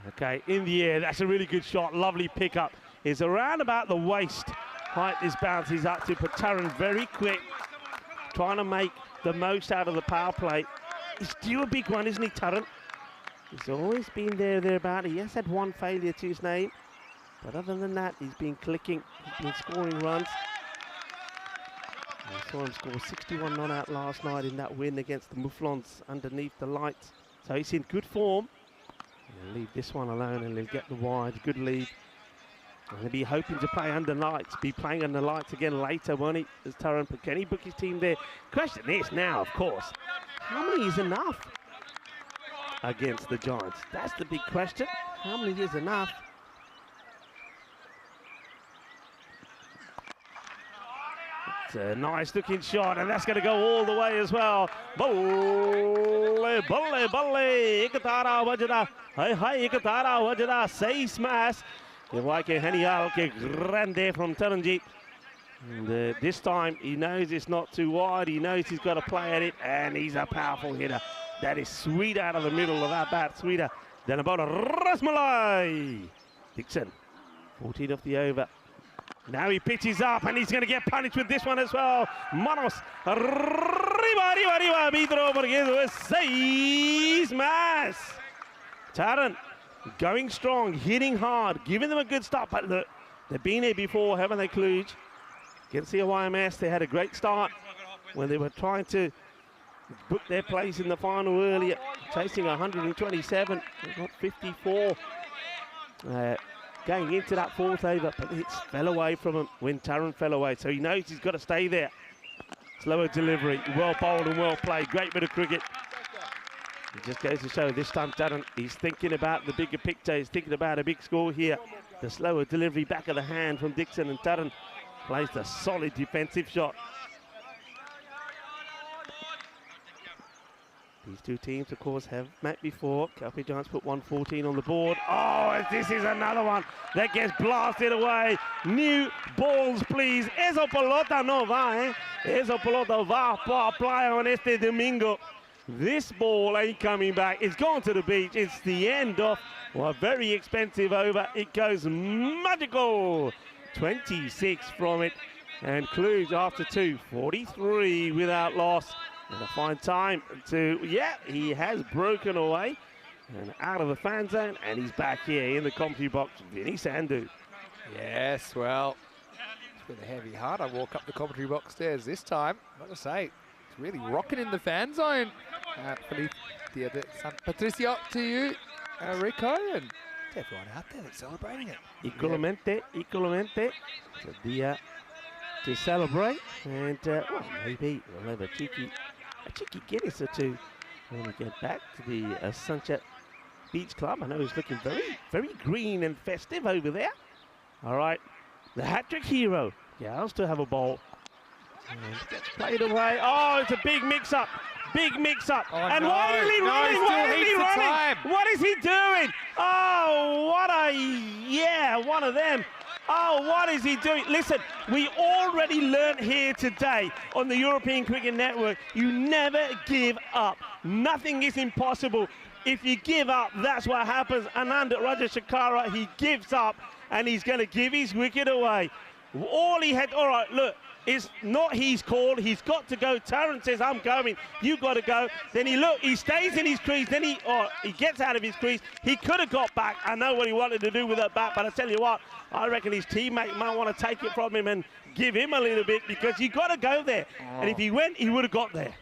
Okay, in the air, that's a really good shot, lovely pickup. It's around about the waist height this bounce is up to, but Taran very quick, trying to make the most out of the power play. He's due a big one, isn't he, Taran? He's always been thereabout. He has had one failure to his name, but other than that, he's been clicking, he's been scoring runs. I saw him score 61 non-out last night in that win against the Mouflons underneath the lights. So he's in good form. He'll leave this one alone and he'll get the wide. Good lead. And he'll be hoping to play under lights. Be playing under lights again later, won't he? As Taran, but can he book his team there? Question is now, of course, how many is enough against the Giants? That's the big question. How many is enough? It's a nice looking shot, and that's going to go all the way as well. Balle, balle, balle. Ikatara wajada. Hi, hi, Ikatara wajada. Say smash. Ye wai ke hanial ke grande from Taranjit. And this time he knows it's not too wide. He knows he's got to play at it, and he's a powerful hitter. That is sweet out of the middle of that bat, sweeter than about a Rasmalai. Dixon, 14 off the over. Now he pitches up, and he's going to get punished with this one as well. Manos, arriba, Vidro, porque eso es 6 más. Taran going strong, hitting hard, giving them a good start. But look, they've been here before, haven't they, Kluge? Against the YMS, they had a great start when they were trying to book their place in the final earlier, chasing 127. They got 54. Going into that fourth over, but it fell away from him when Taran fell away. So he knows he's got to stay there. Slower delivery, well bowled and well played. Great bit of cricket. It just goes to show this time Taran, he's thinking about the bigger picture. He's thinking about a big score here. The slower delivery back of the hand from Dixon, and Taran plays the solid defensive shot. These two teams, of course, have met before. Calpe Giants put 114 on the board. Oh, this is another one that gets blasted away. New balls, please. Esa pelota no va, eh? Esa pelota va para playa on este domingo. This ball ain't coming back. It's gone to the beach. It's the end of a very expensive over. It goes magical. 26 from it. And Kluge after 2, 43 without loss. And a fine time to, he has broken away and out of the fan zone, and he's back here in the commentary box, Vinny Sandhu. Yes, well, it's with a heavy heart I walk up the commentary box stairs this time. I've got to say, it's really rocking in the fan zone. San Patricio to you, Rico, and to everyone out there that's celebrating it. Igualmente. It's a dia to celebrate, and well, maybe we'll have a cheeky Guinness or two when we get back to the Sunset Beach Club. I know he's looking very, very green and festive over there. All right, the hat-trick hero. Yeah, I'll still have a ball. And gets played away. Oh, it's a big mix-up. Oh, and no. why is he running? Why is he running? What is he doing? Oh, one of them. Oh, what is he doing? Listen, we already learned here today on the European Cricket Network, you never give up. Nothing is impossible. If you give up, that's what happens. Anand Rajashekara, he gives up, and he's going to give his wicket away. All right, look, it's not he's called, he's got to go. Taran says, I'm going, you got to go. Then he stays in his crease, then he gets out of his crease. He could have got back. I know what he wanted to do with that bat, but I tell you what, I reckon his teammate might want to take it from him and give him a little bit, because you got to go there. And if he went, he would have got there.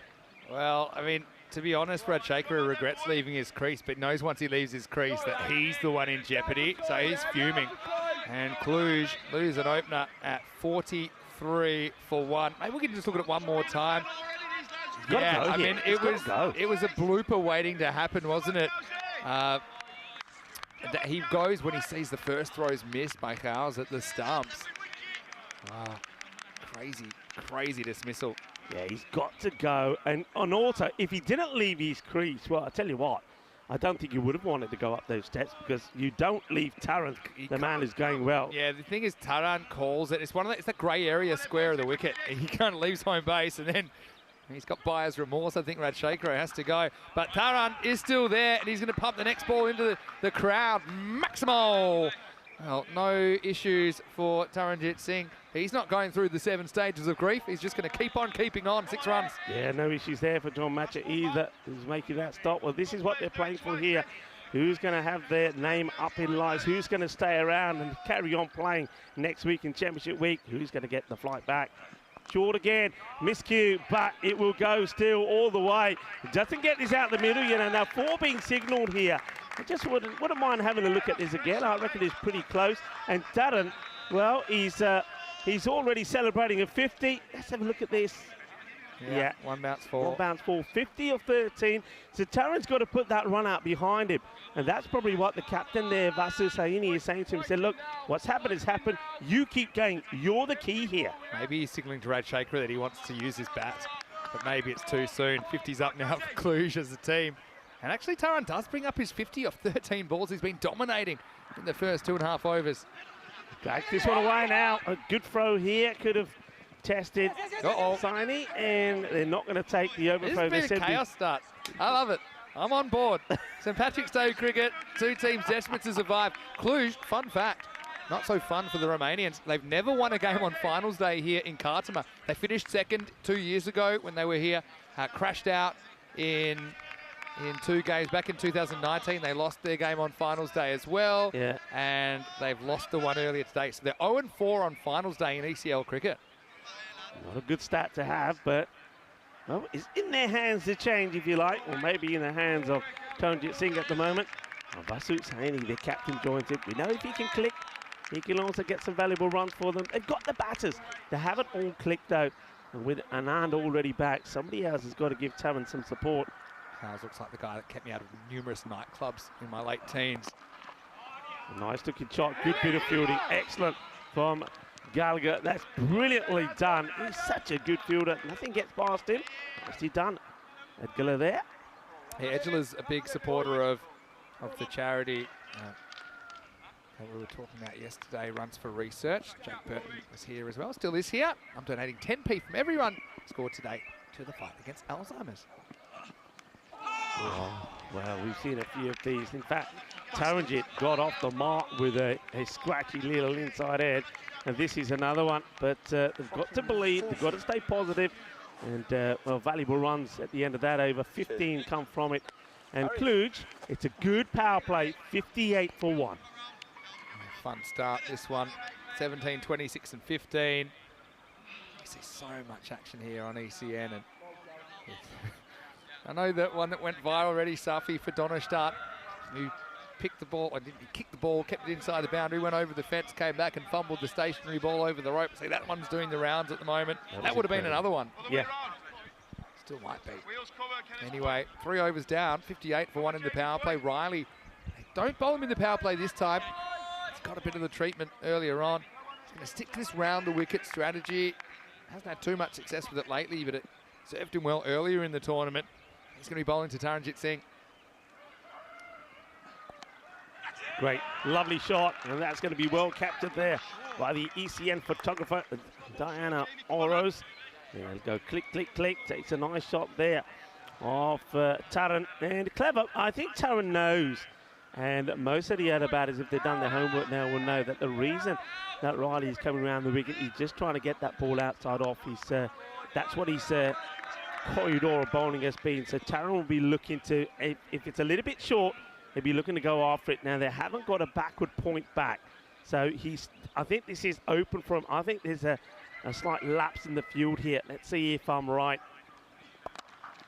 Well, I mean, to be honest, Rajashekara regrets leaving his crease, but knows once he leaves his crease that he's the one in jeopardy, so he's fuming. And Kluge lose an opener at 43 for 1. Maybe we can just look at it one more time. Yeah, I mean, it was a blooper waiting to happen, wasn't it? He goes when he sees the first throws missed by Howes at the stumps. Wow, crazy dismissal. Yeah, he's got to go. And also, if he didn't leave his crease, well, I tell you what, I don't think he would have wanted to go up those steps, because you don't leave Taran, the man who's going well. Yeah, the thing is, Taran calls it. It's the grey area square of the wicket. He kind of leaves home base, and then he's got buyer's remorse. I think Rajashekara has to go. But Taran is still there, and he's going to pump the next ball into the crowd. Maximal! Well, no issues for Taranjit Singh. He's not going through the 7 stages of grief. He's just going to keep on keeping on. 6 runs. Yeah, no issues there for John Matcher either, who's making that stop. Well, this is what they're playing for here. Who's going to have their name up in lights? Who's going to stay around and carry on playing next week in Championship Week? Who's going to get the flight back? Short again, miscue, but it will go still all the way. It doesn't get this out the middle, now 4 being signalled here. I just wouldn't mind having a look at this again. I reckon it's pretty close. And Taran, well, he's already celebrating a 50. Let's have a look at this. Yeah. 1 bounce fall. 1 bounce fall, 50 of 13. So Taran's got to put that run out behind him. And that's probably what the captain there, Vasu Saini, is saying to him. He said, look, what's happened has happened. You keep going. You're the key here. Maybe he's signalling to Rajashekara that he wants to use his bat. But maybe it's too soon. 50's up now for Kluge as a team. And actually, Taran does bring up his 50 off 13 balls. He's been dominating in the first 2.5 overs. Drags this one away now. A good throw here. Could have tested Siney, and they're not going to take the overthrow. This has been a chaos start. I love it. I'm on board. St Patrick's Day cricket, two teams desperate to survive. Cluj, fun fact, not so fun for the Romanians. They've never won a game on finals day here in Cartama. They finished second 2 years ago when they were here, crashed out in 2 games. Back in 2019, they lost their game on finals day as well. Yeah. And they've lost the one earlier today. So they're 0-4 on finals day in ECL cricket. Not a good stat to have, but well, it's in their hands to change, if you like, or maybe in the hands of Taranjit Singh at the moment. Vasut Saini, their captain, joins it. We know if he can click, he can also get some valuable runs for them. They've got the batters. They haven't all clicked out. And with Anand already back, somebody else has got to give Taran some support. Howes looks like the guy that kept me out of numerous nightclubs in my late teens. A nice looking shot, good bit of fielding, excellent from Gallagher. That's brilliantly done. He's such a good fielder. Nothing gets past him. Nicely done. Edgar there. Yeah, Edgela's a big supporter of the charity that we were talking about yesterday, Runs for Research. Jack Burton was here as well, still is here. I'm donating 10p from every run scored today to the fight against Alzheimer's. Oh, well, we've seen a few of these. In fact, Taranjit got off the mark with a scratchy little inside edge. And this is another one. But they've got to believe, they've got to stay positive. And, well, valuable runs at the end of that. Over 15 come from it. And Cluj, it's a good power play, 58 for 1. Fun start, this one. 17, 26 and 15. You see so much action here on ECN. And I know that one that went viral already, Safi for Donnerstadt, who picked the ball, or didn't he kick the ball, kept it inside the boundary, went over the fence, came back and fumbled the stationary ball over the rope. See, that one's doing the rounds at the moment. That would have been another one. Yeah. Still might be. Anyway, 3 overs down, 58 for 1 in the power play. Riley, don't bowl him in the power play this time. He's got a bit of the treatment earlier on. He's going to stick to this round the wicket strategy. Hasn't had too much success with it lately, but it served him well earlier in the tournament. He's going to be bowling to Taranjit Singh. Great, lovely shot, and that's going to be well captured there by the ECN photographer, Diana Oros. There we go, click, click, click. Takes a nice shot there off Taran, and clever. I think Taran knows, and most of the other batters, if they've done their homework now, will know that the reason that Riley is coming around the wicket, he's just trying to get that ball outside off. That's what his corridor of bowling has been. So Taran will be looking to, if it's a little bit short, he'll be looking to go after it. Now, they haven't got a backward point back. So I think this is open for him. I think there's a slight lapse in the field here. Let's see if I'm right.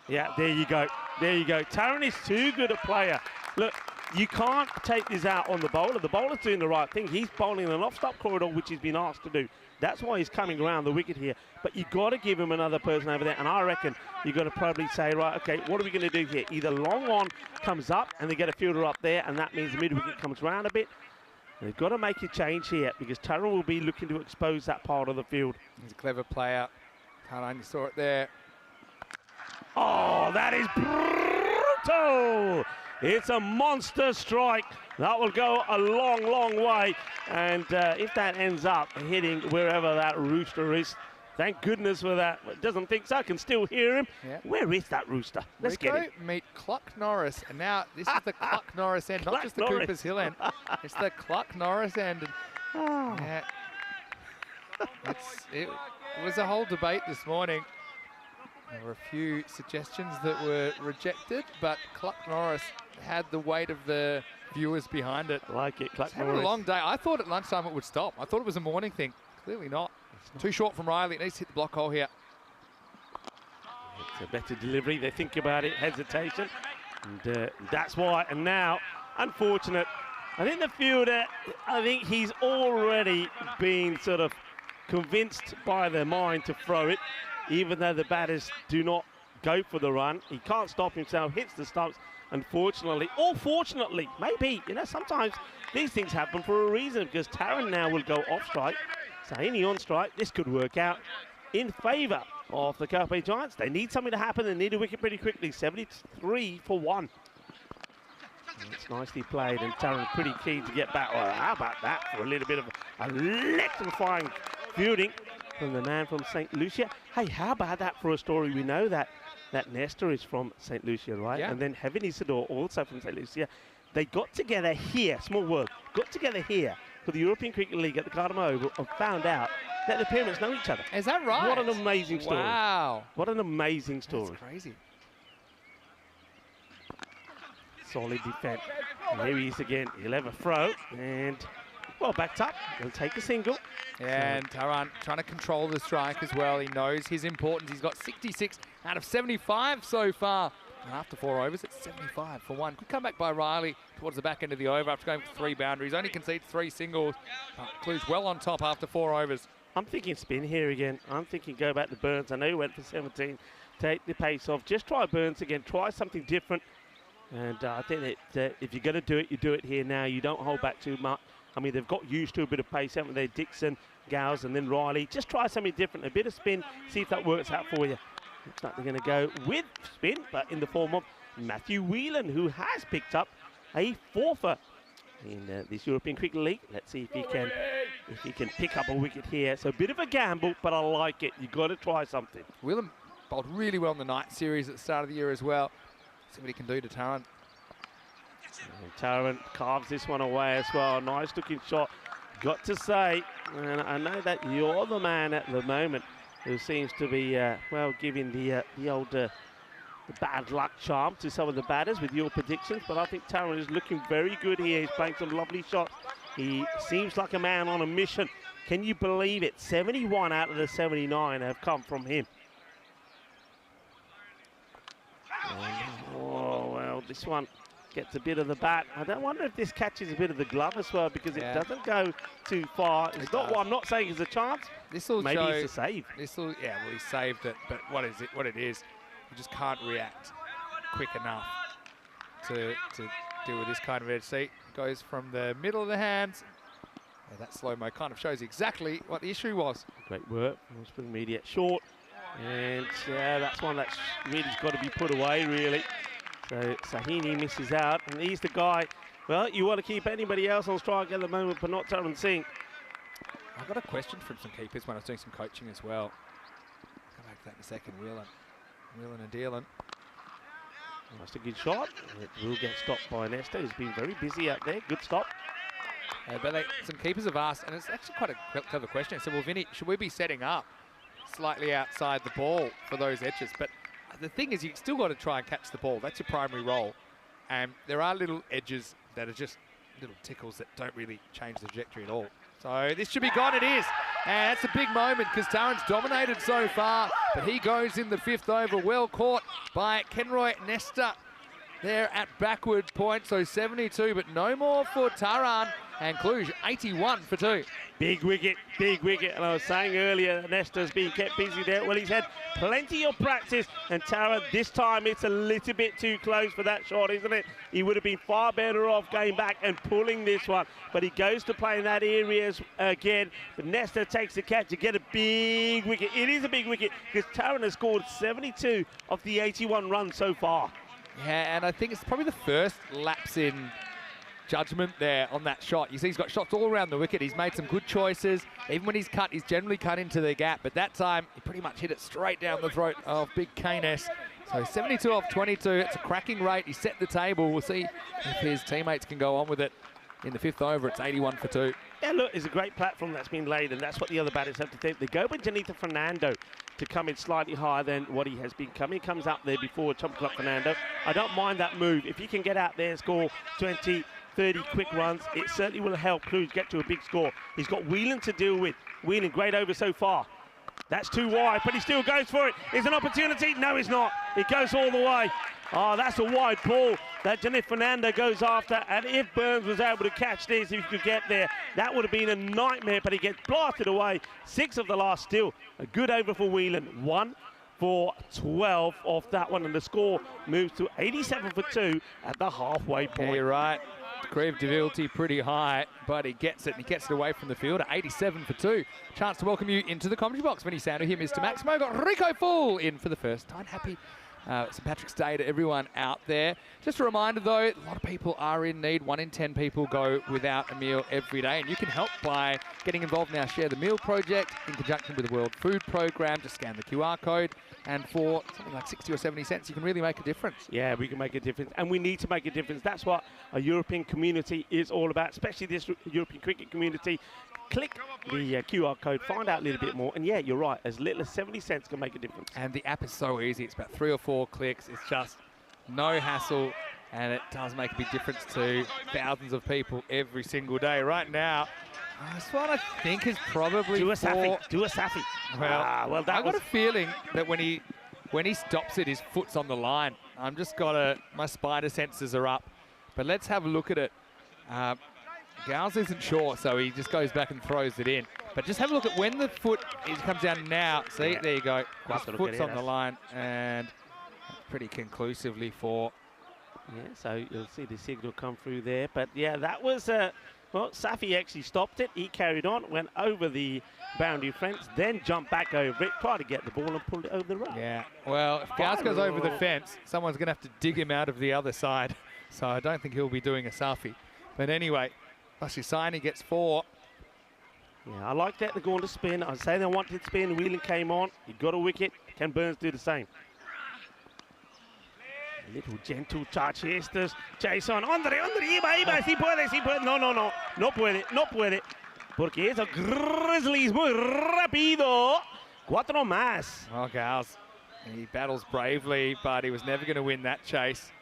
Yeah, there you go. There you go. Taran is too good a player. Look, you can't take this out on the bowler. The bowler's doing the right thing. He's bowling an off-stop corridor, which he's been asked to do. That's why he's coming around the wicket here. But you've got to give him another person over there. And I reckon you've got to probably say, right, okay, what are we going to do here? Either long on comes up and they get a fielder up there, and that means the mid-wicket comes round a bit. They've got to make a change here because Taran will be looking to expose that part of the field. He's a clever player. Taran, you saw it there. Oh, that is brutal! It's a monster strike. That will go a long, long way. And if that ends up hitting wherever that rooster is, thank goodness for that. It doesn't think so. I can still hear him. Yeah. Where is that rooster? Let's Rico get it. Meet Cluck Norris. And now this is the Cluck Norris end, not just the Coopers Hill end. It's the Cluck Norris end. And, yeah, it was a whole debate this morning. There were a few suggestions that were rejected, but Cluck Norris had the weight of the viewers behind it. Like it, Cluck It's had Norris. a long day. I thought at lunchtime it would stop. I thought it was a morning thing. Clearly not. Too short from Riley. It needs to hit the block hole here. It's a better delivery. They think about it, hesitation. And that's why. And now, unfortunate. I think the fielder, I think he's already been sort of convinced by their mind to throw it, even though the batters do not go for the run. He can't stop himself, hits the stumps, unfortunately. Or fortunately, maybe. You know, sometimes these things happen for a reason, because Taran now will go off strike. Saini on strike. This could work out in favour of the Carpe Giants. They need something to happen. They need a wicket pretty quickly. 73 for 1. It's nicely played, and Taran pretty keen to get back. Well, how about that for a little bit of electrifying fielding from the man from St. Lucia. Hey, how about that for a story? We know that Nestor is from St. Lucia, right? Yeah. And then Heaven Isidore, also from St. Lucia. They got together here, small world, got together here for the European Cricket League at the Cartama Oval and found out that the parents know each other. Is that right? What an amazing story. Wow. What an amazing story. That's crazy. Solid defense. And here he is again. He'll have a throw and, well, backed up. He'll take a single. And Taran trying to control the strike as well. He knows his importance. He's got 66 out of 75 so far. And after 4 overs, it's 75 for 1. Good comeback by Riley towards the back end of the over after going for 3 boundaries. Only concedes 3 singles. Clue's well on top after 4 overs. I'm thinking spin here again. I'm thinking go back to Burns. I know he went for 17. Take the pace off. Just try Burns again. Try something different. And I think that if you're going to do it, you do it here now. You don't hold back too much. I mean, they've got used to a bit of pace, haven't they? Dixon, Gowes, and then Riley. Just try something different. A bit of spin. See if that works out for you. Looks like they're going to go with spin, but in the form of Matthew Whelan, who has picked up a forfer in this European Cricket League. Let's see if he can pick up a wicket here. So a bit of a gamble, but I like it. You've got to try something. Whelan bowled really well in the night series at the start of the year as well. See what he can do to Taran. And Taran carves this one away as well. Nice looking shot. Got to say, and I know that you're the man at the moment who seems to be, well, giving the old the bad luck charm to some of the batters with your predictions, but I think Taran is looking very good here. He's playing some lovely shots. He seems like a man on a mission. Can you believe it? 71 out of the 79 have come from him. Oh, well, this one gets a bit of the bat. I don't wonder if this catches a bit of the glove as well, because it doesn't go too far. It's not what I'm not saying is a chance. Maybe it's a save. Well, he saved it, but what it is, you just can't react quick enough to deal with this kind of edge. See, goes from the middle of the hands. Yeah, that slow-mo kind of shows exactly what the issue was. Great work. Spring immediate short. And that's one that's really got to be put away, really. So Sahini misses out, and he's the guy. Well, you want to keep anybody else on strike at the moment, but not Taran Singh. I got a question from some keepers when I was doing some coaching as well. I'll come back to that in a second. Whelan and dealing. That's a good shot. It will get stopped by Nestor. He's been very busy out there. Good stop. But some keepers have asked, and it's actually quite a clever question. They said, well, Vinny, should we be setting up slightly outside the ball for those edges? But the thing is, you've still got to try and catch the ball. That's your primary role. And there are little edges that are just little tickles that don't really change the trajectory at all. So this should be gone. It is. And that's a big moment because Taran's dominated so far. But he goes in the 5th over. Well caught by Kenroy Nestor there at backward point. So 72, but no more for Taran. And Cluj, 81 for 2. Big wicket, big wicket. And I was saying earlier, Nestor's been kept busy there. Well, he's had plenty of practice. And Taran, this time it's a little bit too close for that shot, isn't it? He would have been far better off going back and pulling this one. But he goes to play in that area again. But Nestor takes the catch to get a big wicket. It is a big wicket because Taran has scored 72 of the 81 runs so far. Yeah, and I think it's probably the first lapse in judgment there on that shot. You see he's got shots all around the wicket. He's made some good choices. Even when he's cut, he's generally cut into the gap. But that time, he pretty much hit it straight down the throat of big Keynes. So 72 off 22. It's a cracking rate. He set the table. We'll see if his teammates can go on with it. In the 5th over, it's 81 for 2. Yeah, look, it's a great platform that's been laid, and that's what the other batters have to think. They go with Janita Fernando to come in slightly higher than what he has been coming. He comes up there before Chump Club Fernando. I don't mind that move. If he can get out there and score 20, 30 quick runs, it certainly will help Cluj get to a big score. He's got Whelan to deal with. Whelan, great over so far. That's too wide, but he still goes for it. Is an opportunity? No, it's not. It goes all the way. Oh, that's a wide ball that Janit Fernando goes after. And if Burns was able to catch this, if he could get there, that would have been a nightmare, but he gets blasted away. 6 of the last still. A good over for Whelan. 1 for 12 off that one, and the score moves to 87 for 2 at the halfway point. Yeah, you're right. Degree of difficulty pretty high, but he gets it, and he gets it away from the field at 87 for 2. Chance to welcome you into the commentary box. Vinny Sandu here, Mr. Maximo. Got Rico Full in for the first time. Happy St. Patrick's Day to everyone out there. Just a reminder though, a lot of people are in need. 1 in 10 people go without a meal every day, and you can help by getting involved in our Share the Meal project in conjunction with the World Food Programme. Just scan the QR code, and for something like 60 or 70 cents, you can really make a difference. Yeah, we can make a difference, and we need to make a difference. That's what a European community is all about, especially this European cricket community. Click the QR code, find out a little bit more, and yeah, you're right, as little as 70 cents can make a difference. And the app is so easy. It's about 3 or 4 clicks. It's just no hassle, and it does make a big difference to thousands of people every single day. Right now, this one I think is probably Do a Safi. Well, Well, I've got a feeling that when he stops it, his foot's on the line. I'm just my spider senses are up. But let's have a look at it. Gals isn't sure, so he just goes back and throws it in. But just have a look at when the foot comes down now. See, there you go. His foot's on the line, and pretty conclusively for. Yeah, so you'll see the signal come through there. But yeah, that was, well, Safi actually stopped it. He carried on, went over the boundary fence, then jumped back over it, tried to get the ball and pulled it over the road. Yeah, well, if Gals goes over the fence, someone's going to have to dig him out of the other side. So I don't think he'll be doing a Safi. But anyway, Vasisani gets 4. Yeah, I like that. They're going to spin. I say they wanted spin. Whelan came on. He got a wicket. Can Burns do the same? A little gentle touch. Estes. Jason. Andre. Iba. Sí puede. No puede. Porque eso Grizzlies muy rápido. 4 más. Oh, Gals. He battles bravely, but he was never going to win that chase.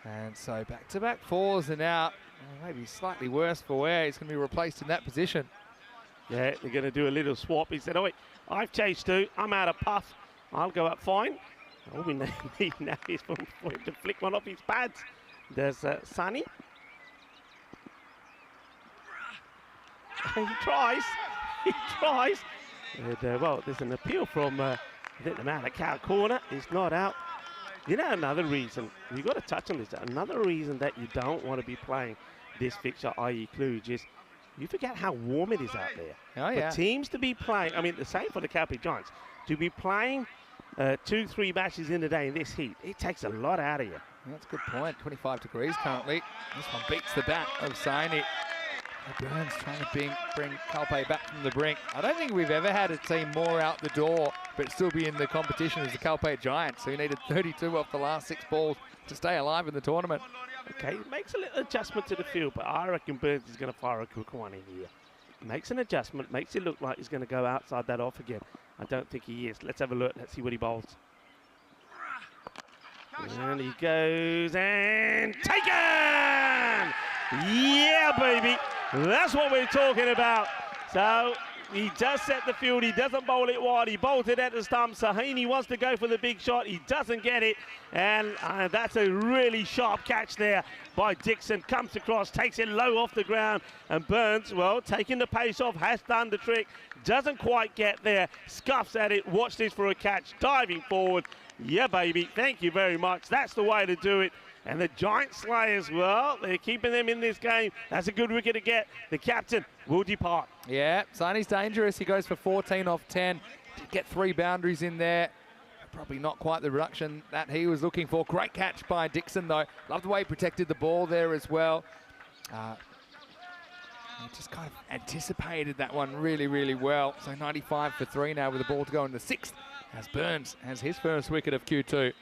And so back-to-back 4s are now maybe slightly worse for Ware. He's going to be replaced in that position. Yeah, they're going to do a little swap. He said, oh, wait, I've chased 2. I'm out of puff. I'll go up fine. All we need now is for him to flick one off his pads. There's Sonny. He tries. And, well, there's an appeal from I think the Malaga corner. It's not out. You know, another reason, we've got to touch on this, another reason that you don't want to be playing this fixture, i.e. Kluge, is you forget how warm it is out there. Oh, yeah. For teams to be playing, I mean, the same for the Calpe Giants, to be playing 2-3 matches in a day in this heat, it takes a lot out of you. That's a good point. 25 degrees currently. This one beats the bat of Saini. Burns trying to bring Calpe back from the brink. I don't think we've ever had a team more out the door but still be in the competition as the Calpe Giants, who needed 32 off the last 6 balls to stay alive in the tournament. Okay, makes a little adjustment to the field, but I reckon Burns is going to fire a quick one in here. Makes an adjustment, makes it look like he's going to go outside that off again. I don't think he is. Let's have a look. Let's see what he bowls. And he goes and taken! Yeah, baby. That's what we're talking about. So he does set the field. He doesn't bowl it wide. He bowls it at the stump. Sahini wants to go for the big shot. He doesn't get it. And that's a really sharp catch there by Dixon. Comes across, takes it low off the ground. And Burns, well, taking the pace off, has done the trick. Doesn't quite get there. Scuffs at it. Watch this for a catch. Diving forward. Yeah, baby. Thank you very much. That's the way to do it. And the Giant Slayers, well, they're keeping them in this game. That's a good wicket to get. The captain will depart. Yeah, Sani's dangerous. He goes for 14 off 10. Did get 3 boundaries in there. Probably not quite the reduction that he was looking for. Great catch by Dixon, though. Love the way he protected the ball there as well. He just kind of anticipated that one really, really well. So 95 for 3 now with the ball to go in the 6th as Burns has his first wicket of Q2.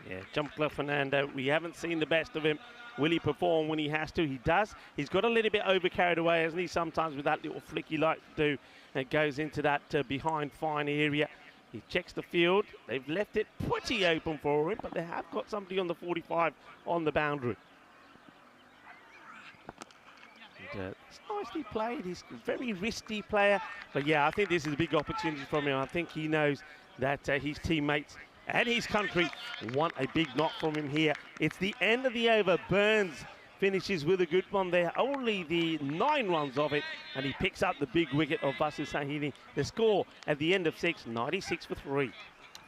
Yeah, Jumpler Fernando, we haven't seen the best of him. Will he perform when he has to? He does. He's got a little bit over carried away, hasn't he, sometimes with that little flick he likes to do. And goes into that behind fine area. He checks the field. They've left it pretty open for him, but they have got somebody on the 45 on the boundary. And, it's nicely played. He's a very risky player. But yeah, I think this is a big opportunity from him. I think he knows that his teammates and his country want a big knock from him here. It's the end of the over. Burns finishes with a good one there. Only the 9 runs of it, and he picks up the big wicket of Basu Sahini. The score at the end of 6, 96 for 3.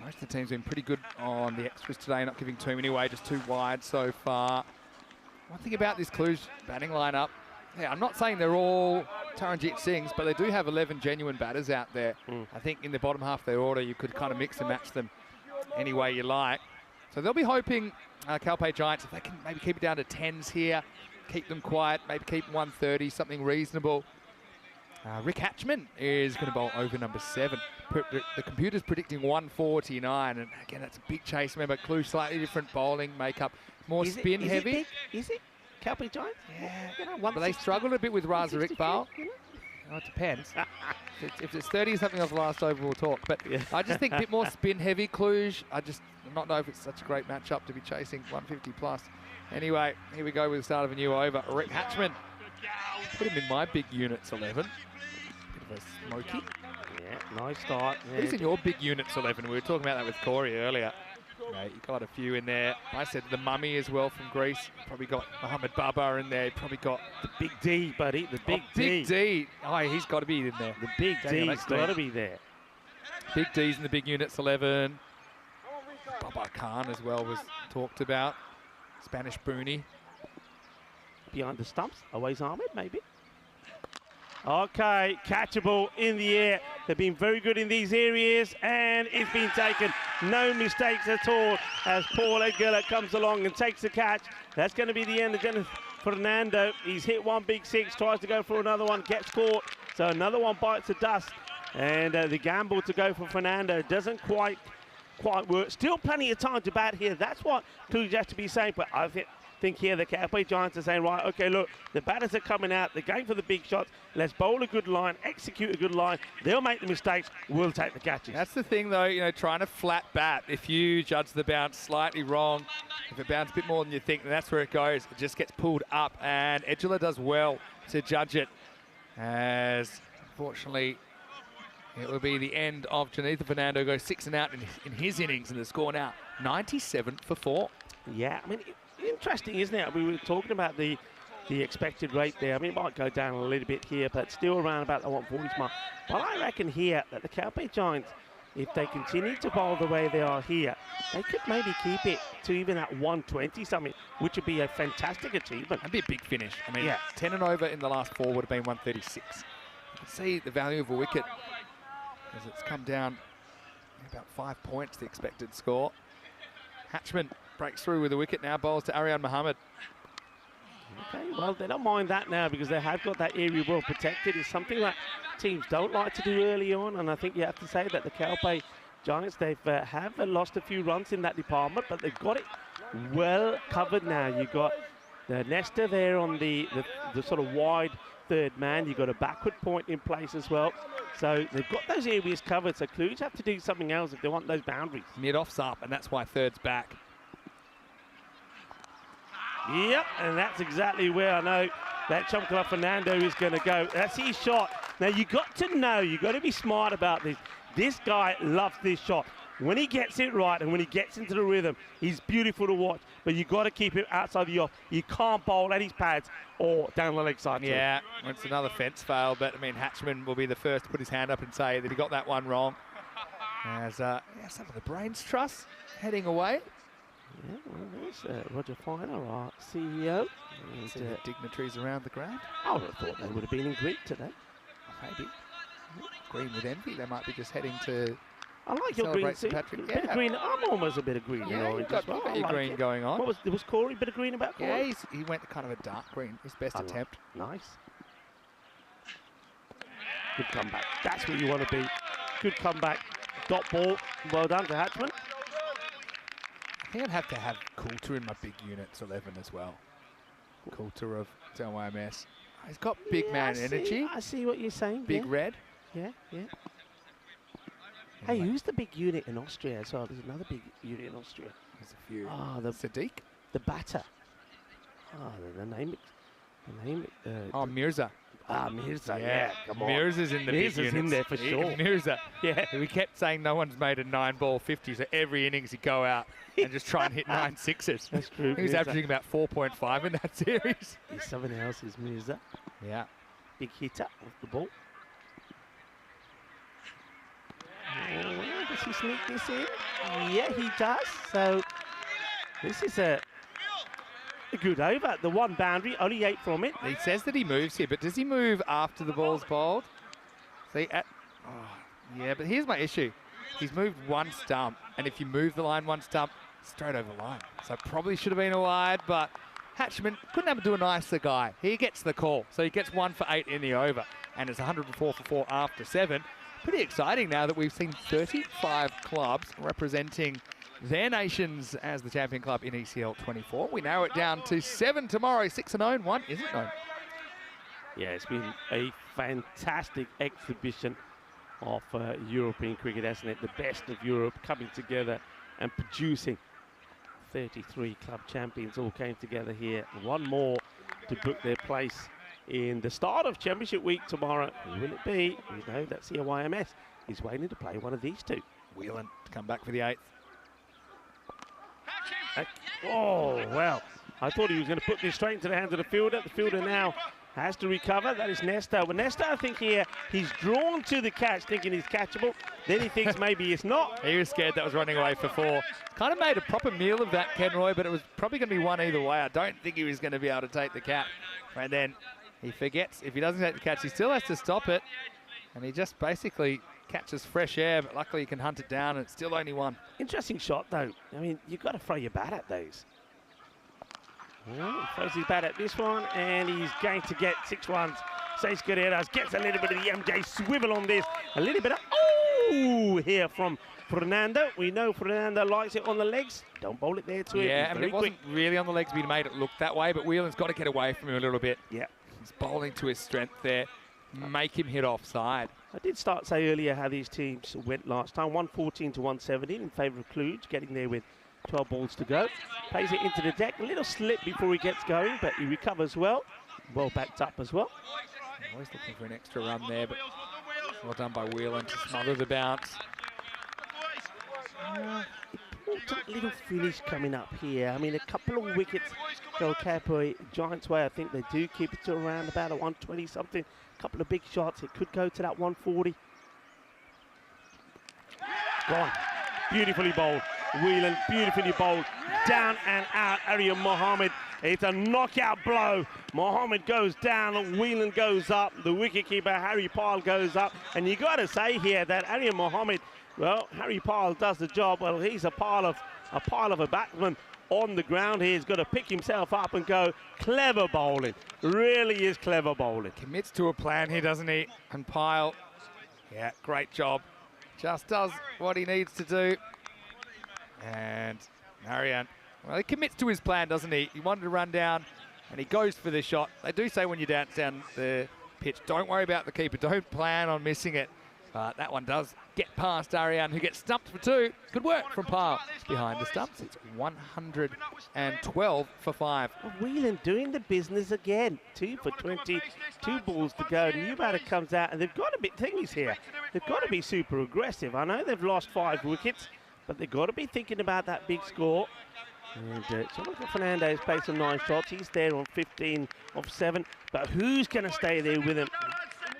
Most of the team's been pretty good on the extras today, not giving too many away, just 2 wide so far. One thing about this Cluj batting lineup, yeah, I'm not saying they're all Taranjit Singhs, but they do have 11 genuine batters out there. I think in the bottom half of their order, you could kind of mix and match them any way you like. So they'll be hoping Calpe Giants, if they can maybe keep it down to 10s here, keep them quiet, maybe keep 130, something reasonable. Rick Hatchman is going to bowl over number 7. The computer's predicting 149, and again, that's a big chase. Remember, Clue, slightly different bowling makeup, more spin heavy. Is it? Calpe Giants? Yeah. You know, But they struggled a bit with Raza Iqbal. You know? Oh, it depends. if it's 30 something off the last over, we'll talk. But I just think a bit more spin heavy, Cluj. I just not know if it's such a great matchup to be chasing 150 plus. Anyway, here we go with the start of a new over. Rick Hatchman. Put him in my big units 11. Bit of a smoky. Yeah, nice start. Yeah. Who's in your big units 11? We were talking about that with Corey earlier. Yeah, you got a few in there. I said the Mummy as well from Greece. Probably got Mohammed Baba in there. Probably got the Big D, buddy. The Big D. Big D. Oh, he's got to be in there. The Big D's got to be there. Big D's in the big units 11. Baba Khan as well was talked about. Spanish Booney. Behind the stumps. Always Ahmed, maybe. Okay, catchable in the air. They've been very good in these areas, and it's been taken. No mistakes at all as Paul Edgar comes along and takes the catch. That's going to be the end of Jennifer Fernando. He's hit one big 6, tries to go for another one, gets caught. So another one bites the dust. And the gamble to go for Fernando doesn't quite work. Still plenty of time to bat here. That's what Cluj has to be saying. But I think here the Calpe Giants are saying, right, okay, look, the batters are coming out. They're going for the big shots. Let's bowl a good line, execute a good line. They'll make the mistakes. We'll take the catches. That's the thing, though, you know, trying to flat bat. If you judge the bounce slightly wrong, if it bounces a bit more than you think, then that's where it goes. It just gets pulled up, and Edgela does well to judge it, as unfortunately it will be the end of Janitha Fernando. Goes 6 and out in his innings, and the score now 97 for 4. Yeah, I mean, interesting, isn't it? We were talking about the expected rate there. I mean, it might go down a little bit here, but still around about the 140s mark. But I reckon here that the Calpe Giants, if they continue to bowl the way they are here, they could maybe keep it to even at 120 something, which would be a fantastic achievement. That'd be a big finish. I mean, yeah. 10 and over in the last 4 would have been 136. You can see the value of a wicket as it's come down about 5 points, the expected score. Hatchman breaks through with a wicket now, bowls to Arian Mohammed. Okay, well, they don't mind that now because they have got that area well protected. It's something that teams don't like to do early on, and I think you have to say that the Calpe Giants, they've have lost a few runs in that department, but they've got it well covered now. You've got the Nesta there on the sort of wide third man. You've got a backward point in place as well. So they've got those areas covered, so Cluj have to do something else if they want those boundaries. Mid-off's up, and that's why third's back. Yep, and that's exactly where I know that Chumkala Fernando is going to go. That's his shot. Now, you got to know, you got to be smart about this. This guy loves this shot. When he gets it right and when he gets into the rhythm, he's beautiful to watch, but you got to keep him outside the off. You can't bowl at his pads or down the leg side. Yeah, it's another fence fail, but I mean, Hatchman will be the first to put his hand up and say that he got that one wrong. As some of the brains trust heading away. Yeah, well, there's Roger Finer, our CEO. See the dignitaries around the ground. I would have thought they would have been in green today. Maybe. Green with envy. They might be just heading to I like your green. St. Patrick. Bit of green. I'm almost a bit of green in orange as well. Got your green going on. What was Corey a bit of green about Corey? Yeah, he went kind of a dark green. His best attempt. Nice. Good comeback. That's what you want to be. Good comeback. Dot ball. Well done to Hatchman. I think I'd have to have Coulter in my big units 11 as well. Coulter of YMS. He's got big man energy. I see what you're saying. Big red. Yeah. Hey, who's the big unit in Austria as well? There's another big unit in Austria. There's a few. The Sadiq. The batter. The name. Mirza. Mirza. Yeah, come on. Mirza's in the big units. Mirza's in there for sure. Mirza. Yeah. We kept saying no one's made a 9-ball 50, so every innings he'd go out and just try and hit 9 sixes. That's true. He was averaging about 4.5 in that series. Someone else is Mirza. Yeah. Big hitter off the ball. Oh, does he sneak this in? Yeah, he does. So this is a good over. The one boundary, only 8 from it. He says that he moves here, but does he move after the ball's bowled? See, yeah, but here's my issue. He's moved one stump, and if you move the line one stump, straight over the line. So probably should have been a wide, but Hatchman couldn't have to do a nicer guy. He gets the call. So he gets 1 for 8 in the over. And it's 104 for 4 after 7. Pretty exciting now that we've seen 35 clubs representing their nations as the champion club in ECL 24. We narrow it down to 7 tomorrow. 6 are known, 1 isn't known. Yeah, it's been a fantastic exhibition of European cricket, hasn't it? The best of Europe coming together and producing 33 club champions all came together here. One more to book their place in the start of Championship Week tomorrow. Who will it be? We know that CYMS is waiting to play one of these two. Whelan to come back for the 8th. Oh, well, I thought he was going to put this straight into the hands of the fielder. The fielder now has to recover. That is Nesta. Well, Nesta, I think here, he's drawn to the catch thinking he's catchable. Then he thinks maybe it's not. He was scared that was running away for 4. Kind of made a proper meal of that, Ken Roy, but it was probably going to be 1 either way. I don't think he was going to be able to take the catch. And then he forgets, if he doesn't take the catch, he still has to stop it. And he just basically catches fresh air, but luckily he can hunt it down, and it's still only 1. Interesting shot, though. I mean, you've got to throw your bat at those. Well, he throws his bat at this one, and he's going to get 6 runs. Seis Guerreras gets a little bit of the MJ swivel on this. A little bit of, oh, here from Fernando. We know Fernando likes it on the legs. Don't bowl it there to him. Yeah, I mean, it wasn't really on the legs, but he made it look that way, but Whelan's got to get away from him a little bit. Yeah. He's bowling to his strength there. Make him hit offside. I did start to say earlier how these teams went last time. 114 to 117 in favour of Kluge, getting there with 12 balls to go. Plays it into the deck. A little slip before he gets going, but he recovers well. Well backed up as well. Always looking for an extra run there, but well done by Whelan to smother the bounce. Important little finish coming up here. I mean, a couple of wickets go Capoe Giants' way. I think they do keep it to around about a 120 something. A couple of big shots. It could go to that 140. Gone. Beautifully bowled. Whelan beautifully bowled. Down and out. Aryan Mohammed. It's a knockout blow. Mohammed goes down. Whelan goes up. The wicketkeeper Harry Pyle goes up. And you got to say here that Aryan Mohammed, well, Harry Pyle does the job. Well, he's a pile of a batsman on the ground here. He's got to pick himself up and go. Clever bowling. Really is clever bowling. Commits to a plan here, doesn't he? And Pyle, yeah, great job. Just does what he needs to do. And Marianne, well, he commits to his plan, doesn't he? He wanted to run down, and he goes for the shot. They do say when you dance down the pitch, don't worry about the keeper. Don't plan on missing it. But that one does get past Ariane, who gets stumped for 2. Good work from Pyle. Behind the stumps, it's 112 for 5. Well, Whelan doing the business again. 2 for 20, 2 balls to go. New batter comes out, and they've got to be thingies here. They've got to be super aggressive. I know they've lost 5 wickets, but they've got to be thinking about that big score. And Jonathan Fernandez played some 9 shots. He's there on 15 of 7. But who's going to stay there with him?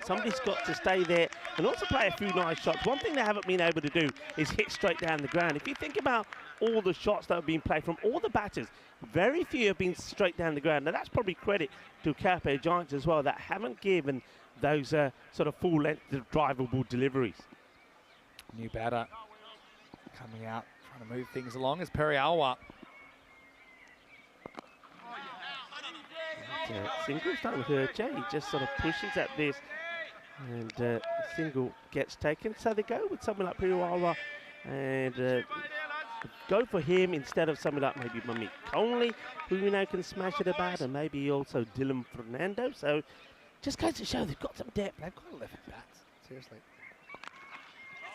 Somebody's got to stay there and also play a few nice shots. One thing they haven't been able to do is hit straight down the ground. If you think about all the shots that have been played from all the batters, very few have been straight down the ground. Now, that's probably credit to Carpe Giants as well, that haven't given those sort of full-length drivable deliveries. New batter coming out, trying to move things along is Perry Alwa. Single's done with her, Jay. He just sort of pushes at this, and single gets taken. So they go with someone like Piriwala and go for him instead of someone like maybe Mami Conley, who we know can smash it about, and maybe also Dylan Fernando. So just goes to show they've got some depth. They've got 11 bats, seriously.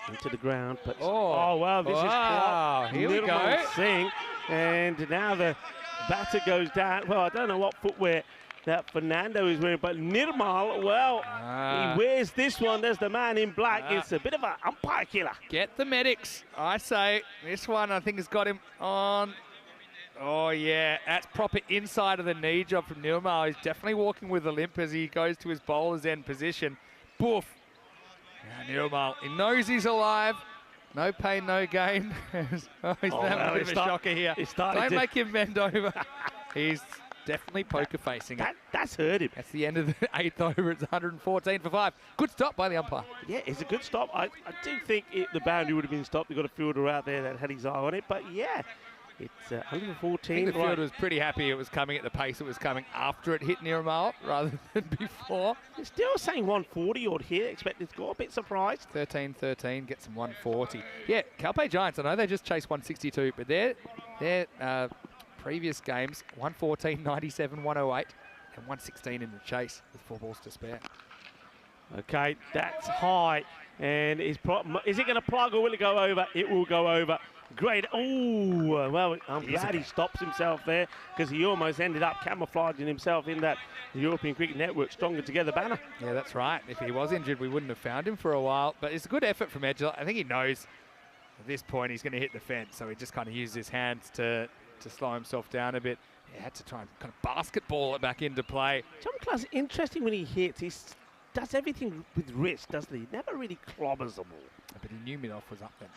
Into the ground, but oh wow, this is here we go. Singh, and now the batter goes down. Well, I don't know what footwear that Fernando is wearing, but Nirmal, well, he wears this one. There's the man in black. It's a bit of an umpire killer. Get the medics, I say. This one, I think, has got him on. Oh, yeah, that's proper inside of the knee job from Nirmal. He's definitely walking with a limp as he goes to his bowler's end position. Boof. Now, Nirmal, he knows he's alive. No pain, no gain. He's having a bit of a shocker here. Don't make him bend over. He's definitely poker facing it. That's hurt him. That's the end of the 8th over. It's 114 for 5. Good stop by the umpire. Yeah, it's a good stop. I do think the boundary would have been stopped. They've got a fielder out there that had his eye on it. But yeah, It's I think 114. the field was pretty happy it was coming at the pace it was coming after it hit near a mile rather than before. They're still saying 140 odd here. Expected to go. A bit surprised. 13-13, get some 140. Yeah, Calpe Giants, I know they just chased 162, but their previous games, 114, 97, 108, and 116 in the chase with 4 balls to spare. Okay, that's high. And is it going to plug or will it go over? It will go over. Great. Oh, well, I'm glad he stops himself there because he almost ended up camouflaging himself in that European Cricket Network Stronger Together banner. Yeah, that's right. If he was injured, we wouldn't have found him for a while. But it's a good effort from Edgell. I think he knows at this point he's going to hit the fence, so he just kind of used his hands to slow himself down a bit. He had to try and kind of basketball it back into play. John Clark's interesting when he hits. He does everything with wrist, doesn't he? Never really clobbers the ball. But he knew mid-off was up then.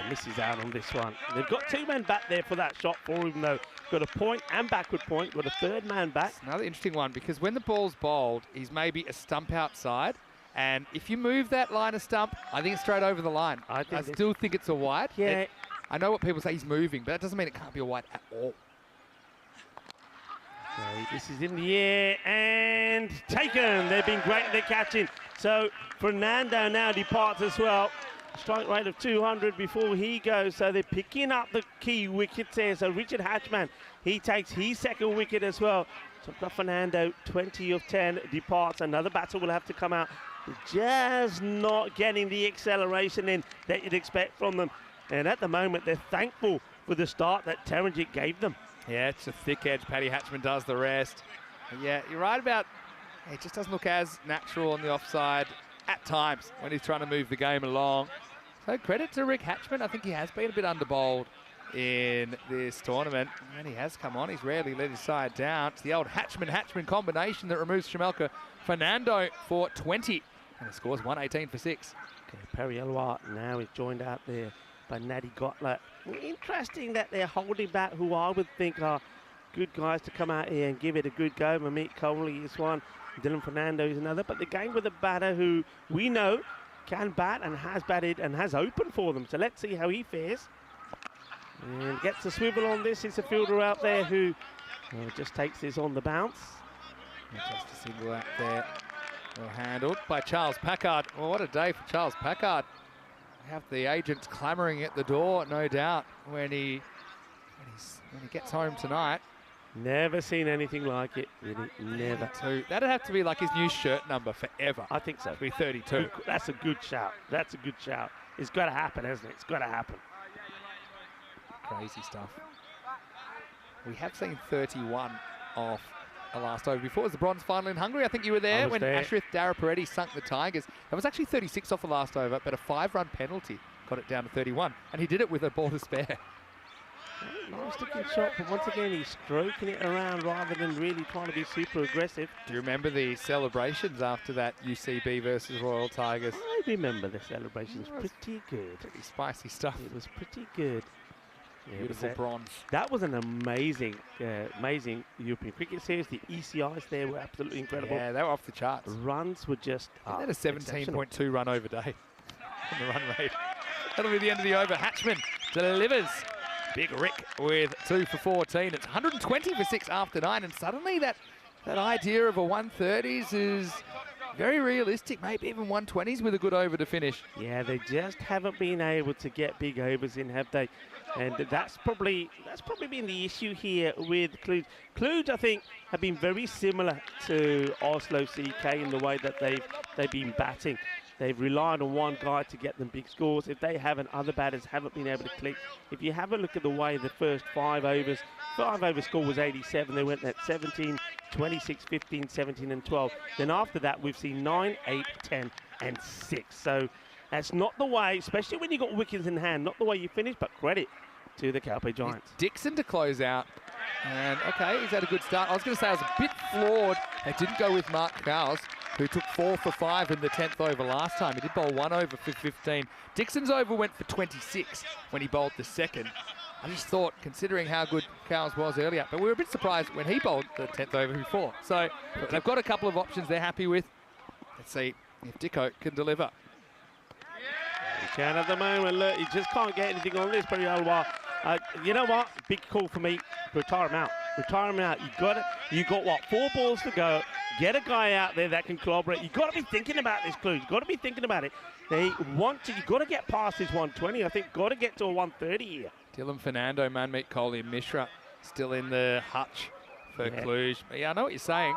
Misses out on this one. They've got 2 men back there for that shot for him, though. Got a point and backward point. Got a 3rd man back. It's another interesting one because when the ball's bowled, he's maybe a stump outside. And if you move that line of stump, I think it's straight over the line. I still think it's a wide. Yeah. I know what people say he's moving, but that doesn't mean it can't be a wide at all. Okay, this is in the air and taken. They've been great at their catching. So Fernando now departs as well. Strike rate of 200 before he goes. So they're picking up the key wickets there. So Richard Hatchman, he takes his 2nd wicket as well. So Fernando, 20 of 10, departs. Another batter will have to come out. Just not getting the acceleration in that you'd expect from them. And at the moment, they're thankful for the start that Terranjit gave them. Yeah, it's a thick edge. Paddy Hatchman does the rest. And yeah, you're right about it just doesn't look as natural on the offside at times when he's trying to move the game along. So credit to Rick Hatchman. I think he has been a bit underbowled in this tournament. And he has come on. He's rarely let his side down. It's the old Hatchman-Hatchman combination that removes Shamelka Fernando for 20. And the score's 118 for 6. Okay, Perry Elwar now is joined out there by Natty Gotler. Interesting that they're holding back who I would think are good guys to come out here and give it a good go. Mamit Kohli is one, Dylan Fernando is another, but the game with a batter who we know can bat and has batted and has opened for them. So let's see how he fares. And gets the swivel on this. It's a fielder out there who just takes this on the bounce. Just a single out there. Well handled by Charles Packard. Well, what a day for Charles Packard. Have the agents clamouring at the door, no doubt, when he gets home tonight. Never seen anything like it, really, never. That'd have to be like his new shirt number forever. I think so. To be 32. That's a good shout. That's a good shout. It's got to happen, hasn't it? It's got to happen. Crazy stuff. We have seen 31 off the last over before. It was the bronze final in Hungary. I think you were there when Ashrith Daraparetti sunk the Tigers. That was actually 36 off the last over, but a 5-run penalty got it down to 31. And he did it with a ball to spare. Nice looking shot, but once again he's stroking it around rather than really trying to be super aggressive. Do you remember the celebrations after that UCB versus Royal Tigers? I remember the celebrations. Pretty good. Pretty spicy stuff. It was pretty good. Yeah, beautiful bronze. That was an amazing, amazing European Cricket Series. The ECIs there were absolutely incredible. Yeah, they were off the charts. Runs were just they had a 17.2 run over day on the run rate. That'll be the end of the over. Hatchman delivers. Big Rick with 2 for 14. It's 120 for 6 after 9, and suddenly that idea of a 130s is very realistic, maybe even 120s with a good over to finish. Yeah, they just haven't been able to get big overs in, have they? And that's probably been the issue here with Cluj. Cluj, I think, have been very similar to Oslo CK in the way that they've been batting. They've relied on one guy to get them big scores. If they haven't, other batters haven't been able to click. If you have a look at the way the first 5 over score was 87. They went at 17, 26, 15, 17 and 12. Then after that, we've seen 9, 8, 10 and 6. So that's not the way, especially when you've got wickets in hand, not the way you finish, but credit to the Calpe Giants. Dixon to close out. And, okay, he's had a good start. I was going to say I was a bit flawed. They didn't go with Mark Cowles, who took 4 for 5 in the 10th over last time. He did bowl 1 over for 15. Dixon's over went for 26 when he bowled the second. I just thought, considering how good Cowles was earlier, but we were a bit surprised when he bowled the 10th over before. So they've got a couple of options they're happy with. Let's see if Dicko can deliver. He Can at the moment, look, he just can't get anything on this pretty old while. You know what? Big call for me. Retire him out. Retire him out. You got what? 4 balls to go. Get a guy out there that can collaborate. You got to be thinking about this, Cluj. You got to be thinking about it. You got to get past this 120. I think got to get to a 130 here. Dylan Fernando, Manmeet Kohli, and Mishra still in the hutch for Cluj. But yeah, I know what you're saying.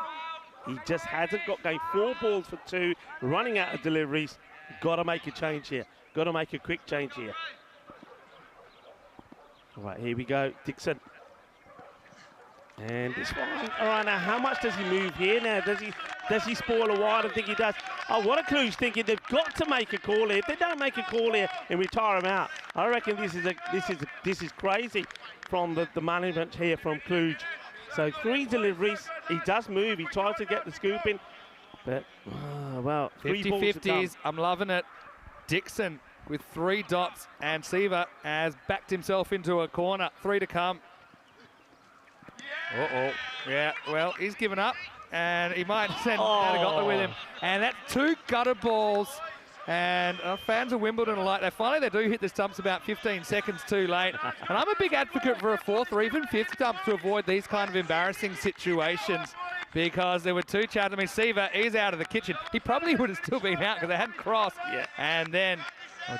He just hasn't got going 4 balls for 2, running out of deliveries. Got to make a change here. Got to make a quick change here. All right, here we go, Dixon. And this one. All right, now how much does he move here? Now does he spoil a wide? I think he does. Oh, what a Cluj thinking. They've got to make a call here. If they don't make a call here and retire him out, I reckon this is crazy from the management here from Cluj. So 3 deliveries. He does move. He tries to get the scoop in, but well, 3 balls to come. 50-50s. I'm loving it. Dixon with 3 dots, and Siva has backed himself into a corner. 3 to come. Uh-oh. Yeah, well, he's given up, and he might send Malaga with him. And that's 2 gutter balls. And fans of Wimbledon are like, they do hit the stumps about 15 seconds too late. And I'm a big advocate for a 4th or even 5th stump to avoid these kind of embarrassing situations, because there were 2 chances. I mean, Siva, he's out of the kitchen. He probably would have still been out because they hadn't crossed. Yeah. And then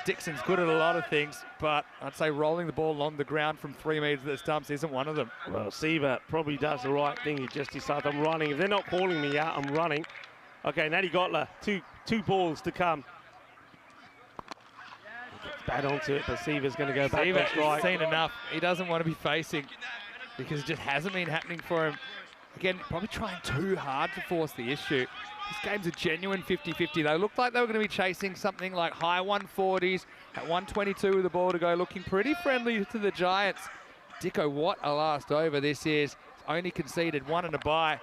Dixon's good at a lot of things, but I'd say rolling the ball along the ground from 3 metres of the stumps isn't one of them. Well, Siva probably does the right thing. He just decides, I'm running. If they're not calling me out, I'm running. Okay, Natty Gotler, two balls to come. Bad onto it, but Siva's going to go back. Siva's seen enough. He doesn't want to be facing, because it just hasn't been happening for him. Again, probably trying too hard to force the issue. This game's a genuine 50-50. They looked like they were going to be chasing something like high 140s at 122 with the ball to go, looking pretty friendly to the Giants. Dicko, what a last over this is. Only conceded 1 and a bye.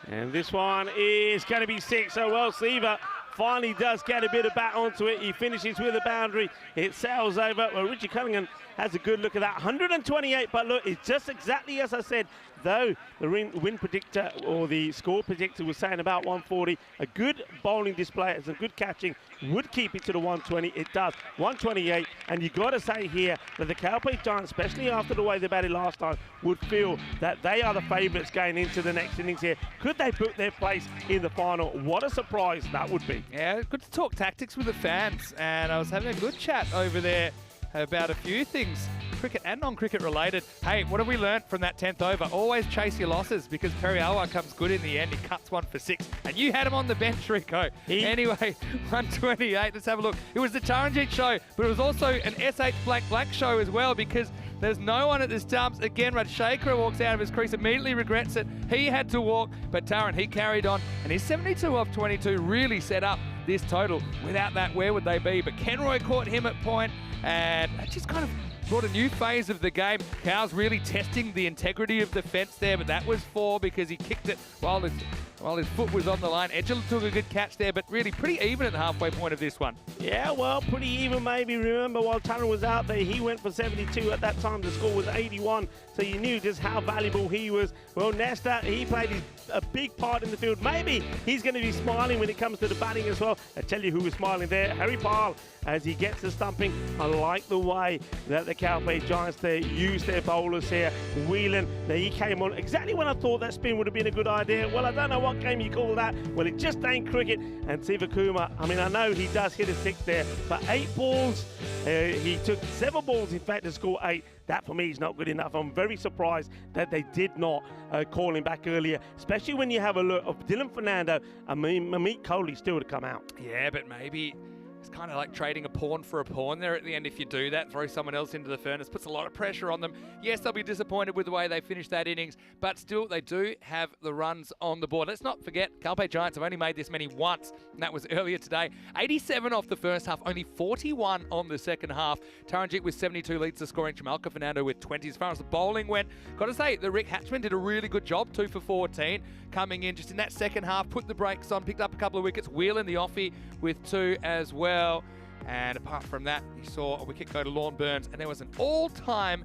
And this one is going to be 6. So well, Siva finally does get a bit of bat onto it. He finishes with a boundary. It sails over. Well, Richie Cunningham has a good look at that. 128, but look, it's just exactly as I said. Though the win predictor or the score predictor was saying about 140, a good bowling display and some good catching would keep it to the 120. It does. 128, and you got to say here that the Calpe Giants, especially after the way they batted last time, would feel that they are the favourites going into the next innings here. Could they book their place in the final? What a surprise that would be. Yeah, good to talk tactics with the fans, and I was having a good chat over there about a few things, cricket and non-cricket related. Hey, what have we learnt from that 10th over? Always chase your losses, because Periawa comes good in the end. He cuts 1 for 6. And you had him on the bench, Rico. Anyway, 128. Let's have a look. It was the Taranjeet show, but it was also an SH Black show as well, because there's no one at the stumps. Again, Rajshekhar walks out of his crease, immediately regrets it. He had to walk, but Taran, he carried on. And his 72 off 22 really set up this total. Without that, where would they be? But Kenroy caught him at point, and that just kind of brought a new phase of the game. Cow's really testing the integrity of the fence there, but that was 4 because he kicked it while his foot was on the line. Edgell took a good catch there, but really pretty even at the halfway point of this one. Yeah, well, pretty even maybe. Remember, while Taran was out there, he went for 72. At that time, the score was 81, so you knew just how valuable he was. Well, Nesta, he played a big part in the field. Maybe he's going to be smiling when it comes to the batting as well. I tell you who was smiling there, Harry Pyle, as he gets the stumping. I like the way that the Calpe Giants, they used their bowlers here. Whelan, he came on exactly when I thought that spin would have been a good idea. Well, I don't know what game you call that. Well, it just ain't cricket. And Siva Kumar, I mean, I know he does hit a 6 there, but 8 balls, he took 7 balls, in fact, to score 8. That for me is not good enough. I'm very surprised that they did not call him back earlier, especially when you have a look of Dylan Fernando and Manmeet Kohli still to come out. Yeah, but maybe it's kind of like trading a pawn for a pawn there at the end. If you do that, throw someone else into the furnace, puts a lot of pressure on them. Yes, they'll be disappointed with the way they finished that innings, but still they do have the runs on the board. Let's not forget, Calpe Giants have only made this many once, and that was earlier today. 87 off the first half, only 41 on the second half. Taranjeet with 72 leads the scoring. Chamalka Fernando with 20. As far as the bowling went, got to say, the Rick Hatchman did a really good job, 2 for 14. Coming in just in that second half, put the brakes on, picked up a couple of wickets. Whelan the offie with 2 as well. And apart from that, you saw a wicket go to Lorne Burns, and there was an all-time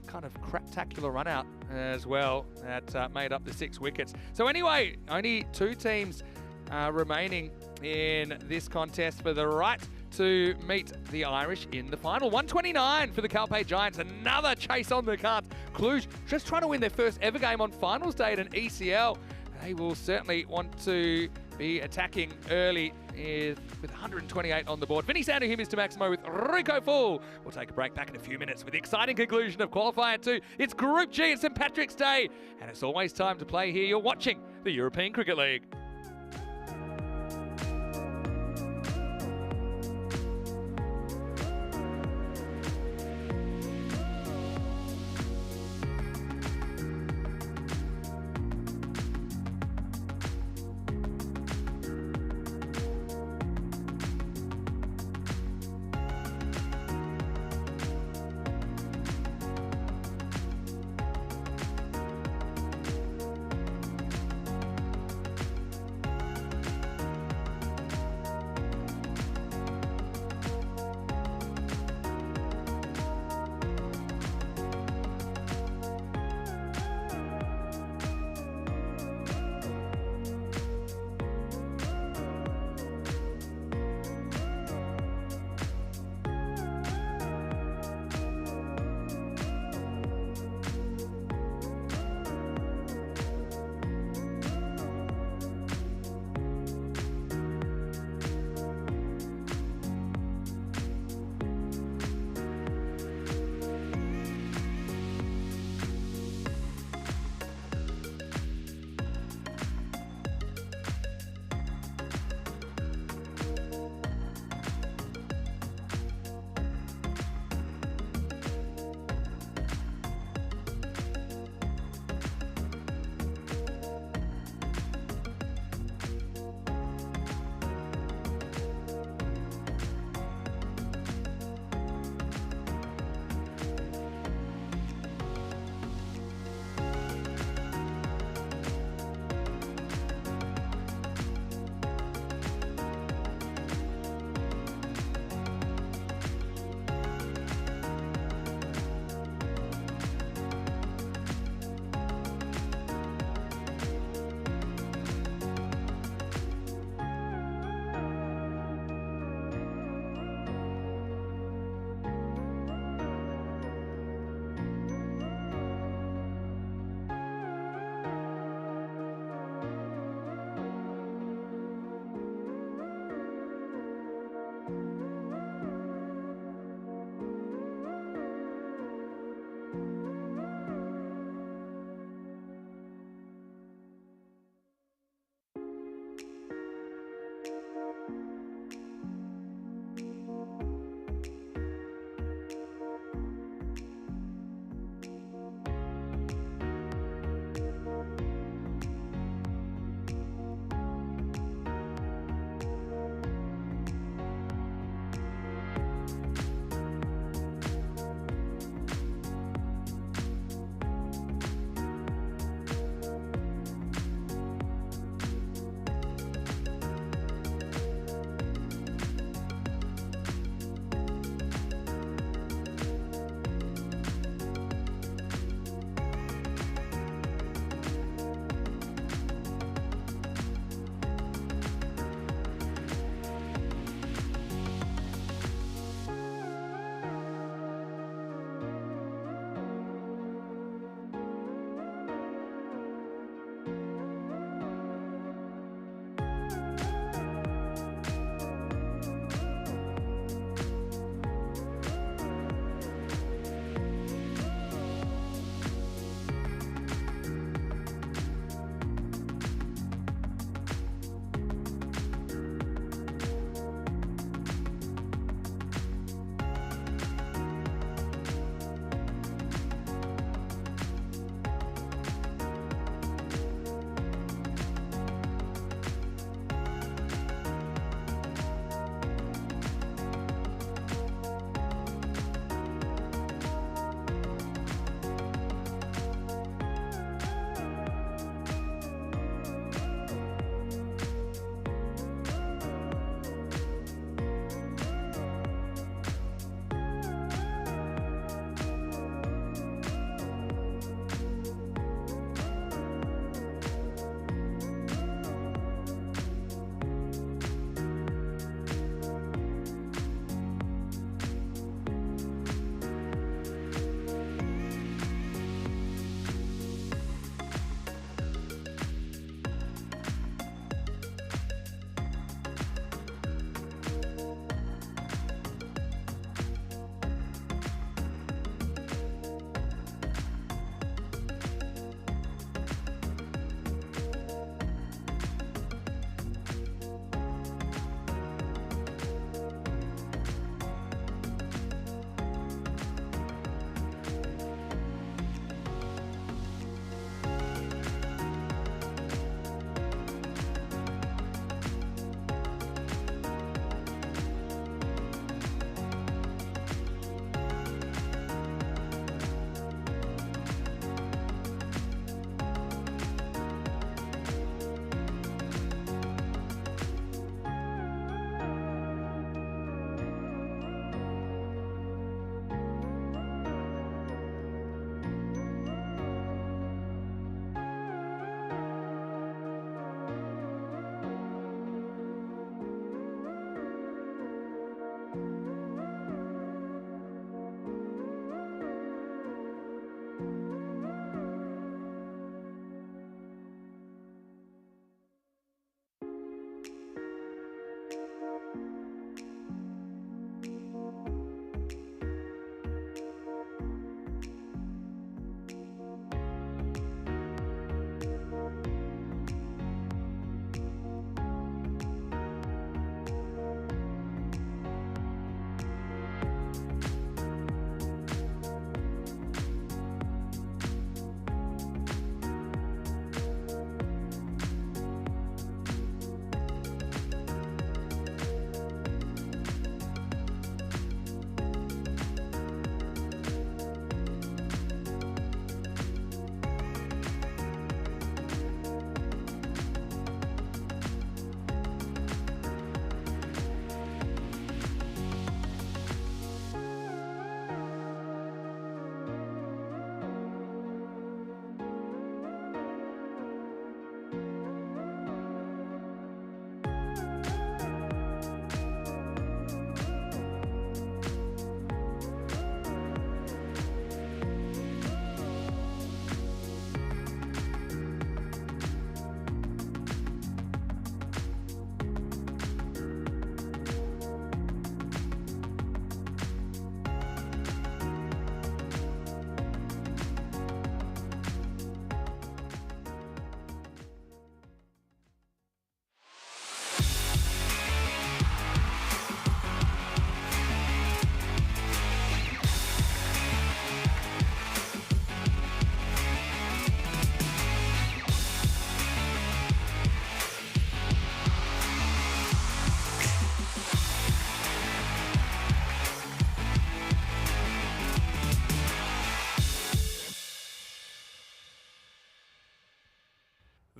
kind of craptacular run out as well that made up the 6 wickets. So anyway, only 2 teams remaining in this contest for the right to meet the Irish in the final. 129 for the Calpe Giants. Another chase on the cards. Cluj just trying to win their first ever game on finals day at an ECL. They will certainly want to be attacking early with 128 on the board. Vinny Sandu here, Mr. Maximo with Rico Full. We'll take a break back in a few minutes with the exciting conclusion of Qualifier 2. It's Group G at St. Patrick's Day, and it's always time to play here. You're watching the European Cricket League.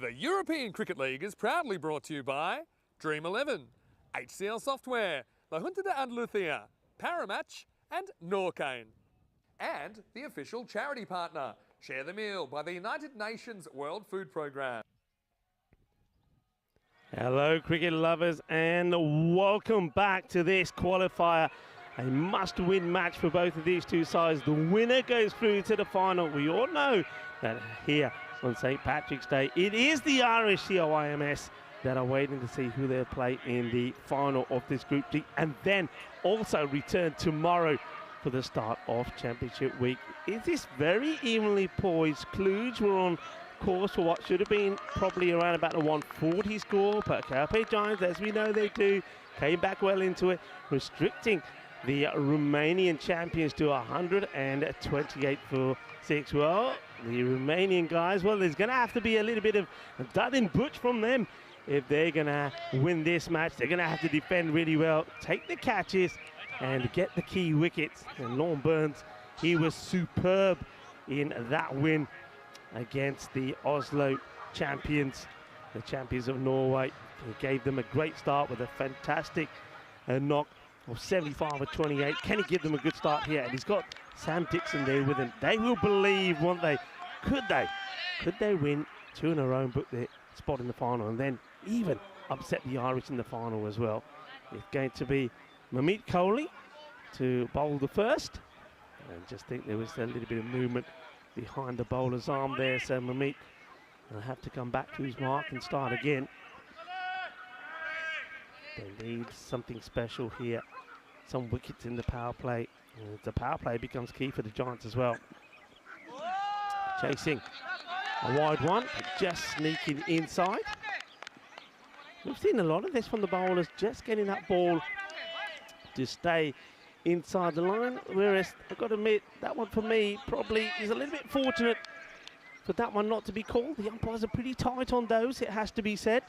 The European Cricket League is proudly brought to you by Dream 11, HCL Software, La Junta de Andalucía, Paramatch and Norcane. And the official charity partner, Share the Meal by the United Nations World Food Programme. Hello, cricket lovers, and welcome back to this qualifier. A must-win match for both of these two sides. The winner goes through to the final. We all know that here on St. Patrick's Day, it is the Irish COIMS that are waiting to see who they'll play in the final of this Group D, and then also return tomorrow for the start of Championship Week. Is this very evenly poised? Cluj were on course for what should have been probably around about a 140 score, but Carpe Giants, as we know they do, came back well into it, restricting the Romanian champions to 128 for 6. Well, the Romanian guys, well, there's going to have to be a little bit of dud and butch from them if they're going to win this match. They're going to have to defend really well, take the catches, and get the key wickets. And Lorne Burns, he was superb in that win against the Oslo champions, the champions of Norway. He gave them a great start with a fantastic knock of 75 or 28. Can he give them a good start here? And he's got Sam Dixon there with him. They will believe, won't they? Could they? Could they win 2 in a row and book their spot in the final, and then even upset the Irish in the final as well? It's going to be Mamit Kohli to bowl the first. And just think there was a little bit of movement behind the bowler's arm there, so Mamit will have to come back to his mark and start again. They need something special here, some wickets in the power play. And the power play becomes key for the Giants as well. Chasing a wide one, but just sneaking inside. We've seen a lot of this from the bowlers, just getting that ball to stay inside the line, whereas I've got to admit that one for me probably is a little bit fortunate for that one not to be called. The umpires are pretty tight on those, it has to be said.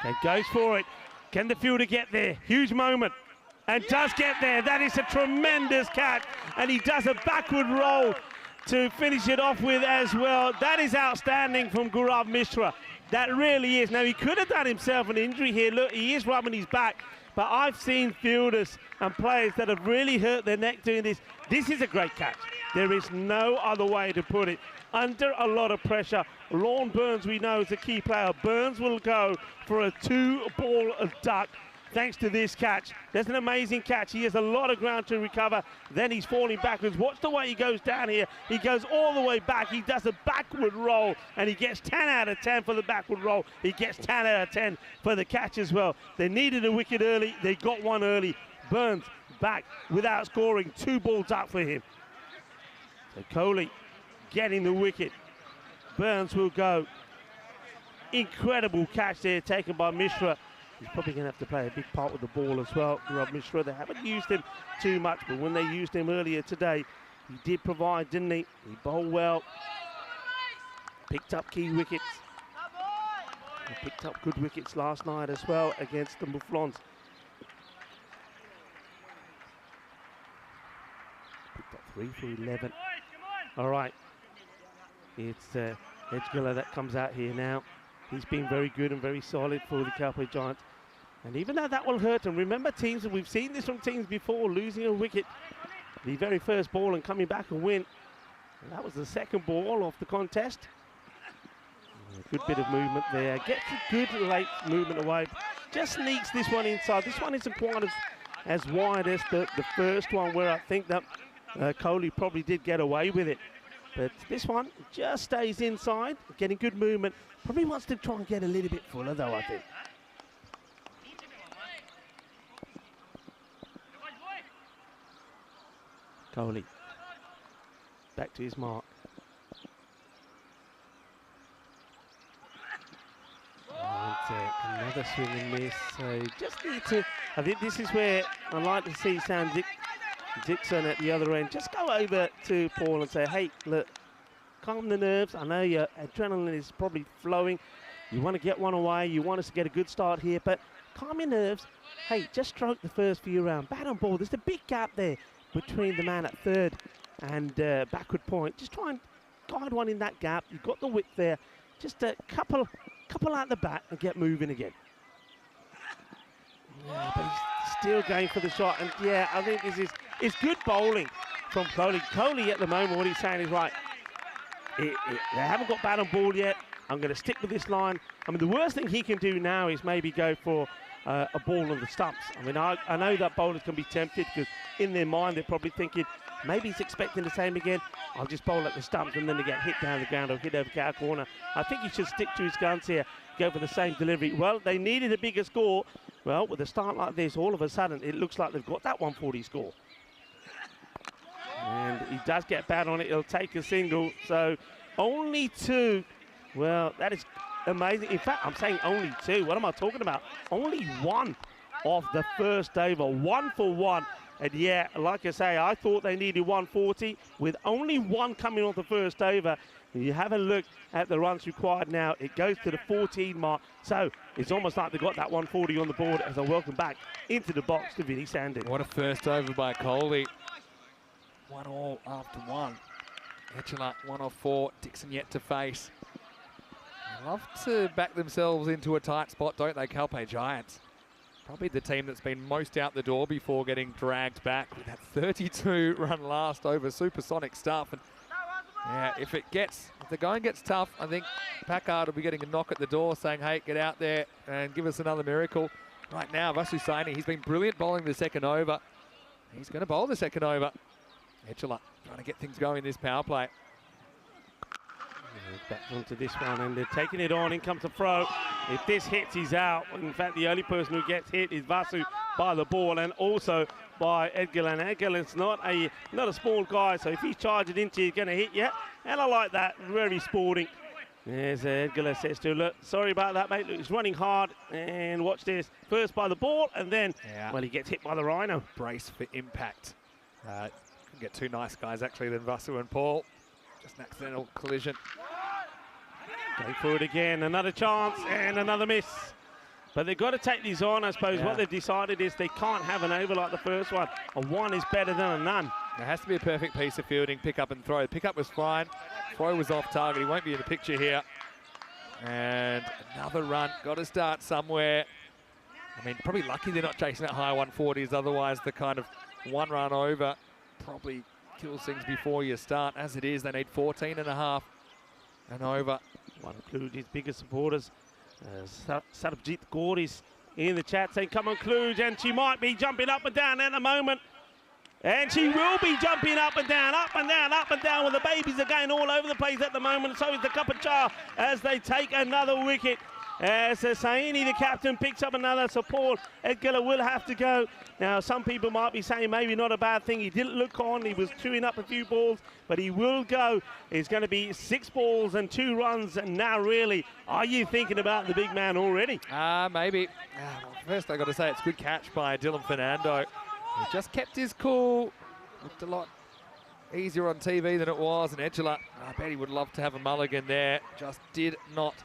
Okay, goes for it. Can the fielder get there? Huge moment. And does get there. That is a tremendous catch. And he does a backward roll to finish it off with as well. That is outstanding from Gaurav Mishra. That really is. Now, he could have done himself an injury here. Look, he is rubbing his back. But I've seen fielders and players that have really hurt their neck doing this. This is a great catch. There is no other way to put it. Under a lot of pressure, Lorne Burns, we know, is a key player. Burns will go for a 2-ball duck thanks to this catch. That's an amazing catch. He has a lot of ground to recover. Then he's falling backwards. Watch the way he goes down here. He goes all the way back. He does a backward roll, and he gets 10 out of 10 for the backward roll. He gets 10 out of 10 for the catch as well. They needed a wicket early. They got one early. Burns back without scoring. 2 balls up for him. So Kohli getting the wicket. Burns will go. Incredible catch there taken by Mishra. He's probably going to have to play a big part with the ball as well. Rob Mishra, they haven't used him too much, but when they used him earlier today, he did provide, didn't he? He bowled well. Picked up key wickets. He picked up good wickets last night as well against the Mouflons. Picked up 3 for 11. All right. It's Edgula that comes out here now. He's been very good and very solid for the Carpe Giants. And even though that will hurt, and remember teams, and we've seen this from teams before, losing a wicket, the very first ball and coming back and win. And that was the second ball of the contest. A good bit of movement there. Gets a good late movement away. Just sneaks this one inside. This one isn't quite as wide as the first one, where I think that Kohli probably did get away with it. But this one just stays inside, getting good movement. Probably wants to try and get a little bit fuller though, I think. Kohli back to his mark. And another swing and miss. So just need to, I think this is where I like to see Sam Dixon at the other end. Just go over to Paul and say, hey, look, calm the nerves. I know your adrenaline is probably flowing. You want to get one away. You want us to get a good start here, but calm your nerves. Hey, just stroke the first few rounds. Bat on ball. There's a big gap there between the man at third and backward point. Just try and guide one in that gap. You've got the width there. Just a couple out the bat and get moving again. Yeah, but he's still going for the shot. And yeah, I think it's good bowling from Kohli. Kohli at the moment, what he's saying is, right, they haven't got bat on ball yet. I'm going to stick with this line. I mean, the worst thing he can do now is maybe go for a ball on the stumps. I mean, I know that bowlers can be tempted because in their mind they're probably thinking, maybe he's expecting the same again. I'll just bowl at the stumps and then they get hit down the ground or hit over cow corner. I think he should stick to his guns here, go for the same delivery. Well, they needed a bigger score. Well, with a start like this, all of a sudden, it looks like they've got that 140 score. And he does get bat on it. He'll take a single. So only 2. Well, that is amazing. In fact, I'm saying only 2. What am I talking about? Only 1 off the first over. 1 for 1. And yeah, like I say, I thought they needed 140 with only 1 coming off the first over. You have a look at the runs required now. It goes to the 14 mark. So it's almost like they got that 140 on the board as I welcome back into the box to Vinny Sandy. What a first over by Kohli. 1 all after 1. Echelon 1 off 4. Dixon yet to face. They love to back themselves into a tight spot, don't they, Calpe Giants? Probably the team that's been most out the door before getting dragged back with that 32-run last over. Supersonic stuff. And yeah, if the going gets tough, I think Packard will be getting a knock at the door saying, hey, get out there and give us another miracle. Right now, Vasu Saini, he's been brilliant bowling the second over. He's going to bowl the second over. Echelon trying to get things going in this power play. Back onto this one, and they're taking it on. In comes the throw. If this hits, he's out. In fact, the only person who gets hit is Vasu by the ball, and also by Edgar. And Edgar is not a small guy, so if he's charging into you, he's going to hit you. And I like that. Very sporting. There's Edgar says to, look, sorry about that, mate. Look, he's running hard, and watch this. First by the ball, and then, well, he gets hit by the rhino. Brace for impact. Can get 2 nice guys, actually, than Vasu and Paul. Just an accidental collision. Go for it again, another chance and another miss. But they've got to take these on, I suppose. Yeah. What they've decided is they can't have an over like the first one. A 1 is better than a none. There has to be a perfect piece of fielding, pick up and throw. Pick up was fine, throw was off target. He won't be in the picture here. And another run, got to start somewhere. I mean, probably lucky they're not chasing that high 140s, otherwise the kind of 1 run over probably kills things before you start. As it is, they need 14.5 and over. One of Kluge's biggest supporters, Sarabjit Kaur, is in the chat saying, come on, Kluge, and she might be jumping up and down at the moment. And she will be jumping up and down, up and down, up and down. Well, the babies are going all over the place at the moment. So is the Cup of Char as they take another wicket. As Saini, the captain, picks up another support. Edgar will have to go. Now, some people might be saying maybe not a bad thing. He didn't look on. He was chewing up a few balls, but he will go. It's going to be 6 balls and 2 runs. And now, really, are you thinking about the big man already? Maybe. Well, first, I got to say it's a good catch by Dylan Fernando. He just kept his cool. Looked a lot easier on TV than it was. And Edgela, I bet he would love to have a mulligan there. Just did not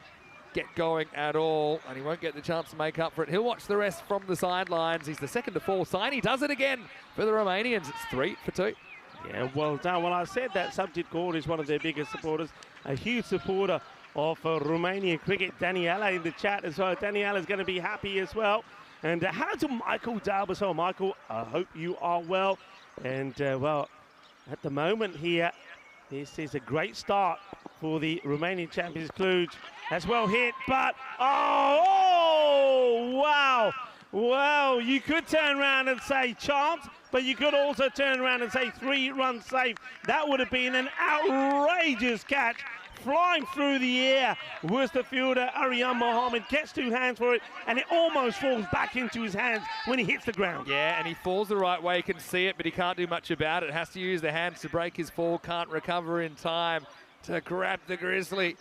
get going at all, and he won't get the chance to make up for it. He'll watch the rest from the sidelines. He's the second to fall. Saini does it again for the Romanians. It's 3 for 2. Yeah, well done. Well, I said that Sarabjit Kaur is one of their biggest supporters, a huge supporter of Romanian cricket. Daniela in the chat as well. Daniela is going to be happy as well. And hello to Michael Dalbas. So, Michael, I hope you are well. And, well, at the moment here, this is a great start for the Romanian champions, Kluge. That's well hit, but, wow. Well, you could turn around and say chance, but you could also turn around and say 3 runs safe. That would have been an outrageous catch. Flying through the air was the fielder, Aryan Mohammed, gets 2 hands for it, and it almost falls back into his hands when he hits the ground. Yeah, and he falls the right way. He can see it, but he can't do much about it. Has to use the hands to break his fall. Can't recover in time to grab the Grizzly.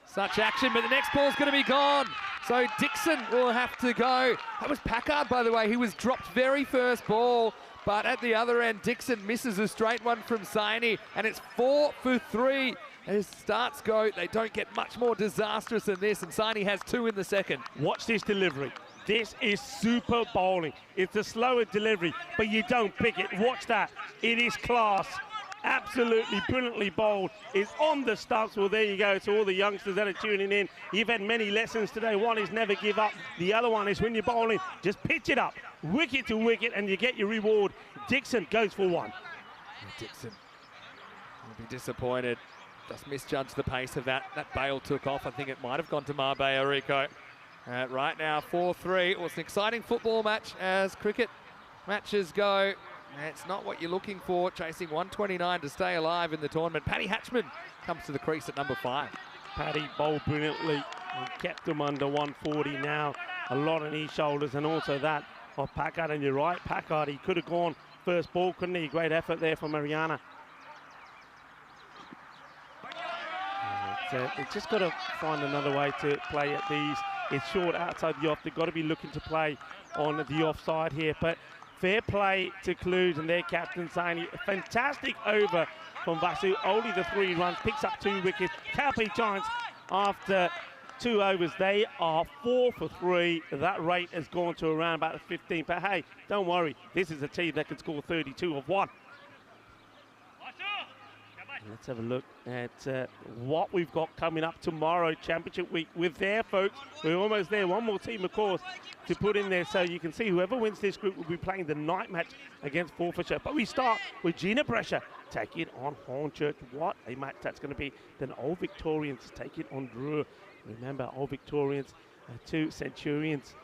Such action, but the next ball's going to be gone. So Dixon will have to go. That was Packard, by the way. He was dropped very first ball, but at the other end, Dixon misses a straight one from Saini, and it's 4 for 3. As starts go, they don't get much more disastrous than this, and Saini has 2 in the second. Watch this delivery. This is super bowling. It's a slower delivery, but you don't pick it. Watch that. It is class. Absolutely brilliantly bowled. It's on the stumps. Well, there you go. To all the youngsters that are tuning in, you've had many lessons today. One is never give up. The other one is when you're bowling, just pitch it up, wicket to wicket, and you get your reward. Dixon goes for one. Dixon will be disappointed. Just misjudged the pace of that. That bail took off. I think it might have gone to Marbella, Rico. Right now, 4-3. It was an exciting football match as cricket matches go. It's not what you're looking for, chasing 129 to stay alive in the tournament. Paddy Hatchman comes to the crease at number 5. Paddy bowled brilliantly and kept them under 140 now. A lot on his shoulders, and also that of Packard. And you're right, Packard, he could have gone first ball, couldn't he? Great effort there from Mariana. They've just got to find another way to play at these. It's short outside the off. They've got to be looking to play on the offside here. But fair play to Clues and their captain saying a fantastic over from Vasu. Only the 3 runs, picks up 2 wickets. Calpe Giants, after 2 overs, they are 4 for 3. That rate has gone to around about 15. But hey, don't worry, this is a team that can score 32 of 1. Let's have a look at what we've got coming up tomorrow, Championship Week. We're there, folks. We're almost there. One more team, of course, to put in there. So you can see whoever wins this group will be playing the night match against Forfeiture. But we start with Gina Brescia taking on Hornchurch. What a match that's going to be. Then Old Victorians taking on Drew. Remember, Old Victorians, 2 Centurions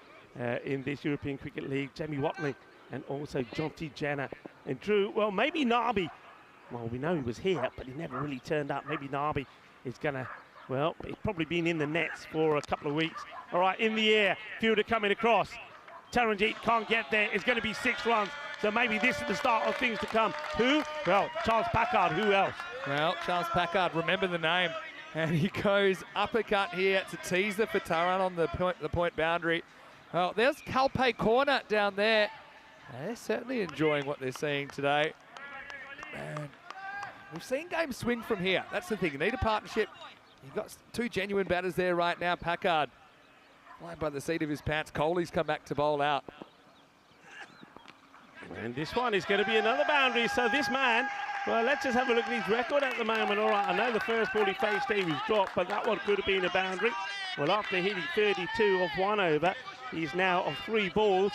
in this European Cricket League. Jamie Watling and also Jonty Jenner. And Drew, well, maybe Narby. Well, we know he was here, but he never really turned up. Maybe Narby is going to, well, he's probably been in the nets for a couple of weeks. All right, in the air, fielder coming across. Taranjeet can't get there. It's going to be 6 runs. So maybe this is the start of things to come. Who? Well, Charles Packard. Who else? Well, Charles Packard, remember the name. And he goes uppercut here. It's a teaser for Taran on the point boundary. Well, there's Calpe Corner down there. They're certainly enjoying what they're seeing today. And we've seen games swing from here. That's the thing. You need a partnership. You've got 2 genuine batters there right now. Packard flying by the seat of his pants. Coley's come back to bowl out. And this one is going to be another boundary. So this man, well, let's just have a look at his record at the moment. All right, I know the first ball he faced he was dropped, but that one could have been a boundary. Well, after hitting 32 of 1 over, he's now of 3 balls.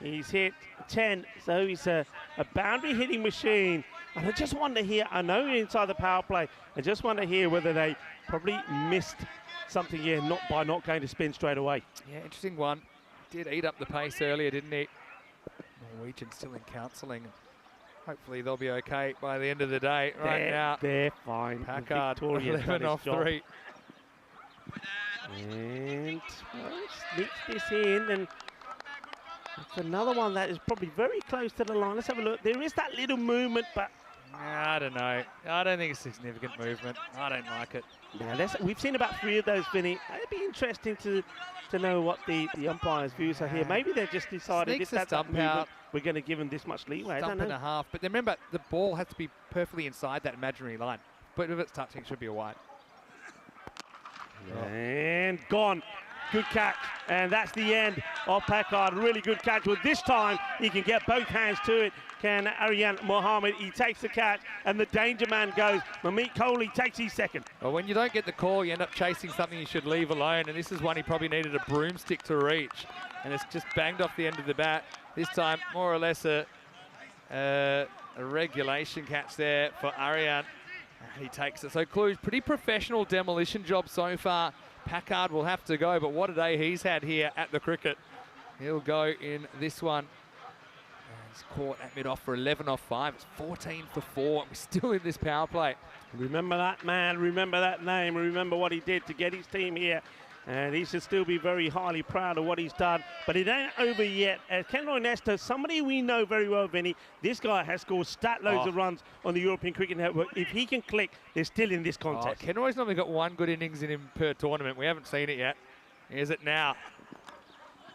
He's hit 10, so he's a boundary hitting machine. And I just wonder here, I know inside the power play, I just wonder here whether they probably missed something here by not going to spin straight away. Yeah, interesting one. Did eat up the pace earlier, didn't he? Norwegian still in counselling. Hopefully they'll be okay by the end of the day. Right now, they're fine. Packard, 11 off 3. And well, sneaks this in, and it's another one that is probably very close to the line. Let's have a look. There is that little movement, but I don't know. I don't think it's a significant movement. I don't like it. Yeah, we've seen about 3 of those, Vinny. It'd be interesting to know what the umpires' views are here. Maybe they've just decided if that's that movement, we're going to give them this much leeway. Stump and a half. But remember, the ball has to be perfectly inside that imaginary line. But if it's touching, it should be a wide. And gone. Good catch. And that's the end of Packard. Really good catch. Well, this time he can get both hands to it. Can Aryan Mohammed. He takes the catch, and the danger man goes. Mamit Kohli takes his second. Well, when you don't get the call, you end up chasing something you should leave alone. And this is one he probably needed a broomstick to reach. And it's just banged off the end of the bat. This time, more or less a regulation catch there for Aryan. And he takes it. So Clues, pretty professional demolition job so far. Packard will have to go, but what a day he's had here at the cricket. He'll go in this one. And he's caught at mid-off for 11 off 5. It's 14 for 4. We're still in this power play. Remember that man, remember that name, remember what he did to get his team here. And he should still be very highly proud of what he's done. But it ain't over yet. As Kenroy Nestor, somebody we know very well, Vinny, this guy has scored stat loads of runs on the European Cricket Network. If he can click, they're still in this contest. Kenroy's normally got 1 good innings in him per tournament. We haven't seen it yet. Here's it now.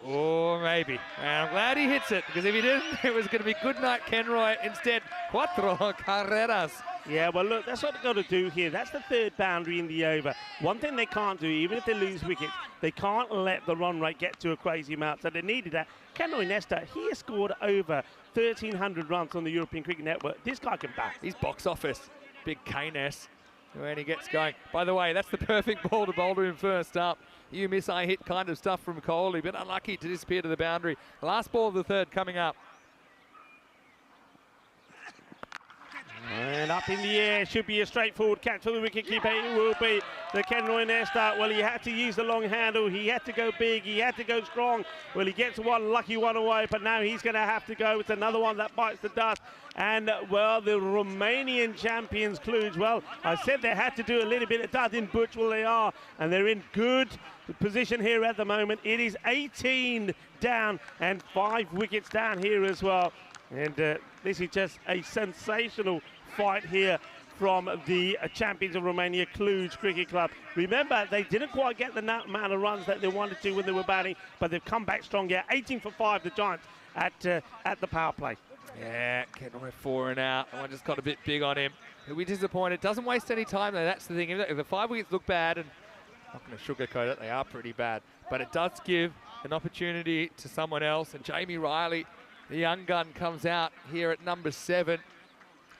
Oh, maybe. And I'm glad he hits it, because if he didn't, it was going to be good night, Kenroy. Instead, 4 carreras Yeah, well, look, that's what they've got to do here. That's the third boundary in the over. One thing they can't do, even if they lose wickets, they can't let the run rate get to a crazy amount. So they needed that. Kenroy Nesta, he has scored over 1,300 runs on the European Cricket Network. This guy can bat. He's box office. Big K-Ness when he gets going. By the way, that's the perfect ball to bowl to him first up. You miss, I hit kind of stuff from Kohli, but unlucky to disappear to the boundary. Last ball of the third coming up. And up in the air, should be a straightforward catch for the wicketkeeper. It will be the Kenroy Nesta. Well, he had to use the long handle. He had to go big. He had to go strong. Well, he gets one lucky one away, but now he's going to have to go. It's another one that bites the dust. And, well, the Romanian champions, Cluj, well, I said they had to do a little bit of dud in Butch. Well, they are. And they're in good position here at the moment. It is 18 down and 5 wickets down here as well. And this is just a sensational fight here from the champions of Romania, Cluj Cricket Club. Remember, they didn't quite get the amount of runs that they wanted to when they were batting, but they've come back strong here. 18 for 5, the Giants at the power play. Yeah, Kenroy 4 and out. That one just got a bit big on him. He'll be disappointed. Doesn't waste any time, though. That's the thing. If the 5 wickets look bad, and I'm not going to sugarcoat it, they are pretty bad. But it does give an opportunity to someone else. And Jamie Riley, the young gun, comes out here at number 7.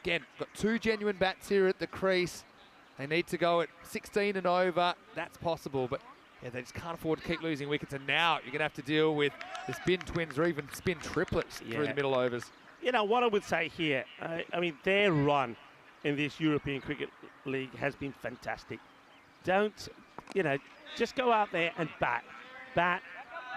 Again, got 2 genuine bats here at the crease. They need to go at 16 and over. That's possible, but yeah, they just can't afford to keep losing wickets. And now you're going to have to deal with the spin twins or even spin triplets through the middle overs. You know, what I would say here, I mean, their run in this European Cricket League has been fantastic. Don't, you know, just go out there and bat,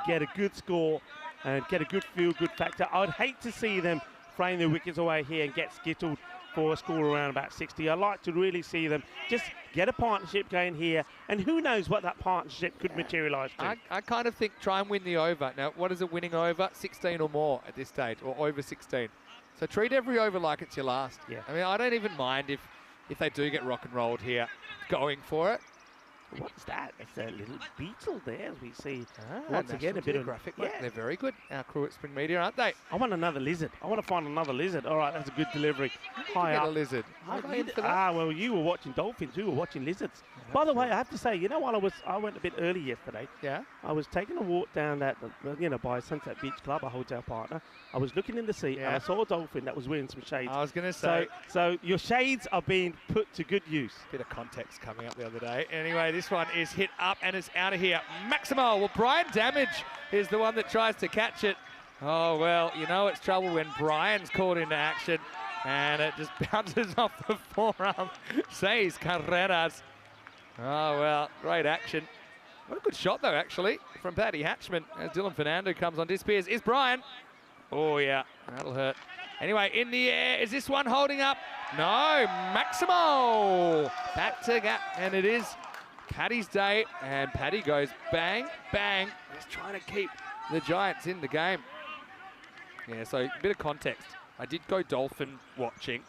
get a good score, and get a good feel-good factor. I'd hate to see them frame their wickets away here and get skittled for a score around about 60. I'd like to really see them just get a partnership going here, and who knows what that partnership could materialise to. I kind of think try and win the over. Now, what is a winning over? 16 or more at this stage, or over 16. So treat every over like it's your last. Yeah. I mean, I don't even mind if they do get rock and rolled here, going for it. What's that? It's a little beetle there, as we see. Once again, a bit of graphic. Yeah. They're very good. Our crew at Spring Media, aren't they? I want another lizard. I want to find another lizard. All right, that's a good delivery. High Get up. a lizard. Well, you were watching dolphins. We were watching lizards. By the way, I have to say, you know, while I went a bit early yesterday. Yeah. I was taking a walk down that, by Sunset Beach Club, a hotel partner. I was looking in the sea and I saw a dolphin that was wearing some shades. I was going to say. So your shades are being put to good use. Bit of context coming up the other day. Anyway, this one is hit up and it's out of here. Maximo. Well, Brian Damage is the one that tries to catch it. Oh, well, you know it's trouble when Brian's called into action and it just bounces off the forearm. Seis Carreras. Oh, well, great action. What a good shot, though, actually, from Paddy Hatchman as Dylan Fernando comes on. Disappears. Is Brian. Oh, yeah, that'll hurt. Anyway, in the air. Is this one holding up? No, Maximo. Back to gap, and it is Paddy's day, and Paddy goes bang, bang. He's trying to keep the Giants in the game. Yeah, so a bit of context. I did go dolphin watching,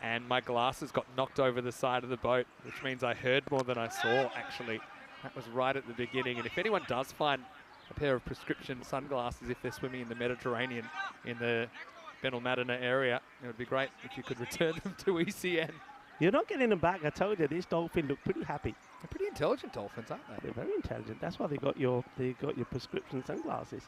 and my glasses got knocked over the side of the boat, which means I heard more than I saw, actually. That was right at the beginning, and if anyone does find a pair of prescription sunglasses if they're swimming in the Mediterranean in the Benalmadena area, it would be great if you could return them to ECN. You're not getting them back. I told you, this dolphin looked pretty happy. They're pretty intelligent dolphins, aren't they? They're very intelligent. That's why they got your prescription sunglasses.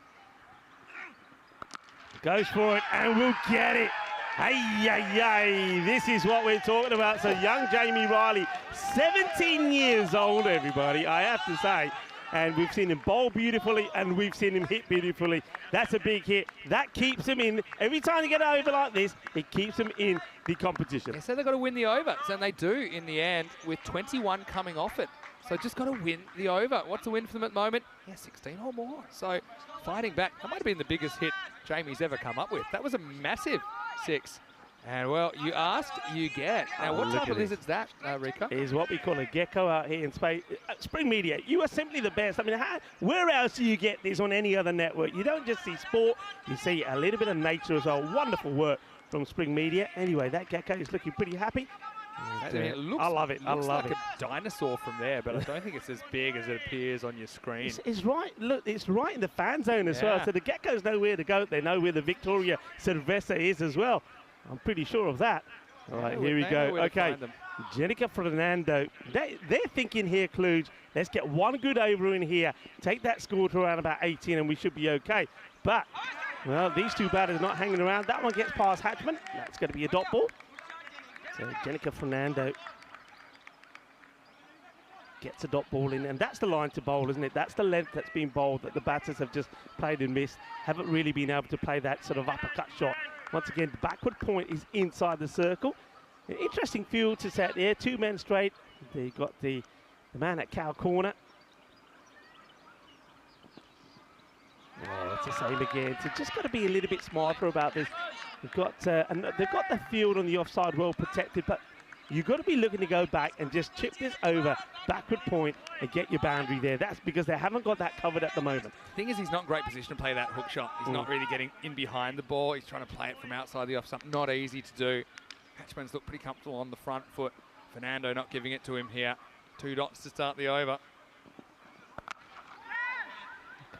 Goes for it and we'll get it. Hey, this is what we're talking about. So young Jamie Riley, 17 years old, everybody, I have to say. And we've seen him bowl beautifully and we've seen him hit beautifully. That's a big hit. That keeps him in. Every time you get over like this, it keeps him in the competition. Yeah, so they've got to win the over. And they do in the end with 21 coming off it. So just got to win the over. What's the win for them at the moment? Yeah, 16 or more. So fighting back. That might have been the biggest hit Jamie's ever come up with. That was a massive 6. And, well, you asked, you get. Now, what type of lizard's that, Rico? Is what we call a gecko out here in space. Spring Media, you are simply the best. I mean, where else do you get this on any other network? You don't just see sport, you see a little bit of nature as well. Wonderful work from Spring Media. Anyway, that gecko is looking pretty happy. I mean, I love it. I love it. A dinosaur from there, but I don't think it's as big as it appears on your screen. It's right. Look, it's right in the fan zone as well. So the geckos know where to go. They know where the Victoria Silvestre is as well. I'm pretty sure of that. All right, here we go. Okay, Jenica Fernando. They're thinking here, Kluge, let's get one good over in here, take that score to around about 18, and we should be okay. But, well, these two batters not hanging around. That one gets past Hatchman. That's going to be a dot ball. So Jenica Fernando gets a dot ball in, and that's the line to bowl, isn't it? That's the length that's been bowled that the batters have just played and missed. Haven't really been able to play that sort of uppercut shot. Once again, the backward point is inside the circle. An interesting field to set there. 2 men straight. They got the man at cow corner. Yeah, it's the same again. So just got to be a little bit smarter about this. They've got the field on the offside well protected, but you've got to be looking to go back and just chip this over, backward point, and get your boundary there. That's because they haven't got that covered at the moment. The thing is, he's not in great position to play that hook shot. He's not really getting in behind the ball. He's trying to play it from outside the off stump. Not easy to do. Hatchman's look pretty comfortable on the front foot. Fernando not giving it to him here. 2 dots to start the over.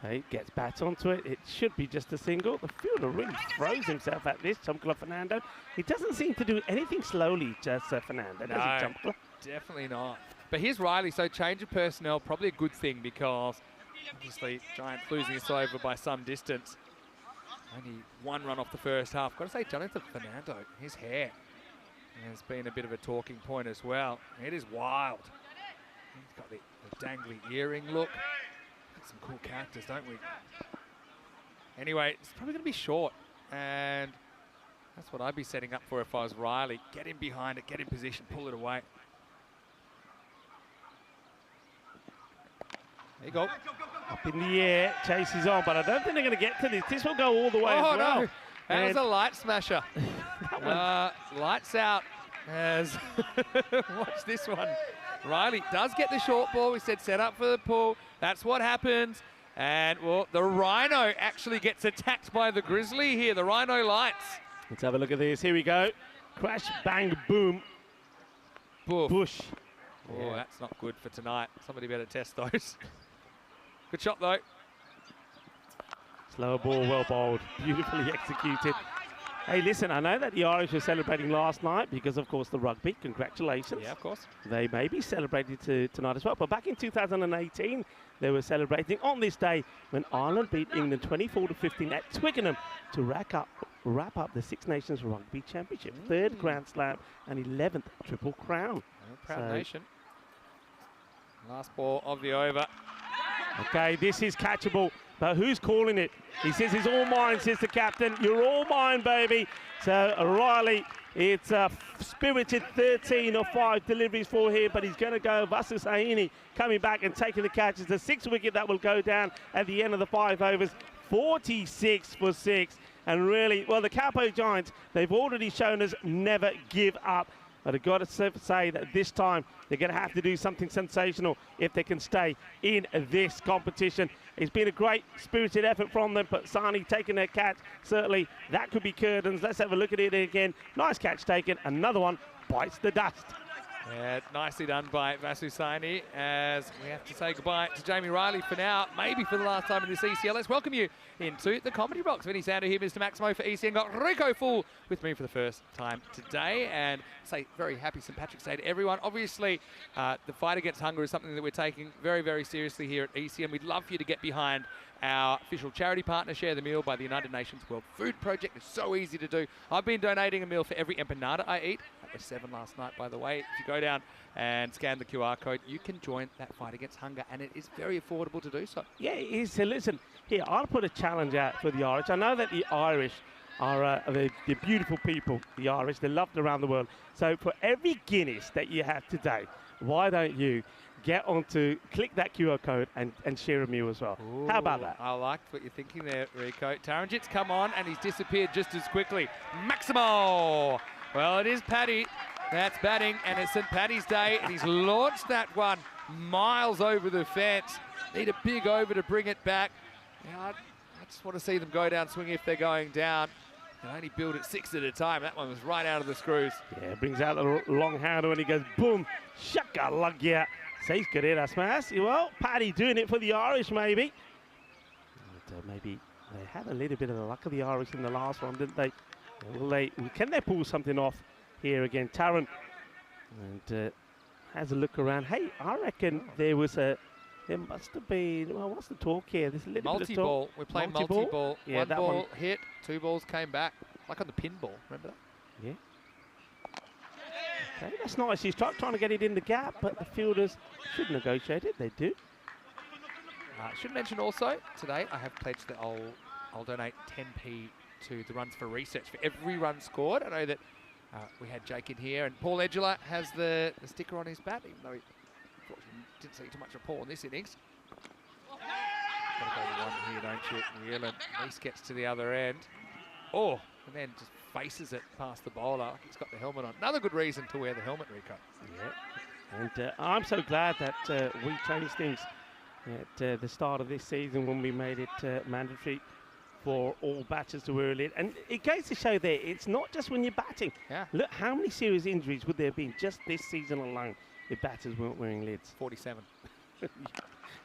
Okay, gets bat onto it. It should be just a single. The fielder really throws himself at this, Chumpkla Fernando. He doesn't seem to do anything slowly, just Fernando, does he, Chumpkla? Definitely not. But here's Riley, so change of personnel, probably a good thing because obviously Giants losing this over by some distance. Only 1 run off the first half. Got to say, Jonathan Fernando, his hair has been a bit of a talking point as well. It is wild. He's got the dangly earring look. Some cool characters, don't we? Anyway, it's probably going to be short, and that's what I'd be setting up for if I was Riley. Get in behind it, get in position, pull it away. There you go. Up in the air, Chase is on, but I don't think they're going to get to this. This will go all the way as well. No. That was a light smasher. Lights out. As watch this one. Riley does get the short ball. We said set up for the pull. That's what happens. And, well, the Rhino actually gets attacked by the Grizzly here. The Rhino lights. Let's have a look at this. Here we go. Crash, bang, boom. Boof. Bush. Oh, yeah. That's not good for tonight. Somebody better test those. Good shot, though. Slower ball, well bowled. Beautifully executed. Hey, listen, I know that the Irish were celebrating last night because, of course, the rugby. Congratulations. Yeah, of course. They may be celebrating tonight as well. But back in 2018, they were celebrating on this day when Ireland beat England 24-15 at Twickenham to wrap up the Six Nations Rugby Championship. 3rd Grand Slam and 11th Triple Crown. Proud nation. Last ball of the over. Okay, this is catchable. But who's calling it? He says it's all mine, says the captain. You're all mine, baby. So Riley, it's a spirited 13 of 5 deliveries for here, but he's going to go. Vasu Sahini coming back and taking the catch. It's the 6th wicket that will go down at the end of the 5 overs. 46 for 6. And really, well, the Calpo Giants, they've already shown us never give up. But I've got to say that this time they're going to have to do something sensational if they can stay in this competition. It's been a great spirited effort from them, but Sani taking their catch, certainly that could be curtains. Let's have a look at it again. Nice catch taken. Another one bites the dust. Yeah, nicely done by Vasu Saini as we have to say goodbye to Jamie Riley for now, maybe for the last time in this ECL. Let's welcome you into the comedy box. Vinny Sander here, Mr. Maximo for ECN. Got Rico Full with me for the first time today, and say very happy St. Patrick's Day to everyone. Obviously, the fight against hunger is something that we're taking very, very seriously here at ECN. We'd love for you to get behind our official charity partner, Share the Meal by the United Nations World Food Project. It's so easy to do. I've been donating a meal for every empanada I eat. That was 7 last night, by the way. If you go down and scan the QR code, you can join that fight against hunger, and it is very affordable to do so. Yeah, it is. So listen, here, I'll put a challenge out for the Irish. I know that the Irish are the beautiful people, the Irish. They're loved around the world. So for every Guinness that you have today, why don't you get click that QR code and share a meal as well. Ooh, how about that? I like what you're thinking there, Rico. Taranjit's come on and he's disappeared just as quickly. Maximo! Well, it is Paddy. That's batting, and it's St. Paddy's Day, and he's launched that one miles over the fence. Need a big over to bring it back. Yeah, I just want to see them go down swinging if they're going down. Can only build it 6 at a time. That one was right out of the screws. Yeah, brings out the long handle and he goes boom, shaka lagya. Seis carreras más. Well, Paddy doing it for the Irish maybe. And, maybe they had a little bit of the luck of the Irish in the last one, didn't they? Can they pull something off here again. Taran and has a look around. Hey, I reckon there must have been, well, what's the talk here? There's a little bit of talk. Multi-ball. We're playing multi-ball. Yeah, one that ball one. hit, 2 balls came back. Like on the pinball, remember that? Yeah. Okay, that's nice. He's trying to get it in the gap, but the fielders should negotiate it. They do. Should mention also, today I have pledged that I'll donate 10p to the Runs for Research for every run scored. I know that we had Jake in here, and Paul Edgela has the sticker on his bat, even though he unfortunately didn't see too much of Paul in this innings. Gotta go to one here, don't you? Whelan, Reese gets to the other end. Oh, and then just faces it past the bowler. He's got the helmet on. Another good reason to wear the helmet, Rico. Yeah. And I'm so glad that we changed things at the start of this season when we made it mandatory for all batters to wear a lid. And it goes to show there, it's not just when you're batting. Yeah. Look, how many serious injuries would there have been just this season alone if batters weren't wearing lids? 47.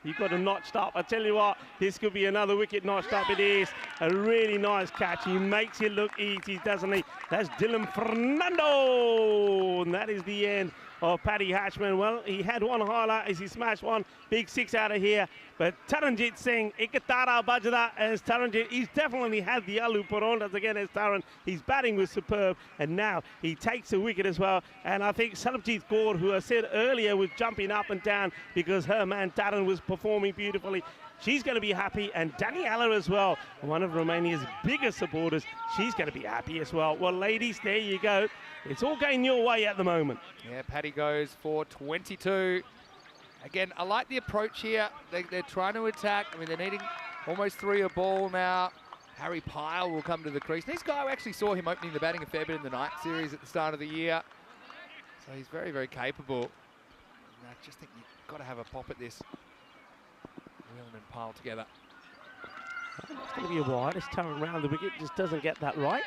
You got him notched up. I tell you what, this could be another wicket notched up. It is a really nice catch. He makes it look easy, doesn't he? That's Dylan Fernando. And that is the end of Paddy Hatchman. Well, he had one highlight as he smashed one big 6 out of here. But Taranjit Singh, Ikatara Bajada as Taranjit, he's definitely had the Alu Porondas again as Taran. His batting was superb, and now he takes a wicket as well. And I think Sarabjit Kaur, who I said earlier was jumping up and down because her man Taran was performing beautifully, she's going to be happy. And Daniela as well, one of Romania's biggest supporters, she's going to be happy as well. Well, ladies, there you go. It's all going your way at the moment. Yeah, Paddy goes for 22. Again, I like the approach here. They're trying to attack. I mean, they're needing almost 3 a ball now. Harry Pyle will come to the crease. This guy, I actually saw him opening the batting a fair bit in the night series at the start of the year. So he's very, very capable. And I just think you've got to have a pop at this. Whelan and Pyle together. It's going to be a wide. It's Taran round the wicket, just doesn't get that right.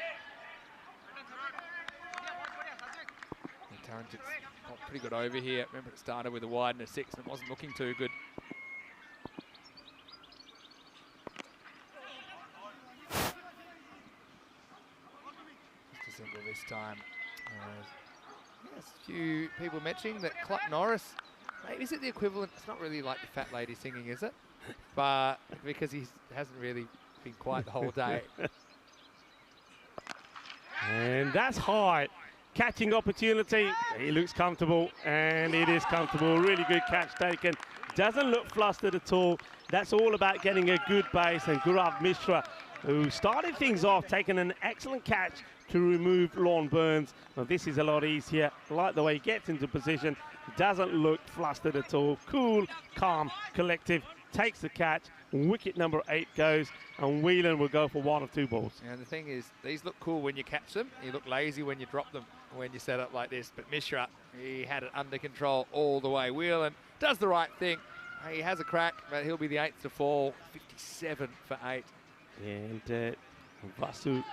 Taran just got pretty good over here. Remember, it started with a wide and a 6 and it wasn't looking too good. Just a single this time. Yes, a few people mentioning that Cluck Norris, maybe is it the equivalent? It's not really like the fat lady singing, is it? But because he hasn't really been quiet the whole day. And that's high. Catching opportunity. He looks comfortable, and it is comfortable. Really good catch taken. Doesn't look flustered at all. That's all about getting a good base. And Gaurav Mishra, who started things off, taking an excellent catch to remove Lorne Burns. Well, this is a lot easier. I like the way he gets into position. Doesn't look flustered at all. Cool, calm, collective. Takes the catch. Wicket number 8 goes, and Whelan will go for 1 of 2 balls. And the thing is, these look cool when you catch them. You look lazy when you drop them, when you set up like this. But Mishra, he had it under control all the way. Whelan does the right thing. He has a crack, but he'll be the 8th to fall. 57 for 8. And Vasu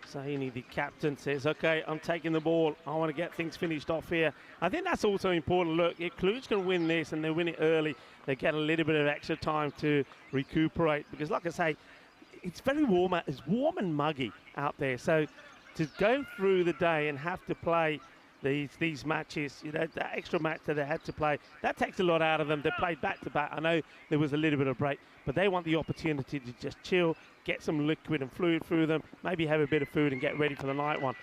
Sahini, the captain, says, okay, I'm taking the ball. I want to get things finished off here. I think that's also important. Look, if Cluj can win this and they win it early, they get a little bit of extra time to recuperate. Because like I say, it's very warm. It's warm and muggy out there. So to go through the day and have to play these matches, you know, that extra match that they had to play, that takes a lot out of them. They played back to back. I know there was a little bit of break, but they want the opportunity to just chill, get some liquid and fluid through them, maybe have a bit of food and get ready for the night one.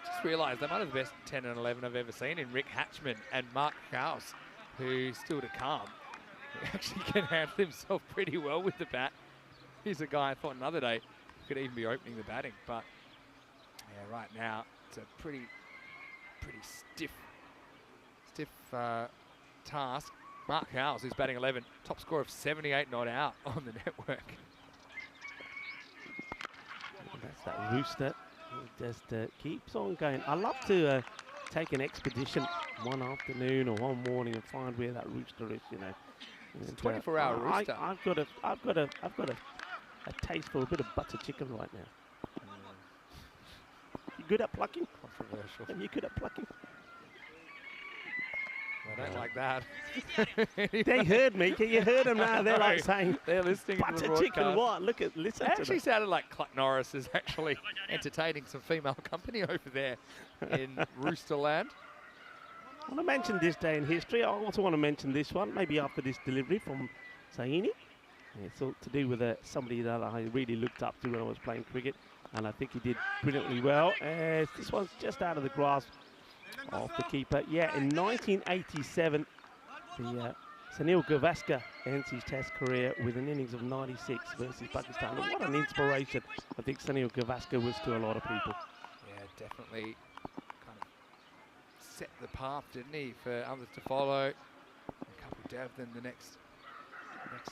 Just realised they're one of the best 10 and 11 I've ever seen in Rick Hatchman and Mark Kraus, who's still to come. He actually can handle himself pretty well with the bat. He's a guy I thought another day could even be opening the batting, but yeah, right now it's a pretty stiff task. Mark Howes, who's batting 11, top score of 78 not out on the network. That's that rooster. It just keeps on going. I love to take an expedition one afternoon or one morning and find where that rooster is. You know, it's a 24-hour rooster. I've got a taste for a bit of butter chicken right now. You good at plucking? Controversial. Are you good at plucking? I don't like that. They heard me. Can you hear them now? They're like No, saying, they're listening to the butter broadcast. chicken what? Listen It to actually them. sounded like Cluck Norris is actually entertaining some female company over there in Roosterland. I want to mention this day in history. I also want to mention this one, maybe after this delivery from Saini. It's all to do with somebody that I really looked up to when I was playing cricket, and I think he did brilliantly well. This one's just out of the grasp of the keeper. Yeah, in 1987, the Sunil Gavaskar ends his Test career with an innings of 96 versus Pakistan. And what an inspiration I think Sunil Gavaskar was to a lot of people. Yeah, definitely kind of set the path, didn't he, for others to follow. A couple down, then the next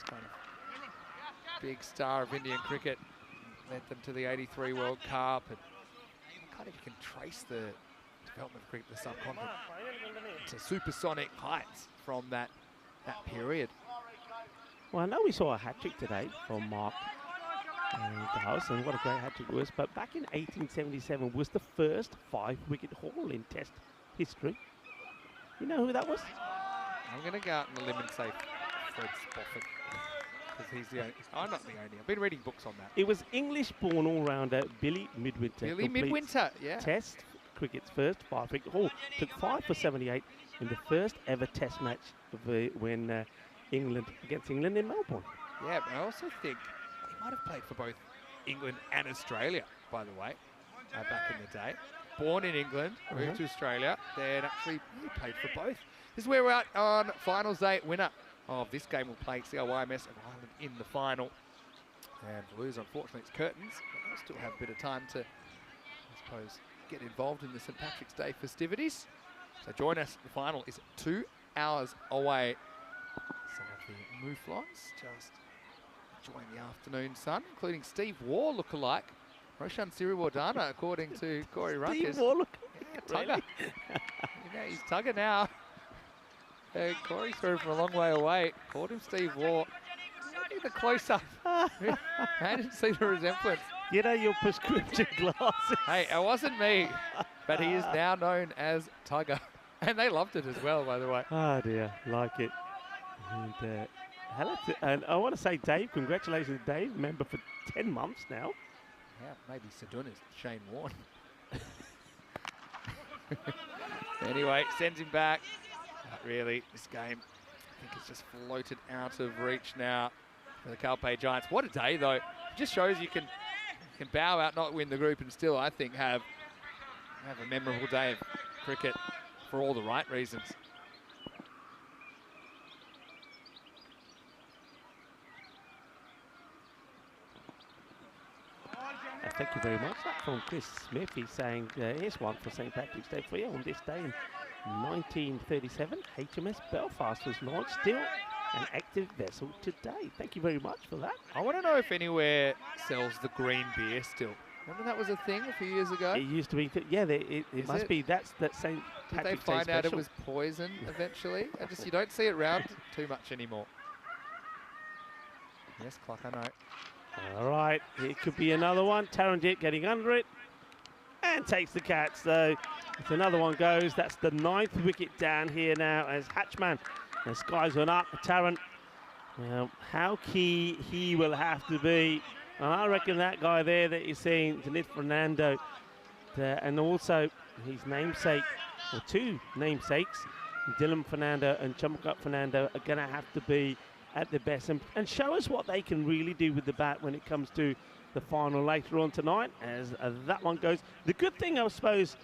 kind of big star of Indian cricket led them to the '83 World Cup, and kind of you can trace the development of cricket, the subcontinent, to supersonic heights from that period. Well, I know we saw a hat-trick today from Mark Dowes, and what a great hat-trick it was, but back in 1877 was the first 5-wicket haul in Test history. You know who that was? I'm going to go out on a limb and say Fred Spofford, because he's the only. I'm not the only. I've been reading books on that. It was English-born all-rounder Billy Midwinter. Billy Midwinter, yeah. Test cricket's first 5-wicket haul. Took 5 for 78 in the first ever Test match when against England in Melbourne. Yeah, but I also think he might have played for both England and Australia, by the way, back in the day. Born in England, moved to Australia, then actually played for both. This is where we're at on finals day. Winner of this game will play CLYMS of Ireland in the final. And to lose, unfortunately, it's curtains. But they'll still have a bit of time to, I suppose, get involved in the St. Patrick's Day festivities. So join us. The final is 2 hours away. Some of the Mouflons just enjoying the afternoon sun, including Steve Waugh lookalike. Roshan Siriwardana, according to Corey Runkers. Steve Waugh look. Yeah, Tugger. You know, he's Tugger now. Corey threw from a long way away. Called him Steve Waugh. Look at the close-up. I didn't see the resemblance. You know your prescription glasses. Hey, it wasn't me. But he is now known as Tugger. And they loved it as well, by the way. Oh dear, like it. And, and I want to say, Dave, congratulations, Dave, member for 10 months now. Yeah, maybe Saduna's Shane Warne. Anyway, sends him back. Not really, this game, I think it's just floated out of reach now for the Calpe Giants. What a day, though. It just shows you can bow out, not win the group, and still, I think, have a memorable day of cricket for all the right reasons. Thank you very much. That from Chris Smith. He's saying, here's one for St. Patrick's Day for you. On this day in 1937, HMS Belfast was launched, still an active vessel today. Thank you very much for that. I want to know if anywhere sells the green beer still. Remember that was a thing a few years ago? It used to be, it must be, that's that St. Did they Patrick's Day find out it special. was poison eventually? You don't see it around too much anymore. Yes, clock, I know. All right, it could be another one. Taranjit getting under it and takes the catch. So if another one goes, that's the 9th wicket down here now as Hatchman and skies one up. Taran, well, how key he will have to be. And I reckon that guy there that you're seeing, Janit Fernando, and also his namesake, or 2 namesakes, Dylan Fernando and Chumbuck Fernando, are going to have to be at the best and show us what they can really do with the bat when it comes to the final later on tonight as that one goes. The good thing, I suppose,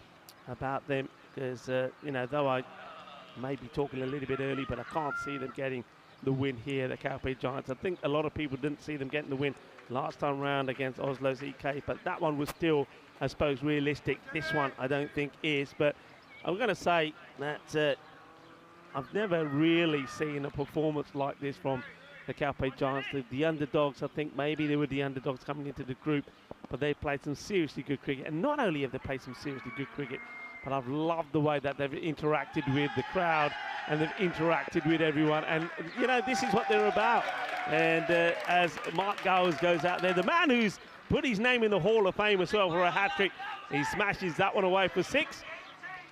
about them is, you know, though I may be talking a little bit early, but I can't see them getting the win here, the Calpe Giants. I think a lot of people didn't see them getting the win last time round against Oslo's EK, but that one was still, I suppose, realistic. This one I don't think is, but I'm going to say that I've never really seen a performance like this from the Calpe Giants. The underdogs, I think maybe they were the underdogs coming into the group, but they played some seriously good cricket. And not only have they played some seriously good cricket, but I've loved the way that they've interacted with the crowd and they've interacted with everyone. And, you know, this is what they're about. And as Mark Gowers goes out there, the man who's put his name in the Hall of Fame as well for a hat-trick, he smashes that one away for 6.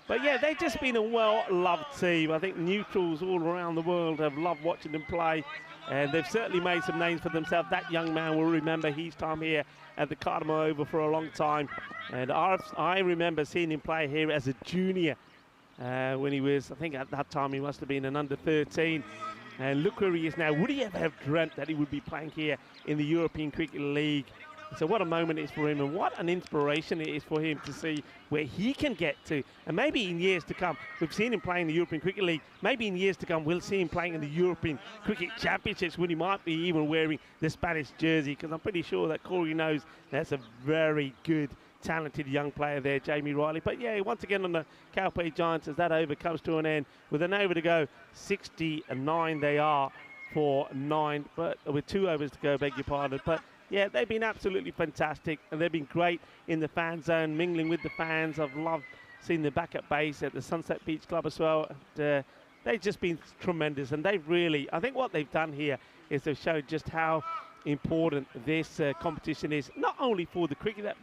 But yeah, they've just been a well-loved team. I think neutrals all around the world have loved watching them play, and they've certainly made some names for themselves. That young man will remember his time here at the Cartama Oval for a long time. And I remember seeing him play here as a junior when he was, I think at that time he must have been an under 13. And look where he is now. Would he ever have dreamt that he would be playing here in the European Cricket League? So what a moment it is for him, and what an inspiration it is for him to see where he can get to. And maybe in years to come, we've seen him playing in the European Cricket League. Maybe in years to come, we'll see him playing in the European Cricket Championships when he might be even wearing the Spanish jersey, because I'm pretty sure that Corey knows that's a very good, talented young player there, Jamie Riley. But yeah, once again on the Calpe Giants, as that over comes to an end, with an over to go, 69 they are for 9, but with 2 overs to go, beg your pardon. But yeah, they've been absolutely fantastic, and they've been great in the fan zone, mingling with the fans. I've loved seeing the backup base at the Sunset Beach Club as well. And, they've just been tremendous, and they've really, I think what they've done here is they've showed just how important this competition is, not only for the cricket that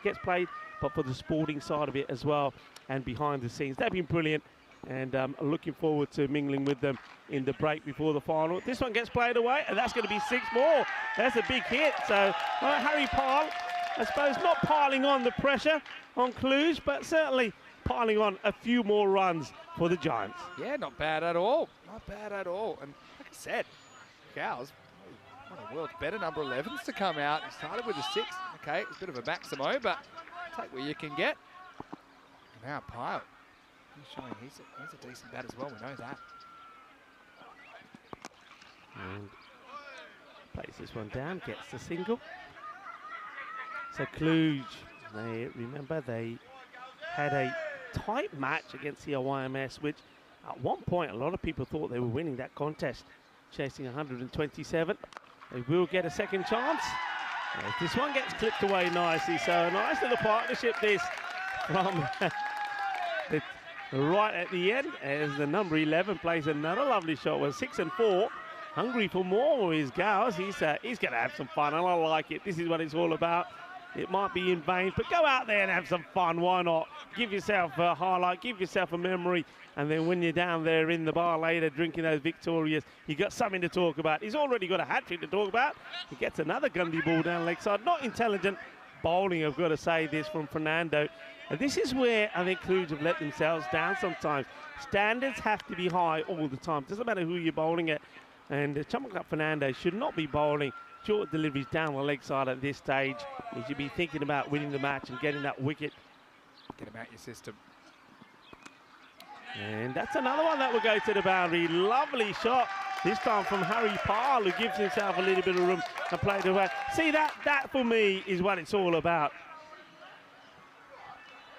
gets played, but for the sporting side of it as well, and behind the scenes. They've been brilliant, and looking forward to mingling with them in the break before the final. This one gets played away, and that's going to be 6 more. That's a big hit. So Harry Parle, I suppose, not piling on the pressure on Cluj, but certainly piling on a few more runs for the Giants. Yeah, not bad at all. Not bad at all. And like I said, Cows, one of the world's better number 11s to come out. He started with a 6. Okay, it's a bit of a Maximo, but take what you can get. And now Pyle. He's showing he's a decent bat as well, we know that. And plays this one down, gets the single. So Cluj, remember they had a tight match against the YMS, which at one point a lot of people thought they were winning that contest, chasing 127. They will get a second chance. This one gets clipped away nicely, so a nice little partnership this from right at the end, as the number 11 plays another lovely shot with 6 and 4. Hungry for more is Gowers. He's going to have some fun, and I like it. This is what it's all about. It might be in vain, but go out there and have some fun. Why not? Give yourself a highlight, give yourself a memory, and then when you're down there in the bar later drinking those Victorias, you got something to talk about. He's already got a hat-trick to talk about. He gets another Gundy ball down leg side. Not intelligent bowling, I've got to say this from Fernando. And this is where I think Cluj have let themselves down sometimes. Standards have to be high all the time. Doesn't matter who you're bowling at. And Chamakap Fernando should not be bowling short deliveries down the leg side at this stage. He should be thinking about winning the match and getting that wicket. Get him out your system. And that's another one that will go to the boundary. Lovely shot, this time from Harry Parle, who gives himself a little bit of room and played away. See, that for me is what it's all about.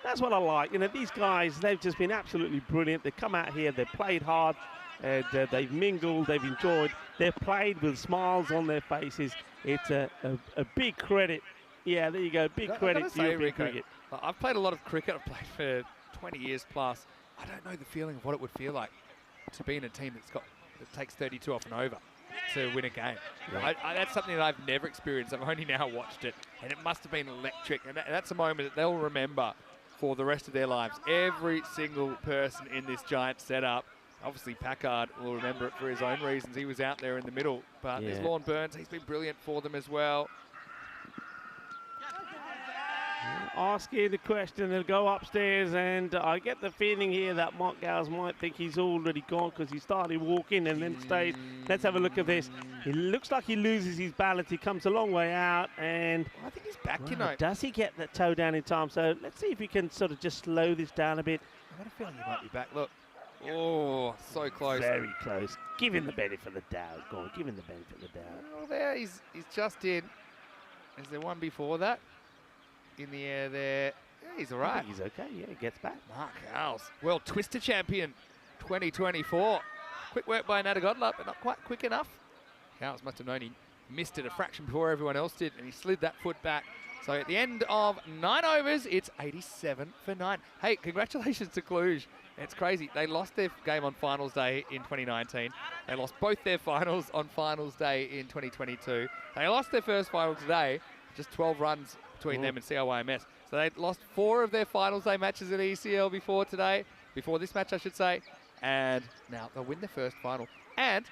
That's what I like. You know, these guys, they've just been absolutely brilliant. They've come out here, they've played hard, and they've mingled, they've enjoyed. They've played with smiles on their faces. It's a big credit. Yeah, there you go, big credit to European cricket. I've played a lot of cricket. I've played for 20 years plus. I don't know the feeling of what it would feel like to be in a team that takes 32 off and over to win a game. Yeah. That's something that I've never experienced. I've only now watched it, and it must have been electric. And that's a moment that they'll remember for the rest of their lives. Every single person in this Giant setup. Obviously, Packard will remember it for his own reasons. He was out there in the middle. But there's Lorne Burns. He's been brilliant for them as well. Asking the question, they'll go upstairs, and I get the feeling here that Mark Gowers might think he's already gone because he started walking and then stayed. Let's have a look at this. He looks like he loses his balance. He comes a long way out, and I think he's back, you know. Does he get that toe down in time? So let's see if we can sort of just slow this down a bit. I've got a feeling he might be back. Look. Oh, so close. Very close. Give him the benefit of the doubt. Go on, give him the benefit of the doubt. Oh, there, he's just in. Is there one before that? In the air there. Yeah, he's all right. He's okay. Yeah, he gets back. Mark Howes, World Twister Champion 2024. Quick work by Nader Godlap, but not quite quick enough. Howes must have known he missed it a fraction before everyone else did, and he slid that foot back. So at the end of 9 overs, it's 87 for 9. Hey, congratulations to Cluj. It's crazy. They lost their game on finals day in 2019. They lost both their finals on finals day in 2022. They lost their first final today, just 12 runs between them and CRYMS. So they lost 4 of their finals day matches at ECL before this match, I should say. And now they'll win their first final. And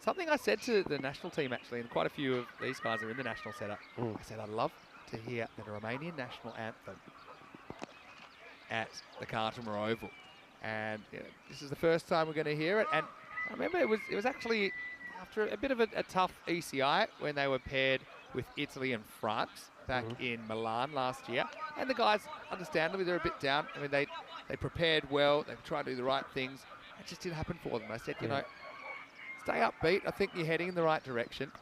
something I said to the national team, actually, and quite a few of these guys are in the national setup, I said I'd love to hear the Romanian national anthem at the Cartama Oval. And this is the first time we're going to hear it. And I remember it was actually after a bit of a tough ECI when they were paired with Italy and France back in Milan last year. And the guys, understandably, they're a bit down. I mean, they prepared well. They tried to do the right things. It just didn't happen for them. I said, you know, stay upbeat. I think you're heading in the right direction.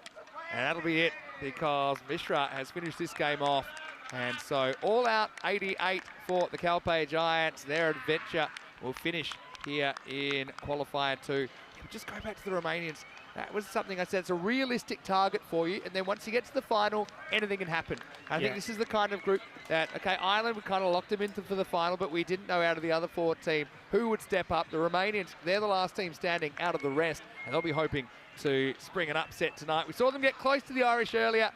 And that'll be it, because Mishra has finished this game off. And so all out 88 for the Calpe Giants. Their adventure will finish here in qualifier 2. Just go back to the Romanians. That was something I said, it's a realistic target for you. And then once you get to the final, anything can happen. I think this is the kind of group that, okay, Ireland, we kind of locked them into for the final, but we didn't know out of the other 4 teams who would step up. The Romanians, they're the last team standing out of the rest, and they'll be hoping to spring an upset tonight. We saw them get close to the Irish earlier.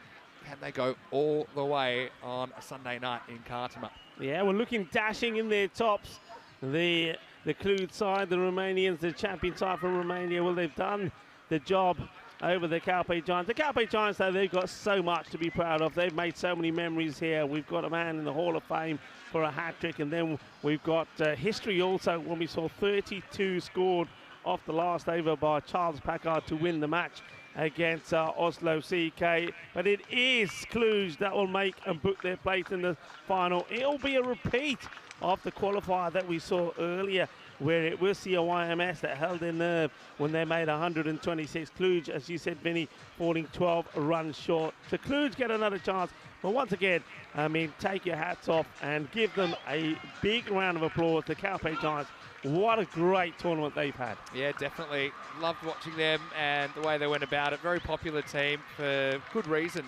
Can they go all the way on a Sunday night in Cartama? Yeah, we're looking dashing in their tops. The Clued side, the Romanians, the champion side from Romania, well, they've done the job over the Calpe Giants. The Calpe Giants, though, they've got so much to be proud of. They've made so many memories here. We've got a man in the Hall of Fame for a hat-trick, and then we've got history also when we saw 32 scored off the last over by Charles Packard to win the match against Oslo CK. But it is Cluj that will make and book their place in the final. It'll be a repeat of the qualifier that we saw earlier, where it was COIMS that held their nerve when they made 126. Cluj, as you said, Vinny, falling 12 runs short. So Cluj get another chance. But once again, I mean, take your hats off and give them a big round of applause, the Calpe Giants. What a great tournament they've had. Yeah, definitely. Loved watching them and the way they went about it. Very popular team for good reason.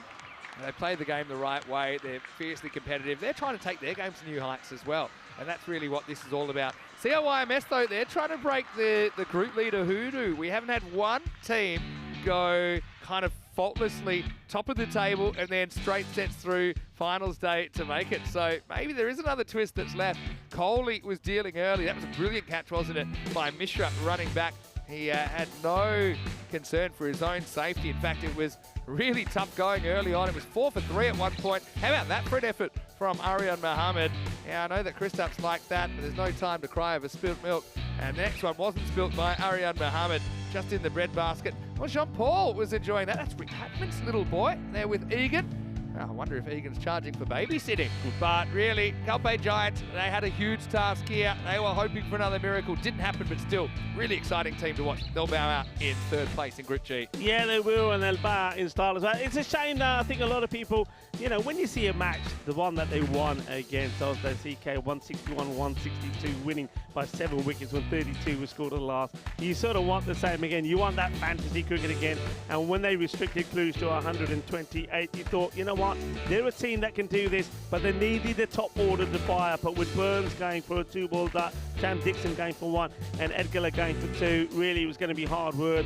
They play the game the right way. They're fiercely competitive. They're trying to take their game to new heights as well. And that's really what this is all about. COIMS, though, they're trying to break the group leader hoodoo. We haven't had one team go kind of faultlessly top of the table and then straight sets through finals day to make it. So maybe there is another twist that's left. Coley was dealing early. That was a brilliant catch, wasn't it, by Mishra running back. He had no concern for his own safety. In fact, it was really tough going early on. It was 4 for 3 at one point. How about that for an effort from Aryan Mohammed? Yeah, I know that Kristaps like that, but there's no time to cry over spilt milk. And the next one wasn't spilt by Aryan Mohammed, just in the breadbasket. Well, Jean-Paul was enjoying that. That's Rick Hatman's little boy there with Egan. Oh, I wonder if Egan's charging for babysitting. But really, Calpe Giants, they had a huge task here. They were hoping for another miracle. Didn't happen, but still, really exciting team to watch. They'll bow out in 3rd place in Group G. Yeah, they will, and they'll bow out in style as well. It's a shame that I think a lot of people, you know, when you see a match, the one that they won against Oslo CK, 161-162, winning by 7 wickets when 32 was scored at the last, you sort of want the same again. You want that fantasy cricket again. And when they restricted Cluj to 128, you thought, you know what, they're a team that can do this, but they needed the top order to fire. But with Burns going for a 2-ball dart, Sam Dixon going for 1, and Edgar going for 2, really it was going to be hard work.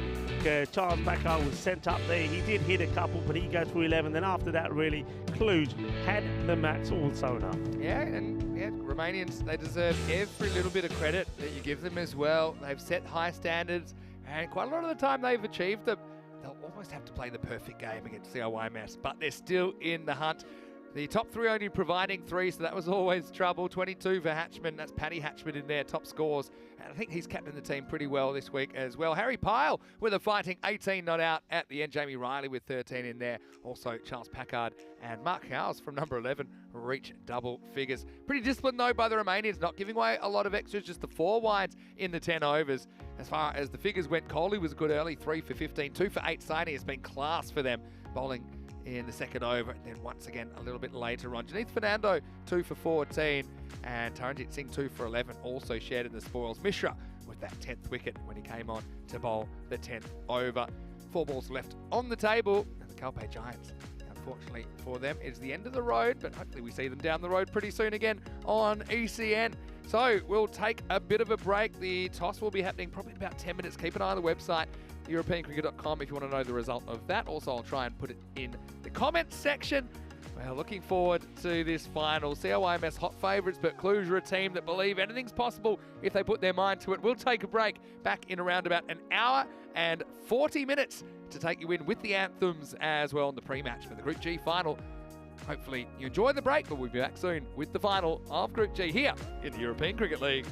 Charles Packard was sent up there. He did hit a couple, but he goes for 11. Then after that, really, Cluj had the match all sewn up. Yeah, and yeah, Romanians, they deserve every little bit of credit that you give them as well. They've set high standards, and quite a lot of the time they've achieved them. They'll almost have to play the perfect game against COIMS, but they're still in the hunt. The top 3 only providing 3, so that was always trouble. 22 for Hatchman. That's Paddy Hatchman in there, top scores. And I think he's captained the team pretty well this week as well. Harry Pyle with a fighting 18 not out at the end. Jamie Riley with 13 in there. Also Charles Packard and Mark Howes from number 11 reach double figures. Pretty disciplined though by the Romanians, not giving away a lot of extras, just the 4 wides in the 10 overs. As far as the figures went, Coley was good early, 3 for 15, 2 for 8. Saini has been class for them, bowling in the 2nd over, and then once again a little bit later on. Janith Fernando 2 for 14, and Taranjit Singh 2 for 11 also shared in the spoils. Mishra with that 10th wicket when he came on to bowl the 10th over. 4 balls left on the table, and the Calpe Giants, unfortunately for them, is the end of the road, but hopefully we see them down the road pretty soon again on ECN. So we'll take a bit of a break. The toss will be happening probably in about 10 minutes. Keep an eye on the website, europeancricket.com, if you want to know the result of that. Also, I'll try and put it in the comments section. Well, looking forward to this final. COIMS hot favourites, but Cluj are a team that believe anything's possible if they put their mind to it. We'll take a break, back in around about an hour and 40 minutes to take you in with the anthems as well in the pre-match for the Group G final. Hopefully you enjoyed the break, but we'll be back soon with the final of Group G here in the European Cricket League.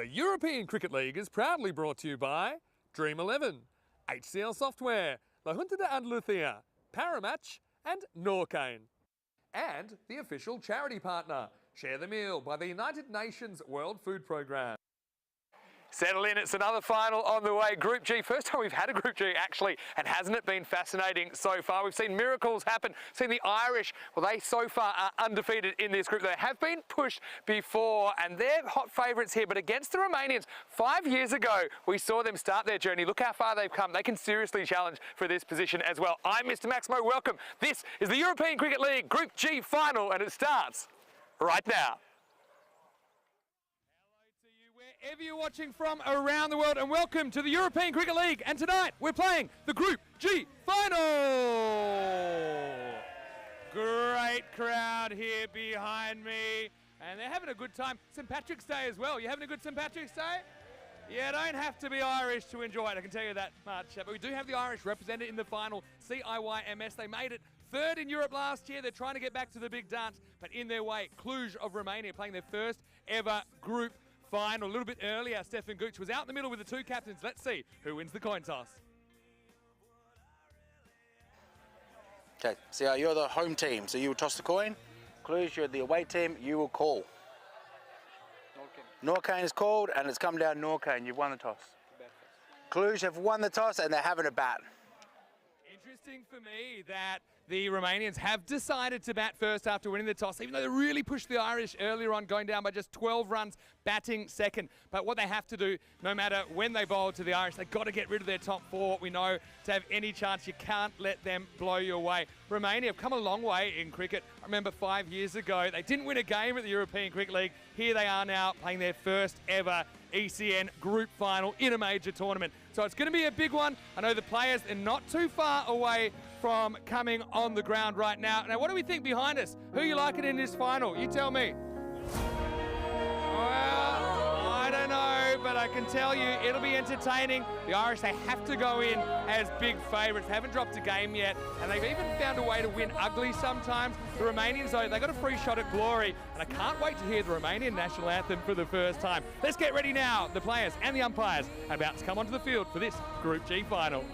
The European Cricket League is proudly brought to you by Dream 11, HCL Software, La Junta de Andalucía, Paramatch and Norcane. And the official charity partner, Share the Meal by the United Nations World Food Programme. Settle in, it's another final on the way. Group G, first time we've had a Group G actually, and hasn't it been fascinating so far? We've seen miracles happen, seen the Irish, well they so far are undefeated in this group. They have been pushed before and they're hot favourites here, but against the Romanians, 5 years ago we saw them start their journey. Look how far they've come. They can seriously challenge for this position as well. I'm Mr. Maximo, welcome. This is the European Cricket League Group G final and it starts right now. Wherever you're watching from around the world, and welcome to the European Cricket League. And tonight we're playing the Group G final. Great crowd here behind me, and they're having a good time. St. Patrick's Day as well. You having a good St. Patrick's Day? Yeah, don't have to be Irish to enjoy it, I can tell you that much. But we do have the Irish represented in the final, CIYMS. They made it third in Europe last year. They're trying to get back to the big dance, but in their way, Cluj of Romania playing their first ever group final. A little bit earlier, Stefan Guc was out in the middle with the two captains. Let's see who wins the coin toss. Okay, so you're the home team, so you will toss the coin. Cluj, you're the away team, you will call. Norcane is called, and it's come down Norcane. You've won the toss. Cluj have won the toss, and they're having a bat. Interesting for me that the Romanians have decided to bat first after winning the toss, even though they really pushed the Irish earlier on, going down by just 12 runs, batting second. But what they have to do, no matter when they bowl to the Irish, they've got to get rid of their top four. We know to have any chance, you can't let them blow you away. Romania have come a long way in cricket. I remember 5 years ago, they didn't win a game at the European Cricket League. Here they are now playing their first ever ECN group final in a major tournament. So it's going to be a big one. I know the players are not too far away from coming on the ground right now. Now, what do we think behind us? Who you liking in this final? You tell me. Well, I don't know, but I can tell you it'll be entertaining. The Irish, they have to go in as big favourites. They haven't dropped a game yet, and they've even found a way to win ugly sometimes. The Romanians, though, they got a free shot at glory, and I can't wait to hear the Romanian national anthem for the first time. Let's get ready now. The players and the umpires are about to come onto the field for this Group G final.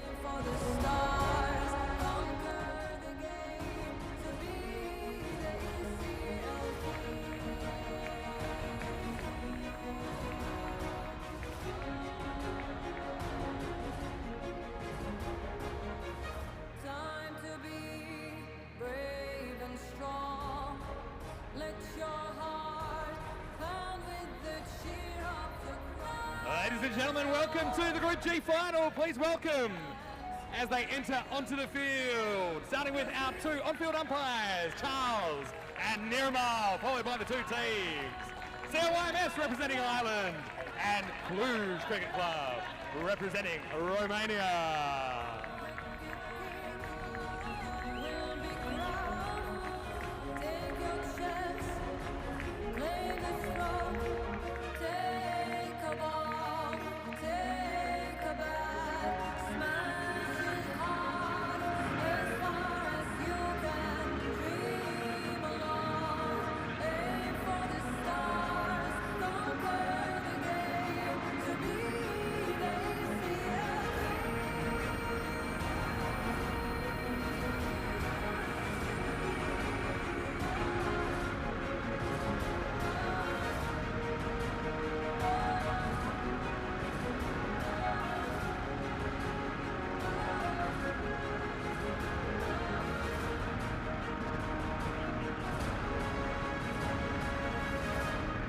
Ladies and gentlemen, welcome to the Group G final. Please welcome as they enter onto the field, starting with our two on-field umpires, Charles and Nirmal, followed by the two teams. CIYMS representing Ireland and Cluj Cricket Club representing Romania.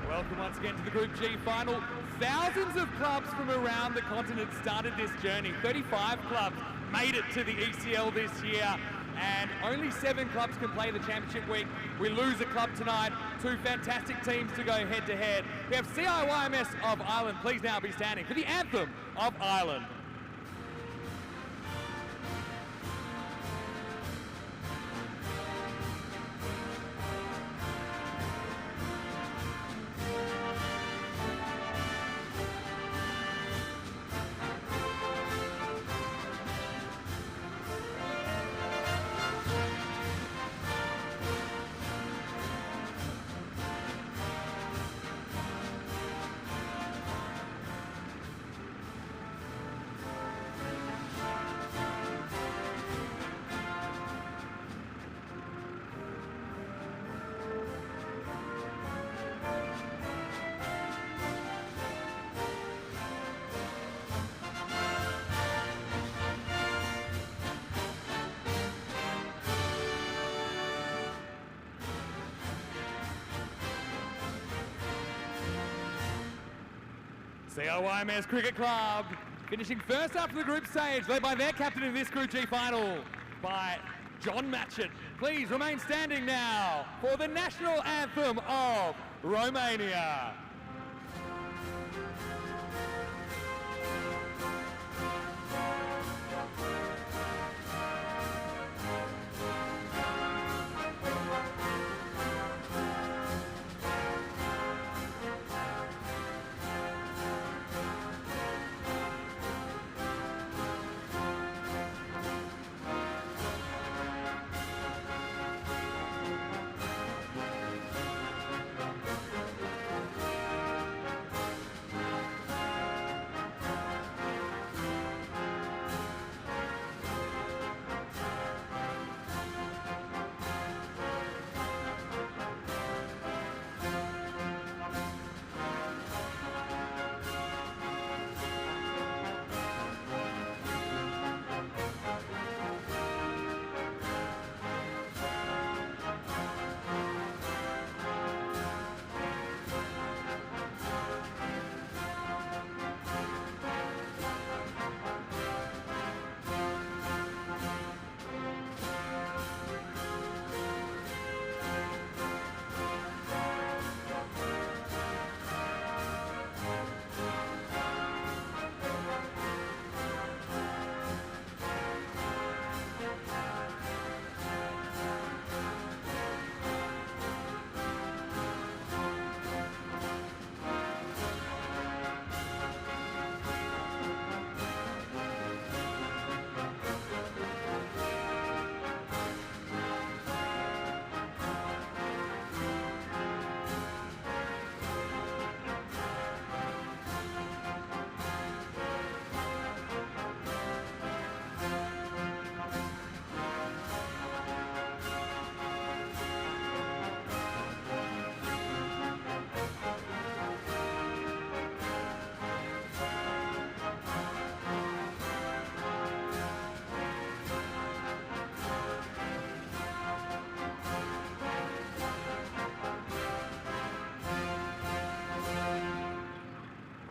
Welcome once again to the Group G final. Thousands of clubs from around the continent started this journey. 35 clubs made it to the ECL this year, and only 7 clubs can play the championship week. We lose a club tonight. 2 fantastic teams to go head to head. We have CIYMS of Ireland. Please now be standing for the anthem of Ireland. COYMS Cricket Club finishing first up for the group stage, led by their captain in this Group G final, by John Matchett. Please remain standing now for the national anthem of Romania.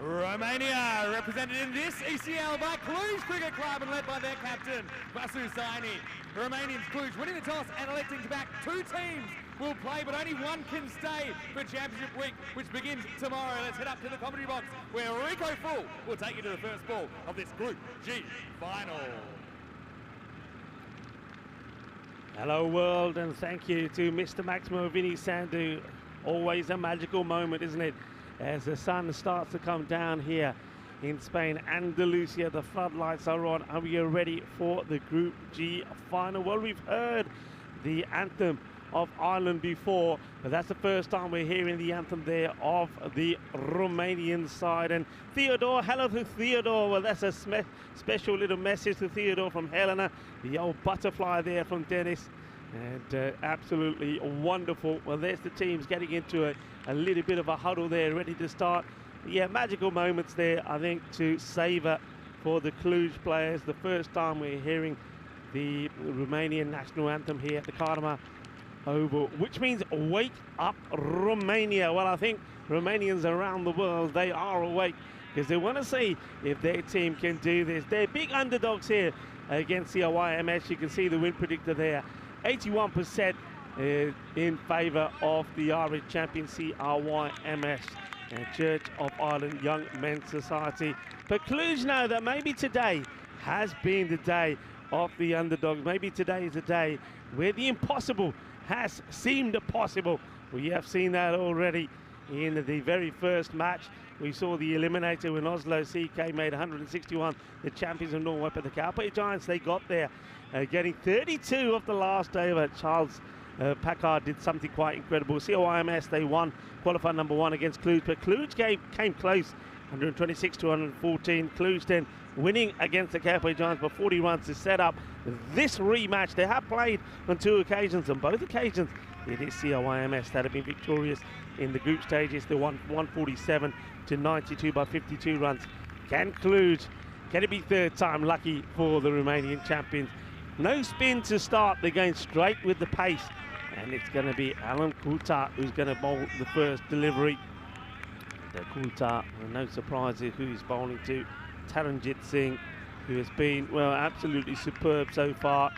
Romania, represented in this ECL by Cluj Cricket Club and led by their captain, Vasu Saini. Romanians, Cluj winning the toss and electing to back two teams will play, but only one can stay for Championship Week, which begins tomorrow. Let's head up to the commentary box where Rico Full will take you to the first ball of this Group G final. Hello world, and thank you to Mr. Maximo Vinny Sandhu. Always a magical moment, isn't it? As the sun starts to come down here in Spain, Andalusia, the floodlights are on, and we are ready for the Group G final. Well, we've heard the anthem of Ireland before, but that's the first time we're hearing the anthem there of the Romanian side. And Theodore, hello to Theodore. Well, that's a special little message to Theodore from Helena, the old butterfly there from Dennis. And absolutely wonderful. Well, there's the teams getting into a little bit of a huddle there, ready to start. Yeah, magical moments there, I think, to savour for the Cluj players. The first time we're hearing the Romanian national anthem here at the Cartama Oval, which means wake up Romania. Well, I think Romanians around the world, they are awake because they want to see if their team can do this. They're big underdogs here against COYMS. You can see the win predictor there. 81% in favour of the Irish champion COYMS and Church of Ireland Young Men's Society. But Cluj know that maybe today has been the day of the underdogs. Maybe today is a day where the impossible has seemed possible. We have seen that already in the very first match. We saw the eliminator when Oslo CK made 161, the champions of Norway. But the Carpe Giants, they got there, getting 32 off the last over. Charles Packard did something quite incredible. COYMS, they won, qualified number one against Cluj, but Cluj came close, 126 to 114. Cluj then winning against the Carpe Giants by 40 runs to set up this rematch. They have played on two occasions. On both occasions, it is COYMS that have been victorious in the group stages. They won 147 to 92 by 52 runs. Can Cluj, can it be third time lucky for the Romanian champions? No spin to start. They're going straight with the pace. And it's going to be Alan Coulthard who's going to bowl the first delivery. And Kulta, no surprise who he's bowling to. Taranjit Singh, who has been, well, absolutely superb so far.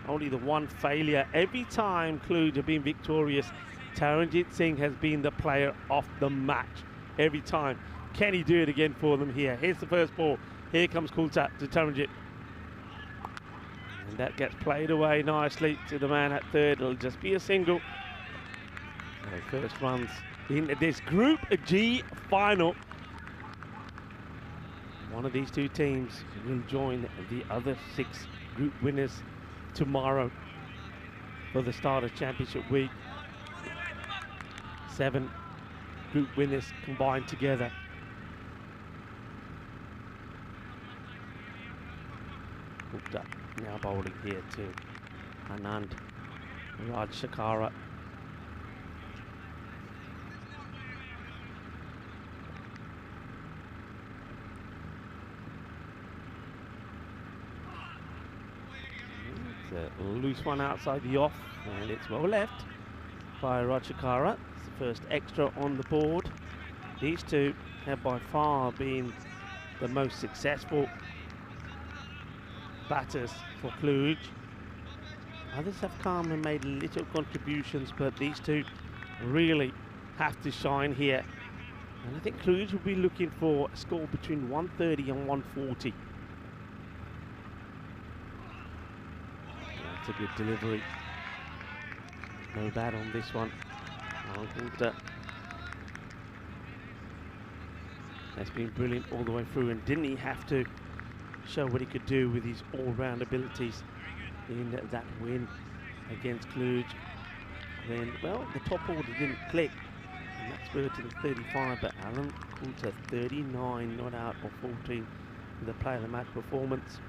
Only the one failure. Every time Cluj have been victorious, Taranjit Singh has been the player of the match. Every time. Can he do it again for them here? Here's the first ball. Here comes Kulta to Taranjit. And that gets played away nicely to the man at third. It'll just be a single. So first runs in this Group G final. One of these two teams will join the other 6 group winners tomorrow for the start of Championship Week. 7 group winners combined together. Gupta now bowling here to Anand Rajshekara. It's a loose one outside the off, and it's well left by Rajshekara. It's the first extra on the board. These two have by far been the most successful batters for Cluj. Others have come and made little contributions, but these two really have to shine here. And I think Cluj will be looking for a score between 130 and 140. That's a good delivery. No bad on this one. That's been brilliant all the way through, and didn't he have to show what he could do with his all-round abilities in that win against Cluj? Then, well, the top order didn't click, and that's Burton 35, but Alan Coulter 39, not out of 14 with a player of the match performance.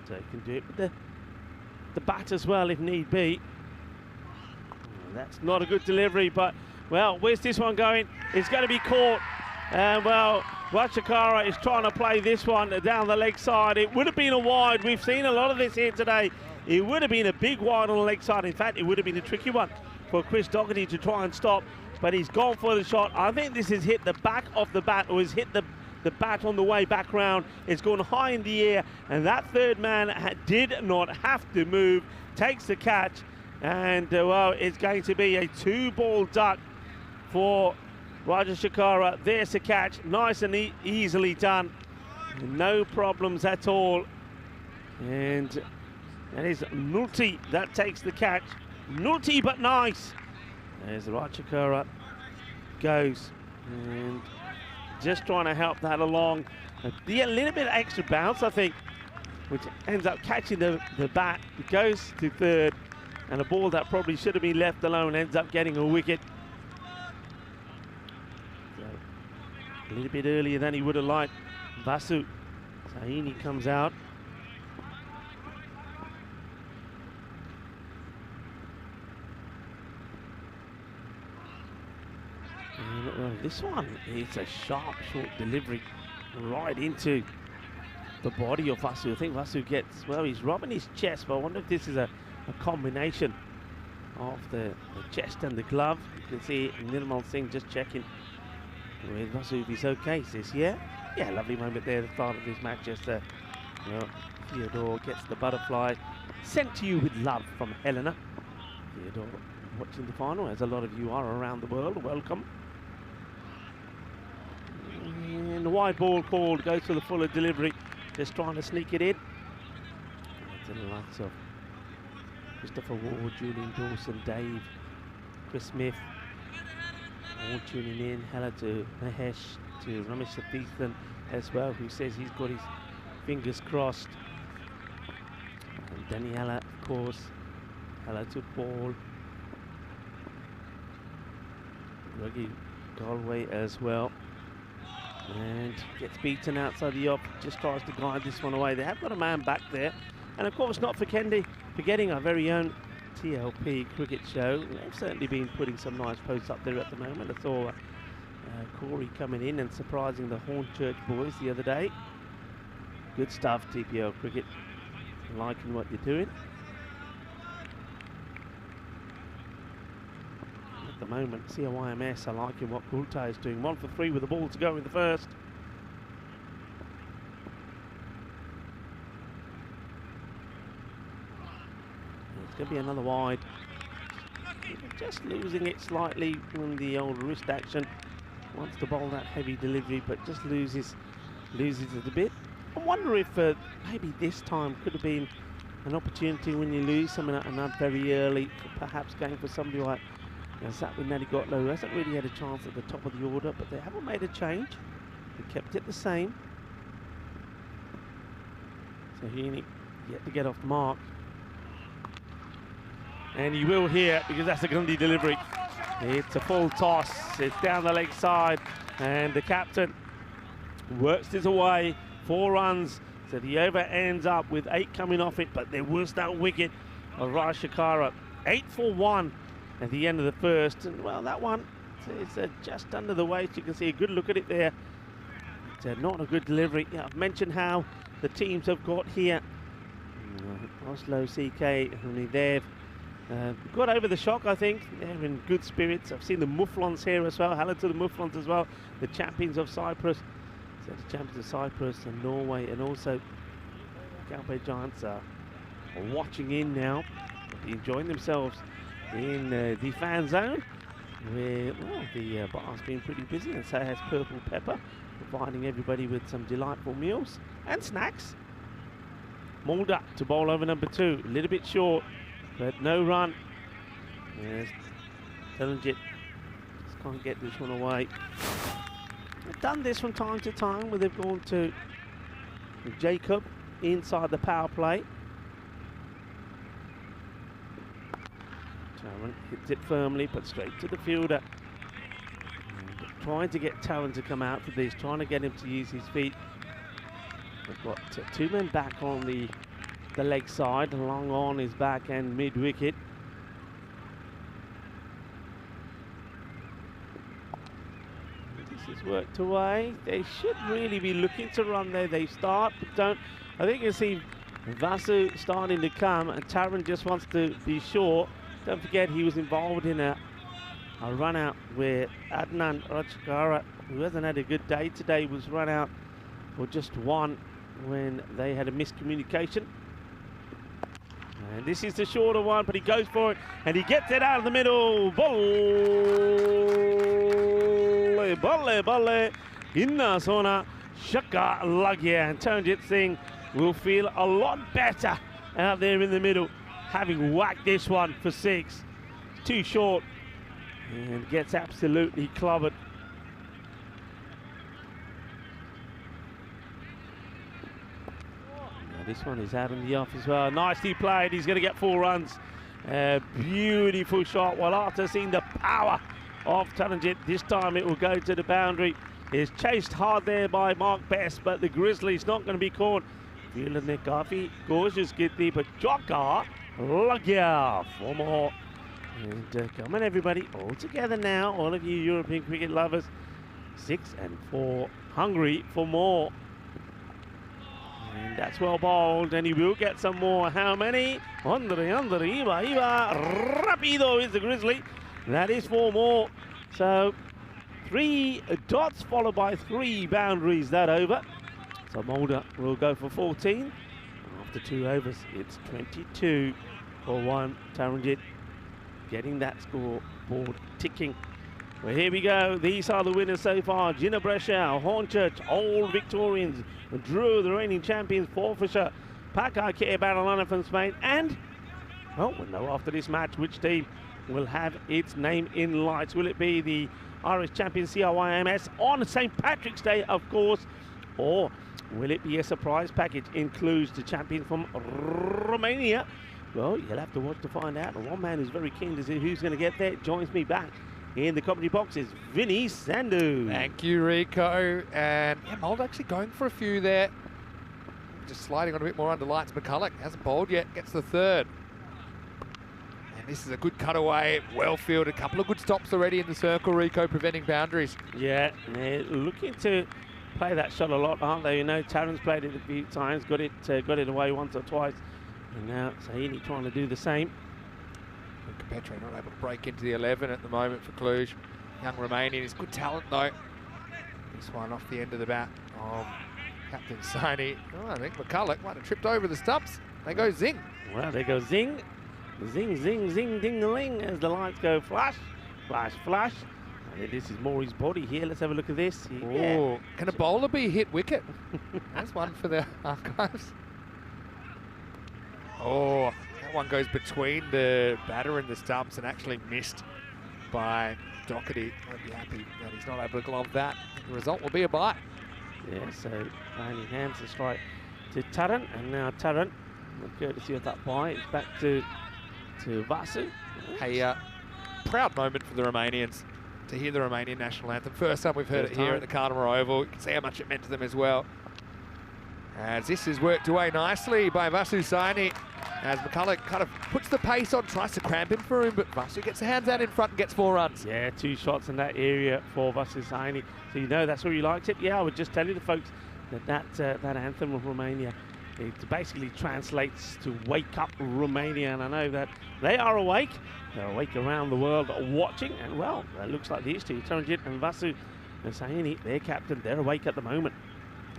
So he can do it with the bat as well if need be. That's not a good delivery, but, well, where's this one going? It's going to be caught. And, well, Rajshekara is trying to play this one down the leg side. It would have been a wide. We've seen a lot of this here today. It would have been a big wide on the leg side. In fact, it would have been a tricky one for Chris Doherty to try and stop. But he's gone for the shot. I think this has hit the back of the bat, or has hit the bat on the way back round. It's gone high in the air, and that third man did not have to move. Takes the catch, and, well, it's going to be a 2-ball duck for Rajshekara. There's the catch, nice and easily done. No problems at all. And that is Nulti that takes the catch. Nulti but nice. There's Rajshekara goes, and just trying to help that along. A little bit of extra bounce, I think, which ends up catching the bat. It goes to third, and a ball that probably should have been left alone ends up getting a wicket. A little bit earlier than he would have liked. Vasu Saini comes out. And, this one is a sharp, short delivery right into the body of Vasu. I think Vasu gets, well, he's rubbing his chest, but I wonder if this is a combination of the chest and the glove. You can see Nirmal Singh just checking with Vasu if he's okay. He says, yeah, lovely moment there at the start of this match. Just, well, Theodore gets the butterfly sent to you with love from Helena. Theodore watching the final, as a lot of you are around the world. Welcome. And the wide ball called, goes for the fuller delivery, just trying to sneak it in. To the likes of Christopher Ward, Julian Dawson, Dave, Chris Smith, all tuning in. Hello to Mahesh, to Ramesh Sathithan as well, who says he's got his fingers crossed. And Daniela, of course. Hello to Paul. Ruggie Galway as well. And gets beaten outside the off, just tries to guide this one away. They have got a man back there. And of course, not forgetting our very own TLP cricket show. They've certainly been putting some nice posts up there at the moment. I saw Corey coming in and surprising the Hornchurch boys the other day. Good stuff, TPL cricket. Liking what you're doing. at the moment. COYMS are liking what Kulta is doing. 1 for 3 with the ball to go in the first. It's going to be another wide. Just losing it slightly from the old wrist action. Wants to bowl that heavy delivery, but just loses it a bit. I wonder if maybe this time could have been an opportunity when you lose something like that very early, perhaps going for somebody like Zapwin Nadigotlo, who hasn't really had a chance at the top of the order, but they haven't made a change. They kept it the same. So Heaney yet to get off the mark. And he will here, because that's a Gundy delivery. It's a full toss, it's down the leg side, and the captain works this away, 4 runs, so the over ends up with 8 coming off it, but there was that wicket of Raj Shakara. 8 for 1 at the end of the first, and well, that one is just under the waist. You can see a good look at it there. It's not a good delivery. Yeah, I've mentioned how the teams have got here. Oslo, CK, only they've got over the shock, I think. They're in good spirits. I've seen the Mufflons here as well. Hello to the Mufflons as well. The champions of Cyprus. So the champions of Cyprus and Norway, and also Calpe Giants are watching in now, enjoying themselves in the fan zone, where the bar's been pretty busy, and so has Purple Pepper, providing everybody with some delightful meals and snacks. Mulder to bowl over number 2, a little bit short, but no run. Yes, Tellenjit just can't get this one away. They've done this from time to time, where they've gone to Jacob inside the power play. Taran hits it firmly, but straight to the fielder. And trying to get Taran to come out for this, trying to get him to use his feet. They've got 2 men back on the leg side, Long on his back and mid-wicket. This is worked away. They should really be looking to run there. They start, but don't. I think you see Vasu starting to come, and Taran just wants to be sure. Don't forget he was involved in a run out where Adnan Rajkara, who hasn't had a good day today, was run out for just 1 when they had a miscommunication. And this is the shorter one, but he goes for it, and he gets it out of the middle. Balle, inna sona, shaka lagya, and Taranjit Singh will feel a lot better out there in the middle, having whacked this one for 6. Too short, and gets absolutely clobbered. This one is out in the off as well. Nicely played. He's going to get 4 runs. Beautiful shot. Well, after seeing the power of Taranjit, this time it will go to the boundary. It's chased hard there by Mark Best, but the Grizzlies not going to be caught. Feeling the coffee. Gorgeous Gitti, but Jokka Lagya for more. And come on, everybody, all together now. All of you European cricket lovers. 6 and 4. Hungry for more. And that's well bowled, and he will get some more. How many? Iba. Rapido is the Grizzly. That is 4 more. So 3 dots followed by 3 boundaries that over. So Mulder will go for 14. After 2 overs, it's 22 for 1. Taranjit getting that scoreboard ticking. Well, here we go. These are the winners so far. Jinnah Breshau, Hornchurch, Old Victorians, Drew, the reigning champions, Forfisher, Pakar Care Baralana from Spain, and, well, we'll know after this match which team will have its name in lights. Will it be the Irish champion CRYMS on St. Patrick's Day, of course, or will it be a surprise package? Includes the champion from Romania. Well, you'll have to watch to find out. And one man who's very keen to see who's going to get there joins me back in the commentary box is Vinny Sandhu. Thank you, Rico. And yeah, Mulder actually going for a few there. Just sliding on a bit more under lights. McCulloch hasn't bowled yet, gets the 3rd. And this is a good cutaway, well fielded. A couple of good stops already in the circle, Rico, preventing boundaries. Yeah, they're looking to play that shot a lot, aren't they? You know, Taran's played it a few times, got it away once or twice. And now Saini trying to do the same. Petri not able to break into the 11 at the moment for Cluj. Young Romanian, he's good talent though. This one off the end of the bat of Captain Saini. Oh, I think McCulloch might have tripped over the stumps. They go zing. Well, they go zing, zing, zing, zing, ding-a-ling as the lights go flash, flash, flash. I think this is more his body here. Let's have a look at this. Oh, can a bowler be hit wicket? That's one for the archives. Oh, that one goes between the batter and the stumps and actually missed by Doherty. Won't be happy that he's not able to glove that. The result will be a bite. Yeah, so only hands the strike to Tarrant, and now Tarrant, courtesy of that bite, it's back to Vasu. A proud moment for the Romanians to hear the Romanian national anthem. First time we've heard it here at the Cartama Oval. You can see how much it meant to them as well. As this is worked away nicely by Vasu Saini, as McCulloch kind of puts the pace on, tries to cramp him for him, but Vasu gets the hands out in front and gets 4 runs. Yeah, 2 shots in that area for Vasu Saini. So you know that's where he likes it. Yeah, I would just tell you the folks that anthem of Romania, it basically translates to wake up Romania, and I know that they are awake. They're awake around the world watching, and well, it looks like these two, Taranjit and Vasu Saini, their captain, they're awake at the moment.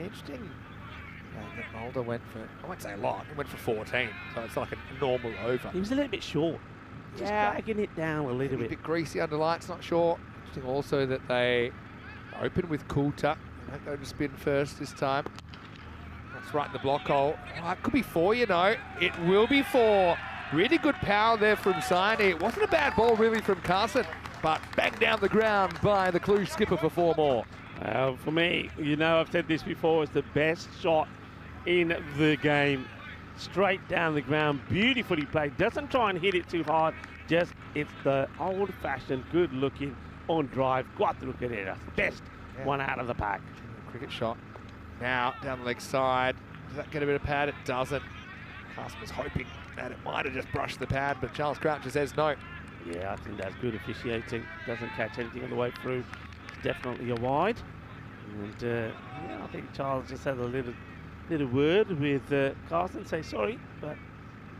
Interesting. That Mulder went for, I won't say a lot, he went for 14, so it's like a normal over. He was a little bit short. Just dragging it down a little bit. A bit greasy under lights, not sure. Interesting also that they open with Coulter. They don't go to spin first this time. That's right in the block hole. Oh, it could be 4, you know. It will be 4. Really good power there from Saini. It wasn't a bad ball really from Carson, but banged down the ground by the Cluj skipper for 4 more. For me, you know, I've said this before, it's the best shot in the game. Straight down the ground, beautifully played. Doesn't try and hit it too hard. Just, it's the old-fashioned, good-looking on drive. Got to look at it. That's the best one out of the pack. Cricket shot. Now down the leg side. Does that get a bit of pad? It doesn't. Carson was hoping that it might have just brushed the pad, but Charles Croucher says no. Yeah, I think that's good officiating. Doesn't catch anything on the way through. It's definitely a wide. And yeah, I think Charles just had a little word with Carson, say sorry, but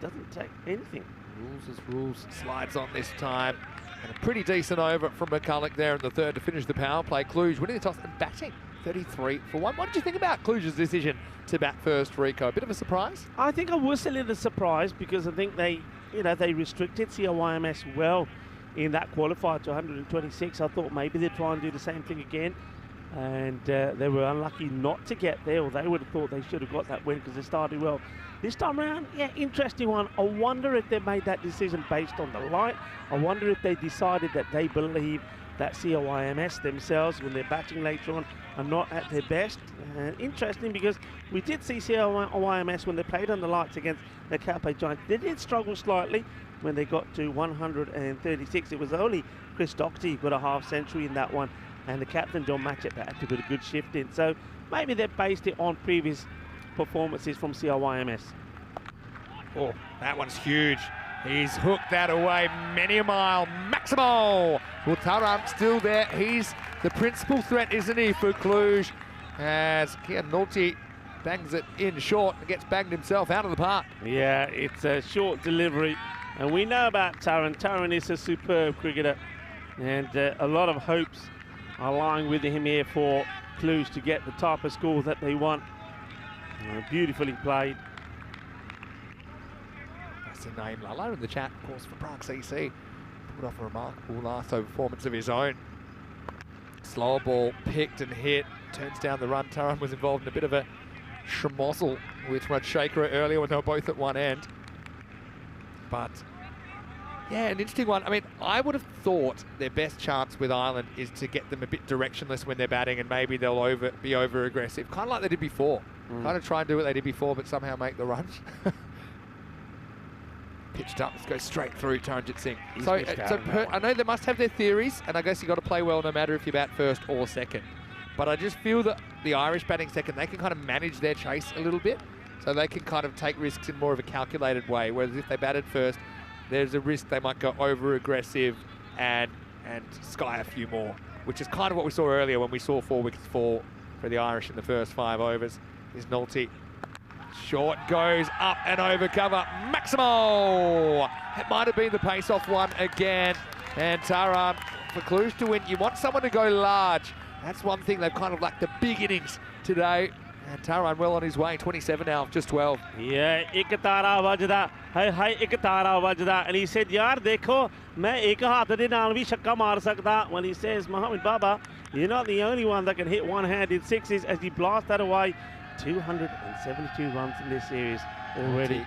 doesn't take anything. Rules is rules. Slides on this time. And a pretty decent over from McCulloch there in the 3rd to finish the power play. Cluj winning the toss and batting 33 for 1. What did you think about Cluj's decision to bat first, Rico? A bit of a surprise? I think I was a little surprised because I think they restricted COYMS well in that qualifier to 126. I thought maybe they'd try and do the same thing again. And they were unlucky not to get there, or they would have thought they should have got that win because they started well. This time around, yeah, interesting one. I wonder if they made that decision based on the light. I wonder if they decided that they believe that COYMS themselves, when they're batting later on, are not at their best. Interesting, because we did see COYMS when they played on the lights against the Calpe Giants. They did struggle slightly when they got to 136. It was only Chris Doherty who got a half century in that one, and the captain, John Matchett, had to put a good shift in. So maybe they based it on previous performances from COYMS. Oh, that one's huge. He's hooked that away many a mile. Maximo! Well, Tarrant still there. He's the principal threat, isn't he, for Cluj? As Kian Nolte bangs it in short and gets banged himself out of the park. Yeah, it's a short delivery. And we know about Tarrant. Tarrant is a superb cricketer. And a lot of hopes are lying with him here for Cluj to get the type of score that they want. Beautifully played. That's the name. Lala in the chat, of course, for Prague CC. Put off a remarkable last over performance of his own. Slower ball picked and hit. Turns down the run. Tarrant was involved in a bit of a schmozzle with Rajshekara earlier when they were both at one end. But yeah, an interesting one. I mean, I would have thought their best chance with Ireland is to get them a bit directionless when they're batting, and maybe they'll be over aggressive, kind of like they did before. Kind of try and do what they did before, but somehow make the runs. Pitched up, let's go straight through Taranjit Singh. I know they must have their theories, and I guess you got to play well no matter if you bat first or second. But I just feel that the Irish batting second, they can kind of manage their chase a little bit, so they can kind of take risks in more of a calculated way. Whereas if they batted first, there's a risk they might go over aggressive and sky a few more, which is kind of what we saw earlier when we saw 4 wickets fall for the Irish in the first 5 overs. Is Nolte Short goes up and over cover. Maximo! It might have been the pace-off one again. And Taran, for Cluj to win, you want someone to go large. That's one thing they've kind of lacked the big innings today. And Taran well on his way, 27 now, just 12. Yeah, एक तारा बजदा है एक तारा बजदा. And he said, यार देखो, मैं एक हाथ दे नाल भी छक्का मार सकदा. Well, he says, Mohammed Baba, you're not the only one that can hit one-handed sixes as he blasts that away. 272 runs in this series already.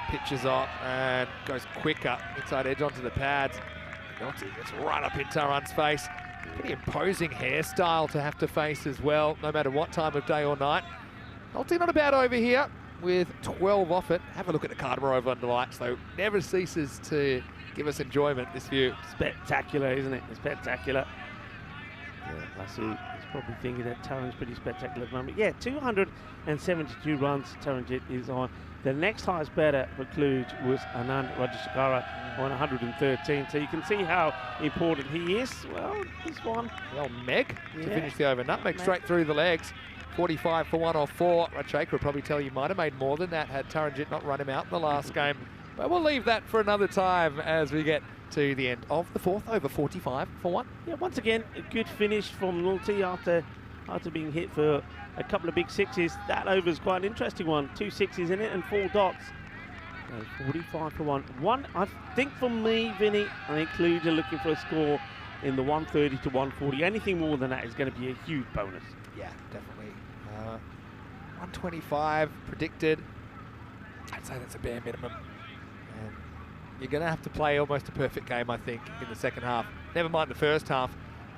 Pitches off and goes quicker, inside edge onto the pads. Naughty gets right up in Taran's face. Pretty imposing hairstyle to have to face as well, no matter what time of day or night. Naughty not a bad over here with 12 off it. Have a look at the Cartama over under lights though. Never ceases to give us enjoyment, this view. Spectacular, isn't it? Spectacular. Yeah, I see. He's probably thinking that Taran's pretty spectacular at the moment. Yeah, 272 runs Taranjit is on. The next highest batter for Cluj was Anand Rajashekara on 113. So you can see how important he is. Well, this one. Well, Meg to finish the over. Nutmeg straight through the legs. 45 for 1 off 4. Rajashekara would probably tell you might have made more than that had Taranjit not run him out in the last game. But we'll leave that for another time as we get to the end of the fourth over. 45 for 1. Yeah, once again, a good finish from Naughty after being hit for a couple of big sixes. That over is quite an interesting one. 2 sixes in it and 4 dots. 45 for 1. I think for me, Vinny, I think Cluj are looking for a score in the 130 to 140. Anything more than that is going to be a huge bonus. Yeah, definitely. 125 predicted. I'd say that's a bare minimum. And you're going to have to play almost a perfect game, I think, in the second half. Never mind the first half,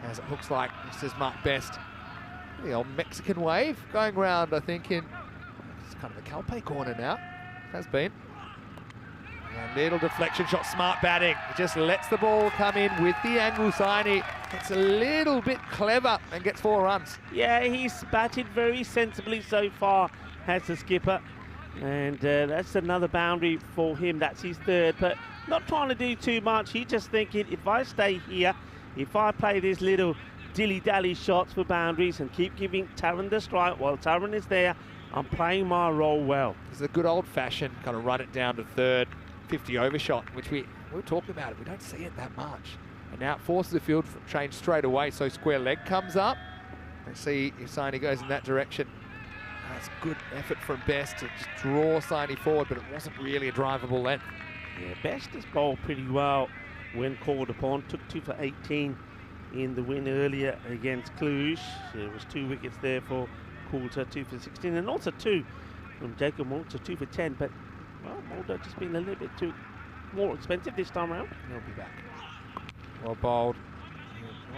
as it looks like this is Mark Best. The old Mexican wave going round, I think, in it's kind of the Calpe corner now. Has been. A little deflection shot, smart batting. He just lets the ball come in with the angle. Saini gets a little bit clever and gets 4 runs. Yeah, he's batted very sensibly so far, has the skipper. And that's another boundary for him. That's his third, but not trying to do too much. He's just thinking, if I stay here, if I play these little dilly-dally shots for boundaries and keep giving Taran the strike while Taran is there, I'm playing my role well. It's a good old-fashioned kind of run it down to third, 50 over shot, which we were talking about it. We don't see it that much. And now it forces the field change straight away, so square leg comes up. Let's see if Saini goes in that direction. That's good effort from Best to just draw Saini forward, but it wasn't really a drivable length. Yeah, Best has bowled pretty well when called upon. Took 2 for 18 in the win earlier against Cluj. There was 2 wickets there for Coulter, 2 for 16, and also 2 from Jacob Malta, 2 for 10. But well, Malta just been a little bit too more expensive this time around. He'll be back. Well bowled.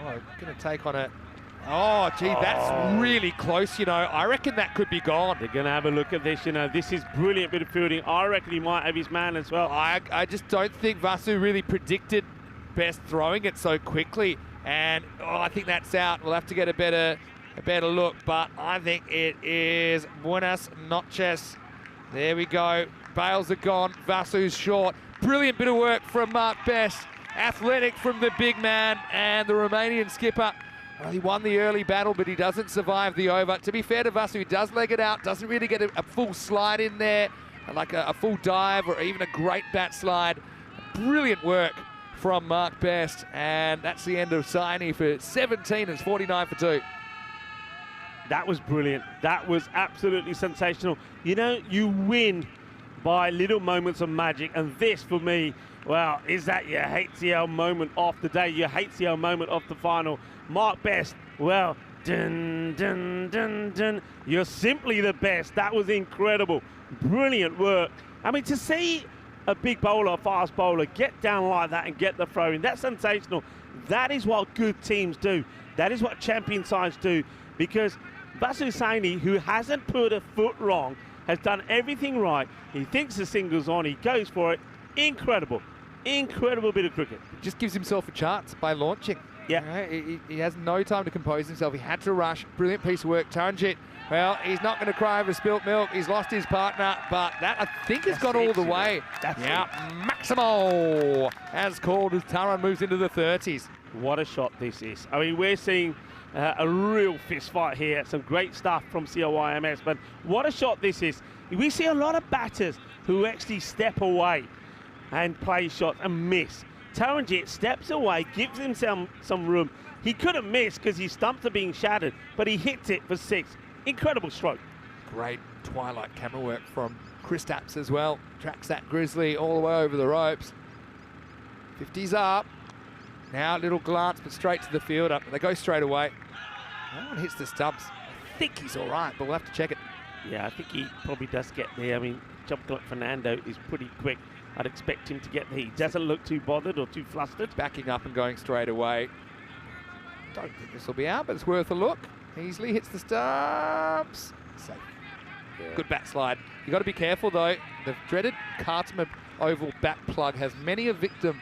Oh, going to take on it. Oh, gee, that's really close, you know. I reckon that could be gone. They're going to have a look at this, you know. This is brilliant bit of fielding. I reckon he might have his man as well. I just don't think Vasu really predicted Best throwing it so quickly. And I think that's out. We'll have to get a better look. But I think it is buenas noches. There we go. Bales are gone. Vasu's short. Brilliant bit of work from Mark Best. Athletic from the big man and the Romanian skipper. Well, he won the early battle, but he doesn't survive the over. To be fair to Vasu, he does leg it out, doesn't really get a full slide in there, like a full dive or even a great bat slide. Brilliant work from Mark Best, and that's the end of Saini for 17. It's 49 for 2. That was brilliant. That was absolutely sensational. You know, you win by little moments of magic, and this for me, well, is that your HCL moment of the day, your HCL moment of the final. Mark Best, well, dun, dun, dun, dun. You're simply the best. That was incredible. Brilliant work. I mean, to see a big bowler, a fast bowler, get down like that and get the throw in, that's sensational. That is what good teams do. That is what champion sides do, because Vasu Saini, who hasn't put a foot wrong, has done everything right. He thinks the single's on, he goes for it. Incredible. Incredible bit of cricket. Just gives himself a chance by launching. Yeah. You know, he has no time to compose himself. He had to rush. Brilliant piece of work. Taranjit, well, he's not going to cry over spilt milk. He's lost his partner, but that, I think, has gone all the way. That's Maximo, as called, as Taran moves into the 30s. what a shot this is. I mean, we're seeing a real fist fight here. Some great stuff from COYMS, but what a shot this is. We see a lot of batters who actually step away and play shots and miss. Taranjit steps away, gives himself some room. He couldn't miss because his stumps are being shattered, but he hits it for 6. Incredible stroke. Great twilight camera work from Chris Tapps as well. Tracks that Grizzly all the way over the ropes. 50's up. Now a little glance, but straight to the fielder. They go straight away. No one hits the stumps. I think he's all right, but we'll have to check it. Yeah, I think he probably does get there. I mean, Chocolate Fernando is pretty quick. I'd expect him to get there. He doesn't look too bothered or too flustered. Backing up and going straight away. Don't think this will be out, but it's worth a look. Easily hits the stumps. Safe. Yeah. Good bat slide. You've got to be careful, though. The dreaded Cartama oval bat plug has many a victim.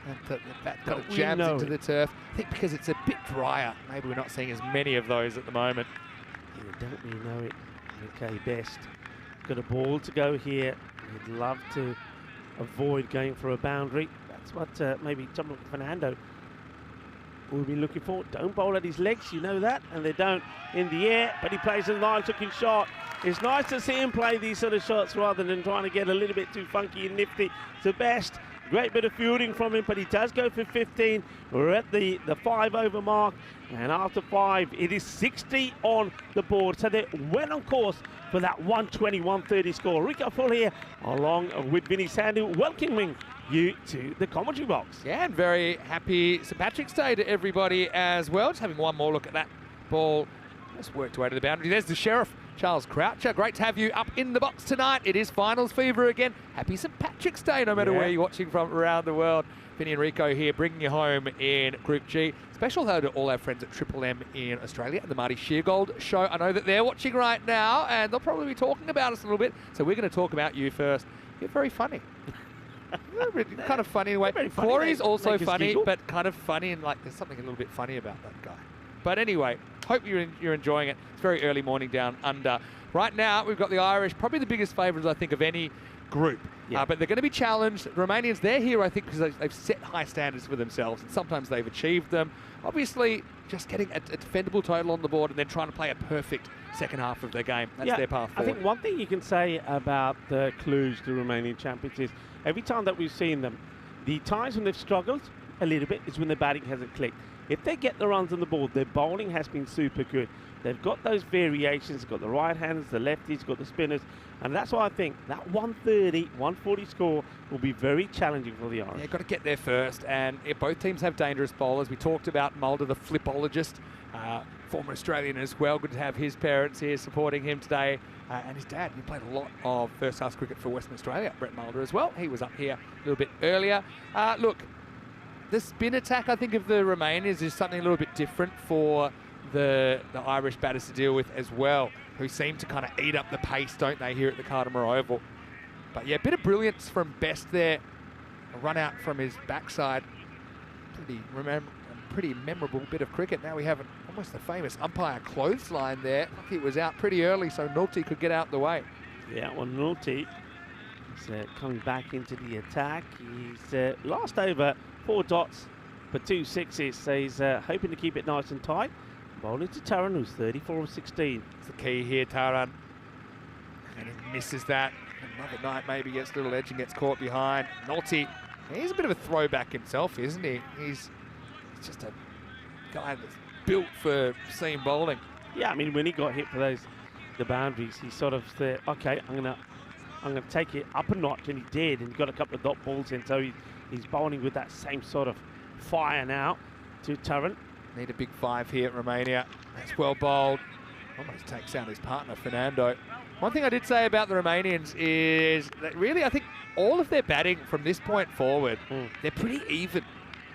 And the bat kind of jams into the turf. I think because it's a bit drier, maybe we're not seeing as many of those at the moment. Yeah, don't we know it? Okay, best. Got a ball to go here. He'd love to avoid going for a boundary. That's what maybe Chocolate Fernando will be looking for. Don't bowl at his legs, you know that, and they don't in the air, but he plays a nice-looking shot. It's nice to see him play these sort of shots rather than trying to get a little bit too funky and nifty. It's the best. Great bit of fielding from him, but he does go for 15. We're at the 5-over mark, and after 5, it is 60 on the board. So they're well on course for that 120-130 score. Rico Full here, along with Vinny Sandu, welcoming you to the commentary box. Yeah, and very happy St. Patrick's Day to everybody as well. Just having one more look at that ball. Just worked away to the boundary. There's the Sheriff, Charles Croucher. Great to have you up in the box tonight. It is finals fever again. Happy St. Patrick's Day, no matter where you're watching from around the world. Vinny and Rico here, bringing you home in Group G. Special hello to all our friends at Triple M in Australia and the Marty Sheargold Show. I know that they're watching right now, and they'll probably be talking about us a little bit. So we're going to talk about you first. You're very funny. Kind of funny in a way. Corey's also funny, but kind of funny, and like there's something a little bit funny about that guy. But anyway, hope you're enjoying it. It's very early morning down under. Right now, we've got the Irish, probably the biggest favourites, I think, of any group. Yeah. But they're going to be challenged. The Romanians, they're here, I think, because they've set high standards for themselves, and sometimes they've achieved them. Obviously, just getting a defendable total on the board and then trying to play a perfect second half of their game. That's their path forward. I think one thing you can say about the Cluj, the Romanian champions, is every time that we've seen them, the times when they've struggled a little bit is when the batting hasn't clicked. If they get the runs on the board, their bowling has been super good. They've got those variations, got the right hands, the lefties, got the spinners, and that's why I think that 130, 140 score will be very challenging for the Irish. Yeah, got to get there first, and both teams have dangerous bowlers. We talked about Mulder, the flipologist, former Australian as well. Good to have his parents here supporting him today, and his dad. He played a lot of first-class cricket for Western Australia, Brett Mulder as well. He was up here a little bit earlier. Look, the spin attack, I think, of the Romanians is something a little bit different for the Irish batters to deal with as well, who seem to kind of eat up the pace, don't they, here at the Cartama Oval. But yeah, a bit of brilliance from Best there. A run out from his backside. Pretty memorable bit of cricket. Now we have almost the famous umpire clothesline there. Lucky it was out pretty early so Nolte could get out the way. Yeah, well, Nolte is coming back into the attack. He's last over 4 dots for 2 sixes, so he's hoping to keep it nice and tight. Bowling to Taran, who's 34 of 16. It's the key here, Taran. And he misses that. Another night maybe gets a little edge and gets caught behind. Nolte, he's a bit of a throwback himself, isn't he? He's just a guy that's built for seam bowling. Yeah, I mean, when he got hit for the boundaries, he sort of said, okay, I'm gonna take it up a notch, and he did, and he got a couple of dot balls in, so he's bowling with that same sort of fire now to Taran. Need a big 5 here at Romania. That's well bowled. Almost takes out his partner, Fernando. One thing I did say about the Romanians is that really I think all of their batting from this point forward, they're pretty even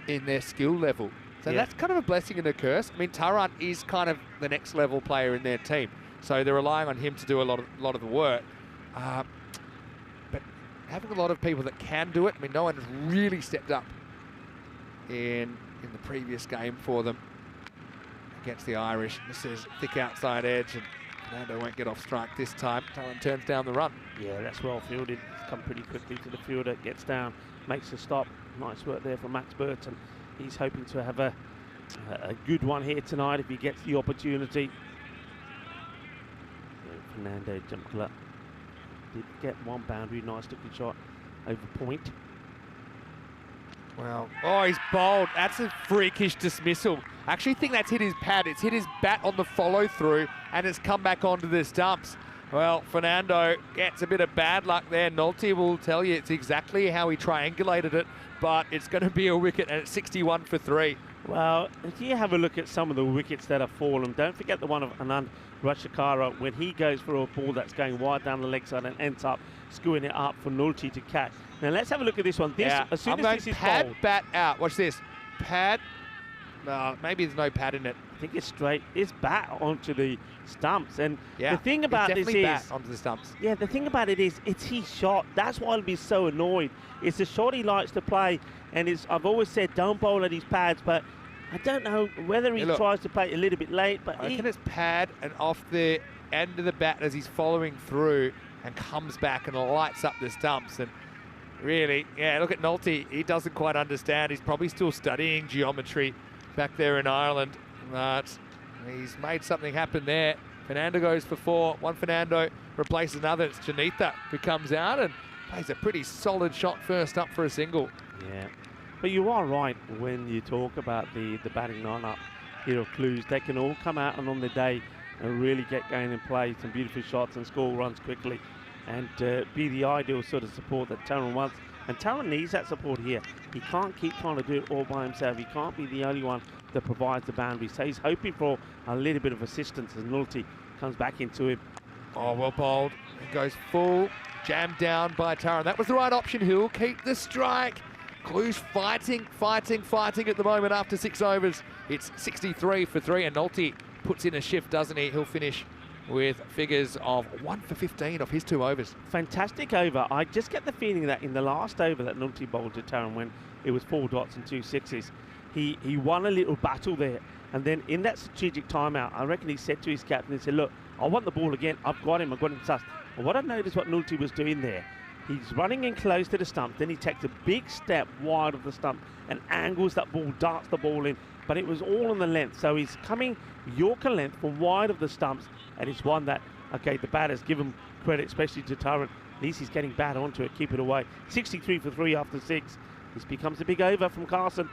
in their skill level. So that's kind of a blessing and a curse. I mean, Taran is kind of the next level player in their team. So they're relying on him to do a lot of the work. But having a lot of people that can do it, I mean, no one's really stepped up in the previous game for them against the Irish. This is thick outside edge, and Fernando won't get off strike this time. Taran turns down the run. Yeah, that's well fielded. It's come pretty quickly to the fielder, gets down, makes a stop. Nice work there from Max Burton. he's hoping to have a good one here tonight if he gets the opportunity. Fernando Jumkler did get one boundary, nice looking shot over point. Well, oh, he's bowled. That's a freakish dismissal. I actually think that's hit his pad. It's hit his bat on the follow through and it's come back onto the stumps. Well, Fernando gets a bit of bad luck there. Nolte will tell you it's exactly how he triangulated it, but it's going to be a wicket and it's 61 for 3. Well, if you have a look at some of the wickets that have fallen, don't forget the one of Anand Rashikara when he goes for a ball that's going wide down the leg side and ends up screwing it up for Nolte to catch. Now let's have a look at this one. This, yeah, as soon I'm as going this is pad, bowled, bat out. Watch this. Pad. No, maybe there's no pad in it. I think it's straight. It's bat onto the stumps. And Yeah, the thing about it's this definitely is, bat onto the stumps. yeah, the thing about it is, it's his shot. That's why I'll be so annoyed. It's the shot he likes to play, and it's, I've always said don't bowl at his pads, but I don't know whether he Yeah, look. tries to play it a little bit late, but I he, reckon it's pad and off the end of the bat as he's following through and comes back and lights up the stumps. And really, yeah, look at Nolte. He doesn't quite understand. He's probably still studying geometry back there in Ireland. But he's made something happen there. Fernando goes for 4. One Fernando replaces another. It's Janitha who comes out and plays a pretty solid shot first up for a single. yeah. But you are right when you talk about the batting lineup here of Cluj. They can all come out and on the day and really get going and play some beautiful shots and score runs quickly and be the ideal sort of support that Taran wants. And Taran needs that support here. He can't keep trying to do it all by himself. He can't be the only one that provides the boundary. So he's hoping for a little bit of assistance as Nolte comes back into him. Oh, well bowled. He goes full, jammed down by Taran. That was the right option. He'll keep the strike. Cluj fighting at the moment after 6 overs. It's 63 for 3 and Nolte puts in a shift, doesn't he? He'll finish with figures of 1 for 15 off his 2 overs. Fantastic over. I just get the feeling that in the last over that Nolte bowled to Taran when it was 4 dots and 2 sixes, he won a little battle there. And then in that strategic timeout, I reckon he said to his captain, he said, look, I want the ball again. I've got him sussed. And what I noticed what Nolte was doing there, he's running in close to the stump, then he takes a big step wide of the stump and angles that ball, darts the ball in, but it was all on the length. So he's coming Yorker length from wide of the stumps, and it's one that, okay, the batters give him credit, especially to Taran. At least he's getting bat onto it, keep it away. 63 for 3 after 6. This becomes a big over from Carson.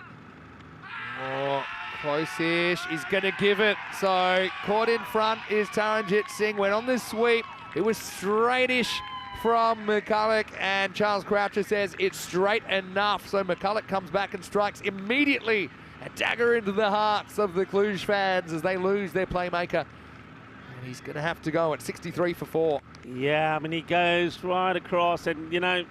Oh, close-ish. He's going to give it. So caught in front is Taranjit Singh. Went on the sweep. It was straightish from McCulloch, and Charles Croucher says it's straight enough. So McCulloch comes back and strikes immediately. A dagger into the hearts of the Cluj fans as they lose their playmaker. And he's going to have to go at 63 for 4. Yeah, I mean, he goes right across, and, you know,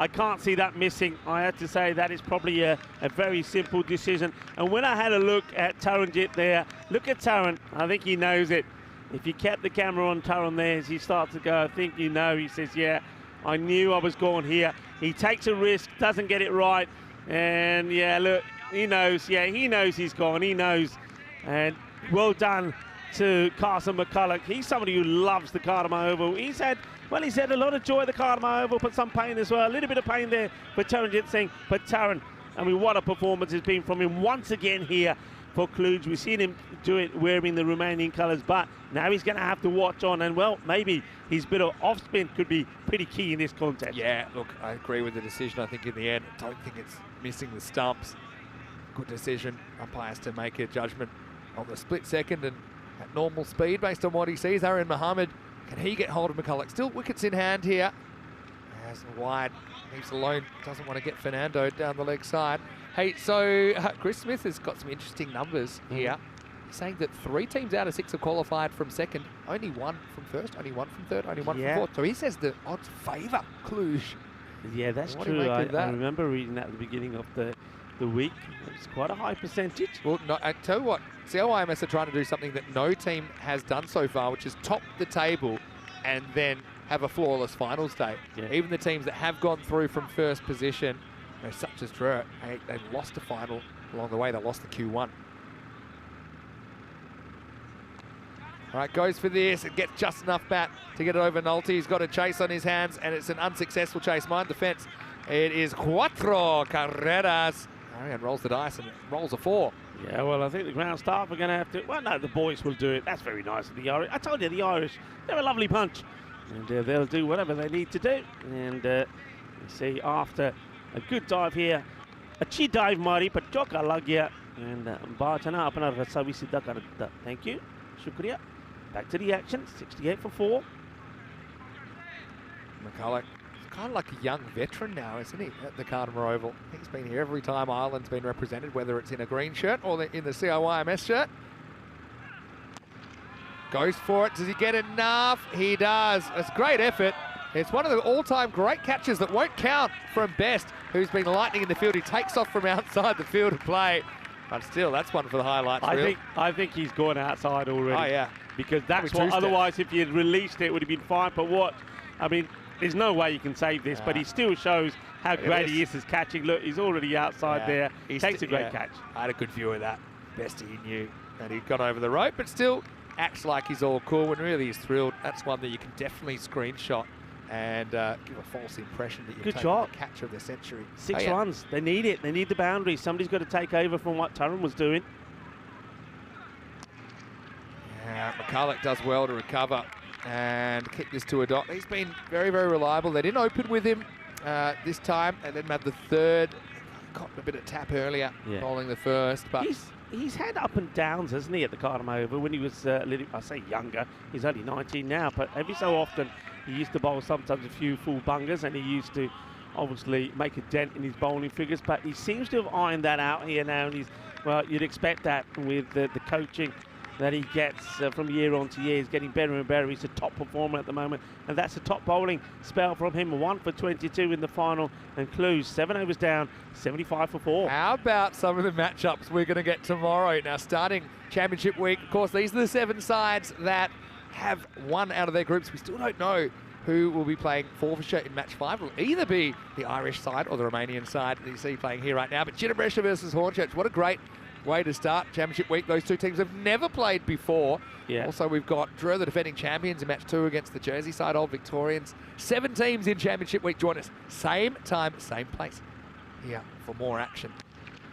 I can't see that missing. I have to say that is probably a very simple decision. And when I had a look at Taranjit there, look at Taran. I think he knows it. If you kept the camera on Taran there as he starts to go, I think you know, he says, yeah, I knew I was going here. He takes a risk, doesn't get it right. And, yeah, look, he knows. Yeah, he knows he's gone. He knows. And well done to Carson McCulloch. He's somebody who loves the Cartama Oval. He's had a lot of joy at the Cartama Oval, but some pain as well. A little bit of pain there for Taranjit Singh. But Taran, I mean, what a performance has been from him once again here for Cluj. We've seen him do it wearing the Romanian colours, but now he's going to have to watch on. And, well, maybe his bit of off-spin could be pretty key in this contest. Yeah, look, I agree with the decision. I think in the end, I don't think it's missing the stumps. Good decision. Umpires to make a judgment on the split second and at normal speed based on what he sees. Aaron Mohammed, can he get hold of McCulloch? Still wickets in hand here. As wide, leaves alone, doesn't want to get Fernando down the leg side. Hey, so Chris Smith has got some interesting numbers here. He's saying that 3 teams out of 6 have qualified from second, only 1 from first, only 1 from third, only 1 from fourth. So he says the odds favour Cluj. Yeah, that's What do you true. make of that? I remember reading that at the beginning of the week. It's quite a high percentage. Well, no, I tell you what, COIMS are trying to do something that no team has done so far, which is top the table and then have a flawless finals day. Yeah. Even the teams that have gone through from first position, you know, such as Drurt, they've lost a final along the way. They lost the Q1. All right, goes for this and gets just enough bat to get it over Nolte. He's got a chase on his hands, and it's an unsuccessful chase. Mind defence. It is 4 carreras. Marianne rolls the dice and rolls a 4. Yeah, well, I think the ground staff are going to have to... Well, no, the boys will do it. That's very nice of the Irish. I told you, the Irish, they're a lovely bunch. And they'll do whatever they need to do. And you see, after a good dive here, a chi dive, Mari, but joka lagya. And Bartana apna rasavi siddha karta. Thank you. Shukriya. Back to the action. 68 for 4. McCulloch, kind of like a young veteran now, isn't he, at the Cartama Oval? He's been here every time Ireland's been represented, whether it's in a green shirt or in the CIYMS shirt. Goes for it. Does he get enough? He does. It's a great effort. It's one of the all-time great catches that won't count from Best, who's been lightning in the field. He takes off from outside the field of play. But still, that's one for the highlights. I think he's gone outside already. Oh, yeah. Because that's what, otherwise, if you had released it, it would have been fine. But what, I mean, there's no way you can save this, but he still shows how great he is as catching. Look, he's already outside there. He takes a great catch. I had a good view of that. Best he knew that he'd gone over the rope, but still acts like he's all cool and really is thrilled. That's one that you can definitely screenshot and give a false impression that you're taking the catch of the century. 6 runs. They need it. They need the boundary. Somebody's got to take over from what Turin was doing. Yeah, McCulloch does well to recover and kick this to a dot. He's been very, very reliable. They didn't open with him this time, and then had the third. Got a bit of tap earlier, bowling the first. But he's had up and downs, hasn't he, at the Cartama Oval when he was, I say younger. He's only 19 now, but every so often he used to bowl sometimes a few full bungers, and he used to obviously make a dent in his bowling figures. But he seems to have ironed that out here now, and well, you'd expect that with the coaching that he gets from year on to year. He's getting better and better. He's a top performer at the moment, and that's a top bowling spell from him. 1 for 22 in the final, and Clues 7 overs down, 75 for 4. How about some of the matchups we're going to get tomorrow? Now, starting Championship Week, of course, these are the 7 sides that have won out of their groups. We still don't know who will be playing Forfeiture in match 5. Will either be the Irish side or the Romanian side that you see playing here right now. But Ginebrescia versus Hornchurch, what a great way to start Championship Week. Those two teams have never played before. Yeah. Also, we've got Drew, the defending champions, in match 2 against the Jersey side, Old Victorians. 7 teams in Championship Week join us. Same time, same place here for more action.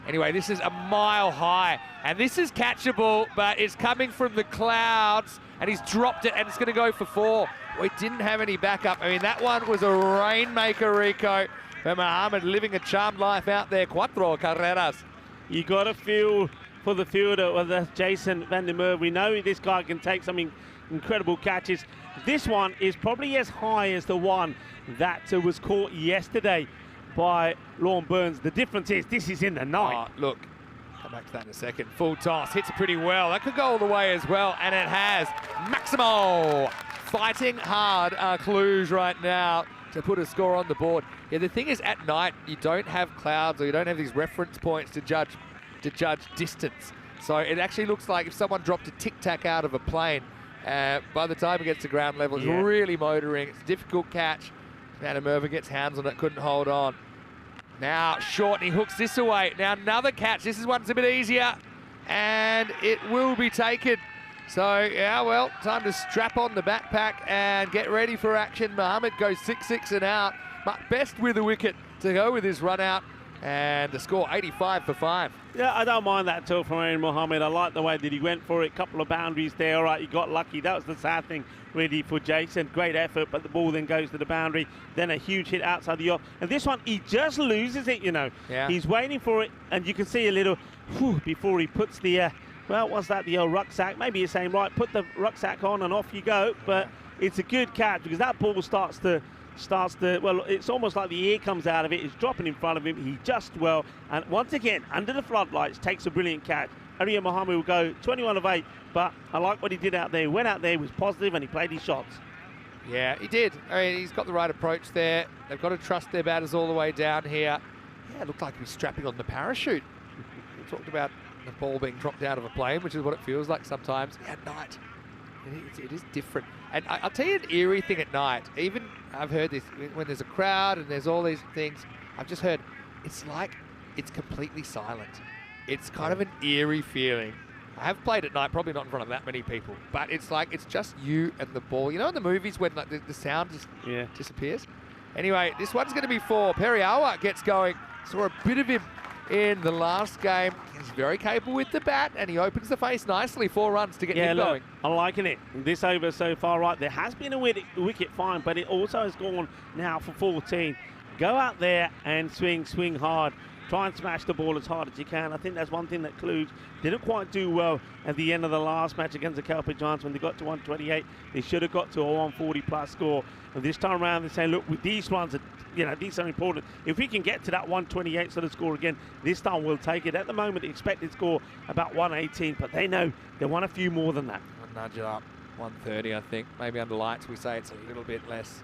Anyway, this is a mile high, and this is catchable, but it's coming from the clouds, and he's dropped it, and it's going to go for 4. We didn't have any backup. I mean, that one was a rainmaker, Rico. For Mohammed, living a charmed life out there. 4 carreras. You got to feel for the fielder, well, that's Jason van der Merwe. We know this guy can take some incredible catches. This one is probably as high as the one that was caught yesterday by Lorne Burns. The difference is this is in the night. Oh, look, come back to that in a second. Full toss, hits it pretty well. That could go all the way as well, and it has. Maximo fighting hard, Cluj right now to put a score on the board. Yeah, the thing is, at night you don't have clouds, or you don't have these reference points to judge distance. So it actually looks like if someone dropped a tic-tac out of a plane, by the time it gets to ground level, it's really motoring. It's a difficult catch. Van der Merwe gets hands on it, couldn't hold on. Now short, and he hooks this away. Now another catch. This one's a bit easier, and it will be taken. So, yeah, well, time to strap on the backpack and get ready for action. Mohammed goes 6-6 and out. Best with a wicket to go with his run out, and the score 85 for 5. Yeah, I don't mind that at all from Aaron Mohammed. I like the way that he went for it. Couple of boundaries there. All right, he got lucky. That was the sad thing, really, for Jason. Great effort, but the ball then goes to the boundary. Then a huge hit outside the off. And this one, he just loses it, you know. Yeah. He's waiting for it, and you can see a little whew before he puts the... well, what's that, the old rucksack? Maybe you're saying, right, put the rucksack on and off you go. But it's a good catch because that ball starts to, well, it's almost like the ear comes out of it. It's dropping in front of him. He just, well, and once again, under the floodlights, takes a brilliant catch. Arya Mohammed will go 21 of 8, but I like what he did out there. He went out there, was positive, and he played his shots. Yeah, he did. I mean, he's got the right approach there. They've got to trust their batters all the way down here. Yeah, it looked like he was strapping on the parachute. We talked about the ball being dropped out of a plane, which is what it feels like sometimes at night. It is different. And I'll tell you an eerie thing at night. Even I've heard this when there's a crowd and there's all these things. I've just heard it's like it's completely silent. It's kind of an eerie feeling. I have played at night, probably not in front of that many people, but it's like it's just you and the ball. You know in the movies when like the sound just disappears? Anyway, this one's going to be 4. Periawa gets going. Saw a bit of him in the last game. He's very capable with the bat, and he opens the face nicely. 4 runs to get him going. I'm liking it. This over so far, right? There has been a wicket find, but it also has gone now for 14. Go out there and swing hard. Try and smash the ball as hard as you can. I think that's one thing that Cluj didn't quite do well at the end of the last match against the Calpe Giants when they got to 128. They should have got to a 140 plus score. And this time around, they're saying, look, with these runs, these are important. If we can get to that 128 sort of score again, this time we'll take it. At the moment, the expected score about 118, but they know they want a few more than that. I'll nudge it up, 130, I think. Maybe under lights, we say it's a little bit less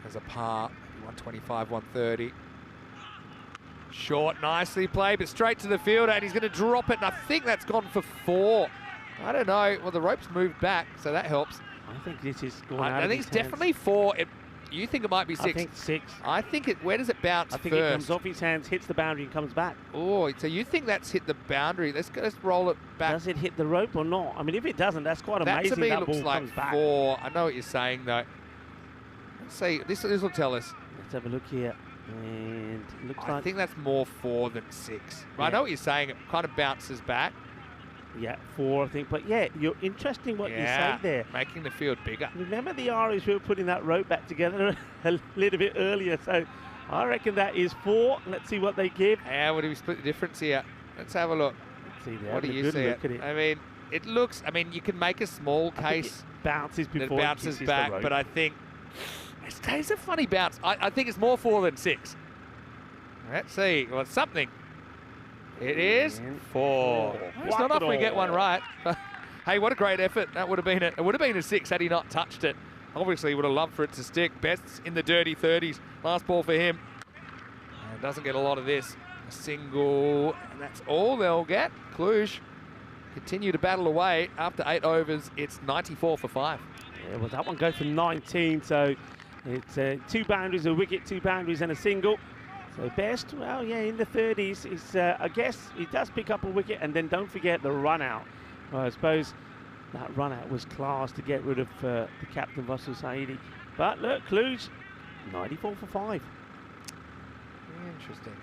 as a par, 125, 130. Short, nicely played, but straight to the fielder, and he's going to drop it, and I think that's gone for 4. I don't know. Well, the rope's moved back, so that helps. I think this is going out I think it's definitely 4. You think it might be 6? I think 6. I think it. Where does it bounce I think first? it comes off his hands, hits the boundary, and comes back. Oh, so you think that's hit the boundary? Let's roll it back. Does it hit the rope or not? I mean, if it doesn't, that's quite That amazing. to me that looks ball like comes back. 4. I know what you're saying, though. Let's see. This will tell us. Let's have a look here. And it looks I like... think that's more 4 than 6. Yeah. I know what you're saying. It kind of bounces back. Yeah, 4, I think. But yeah, you're interesting what you say there. Making the field bigger. Remember the Irish were putting that rope back together a little bit earlier. So I reckon that is 4. Let's see what they give. Yeah, what do we split the difference here? Let's have a look. Let's see there. What do you see? I mean, it looks... I mean, you can make a small case. It bounces before it bounces back, but I think... It's a funny bounce. I think it's more 4 than 6. Let's see. Well, it's something. It is 4. It's not often we get one right. Hey, what a great effort. That would have been it. It would have been a 6 had he not touched it. Obviously, he would have loved for it to stick. Best's in the dirty 30s. Last ball for him. And doesn't get a lot of this. A single, and that's all they'll get. Cluj continue to battle away. After 8 overs, it's 94 for 5. Yeah, well, that one goes for 19, so it's 2 boundaries, a wicket, 2 boundaries, and a single. So Best, well, yeah, in the 30s, I guess he does pick up a wicket, and then don't forget the run out. Well, I suppose that run out was class to get rid of the captain, Russell Saidi. But look, Cluj, 94 for 5. Interesting.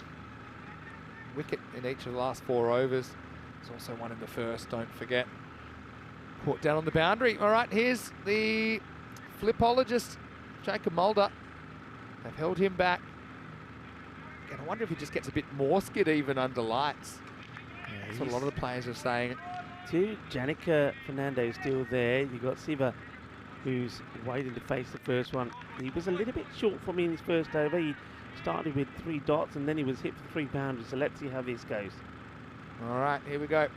Wicket in each of the last 4 overs. There's also one in the first, don't forget. Caught down on the boundary. All right, here's the flipologist, Jacob Mulder. They've held him back. And I wonder if he just gets a bit more skid even under lights. Yeah, that's what a lot of the players are saying. Janica Fernando is still there. You've got Siva, who's waiting to face the first one. He was a little bit short for me in his first over. He started with 3 dots and then he was hit for 3 boundaries. So let's see how this goes. All right, here we go.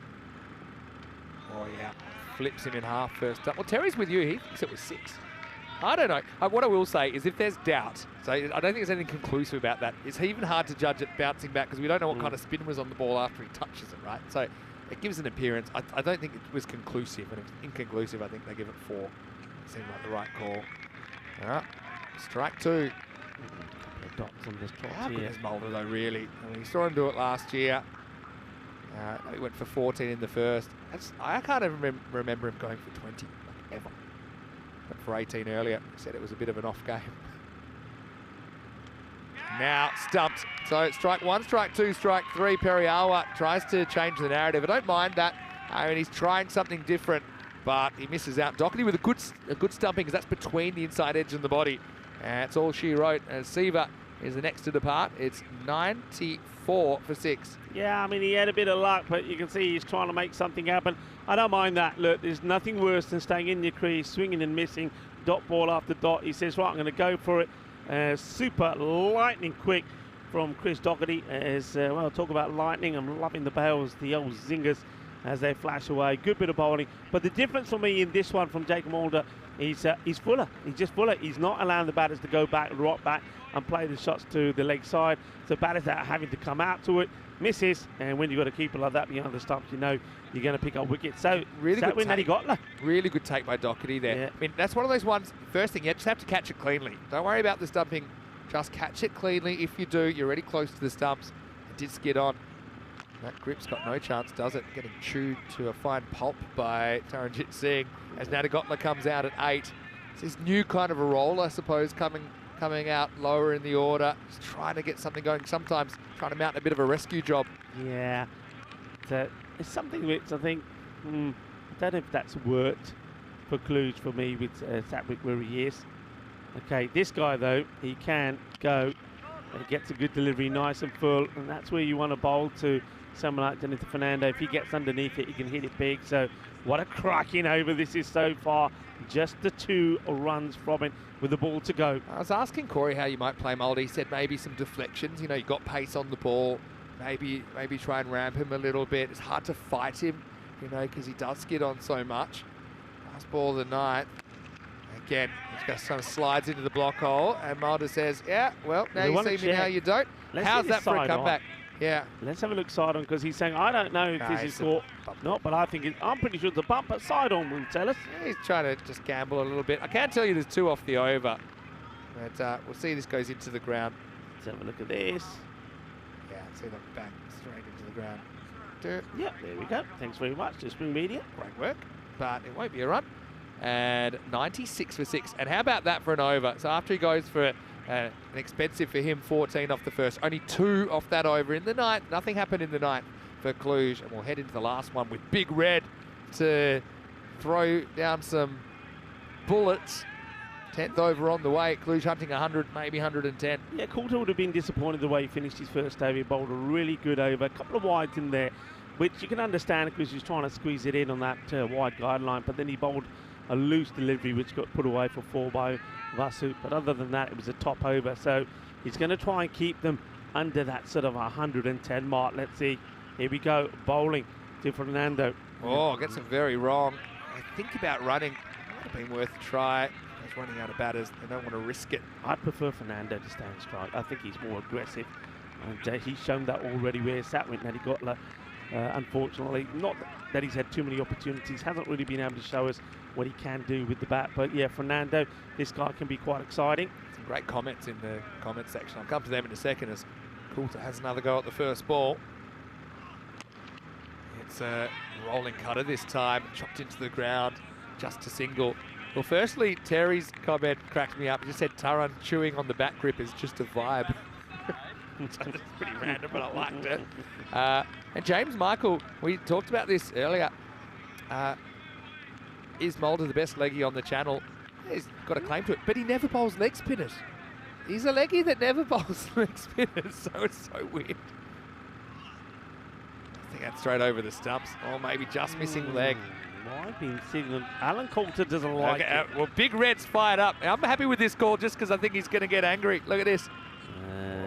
Oh, yeah. Flips him in half first up. Well, Terry's with you. He thinks it was 6. I don't know. What I will say is if there's doubt, so I don't think there's anything conclusive about that. It's even hard to judge it bouncing back because we don't know what kind of spin was on the ball after he touches it, right? So it gives an appearance. I don't think it was conclusive, and if it's inconclusive, I think they give it 4. Seemed like the right call. All right, strike 2. Dots on this trot How good here. is Mulder, though, really? I mean, we saw him do it last year. He went for 14 in the first. I can't even remember him going for 20, like, ever. Went for 18 earlier. Said it was a bit of an off game. Now stumped. So strike 1, strike 2, strike 3. Periawa tries to change the narrative. I don't mind that. I mean, he's trying something different, but he misses out. Doherty with a good stumping because that's between the inside edge and the body. That's all she wrote. As Siva is the next to depart. It's 94 for 6. Yeah, I mean, he had a bit of luck, but you can see he's trying to make something happen. I don't mind that. Look, there's nothing worse than staying in your crease, swinging and missing, dot ball after dot. He says, right, I'm going to go for it. Super lightning quick from Chris Doherty. Well, talk about lightning. I'm loving the bails, the old zingers as they flash away. Good bit of bowling. But the difference for me in this one from Jacob Mulder, he's fuller. He's just fuller. He's not allowing the batters to go back, rock back, and play the shots to the leg side. So batters that are having to come out to it, misses, and when you've got a keeper like that behind the stumps, you know you're going to pick up wickets. So really good win that he got. Really good take by Doherty there. Yeah. I mean, that's one of those ones, first thing, you just have to catch it cleanly. Don't worry about the stumping. Just catch it cleanly. If you do, you're already close to the stumps. It did skid on. That grip's got no chance, does it? Getting chewed to a fine pulp by Taranjit Singh as Nadigotla comes out at 8. It's this new kind of a role, I suppose, coming coming out lower in the order. Just trying to get something going. Sometimes trying to mount a bit of a rescue job. Yeah. So it's something which I think, I don't know if that's worked for Cluj for me with Satwick where he is. Okay, this guy though, he can go and gets a good delivery, nice and full, and that's where you want to bowl to someone like Dennis Fernando. If he gets underneath it, he can hit it big. So what a cracking over this is so far. Just the 2 runs from it with the ball to go. I was asking Corey how you might play Mulder. He said maybe some deflections. You know, you got pace on the ball. Maybe try and ramp him a little bit. It's hard to fight him, you know, because he does skid on so much. Last ball of the night. Again, he just kind of slides into the block hole, and Mulder says, yeah, well, now you see me, now you don't. How's that for a comeback? Yeah. Let's have a look side on, because he's saying, I don't know if this is caught. Not, but I think I'm pretty sure it's a bump, but side on will tell us. Yeah, he's trying to just gamble a little bit. I can't tell you there's 2 off the over, but we'll see this goes into the ground. Let's have a look at this. Yeah, see them back straight into the ground. Yep, there we go. Thanks very much to Spring Media. Great work, but it won't be a run. And 96 for 6. And how about that for an over? So after he goes for an expensive for him 14 off the first, only 2 off that over in the ninth. Nothing happened in the ninth for Cluj, and we'll head into the last one with Big Red to throw down some bullets. 10th over on the way. Cluj hunting 100, maybe 110. Yeah, Coulter would have been disappointed the way he finished his first over. He bowled a really good over. A couple of wides in there, which you can understand because he's trying to squeeze it in on that wide guideline, but then he bowled a loose delivery which got put away for 4 by Vasu. But other than that, it was a top over. So he's going to try and keep them under that sort of 110 mark. Let's see. Here we go. Bowling to Fernando. Oh, gets it very wrong. I think about running. Might have been worth a try. He's running out of batters. They don't want to risk it. I'd prefer Fernando to stay and strike. I think he's more aggressive. And he's shown that already where Satwick that he got, unfortunately, not that he's had too many opportunities, hasn't really been able to show us what he can do with the bat. But yeah, Fernando, this guy can be quite exciting. Some great comments in the comment section. I'll come to them in a second as Coulter has another go at the first ball. It's a rolling cutter this time, chopped into the ground, just a single. Well, firstly, Terry's comment cracked me up. He just said Taran chewing on the bat grip is just a vibe. It's pretty random, but I liked it. And James Michael, we talked about this earlier. Is Mulder the best leggy on the channel? He's got a claim to it, but he never bowls leg spinners. He's a leggy that never bowls leg spinners, so it's so weird. I think that's straight over the stumps, or maybe just missing leg. Might be signal. Alan Coulter doesn't like it. Well, Big Red's fired up. I'm happy with this call just because I think he's going to get angry. Look at this.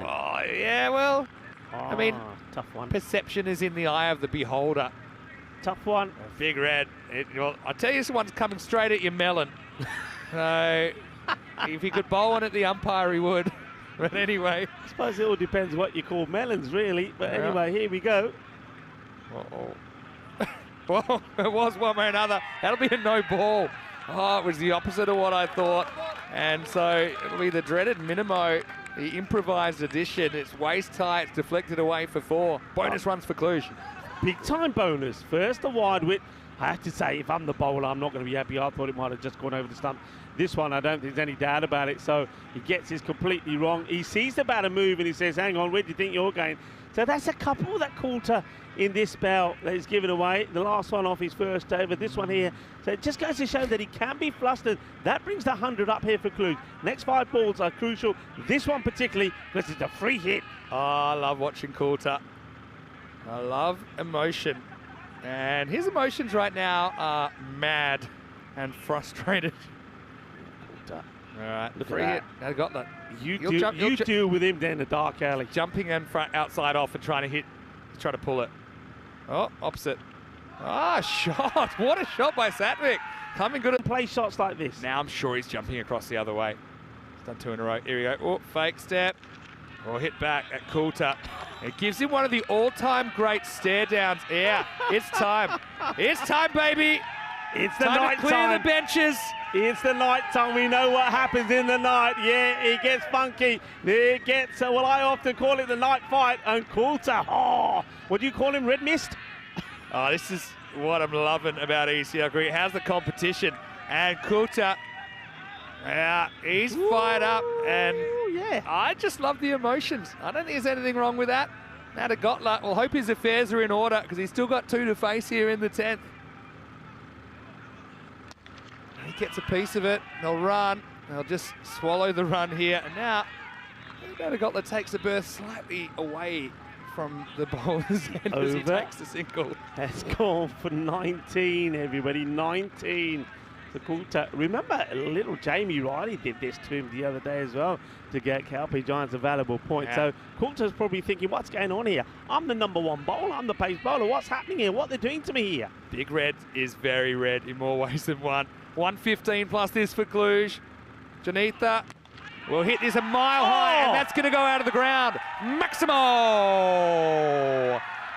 Oh, yeah, well, I mean, tough one. Perception is in the eye of the beholder. Tough one. Big Red. Well, I tell you, this one's coming straight at your melon. So, if he could bowl one at the umpire, he would. But anyway. I suppose it all depends what you call melons, really. But anyway, here we go. Uh-oh. Well, it was one way or another. That'll be a no ball. Oh, it was the opposite of what I thought. And so it'll be the dreaded Minimo, the improvised addition. It's waist high, it's deflected away for 4. Bonus runs for Cluj. Big time bonus. First, the wide width. I have to say, if I'm the bowler, I'm not going to be happy. I thought it might have just gone over the stump. This one, I don't think there's any doubt about it. So he gets this completely wrong. He sees the batter move and he says, hang on, where do you think you're going? So that's a couple that Coulter in this spell that he's given away. The last one off his first over, this one here. So it just goes to show that he can be flustered. That brings the 100 up here for Cluj. Next 5 balls are crucial. This one particularly, because it's a free hit. Oh, I love watching Coulter. I love emotion. And his emotions right now are mad and frustrated. Coulter. All right, Look free at hit. I got that. You deal with him down the dark alley. Jumping in front, outside off and trying to pull it. Oh, opposite. Ah, shot. What a shot by Satwick. Coming good at play shots like this. Now I'm sure he's jumping across the other way. He's done 2 in a row. Here we go. Oh, fake step. Or hit back at Coulter. It gives him one of the all-time great stare downs. Yeah, it's time. It's time, baby. It's the time night to clear time. the benches. It's the night time. We know what happens in the night. Yeah, it gets funky. It gets, well, I often call it the night fight. And Coulter, oh, what do you call him, Red Mist? Oh, this is what I'm loving about ECL Cricket. How's the competition? And Coulter Yeah, he's fired up, and yeah. I just love the emotions. I don't think there's anything wrong with that. Natagotla will hope his affairs are in order because he's still got 2 to face here in the 10th. He gets a piece of it. They'll run. They'll just swallow the run here. And now, Natagotla takes the berth slightly away from the bowler's end as he takes the single. That's gone for 19, everybody. 19. So Coulter. Remember, little Jamie Riley did this to him the other day as well to get Calpe Giants a valuable point. Yeah. So Coulter's probably thinking, what's going on here? I'm the #1 bowler. I'm the pace bowler. What's happening here? What they're doing to me here? Big Red is very red in more ways than one. 115 plus this for Cluj. Janitha will hit this a mile high, and that's going to go out of the ground. Maximo!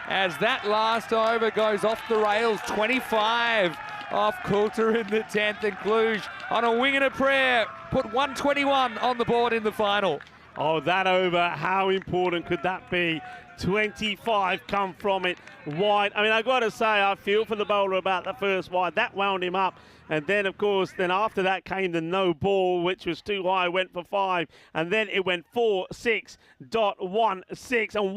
As that last over goes off the rails, 25 off Coulter in the 10th, and Cluj on a wing and a prayer put 121 on the board in the final. Oh, that over, how important could that be? 25 come from it wide. I mean, I got to say, I feel for the bowler about the first wide. That wound him up. And then, of course, then after that came the no ball, which was too high, went for 5. And then it went 4-6.16. And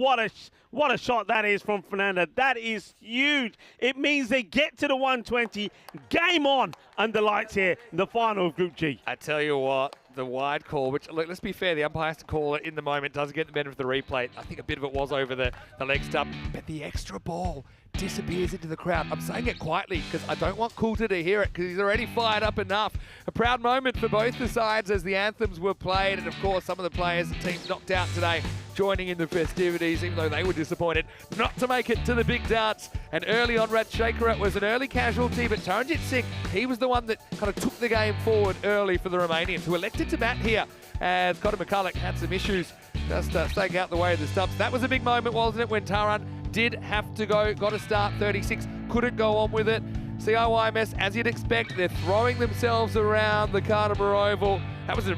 what a shot that is from Fernanda. That is huge. It means they get to the 120. Game on under lights here in the final of Group G. I tell you what, the wide call, which, look, let's be fair, the umpire has to call it in the moment, doesn't get the benefit of the replay. I think a bit of it was over the leg stump, but the extra ball disappears into the crowd. I'm saying it quietly because I don't want Coulter to hear it because he's already fired up enough. A proud moment for both the sides as the anthems were played, and of course some of the players and teams knocked out today joining in the festivities, even though they were disappointed not to make it to the big dance. And early on, Rajshekhara was an early casualty, but Taranjit Singh, he was the one that kind of took the game forward early for the Romanians, who elected to bat here as Connor McCulloch had some issues just staying out the way of the stumps. That was a big moment, wasn't it, when Taran did have to go, got to start 36, couldn't go on with it. CIYMS, as you'd expect, they're throwing themselves around the Cartama Oval. That was an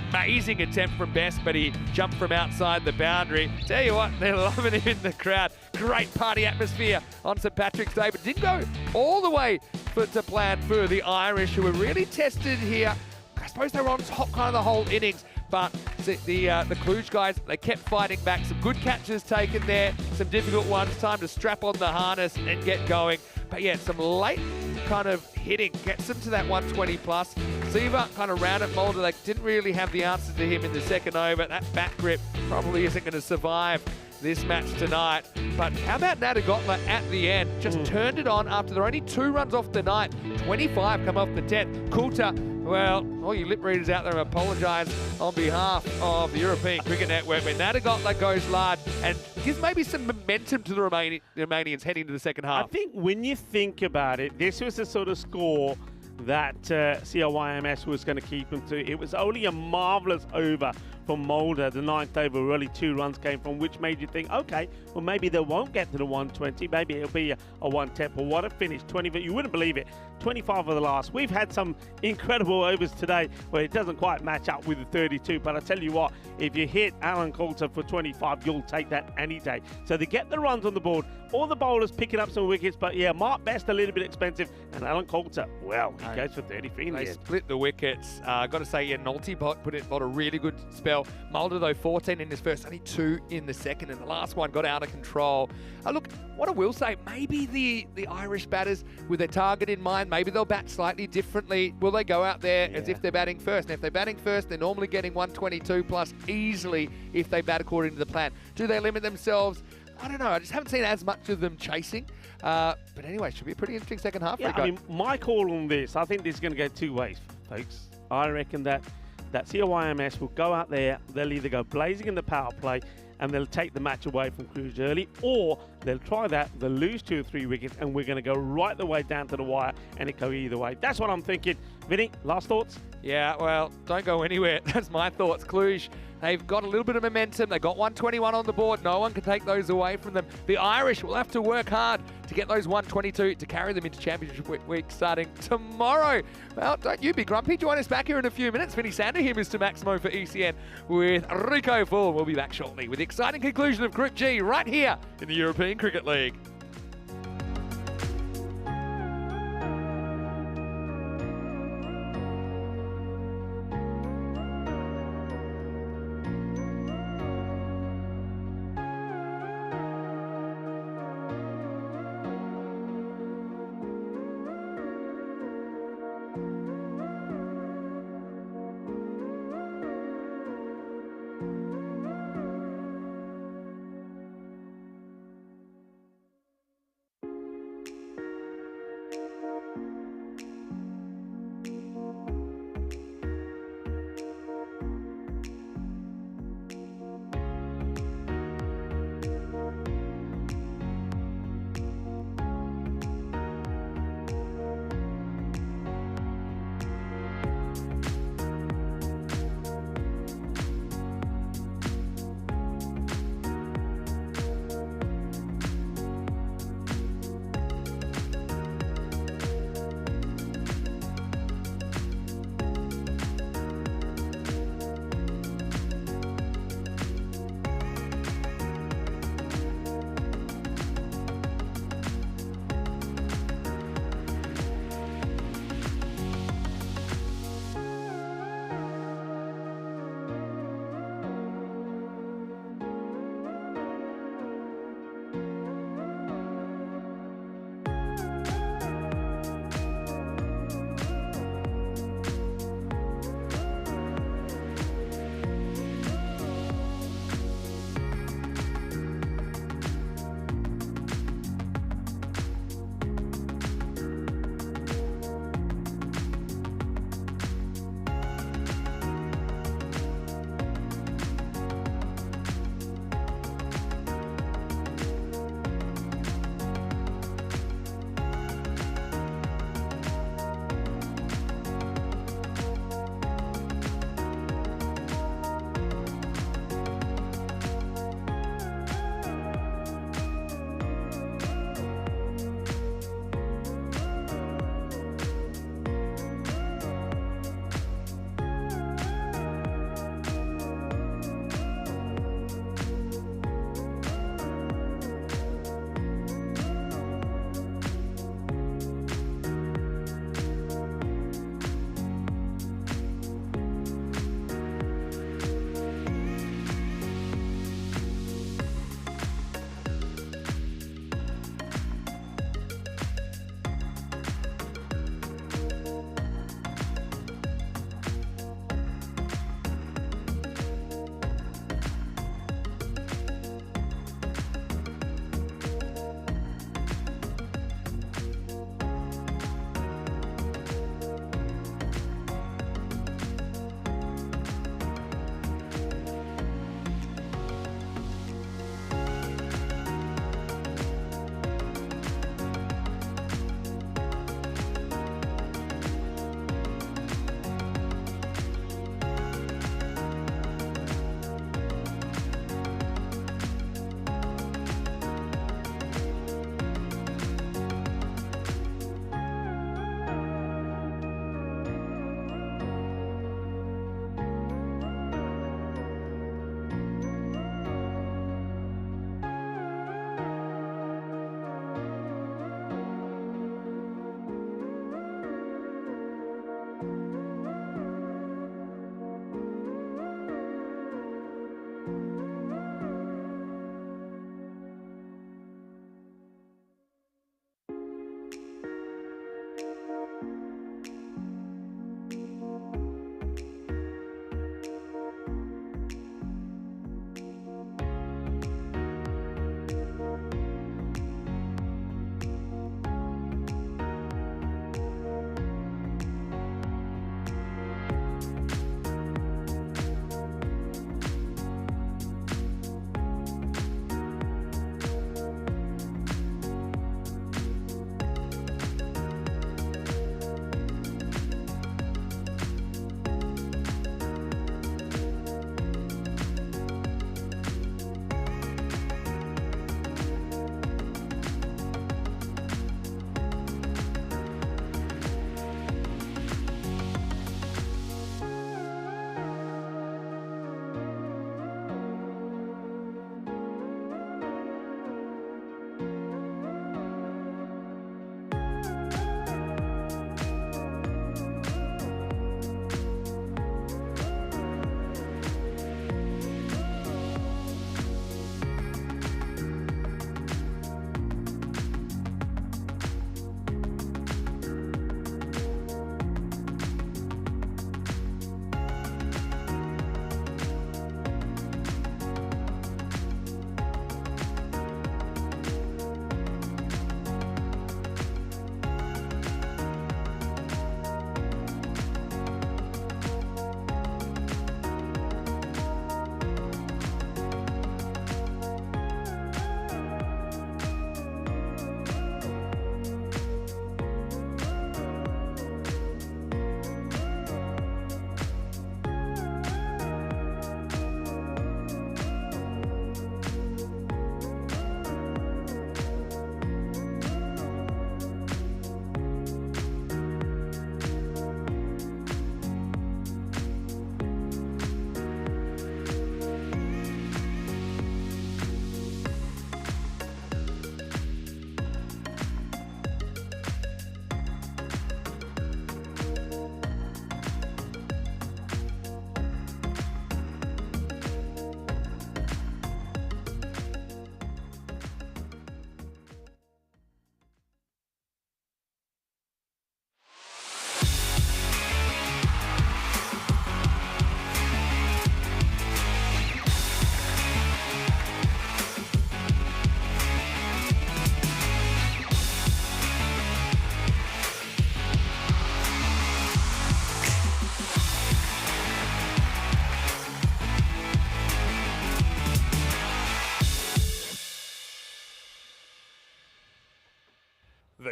amazing attempt from Best, but he jumped from outside the boundary. Tell you what, they're loving him in the crowd. Great party atmosphere on St. Patrick's Day, but didn't go all the way to plan for the Irish, who were really tested here. I suppose they were on top kind of the whole innings, but the Cluj guys, they kept fighting back. Some good catches taken there, some difficult ones. Time to strap on the harness and get going. But yeah, some late kind of hitting gets them to that 120 plus. Siva kind of ran at Mulder. They didn't really have the answer to him in the second over. That back grip probably isn't going to survive this match tonight. But how about Natagotla at the end? Just turned it on after there are only 2 runs off the night. 25 come off the 10th. Coulter, well, all you lip readers out there apologise on behalf of the European Cricket Network when Natagotla goes large and gives maybe some momentum to the Romanians heading to the second half. I think when you think about it, this was the sort of score that CIYMS was going to keep them to. It was only a marvellous over from Mulder, the 9th over, really 2 runs came from, which made you think, okay, well, maybe they won't get to the 120. Maybe it'll be a 110. But what a finish. 20, you wouldn't believe it. 25 of the last. We've had some incredible overs today where it doesn't quite match up with the 32. But I tell you what, if you hit Alan Coulter for 25, you'll take that any day. So they get the runs on the board. All the bowlers picking up some wickets. But yeah, Mark Best a little bit expensive. And Alan Coulter, well, he goes for 33 in the They end. split the wickets. Got to say, yeah, Nolte put a really good spell. Mulder, though, 14 in his first, only 2 in the second, and the last one got out of control. Look, what I will say, maybe the Irish batters, with their target in mind, maybe they'll bat slightly differently. Will they go out there as if they're batting first? And if they're batting first, they're normally getting 122 plus easily if they bat according to the plan. Do they limit themselves? I don't know. I just haven't seen as much of them chasing. But anyway, should be a pretty interesting second half. Yeah, I mean, my call on this, I think this is going to go 2 ways, folks. I reckon that CIYMS will go out there, they'll either go blazing in the power play and they'll take the match away from Cluj early, or they'll try that, they'll lose 2 or 3 wickets, and we're going to go right the way down to the wire, and it go either way. That's what I'm thinking. Vinny, last thoughts? Yeah, well, don't go anywhere. That's my thoughts. Cluj, they've got a little bit of momentum. They got 121 on the board. No one can take those away from them. The Irish will have to work hard to get those 122 to carry them into Championship Week starting tomorrow. Well, don't you be grumpy. Join us back here in a few minutes. Vinny Sander here, Mr. Maximo for ECN with Rico Full. We'll be back shortly with the exciting conclusion of Group G right here in the European Cricket League.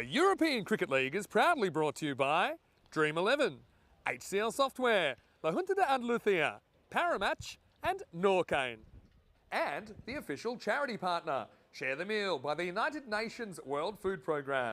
European Cricket League is proudly brought to you by Dream 11, HCL Software, La Junta de Andalucía, Paramatch and Norcane. And the official charity partner, Share the Meal by the United Nations World Food Programme.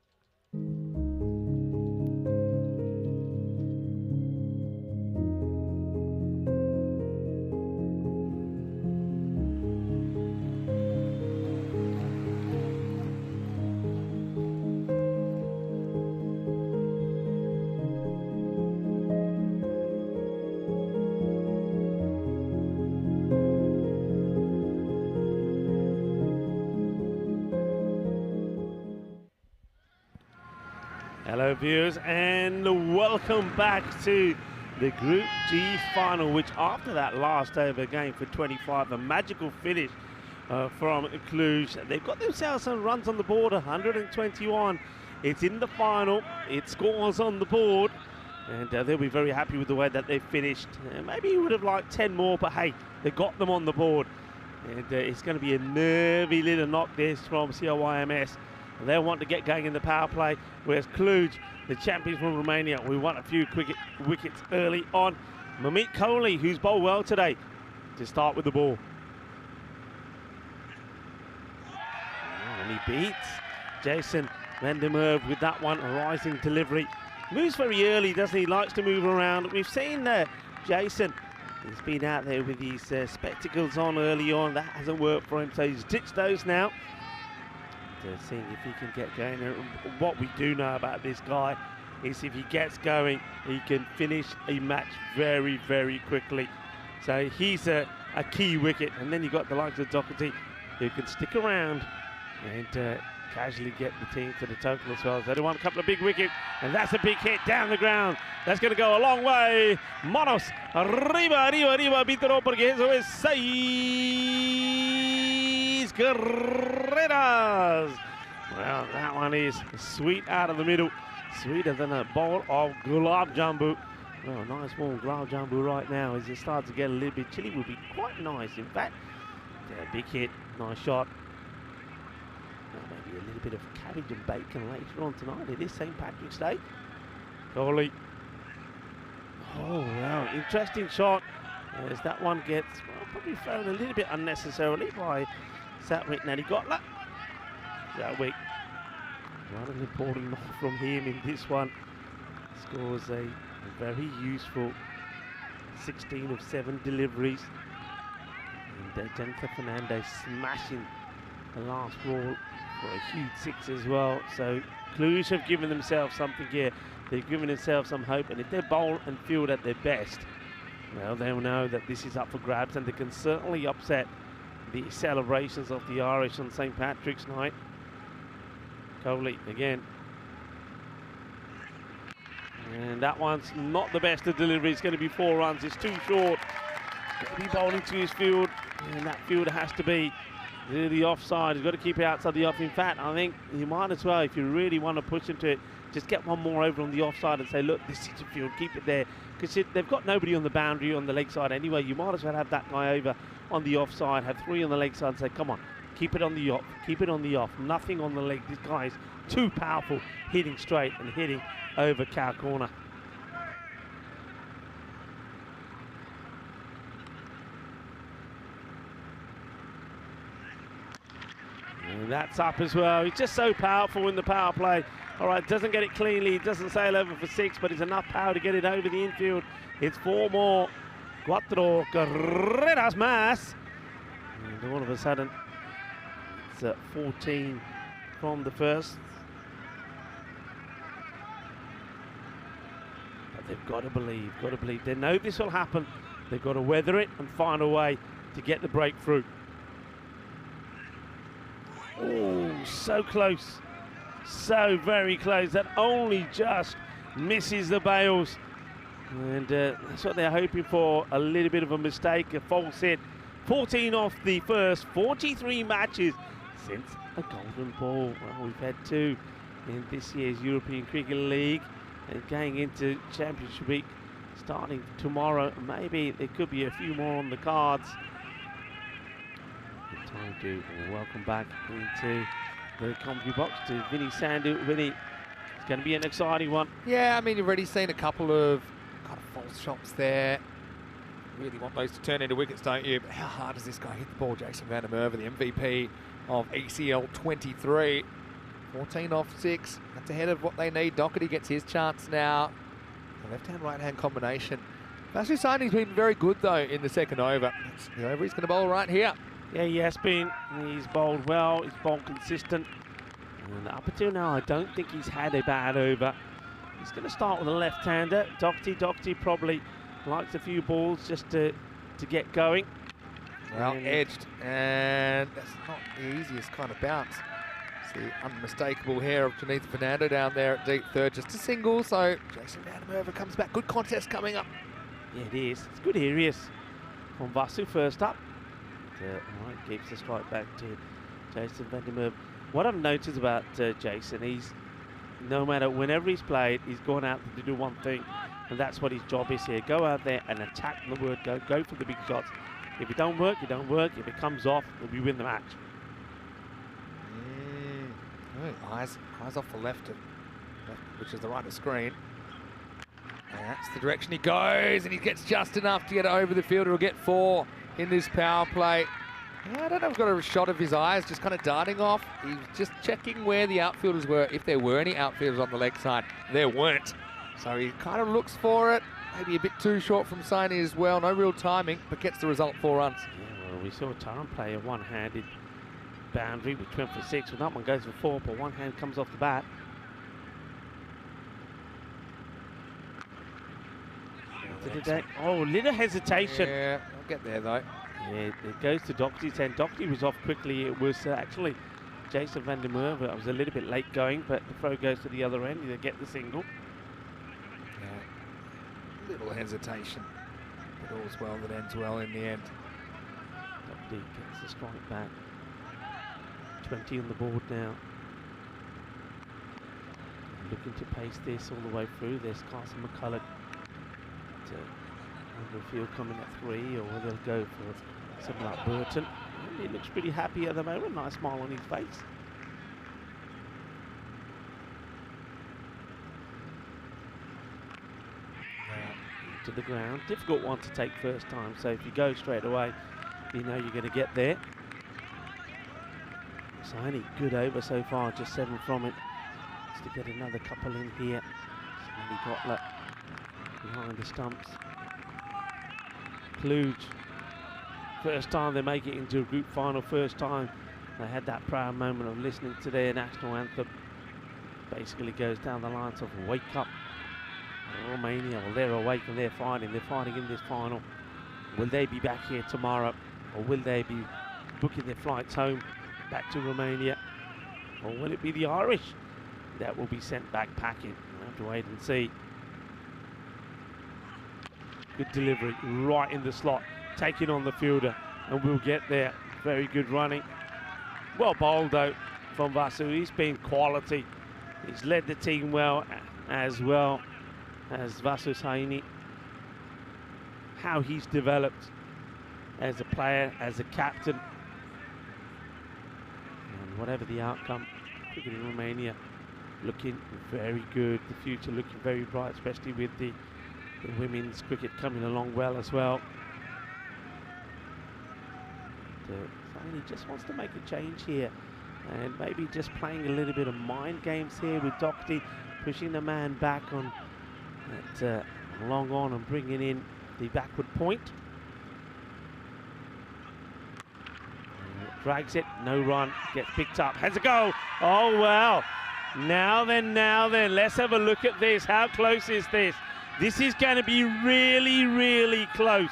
Hello viewers and welcome back to the Group G final, which after that last over game for 25, a magical finish from Cluj. They've got themselves some runs on the board, 121. It's in the final, it scores on the board, and they'll be very happy with the way that they finished. Maybe you would have liked 10 more, but hey, they got them on the board. And it's going to be a nervy little knock this from COYMS. They want to get going in the power play, whereas Cluj, the champions from Romania, we won a few wickets early on. Mamit Kohli, who's bowled well today, to start with the ball. And he beats Jason van der Merwe with that one, a rising delivery. Moves very early, doesn't he? Likes to move around. We've seen Jason, he's been out there with his spectacles on early on. That hasn't worked for him, so he's ditched those now. Seeing if he can get going. What we do know about this guy is if he gets going, he can finish a match very, very quickly. So he's a key wicket. And then you've got the likes of Doherty, who can stick around and casually get the team to the total as well. So they won a couple of big wickets, and that's a big hit down the ground. That's going to go a long way. Manos, arriba, Vítoro, porque eso es 6 carreras. Well, that one is sweet out of the middle. Sweeter than a bowl of gulab jambu. Well, nice warm gulab jambu right now. As it starts to get a little bit chilly, will be quite nice. In fact, big hit, nice shot. Well, maybe a little bit of cabbage and bacon later on tonight. It is St. Patrick's Day. Kohli. Oh, wow, interesting shot. As that one gets probably thrown a little bit unnecessarily by Satwik Nadigotla. Satwik, one of the important knock from him in this one. Scores a very useful 16 of 7 deliveries. And Jennifer Fernandez smashing the last ball for a huge 6 as well. So Cluj have given themselves something here. They've given themselves some hope, and if they bowl and field at their best, well, they'll know that this is up for grabs, and they can certainly upset the celebrations of the Irish on St. Patrick's night. Kohli again. And that one's not the best of delivery. It's going to be 4 runs. It's too short. Got to be bowling to his field, and that field has to be the offside. He's got to keep it outside the off. In fact, I think you might as well, if you really want to push into it, just get one more over on the offside and say, look, this is your field, keep it there. Because they've got nobody on the boundary on the leg side anyway. You might as well have that guy over on the offside, have 3 on the leg side and say, come on, keep it on the off, keep it on the off. Nothing on the leg. This guy is too powerful, hitting straight and hitting over cow corner. And that's up as well. He's just so powerful in the power play. All right, doesn't get it cleanly, doesn't sail over for 6, but it's enough power to get it over the infield. It's 4 more. 4 carreras más. And all of a sudden, it's 14 from the first. But they've got to believe, They know this will happen. They've got to weather it and find a way to get the breakthrough. Oh, so close. So very close. That only just misses the bails. And that's what they're hoping for. A little bit of a mistake, a false hit. 14 off the first 43 matches since a golden ball. Well, we've had 2 in this year's European Cricket League. And going into Championship Week starting tomorrow. Maybe there could be a few more on the cards. Good time to welcome back into the commentary box to Vinny Sandhu. Vinny, It's going to be an exciting one. Yeah, I mean, you've already seen a couple of kind of false shots there. You really want those to turn into wickets, don't you? But how hard does this guy hit the ball? Jason Van der Merwe, the MVP of ECL 23. 14 off 6. That's ahead of what they need. Doherty gets his chance now. The left-hand, right-hand combination. Vasu Saini's been very good, though, in the second over. That's the over he's going to bowl right here. Yeah, he has been. He's bowled well. He's bowled consistent. And up until now, I don't think he's had a bad over. He's going to start with a left-hander. Doherty probably likes a few balls just to get going. Well, edged. And that's not the easiest kind of bounce. It's the unmistakable hair of Janitha Fernando down there at deep third. Just a single, so Jason Van der Merwe comes back. Good contest coming up. Yeah, it is. It's good areas from Vasu first up. Right, keeps the strike back to Jason Van der Merwe. What I've noticed about Jason, he's no matter whenever he's played, he's gone out to do one thing, and that's what his job is here. Go out there and attack the word. Go for the big shots. If it don't work, you don't work. If it comes off, we win the match. Eyes off the left, which is the right of screen. And that's the direction he goes, and he gets just enough to get over the fielder. He'll get 4 in this power play. I don't know if I've got a shot of his eyes just kind of darting off. He was just checking where the outfielders were, if there were any outfielders on the leg side. There weren't. So he kind of looks for it. Maybe a bit too short from Saini as well. No real timing, but gets the result, 4 runs. Yeah, well, we saw Taran play a one-handed boundary, which went for 6. Well, that one goes for 4, but one hand comes off the bat. Oh, little hesitation. Yeah, I'll get there though. Yeah, it goes to Doherty's hand. Doherty was off quickly. It was actually Jason Van der Merwe. I was a little bit late going, but the throw goes to the other end. They get the single. Yeah. Little hesitation, but all's well that ends well in the end. Doherty gets the strike back. 20 on the board now. Looking to pace this all the way through. There's Carson McCulloch. The field coming at 3, or they'll go for something like Burton. He looks pretty happy at the moment. Nice smile on his face. To the ground. Difficult one to take first time. So if you go straight away, you know you're going to get there. Saini, good over so far. Just 7 from it. Just to get another couple in here. Smitty Gotler behind the stumps. Kluge, first time they make it into a group final, first time they had that proud moment of listening to their national anthem. Basically goes down the lines of wake up Romania. Well, they're awake and they're fighting in this final. Will they be back here tomorrow, or will they be booking their flights home back to Romania, or will it be the Irish that will be sent back packing? We'll have to wait and see. Good delivery, right in the slot, taking on the fielder, and we'll get there. Very good running. Well bowled though from Vasu. He's been quality. He's led the team well as Vasu Saini. How he's developed as a player, as a captain. And whatever the outcome, cricket in Romania looking very good. The future looking very bright, especially with the women's cricket coming along well as well. Saini just wants to make a change here, and maybe just playing a little bit of mind games here with Doherty, pushing the man back on that long on and bringing in the backward point. Drags it, no run, gets picked up, has a go. Oh well. Now then, let's have a look at this. How close is this? This is going to be really, really close.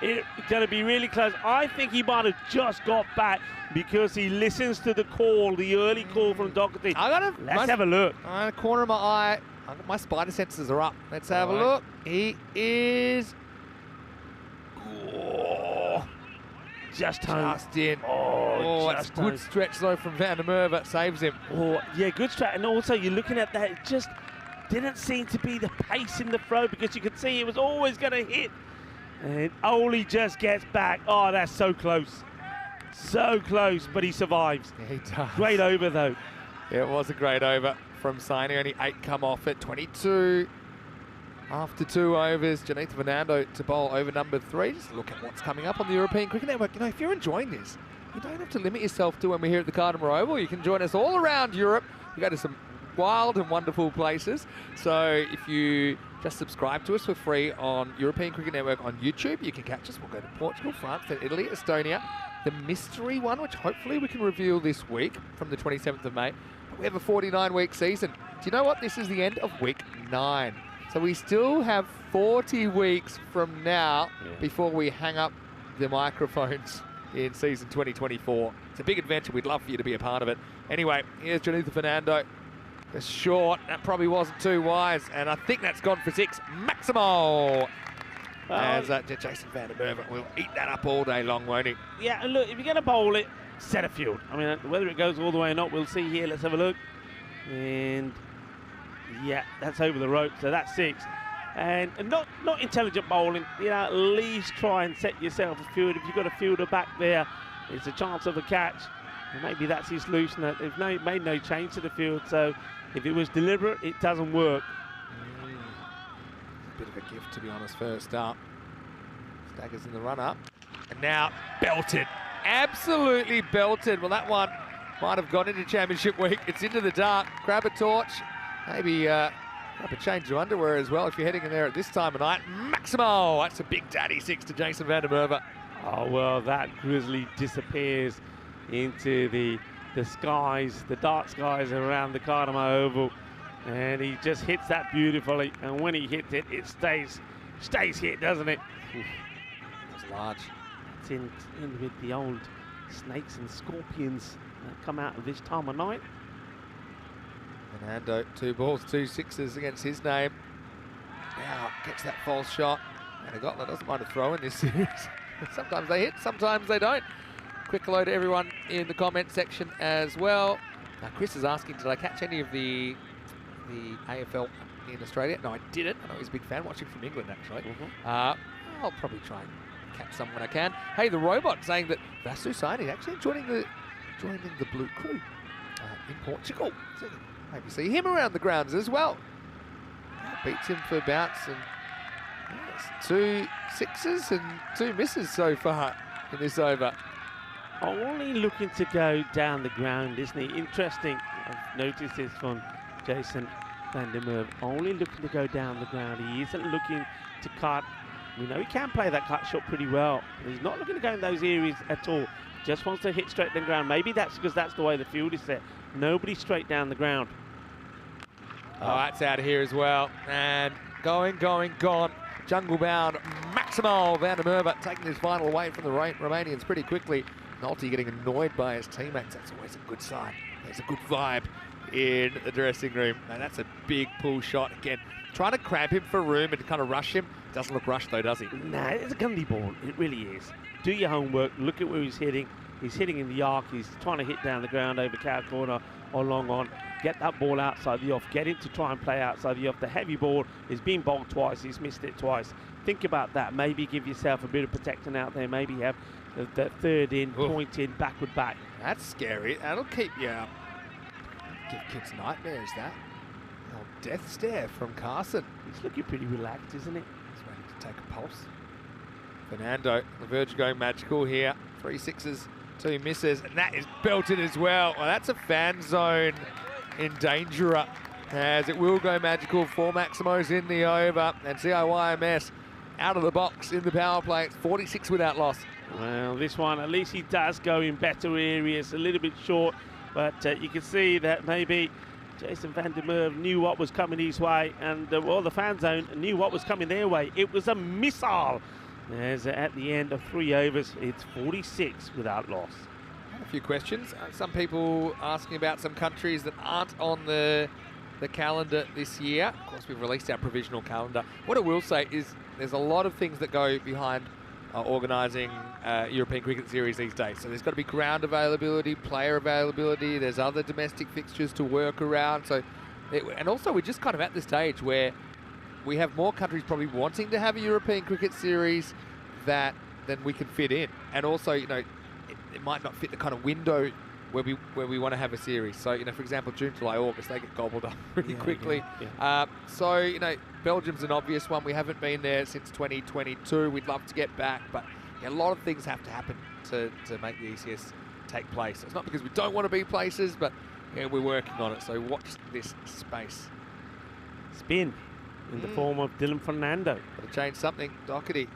It's going to be really close. I think he might have just got back because he listens to the call, the early call from Doherty. Let's have a look. Corner of my eye. My spider senses are up. Let's have a look. He is just home. Just in. That's a good stretch though from Van der Merwe. That saves him. Oh, yeah, good stretch. And also you're looking at that. It just didn't seem to be the pace in the throw, because you could see it was always going to hit. And Oli just gets back. Oh, that's so close. So close, but he survives. Yeah, he does. Great over, though. Yeah, it was a great over. from Saini. Only 8 come off it. 22 after 2 overs. Janitha Fernando to bowl over number 3. Just look at what's coming up on the European Cricket Network. You know, if you're enjoying this, you don't have to limit yourself to when we're here at the Cartama Oval. You can join us all around Europe. We go to some wild and wonderful places. So if you just subscribe to us for free on European Cricket Network on YouTube, you can catch us. We'll go to Portugal, France, then Italy, Estonia. The mystery one, which hopefully we can reveal this week from the 27th of May. But we have a 49-week season. Do you know what? This is the end of week 9. So we still have 40 weeks from now before we hang up the microphones in season 2024. It's a big adventure. We'd love for you to be a part of it. Anyway, here's Janitha Fernando. The short, that probably wasn't too wise, and I think that's gone for 6. Maximo! As Jason van der Merwe will eat that up all day long, won't he? Yeah, and look, if you're going to bowl it, set a field. I mean, whether it goes all the way or not, we'll see here. Let's have a look. And yeah, that's over the rope, so that's 6. And not intelligent bowling, you know, at least try and set yourself a field. If you've got a fielder back there, it's a chance of a catch. And maybe that's his solution. They've made no change to the field, so if it was deliberate, it doesn't work. A bit of a gift, to be honest, first up. Staggers in the run-up. And now belted. Absolutely belted. Well, that one might have gone into championship week. It's into the dark. Grab a torch. Maybe grab a change of underwear as well if you're heading in there at this time of night. Maximo! That's a big daddy 6 to Jason van der Merwe. Oh, well, that grizzly disappears into the skies, the dark skies around the Cartama Oval. And he just hits that beautifully. And when he hits it, it stays hit, doesn't it? That's large. It's in with the old snakes and scorpions that come out of this time of night. Fernando, 2 balls, 2 sixes against his name. Now gets that false shot. And Agotla doesn't mind a throw in this series. Sometimes they hit, sometimes they don't. Quick hello to everyone in the comment section as well. Now Chris is asking, did I catch any of the AFL in Australia? No, I didn't. I know he's a big fan, watching from England actually. I'll probably try and catch some when I can. Hey, the robot saying that Vasu Saini actually joining the Blue Crew in Portugal. So maybe see him around the grounds as well. Beats him for bounce, and yes, 2 sixes and 2 misses so far in this over. Only looking to go down the ground, isn't he? Interesting. I've noticed this from Jason van der Merwe. Only looking to go down the ground. He isn't looking to cut. We know he can play that cut shot pretty well. He's not looking to go in those areas at all. Just wants to hit straight down the ground. Maybe that's because that's the way the field is set. Nobody straight down the ground. Oh, that's out of here as well. And gone. Jungle bound. Maximo van der Merwe taking his final away from the Romanians pretty quickly. Nolte getting annoyed by his teammates. That's always a good sign. There's a good vibe in the dressing room. And that's a big pull shot again. Trying to cramp him for room and kind of rush him. Doesn't look rushed though, does he? Nah, it's a gundy ball. It really is. Do your homework. Look at where he's hitting. He's hitting in the arc. He's trying to hit down the ground over cow corner or long on. Get that ball outside the off. Get him to try and play outside the off. The heavy ball is being bowled twice. He's missed it twice. Think about that. Maybe give yourself a bit of protection out there. Maybe have that third in, point in, backward back. That's scary. That'll keep you up. Give kids nightmares, that. Old death stare from Carson. He's looking pretty relaxed, isn't he? He's waiting to take a pulse. Fernando, the verge of going magical here. 3 sixes, 2 misses, and that is belted as well. Well, that's a fan zone endangerer, as it will go magical for Maximo's in the over, and CIYMS out of the box in the power play. It's 46 without loss. Well, this one, at least he does go in better areas, a little bit short, but you can see that maybe Jason van der Merwe knew what was coming his way, and well, the fan zone knew what was coming their way. It was a missile. As at the end of 3 overs, it's 46 without loss. A few questions. Some people asking about some countries that aren't on the calendar this year. Of course, we've released our provisional calendar. What I will say is there's a lot of things that go behind organising European Cricket Series these days. So there's got to be ground availability, player availability. There's other domestic fixtures to work around. And also we're just kind of at the stage where we have more countries probably wanting to have a European Cricket Series than we can fit in. And also, you know, it might not fit the kind of window where we want to have a series. So, for example, June, July, August, they get gobbled up pretty quickly. Yeah. So, Belgium's an obvious one. We haven't been there since 2022. We'd love to get back, but a lot of things have to happen to make the ECS take place. It's not because we don't want to be places, but we're working on it. So watch this space. Spin in the form of Dylan Fernando. Got to change something. Doherty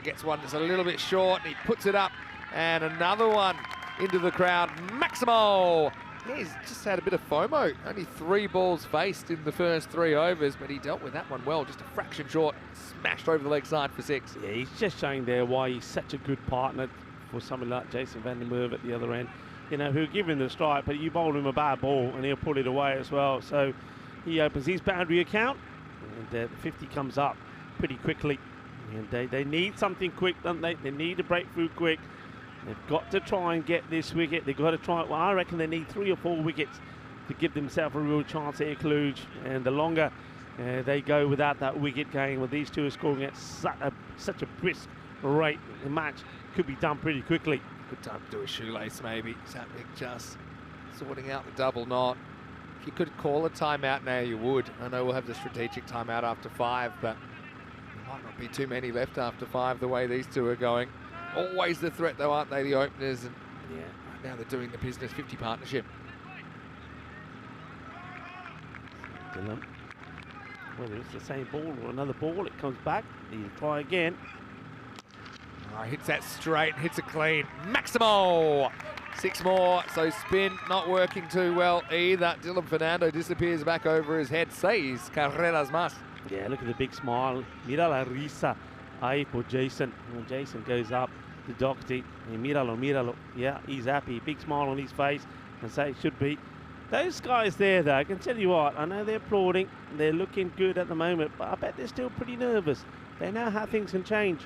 gets one that's a little bit short, and he puts it up. And another one into the crowd. Maximo! He's just had a bit of FOMO. Only 3 balls faced in the first 3 overs, but he dealt with that one well. Just a fraction short. Smashed over the leg side for 6. Yeah, he's just showing there why he's such a good partner for someone like Jason van der Merwe at the other end. Who'll give him the strike, but you bowl him a bad ball and he'll pull it away as well. So he opens his boundary account, and the 50 comes up pretty quickly. And they need something quick, don't they? They need a breakthrough quick. They've got to try and get this wicket. They've got to try it. Well, I reckon they need 3 or 4 wickets to give themselves a real chance here, Kluge. And the longer they go without that wicket going, well, these two are scoring at such a brisk rate. The match could be done pretty quickly. Good time to do a shoelace, maybe. Something just sorting out the double knot. If you could call a timeout now, you would. I know we'll have the strategic timeout after 5, but there might not be too many left after 5 the way these two are going. Always the threat, though, aren't they, the openers? And right now they're doing the business 50 partnership. Dylan. Whether it's the same ball or another ball, it comes back. He'll try again. Hits that straight, hits it clean. Maximo! 6 more, so spin not working too well either. Dylan Fernando disappears back over his head. 6 carreras más. Yeah, look at the big smile. Mira la risa ahí por Jason. When Jason goes up to Doherty, and míralo, míralo. Yeah, he's happy. Big smile on his face, and so it should be. Those guys there, though, I can tell you what, I know they're applauding. They're looking good at the moment, but I bet they're still pretty nervous. They know how things can change.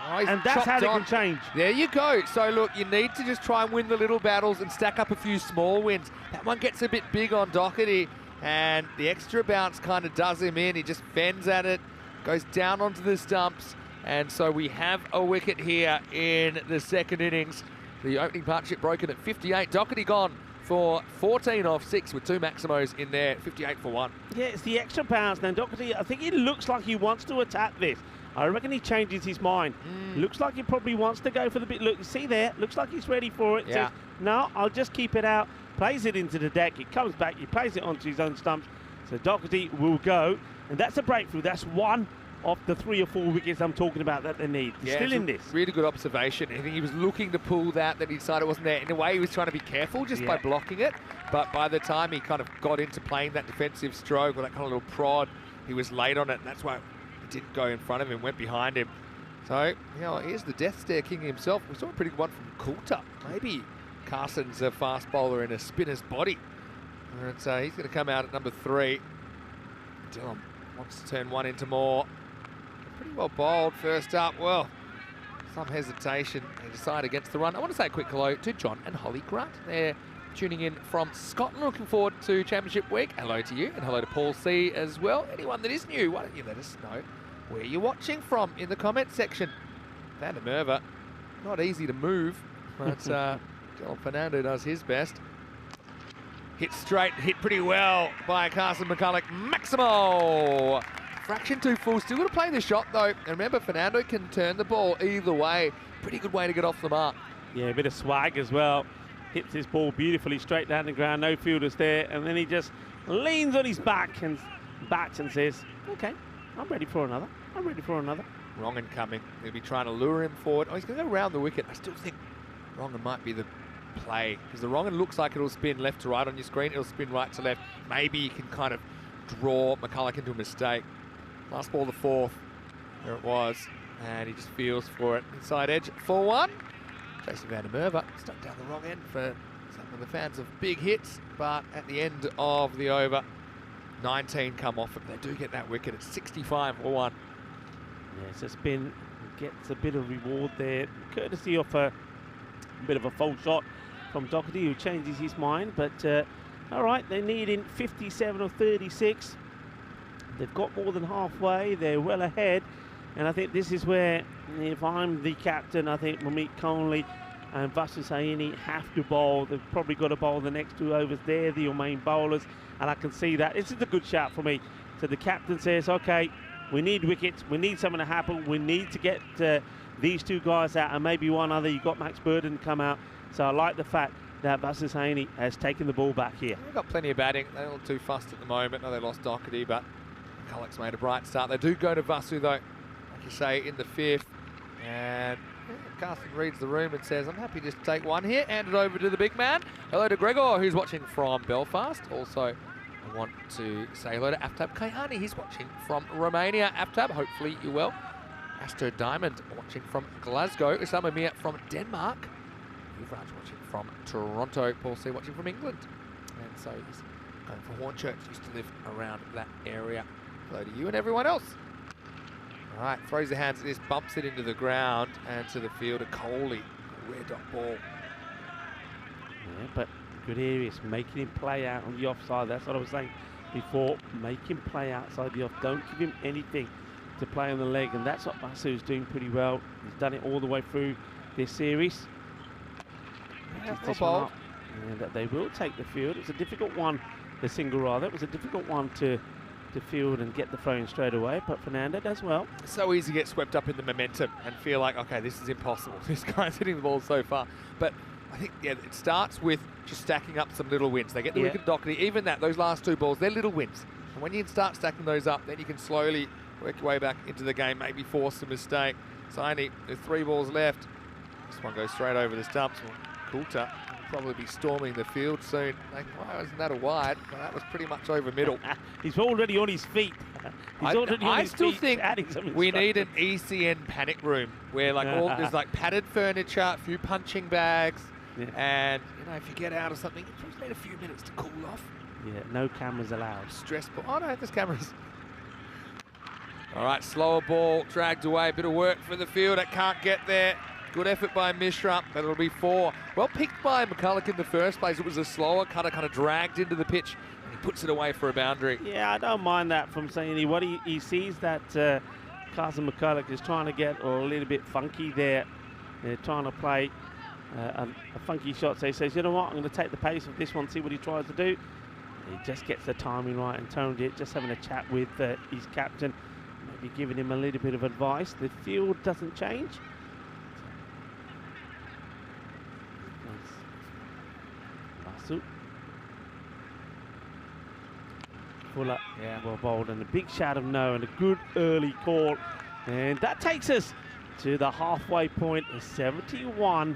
And that's how they can change. There you go. So, look, you need to just try and win the little battles and stack up a few small wins. That one gets a bit big on Doherty, and the extra bounce kind of does him in. He just fends at it, goes down onto the stumps, and so we have a wicket here in the second innings. The opening partnership broken at 58. Doherty gone for 14 off 6 with 2 Maximos in there, 58 for 1. Yeah, it's the extra bounce now. Doherty, I think it looks like he wants to attack this. I reckon he changes his mind. Looks like he probably wants to go for the bit. Look, you see there? Looks like he's ready for it. Yeah. Says, no, I'll just keep it out. Plays it into the deck. It comes back. He plays it onto his own stumps. So Doherty will go. And that's a breakthrough. That's one of the 3 or 4 wickets I'm talking about that they need. They're still in this. Really good observation. I think he was looking to pull that, then he decided it wasn't there. In a way, he was trying to be careful just by blocking it. But by the time he kind of got into playing that defensive stroke or that kind of little prod, he was late on it. And that's why didn't go in front of him, went behind him. So, here's the Death Stare King himself. We saw a pretty good one from Coulter. Maybe Carson's a fast bowler in a spinner's body. And so he's going to come out at number 3. Dylan wants to turn one into more. Pretty well bowled first up. Well, some hesitation. They decide against the run. I want to say a quick hello to John and Holly Grunt. They're tuning in from Scotland. Looking forward to Championship Week. Hello to you and hello to Paul C as well. Anyone that is new, why don't you let us know where you're watching from in the comment section. Van der Merwe, not easy to move, but Dylan Fernando does his best. Hit straight, hit pretty well by Carson McCulloch. Maximo! Fraction too full, still got to play the shot though. And remember, Fernando can turn the ball either way. Pretty good way to get off the mark. Yeah, a bit of swag as well. Hits his ball beautifully straight down the ground, no fielders there, and then he just leans on his back and bats and says, okay, I'm ready for another. I'm ready for another. Wrongen coming. He'll be trying to lure him forward. Oh, he's going to go around the wicket. I still think Wrongen might be the play, because the Wrongen looks like it'll spin left to right on your screen. It'll spin right to left. Maybe you can kind of draw McCulloch into a mistake. Last ball, the 4th. There it was. And he just feels for it. Inside edge for 1. Jason van der Merwe stuck down the wrong end for some of the fans of big hits, but at the end of the over, 19 come off it. They do get that wicket at 65 for 1. Yeah, so spin gets a bit of reward there, courtesy of a bit of a false shot from Doherty, who changes his mind. But all right, they're needing 57 or 36. They've got more than halfway. They're well ahead. And I think this is where, if I'm the captain, I think Mamik Conley and Vasu Saini have to bowl. They've probably got to bowl the next 2 overs. They're your main bowlers, and I can see that. This is a good shout for me. So the captain says, okay, we need wickets. We need something to happen. We need to get these 2 guys out and maybe one other. You've got Max Burden come out. So I like the fact that Vasu Saini has taken the ball back here. They've got plenty of batting. They're not too fussed at the moment. No, they lost Doherty, but McCulloch's made a bright start. They do go to Vasu, though, like you say, in the 5th. And Carsten reads the room and says, I'm happy just to take one here. Hand it over to the big man. Hello to Gregor, who's watching from Belfast. Also, I want to say hello to Aftab Kayani. He's watching from Romania. Aftab, hopefully you're well. Astro Diamond watching from Glasgow. Usama Mir from Denmark. Yuvraj watching from Toronto. Paul C watching from England. And so he's going for Hornchurch. Used to live around that area. Hello to you and everyone else. All right, throws the hands at this, bumps it into the ground and to the fielder, Coley. Red dot ball. Yeah, but good areas, making him play out on the offside. That's what I was saying before. Make him play outside the off. Don't give him anything to play on the leg, and that's what Vasu's doing pretty well. He's done it all the way through this series. Yeah, This one up, and that they will take the field. It's a difficult one, the single rather. It was a difficult one to field and get the throw in straight away, but Fernando does well. So easy to get swept up in the momentum and feel like, okay, this is impossible. This guy's hitting the ball so far. But I think, yeah, it starts with just stacking up some little wins. They get the wicket Doherty. Even that, those last 2 balls, they're little wins. And when you start stacking those up, then you can slowly work your way back into the game, maybe force a mistake. Saini, there's 3 balls left. This one goes straight over the stumps. Well, Coulter will probably be storming the field soon. Like, why wasn't that a wide? Well, that was pretty much over middle. He's already on his feet. I still think we need an ECN panic room where like there's like padded furniture, a few punching bags, and you know, if you get out or something, you just need a few minutes to cool off. Yeah, no cameras allowed. Stressful. Oh no, there's cameras. All right, slower ball, dragged away. Bit of work for the fielder, can't get there. Good effort by Mishra, but it'll be 4. Well picked by McCulloch in the first place. It was a slower cutter, kind of dragged into the pitch, and he puts it away for a boundary. Yeah, I don't mind that from Saini. What he sees that Carson McCulloch is trying to get a little bit funky there. They're trying to play a funky shot. So he says, you know what, I'm going to take the pace of this one, see what he tries to do. He just gets the timing right and toned it, just having a chat with his captain, maybe giving him a little bit of advice. The field doesn't change. Fuller, well bowled, and a big shout of no, and a good early call, and that takes us to the halfway point, 71,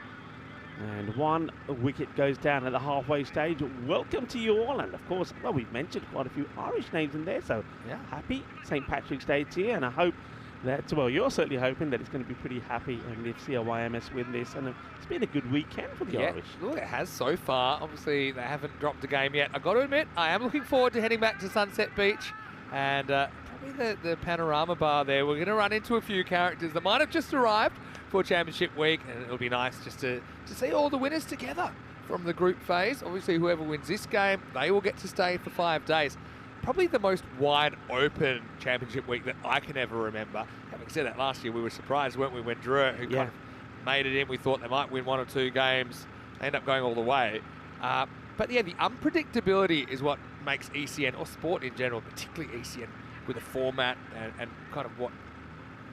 and 1 wicket goes down at the halfway stage. Welcome to you all, and of course, well, we've mentioned quite a few Irish names in there, so happy St. Patrick's Day to you, and I hope that, well, you're certainly hoping that it's going to be pretty happy and if CLYMS win this, and it's been a good weekend for the Irish. Well, it has so far. Obviously, they haven't dropped a game yet. I've got to admit, I am looking forward to heading back to Sunset Beach, and probably the panorama bar there. We're going to run into a few characters that might have just arrived for Championship Week, and it'll be nice just to see all the winners together from the group phase. Obviously, whoever wins this game, they will get to stay for 5 days. Probably the most wide open Championship Week that I can ever remember. Having said that, last year we were surprised, weren't we, when Druitt, who kind of made it in, we thought they might win 1 or 2 games. They end up going all the way. But yeah, the unpredictability is what makes ECN, or sport in general, particularly ECN, with a format and kind of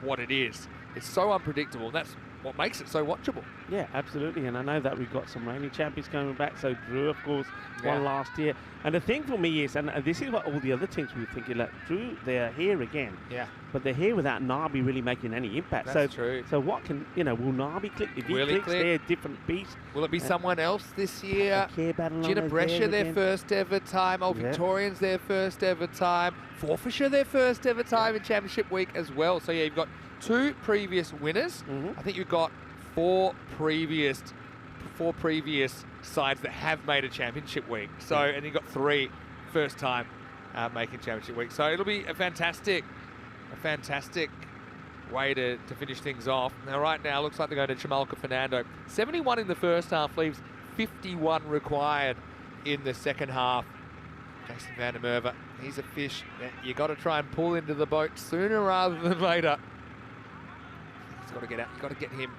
what it is. It's so unpredictable, and that's what makes it so watchable. Yeah, absolutely, and I know that we've got some reigning champions coming back, so Drew, of course, won last year. And the thing for me is, and this is what all the other teams were thinking, like, Drew, they're here again. Yeah. But they're here without Nabi really making any impact. That's true. So what can, will Nabi click? If he clicks, they're a different beast. Will it be someone else this year? Gina Brescia, their first ever time. Old Victorians, their first ever time. Forfeiture, their first ever time in Championship Week as well. So yeah, you've got 2 previous winners. I think you've got 4 previous sides that have made a Championship Week. So, and you've got 3 first time making Championship Week. So it'll be a fantastic way to finish things off. Now, right now, looks like they're going to Chamalka Fernando. 71 in the first half, leaves 51 required in the second half. Jason van der Merwe, he's a fish that you got to try and pull into the boat sooner rather than later. He's got to get out. You've got to get him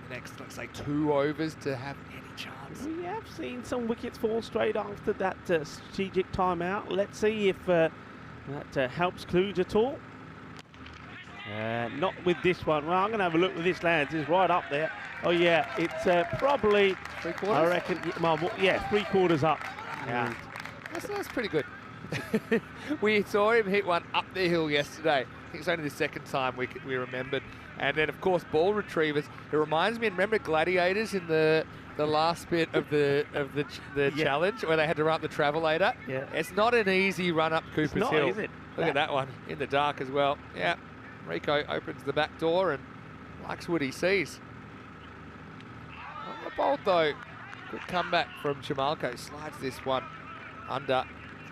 the next, let's say, 2 overs to have any chance. We have seen some wickets fall straight after that strategic timeout. Let's see if that helps Kluge at all. Not with this one. Well, I'm going to have a look with this, lads. It's right up there. Oh, yeah, it's probably... 3/4? I reckon, yeah, 3/4 up. Yeah. That's pretty good. We saw him hit one up the hill yesterday. I think it's only the second time we remembered. And then, of course, ball retrievers. It reminds me, remember Gladiators in the last bit of the challenge where they had to run up the Travelator? Yeah. It's not an easy run up Cooper's It's not, Hill. is it? Look at that one in the dark as well. Yeah. Rico opens the back door and likes what he sees. On the bolt though, good comeback from Chimalco. Slides this one under.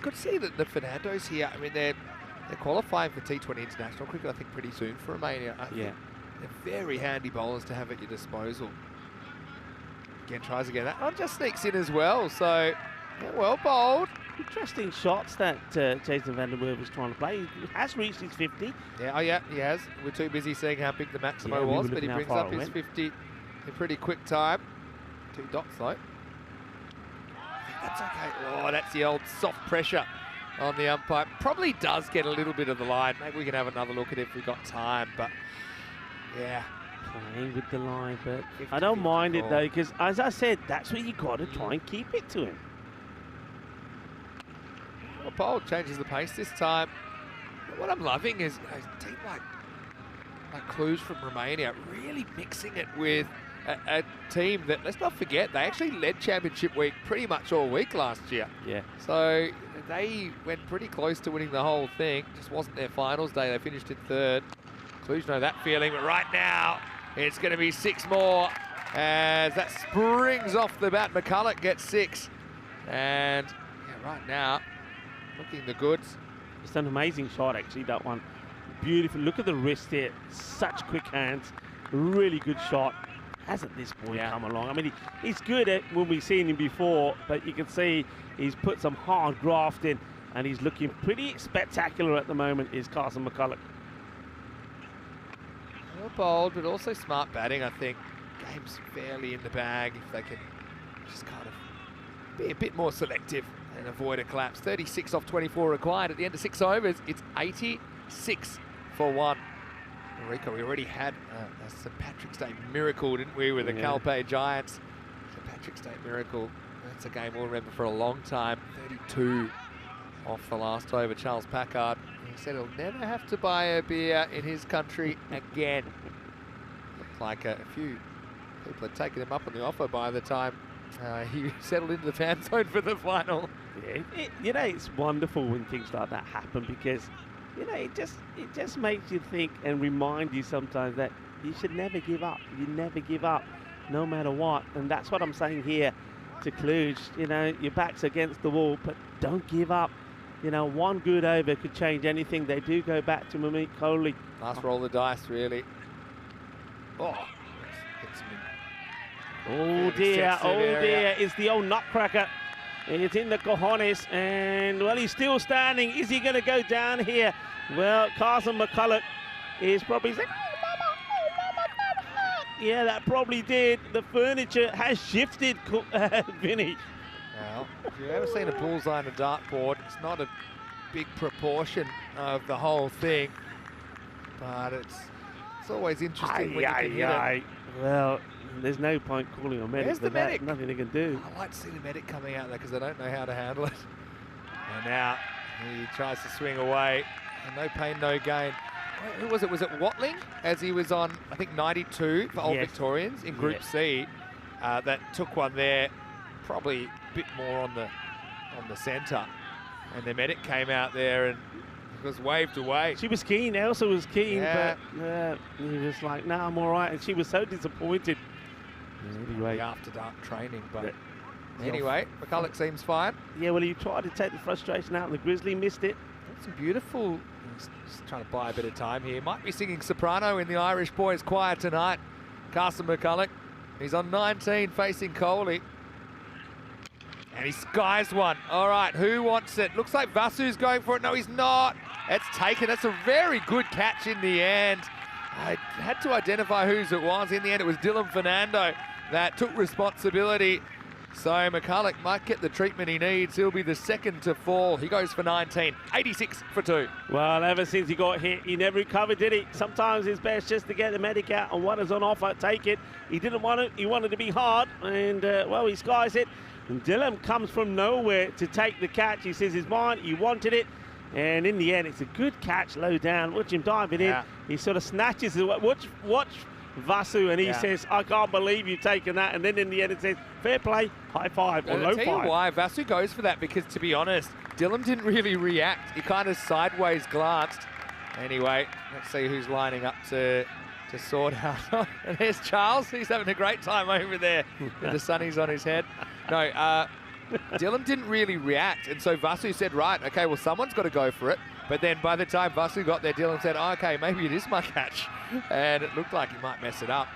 Good to see that the Fernandos here. I mean, they're qualifying for T20 international cricket. I think pretty soon for Romania. Yeah, they're very handy bowlers to have at your disposal. Again, tries again. That one just sneaks in as well. So yeah, well bowled. interesting shots that Jason van der Merwe was trying to play. He has reached his 50. Yeah, oh yeah, he has. We're too busy seeing how big the Maximo Yeah, we was, were but he looking brings how far up it his went. 50 in pretty quick time. 2 dots though. I think that's okay. Oh, that's the old soft pressure on the umpire. Probably does get a little bit of the line. Maybe we can have another look at it if we've got time, but yeah. Playing with the line, but I don't mind it though, because as I said, that's what you got to try and keep it to him. Well, Paul changes the pace this time. But what I'm loving is a team like Kluge from Romania really mixing it with a team that, let's not forget, they actually led Championship Week pretty much all week last year. Yeah. So they went pretty close to winning the whole thing. Just wasn't their finals day. They finished in 3rd. Kluge know that feeling, but right now it's going to be 6 more as that springs off the bat. McCulloch gets 6. And yeah, right now, looking the goods. It's an amazing shot, actually, that one. Beautiful. Look at the wrist here. Such quick hands. Really good shot. Hasn't this boy come along? I mean, he's good at when we've seen him before, but you can see he's put some hard graft in, and he's looking pretty spectacular at the moment, is Carson McCulloch. Well bold, but also smart batting, I think. Game's fairly in the bag if they can just kind of be a bit more selective and avoid a collapse. 36 off 24 required. At the end of 6 overs, it's 86 for 1. Rico, we already had a St. Patrick's Day miracle, didn't we, with the Calpe Giants. St. Patrick's Day miracle. That's a game we'll remember for a long time. 32 off the last over. Charles Packard, he said he'll never have to buy a beer in his country again. Looks like a few people had taken him up on the offer by the time he settled into the fan zone for the final. Yeah, you know, it's wonderful when things like that happen, because you know, it just makes you think and remind you sometimes that you should never give up. You never give up, no matter what. And that's what I'm saying here to Kluge. You know, your back's against the wall, but don't give up. You know, one good over could change anything. They do go back to Malik Kohli. Last roll of the dice, really. Oh, hits him in. Oh dear, oh dear, it's the old nutcracker. It's in the cojones, and well, he's still standing. Is he going to go down here? Well, Carson McCulloch is probably saying, oh, mama, that hurt. Yeah, that probably did. The furniture has shifted, Vinny. Well, if you've ever seen a bullseye on a dartboard, it's not a big proportion of the whole thing, but it's always interesting when you can hit it. Well, there's no point calling a medic. Where's the medic? Nothing they can do. I like to see the medic coming out there because they don't know how to handle it. And now he tries to swing away. And no pain, no gain. Who was it? Was it Watling? As he was on, I think, 92 for Old Victorians in Group C. That took one there, probably a bit more on the centre. And the medic came out there and was waved away. She was keen. Elsa was keen, but he was like, "No, I'm all right." And she was so disappointed. Anyway, after dark training, but anyway, McCulloch seems fine. Yeah, well, he tried to take the frustration out, and the Grizzly missed it. That's beautiful. Just trying to buy a bit of time here. Might be singing soprano in the Irish Boys Choir tonight. Carson McCulloch. He's on 19 facing Kohli. And he skies one. All right, who wants it? Looks like Vasu's going for it. No, he's not. It's taken. That's a very good catch in the end. I had to identify whose it was. In the end, it was Dylan Fernando that took responsibility. So McCulloch might get the treatment he needs. He'll be the second to fall. He goes for 19, 86 for 2. Well, ever since he got hit, he never recovered, did he? Sometimes it's best just to get the medic out, and what is on offer, take it. He didn't want it. He wanted to be hard, and, well, he skies it. And Dylan comes from nowhere to take the catch. He says it's mine. He wanted it. And in the end, it's a good catch low down. Watch him diving in. He sort of snatches it. Watch Vasu, and he says, I can't believe you've taken that. And then in the end, it says, fair play, high five, or low I'll tell five. you why Vasu goes for that, because to be honest, Dylan didn't really react. He kind of sideways glanced. Anyway, let's see who's lining up to sort out. And there's Charles. He's having a great time over there with the sunnies on his head. No, Dylan didn't really react, and so Vasu said, right, okay, well, someone's got to go for it. But then by the time Vasu got there, Dylan said, oh, okay, maybe it is my catch. And it looked like he might mess it up.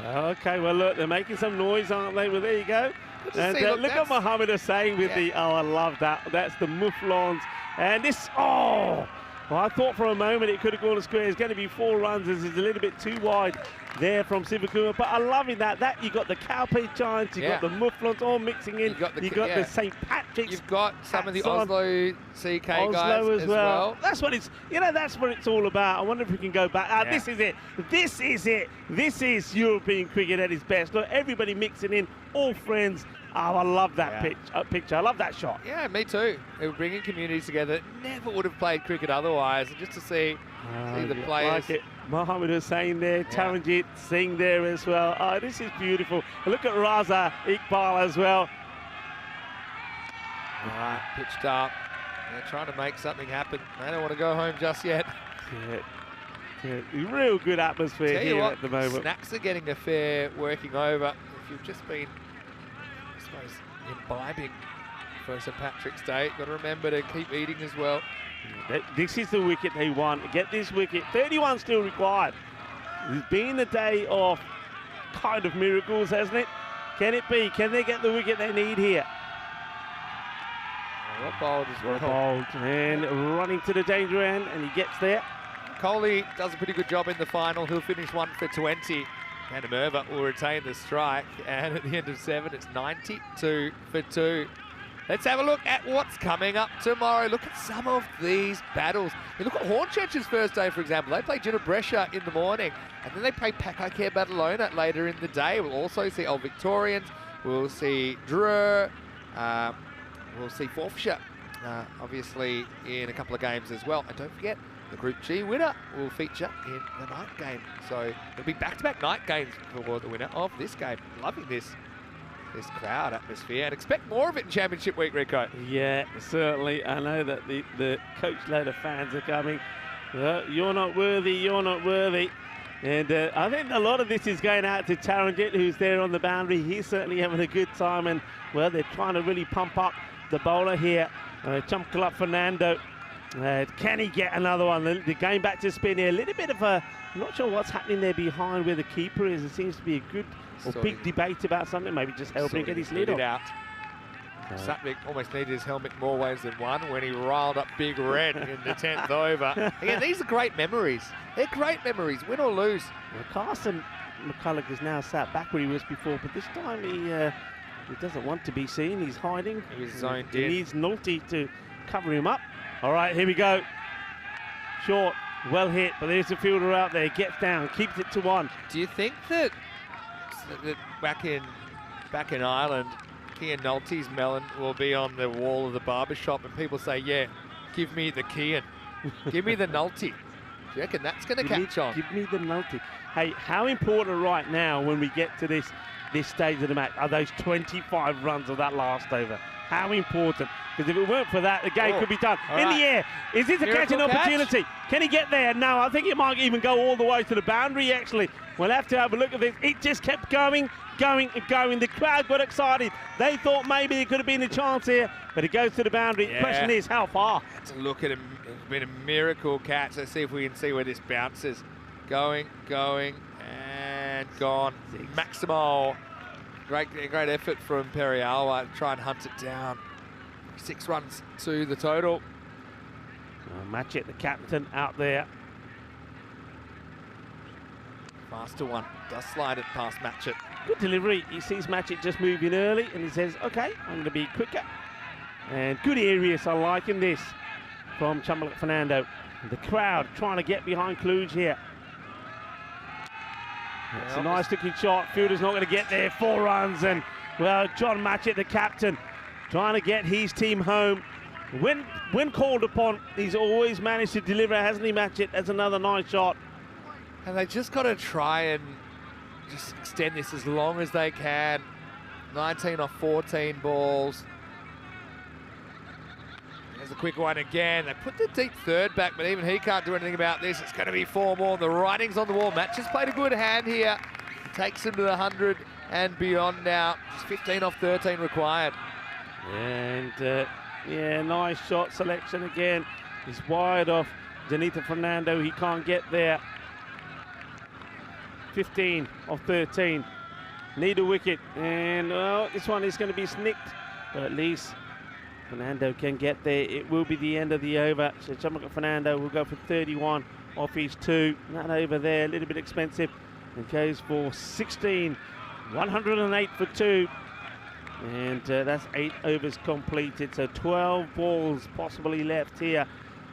Okay, well, look, they're making some noise, aren't they? Well, there you go. And look at Mohammed Hussain with the, oh, I love that. That's the mufflons. And this, oh, well, I thought for a moment it could have gone to square. It's going to be 4 runs. This is a little bit too wide there from Sivakuma. But I'm loving that. You got the Cowpea Giants, you got the mufflons all mixing in. You got the St. Patrick's. You've got some of the Oslo CK Oslo guys as well. That's what it's, that's what it's all about. I wonder if we can go back. This is it. This is it. This is European cricket at its best. Look, everybody mixing in, all friends. Oh, I love that picture. I love that shot. Yeah, me too. They were bringing communities together. Never would have played cricket otherwise. And just to see the players. Like it. Mohammed Hussain there, Taranjit Singh there as well. Oh, this is beautiful. And look at Raza Iqbal as well. All right, pitched up. They're trying to make something happen. They don't want to go home just yet. Real good atmosphere here at the moment. Snacks are getting a fair working over. If you've just been, I suppose, imbibing for St. Patrick's Day, got to remember to keep eating as well. This is the wicket they want. Get this wicket. 31 still required. It's been a day of kind of miracles, hasn't it? Can it be? Can they get the wicket they need here? Well bowled as well. Bowled and running to the danger end, and he gets there. Kohli does a pretty good job in the final. He'll finish 1 for 20. And Merva will retain the strike. And at the end of 7, it's 92 for 2. Let's have a look at what's coming up tomorrow. Look at some of these battles. You look at Hornchurch's first day, for example. They play Jinnah Brescia in the morning, and then they play Pakai Care Badalona later in the day. We'll also see Old Victorians. We'll see Drur. We'll see Forfeiture, obviously, in a couple of games as well. And don't forget, the Group G winner will feature in the night game. So it'll be back-to-back night games for the winner of this game. Loving this crowd atmosphere, and expect more of it in Championship Week, Rico. Yeah, certainly. I know that the coach load of fans are coming. You're not worthy, you're not worthy. And I think a lot of this is going out to Taranjit, who's there on the boundary. He's certainly having a good time, and, well, they're trying to really pump up the bowler here. Chamkala Fernando. Can he get another one? The game back to spin here. A little bit of a, I'm not sure what's happening there behind where the keeper is. It seems to be a good or big debate about something. Maybe just helping get his lid out. Satvic almost needed his helmet more ways than one when he riled up Big Red in the 10th over. Again, these are great memories. They're great memories, win or lose. Well, Carson McCulloch is now sat back where he was before, but this time he doesn't want to be seen. He's hiding. He was zoned in. He needs Nolte to cover him up. All right, here we go. Short, well hit, but there's a fielder out there. Gets down, keeps it to 1. Do you think that back in Ireland, Kean Nolte's melon will be on the wall of the barbershop and people say, yeah, give me the Kean. Give me the Nolte. Do you reckon that's going to catch on? Give me the Nolte. Hey, how important right now when we get to this stage of the match are those 25 runs of that last over? How important? Because if it weren't for that, the game could be done. In the air. Is this a catching opportunity? Can he get there? No, I think it might even go all the way to the boundary, actually. We'll have to have a look at this. It just kept going. The crowd got excited. They thought maybe there could have been a chance here, but it goes to the boundary. The question is, how far? Let's look at him. It's been a miracle catch. Let's see if we can see where this bounces. Going, and gone. Maximal. Great effort from Periawa to try and hunt it down. 6 runs to the total. Match it, the captain out there. Faster one. Does slide it past Matchett. Good delivery. He sees Matchett just moving early and he says, okay, I'm going to be quicker. And good areas are liking this from Chamalak Fernando. The crowd trying to get behind Kluge here. It's a nice looking shot. Fielder's not going to get there. 4 runs. And, well, John Matchett, the captain, trying to get his team home. When called upon, he's always managed to deliver, hasn't he, Matchett? That's another nice shot. And they just got to try and just extend this as long as they can. 19 off 14 balls. There's a quick one again. They put the deep third back, but even he can't do anything about this. It's going to be 4 more. The writing's on the wall. Matchett played a good hand here. Takes him to the 100 and beyond now. Just 15 off 13 required. And, yeah, nice shot selection again. He's wide off Janita Fernando. He can't get there. 15 of 13. Need a wicket. And, well, this one is going to be snicked. But at least Fernando can get there. It will be the end of the over. So Chamalak Fernando will go for 31 off his 2. That over there, a little bit expensive. It goes for 16. 108 for 2. And that's 8 overs completed. So 12 balls possibly left here.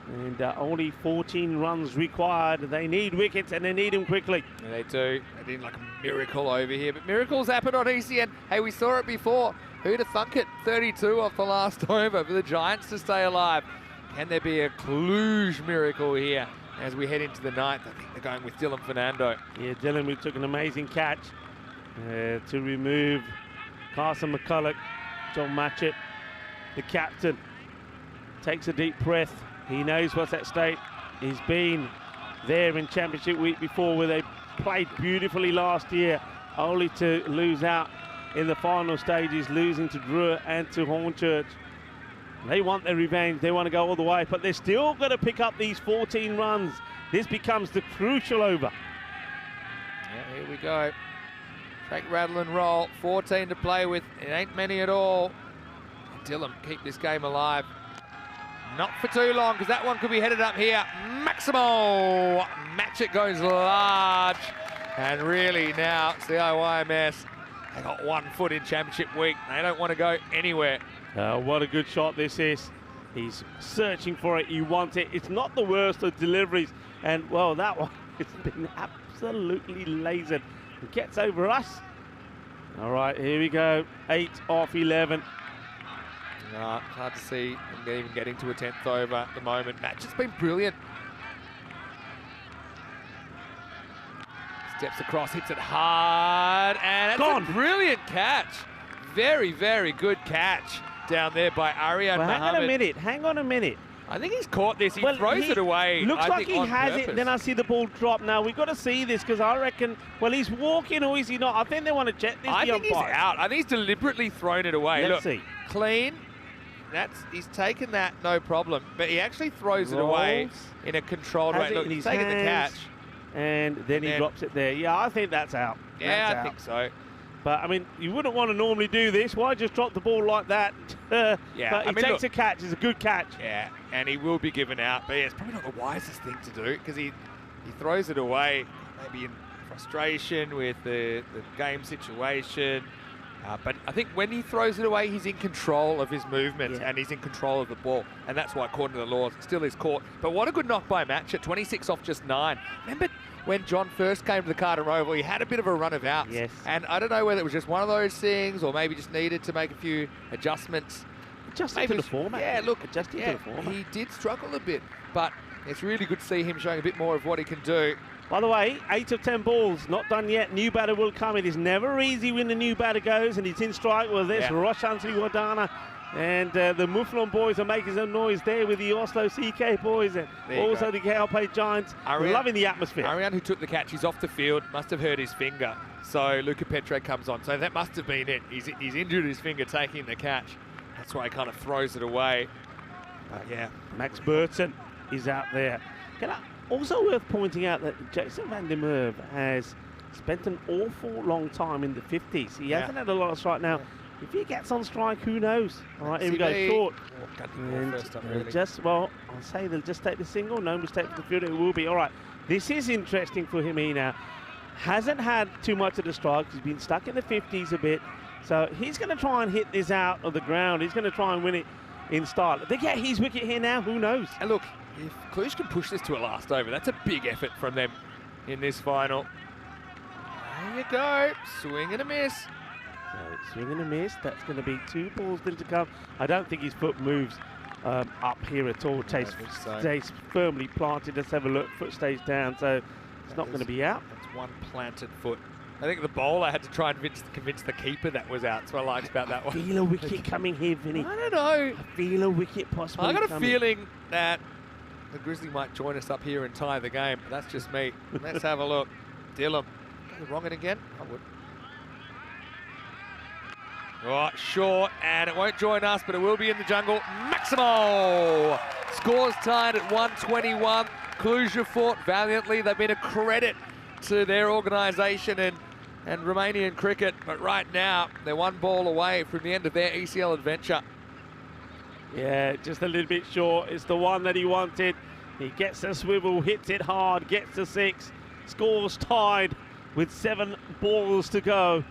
And only 14 runs required. They need wickets and they need them quickly. Yeah, they do. They need like a miracle over here. But miracles happen on ECN. Hey, we saw it before. Who'd have thunk it? 32 off the last over for the Giants to stay alive. Can there be a Kluge miracle here as we head into the 9th? I think they're going with Dylan Fernando. Yeah, Dylan, we took an amazing catch to remove Carson McCulloch. John Matchett, the captain, takes a deep breath. He knows what's at stake. He's been there in Championship Week before where they played beautifully last year, only to lose out in the final stages, losing to Drew and to Hornchurch. They want their revenge. They want to go all the way, but they're still going to pick up these 14 runs. This becomes the crucial over. Yeah, here we go. Shake, rattle and roll. 14 to play with. It ain't many at all. Dylan, keep this game alive. Not for too long, because that one could be headed up here. Maximo! Matchett goes large. And really now, it's the IYMS. They got 1 foot in Championship Week. They don't want to go anywhere. What a good shot this is. He's searching for it. He wants it. It's not the worst of deliveries. And, well, that one has been absolutely lasered. It gets over us. All right, here we go. 8 off 11. Hard to see him even getting to a 10th over at the moment. Matchett's been brilliant. Steps across, hits it hard, and that's Gone. a brilliant catch. Very, very good catch down there by Aryan Well, Mohammed. hang on a minute. I think he's caught this. He Well, throws it away. Looks I like think he on has purpose. it, then I see the ball drop. Now, we've got to see this because I reckon, well, he's walking or is he not? I think they want to check this. I the think he's umpires. out. I think he's deliberately thrown it away. Let's Look, see. clean. He's taken that, no problem. But he actually throws it away Rolls. in a controlled Has way. it Look, in he's his taken the catch. hands, and then he then- drops it there. Yeah, I think that's out. Yeah, That's I out. think so. But, I mean, you wouldn't want to normally do this. Why just drop the ball like that? Yeah, But he I mean, takes look- a catch. It's a good catch. Yeah, and he will be given out. But yeah, it's probably not the wisest thing to do because he throws it away, maybe in frustration with the game situation. But I think when he throws it away, he's in control of his movement and he's in control of the ball. And that's why, according to the laws, it still is caught. But what a good knock by Matchett, 26 off just 9. Remember when John first came to the Cartama Oval, he had a bit of a run of outs. Yes. And I don't know whether it was just one of those things or maybe just needed to make a few adjustments. Adjusting to the format. Yeah, look, Adjusting to the format. he did struggle a bit, but it's really good to see him showing a bit more of what he can do. By the way, 8 of 10 balls, not done yet. New batter will come. It is never easy when the new batter goes, and it's in strike with this Roshansri Wadana. And the Mufflon boys are making some noise there with the Oslo CK boys and also the KLP Giants. Loving the atmosphere. Ariane, who took the catch, he's off the field, must have hurt his finger. So Luca Petre comes on. So that must have been it. He's injured his finger taking the catch. That's why he kind of throws it away. But yeah. Max Burton is out there. Also worth pointing out that Jason van der Merwe has spent an awful long time in the 50s. He hasn't had a lot of strike now. If he gets on strike, who knows? All right, here we go, short. Well, I'll say they'll just take the single. No mistake for the fielder, it will be. All right, this is interesting for him here now. hasn't had too much of the strikes. He's been stuck in the 50s a bit. So he's going to try and hit this out of the ground. He's going to try and win it in style. They get his wicket here now, who knows? And look, if Cluj can push this to a last over, that's a big effort from them in this final. There you go, swing and a miss. So swing and a miss, that's going to be 2 balls still to come. I don't think his foot moves up here at all. Stays firmly planted. Let's have a look, foot stays down, so it's not going to be out. That's one planted foot. I think the bowler had to try and convince the keeper that was out. That's what I liked about that one. I feel a wicket coming here, Vinny. I don't know. I feel a wicket possibly I got a coming. feeling that the Grizzly might join us up here and tie the game. But that's just me. Let's have a look. Dillon. Wrong it again? I would. Oh, short, and it won't join us, but it will be in the jungle. Maximo! Scores tied at 121. Cluj fought valiantly. They've been a credit to their organisation and Romanian cricket, but right now they're 1 ball away from the end of their ECL adventure. Yeah, just a little bit short. It's the one that he wanted. He gets a swivel, hits it hard, gets a 6, scores tied with 7 balls to go.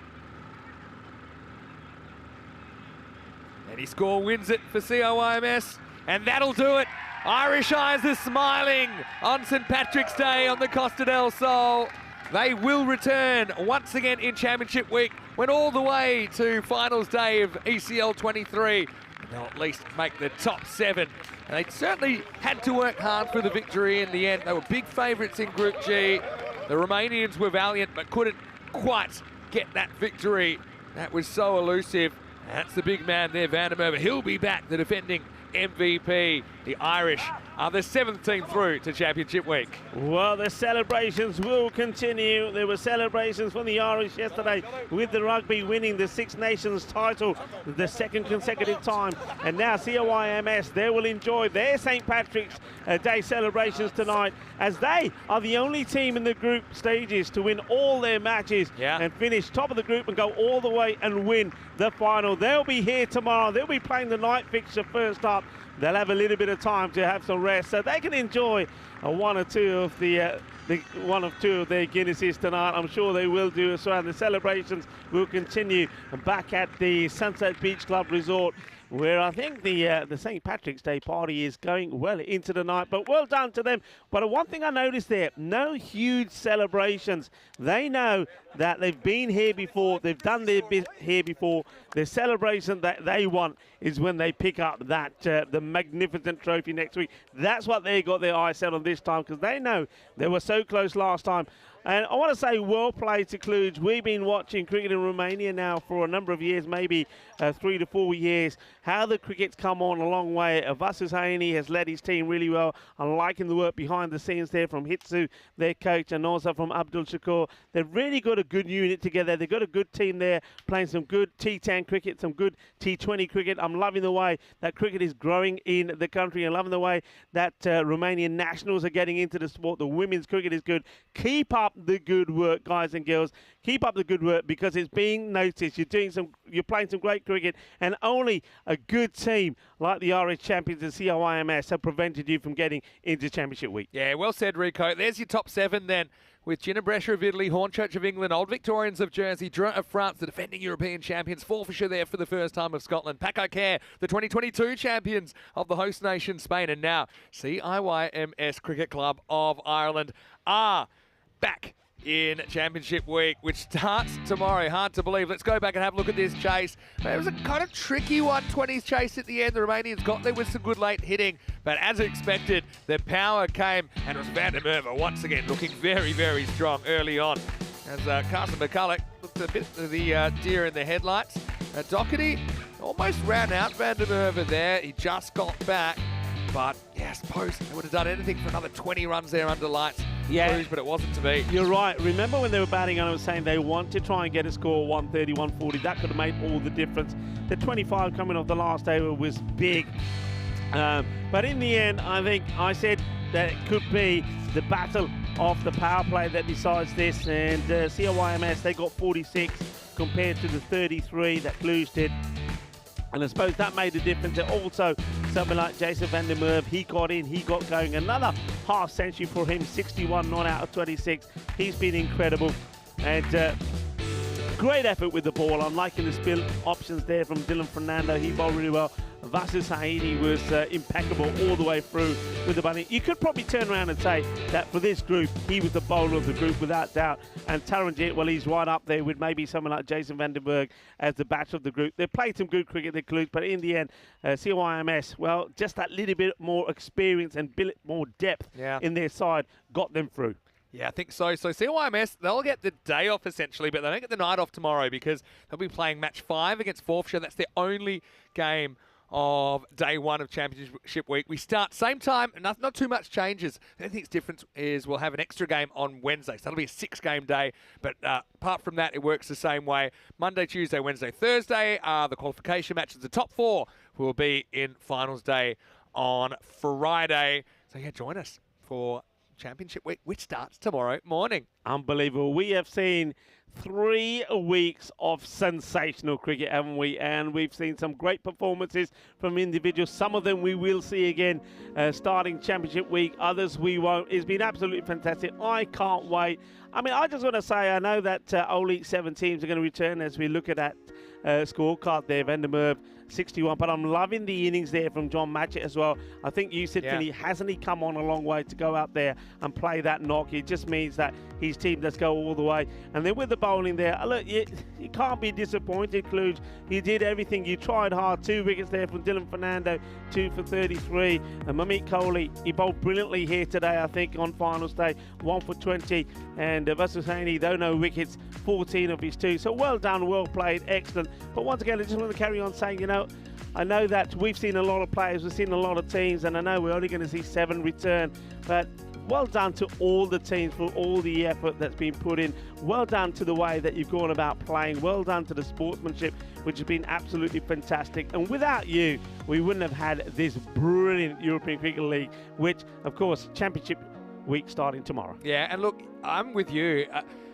And he wins it for COIMS, and that'll do it. Irish eyes are smiling on St. Patrick's Day on the Costa del Sol. They will return once again in Championship Week, went all the way to finals day of ECL 23. And they'll at least make the top 7. And they certainly had to work hard for the victory in the end. They were big favourites in Group G. The Romanians were valiant but couldn't quite get that victory. That was so elusive. That's the big man there, Van der Merwe. He'll be back, the defending MVP. The Irish are the 7th team through to Championship Week. Well, the celebrations will continue. There were celebrations from the Irish yesterday with the rugby winning the Six Nations title the 2nd consecutive time. And now COIMS, they will enjoy their St. Patrick's Day celebrations tonight, as they are the only team in the group stages to win all their matches and finish top of the group and go all the way and win the final. They'll be here tomorrow. They'll be playing the night fixture first up. They'll have a little bit of time to have some rest, so they can enjoy one or two of their Guinnesses tonight. I'm sure they will do as well. And the celebrations will continue back at the Sunset Beach Club Resort, where I think the St. Patrick's Day party is going well into the night. But well done to them. But one thing I noticed there, no huge celebrations. They know that they've been here before, they've done their bit here before. The celebration that they want is when they pick up that the magnificent trophy next week. That's what they got their eyes set on this time, because they know they were so close last time. And I want to say well played to Cluj. We've been watching cricket in Romania now for a number of years, maybe 3 to 4 years. How the cricket's come on a long way. Vasus Haini has led his team really well. I'm liking the work behind the scenes there from Hitsu, their coach, and also from Abdul Shakur. They've really got a good unit together. They've got a good team there playing some good T10 cricket, some good T20 cricket. I'm loving the way that cricket is growing in the country, and loving the way that Romanian nationals are getting into the sport. The women's cricket is good. Keep up the good work, guys and girls. Keep up the good work, because it's being noticed. You're playing some great cricket, and only a good team like the Irish champions and COIMS have prevented you from getting into Championship Week. Yeah, well said, Rico. There's your top 7 then, with Ginebrecia of Italy, Hornchurch of England, Old Victorians of Jersey, Drouin of France, the defending European champions, Forfarshire there for the first time of Scotland, Paco Care, the 2022 champions of the host nation Spain, and now CIYMS Cricket Club of Ireland are back in Championship Week, which starts tomorrow. Hard to believe. Let's go back and have a look at this chase. It was a kind of tricky 120s chase at the end. The Romanians got there with some good late hitting, but as expected, the power came, and it was Van der Merwe once again looking very, very strong early on. As Carson McCulloch looked a bit of the deer in the headlights. Doherty almost ran out Van der Merwe there. He just got back. But, yeah, I suppose they would have done anything for another 20 runs there under lights. Yeah. But it wasn't to be. You're right. Remember when they were batting and I was saying they want to try and get a score 130, 140. That could have made all the difference. The 25 coming off the last over was big. But in the end, I think I said that it could be the battle of the power play that decides this. And COIMS, they got 46 compared to the 33 that Cluj did. And I suppose that made a difference. Also, something like Jason Van der Merwe, he got in, he got going. Another half century for him, 61 not out of 26. He's been incredible. And great effort with the ball. I'm liking the spin options there from Dylan Fernando. He bowled really well. Vasu Saini was impeccable all the way through with the bowling. You could probably turn around and say that for this group, he was the bowler of the group without doubt. And Taranjit, well, he's right up there with maybe someone like Jason Vandenberg as the batter of the group. They played some good cricket, the Clues, but in the end, CYMS, well, just that little bit more experience and bit more depth in their side got them through. Yeah, I think so. So CYMS, they'll get the day off essentially, but they don't get the night off tomorrow because they'll be playing match 5 against Forfarshire. That's their only game of day 1 of Championship Week. We start same time, and not too much changes. The only thing's different is we'll have an extra game on Wednesday. So that'll be a 6-game day, but apart from that, it works the same way. Monday, Tuesday, Wednesday, Thursday are the qualification matches. The top 4 will be in finals day on Friday. So yeah, join us for Championship Week, which starts tomorrow morning. Unbelievable. We have seen 3 weeks of sensational cricket, haven't we? And we've seen some great performances from individuals. Some of them we will see again starting Championship Week. Others we won't. It's been absolutely fantastic. I can't wait. I mean, I just want to say I know that only 7 teams are going to return as we look at that scorecard there. Vandermeer 61, but I'm loving the innings there from John Matchett as well. I think you said to me, hasn't he come on a long way to go out there and play that knock? It just means that his team does go all the way. And then with the bowling there, look, you can't be disappointed, Kluge. You did everything. You tried hard. 2 wickets there from Dylan Fernando, 2 for 33. And Mamit Kohli, he bowled brilliantly here today, I think, on finals day, 1 for 20. And Vasu Saini, though no wickets, 14 of his 2. So well done, well played, excellent. But once again, I just want to carry on saying, I know that we've seen a lot of players, we've seen a lot of teams, and I know we're only going to see 7 return, but well done to all the teams for all the effort that's been put in. Well done to the way that you've gone about playing. Well done to the sportsmanship, which has been absolutely fantastic. And without you, we wouldn't have had this brilliant European Cricket League, which, of course, Championship Week starting tomorrow. Yeah, and look, I'm with you.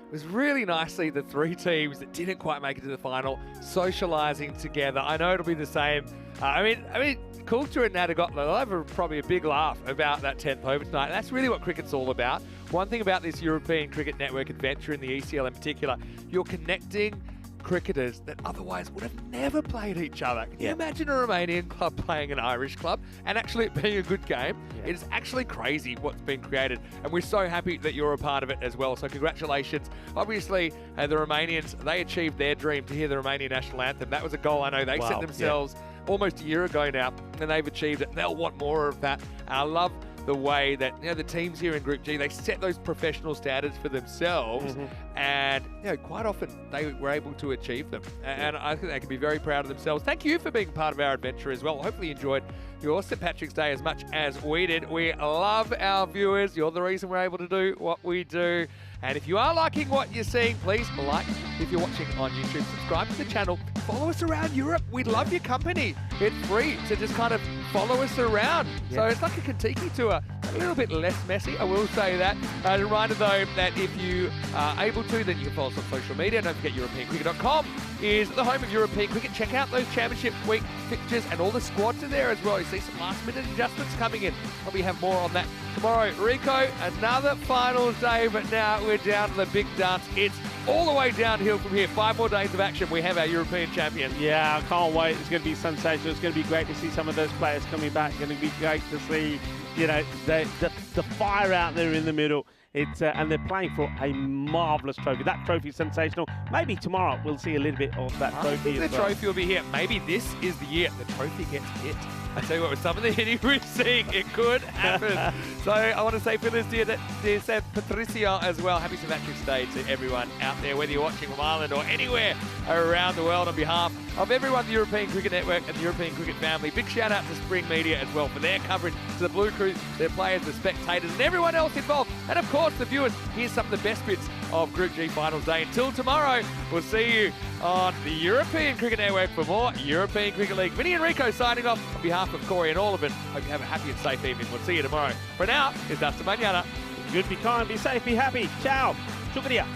It was really nice to see the 3 teams that didn't quite make it to the final socialising together. I know it'll be the same. I mean, Coulter and Nadagot, they'll have probably a big laugh about that 10th over tonight. And that's really what cricket's all about. One thing about this European Cricket Network adventure in the ECL in particular, you're connecting cricketers that otherwise would have never played each other. Can you imagine a Romanian club playing an Irish club and actually it being a good game? It is actually crazy what's been created, and we're so happy that you're a part of it as well. So congratulations. Obviously, the Romanians, they achieved their dream to hear the Romanian national anthem. That was a goal I know they set themselves almost a year ago now, and they've achieved it. They'll want more of that. I love the way that the teams here in Group G, they set those professional standards for themselves, and quite often they were able to achieve them. And I think they can be very proud of themselves. Thank you for being part of our adventure as well. Hopefully you enjoyed your St. Patrick's Day as much as we did. We love our viewers. You're the reason we're able to do what we do. And if you are liking what you're seeing, please like. If you're watching on YouTube, subscribe to the channel. Follow us around Europe. We'd love your company. It's free to just kind of follow us around. So it's like a Kentucky tour. A little bit less messy, I will say that. A reminder though that if you are able to, then you can follow us on social media. Don't forget EuropeanCricket.com is the home of European cricket. Check out those Championship Week fixtures, and all the squads are there as well. You see some last minute adjustments coming in. Probably have more on that tomorrow. Rico, another finals day, but now we're down to the big dance. It's all the way downhill from here. 5 more days of action. We have our European champions. Yeah, I can't wait. It's going to be sensational. It's going to be great to see some of those players coming back. It's going to be great to see, the fire out there in the middle. And they're playing for a marvellous trophy. That trophy is sensational. Maybe tomorrow we'll see a little bit of that trophy. I think the trophy will be here. Maybe this is the year the trophy gets hit. I tell you what, with some of the hitting we're seeing, it could happen. So I want to say for this dear Seth Patricia as well, happy St. Patrick's Day to everyone out there, whether you're watching from Ireland or anywhere around the world. On behalf of everyone, the European Cricket Network and the European Cricket family, big shout out to Spring Media as well for their coverage, to the Blue Crew, their players, the spectators, and everyone else involved. And of course, the viewers. Here's some of the best bits of Group G Finals Day. Until tomorrow, we'll see you on the European Cricket Network for more European Cricket League. Vinny and Rico signing off on behalf of Corey and all of it. Hope you have a happy and safe evening. We'll see you tomorrow. For now, it's Dustin Mañana. Good, be kind, be safe, be happy. Ciao. Shukriya.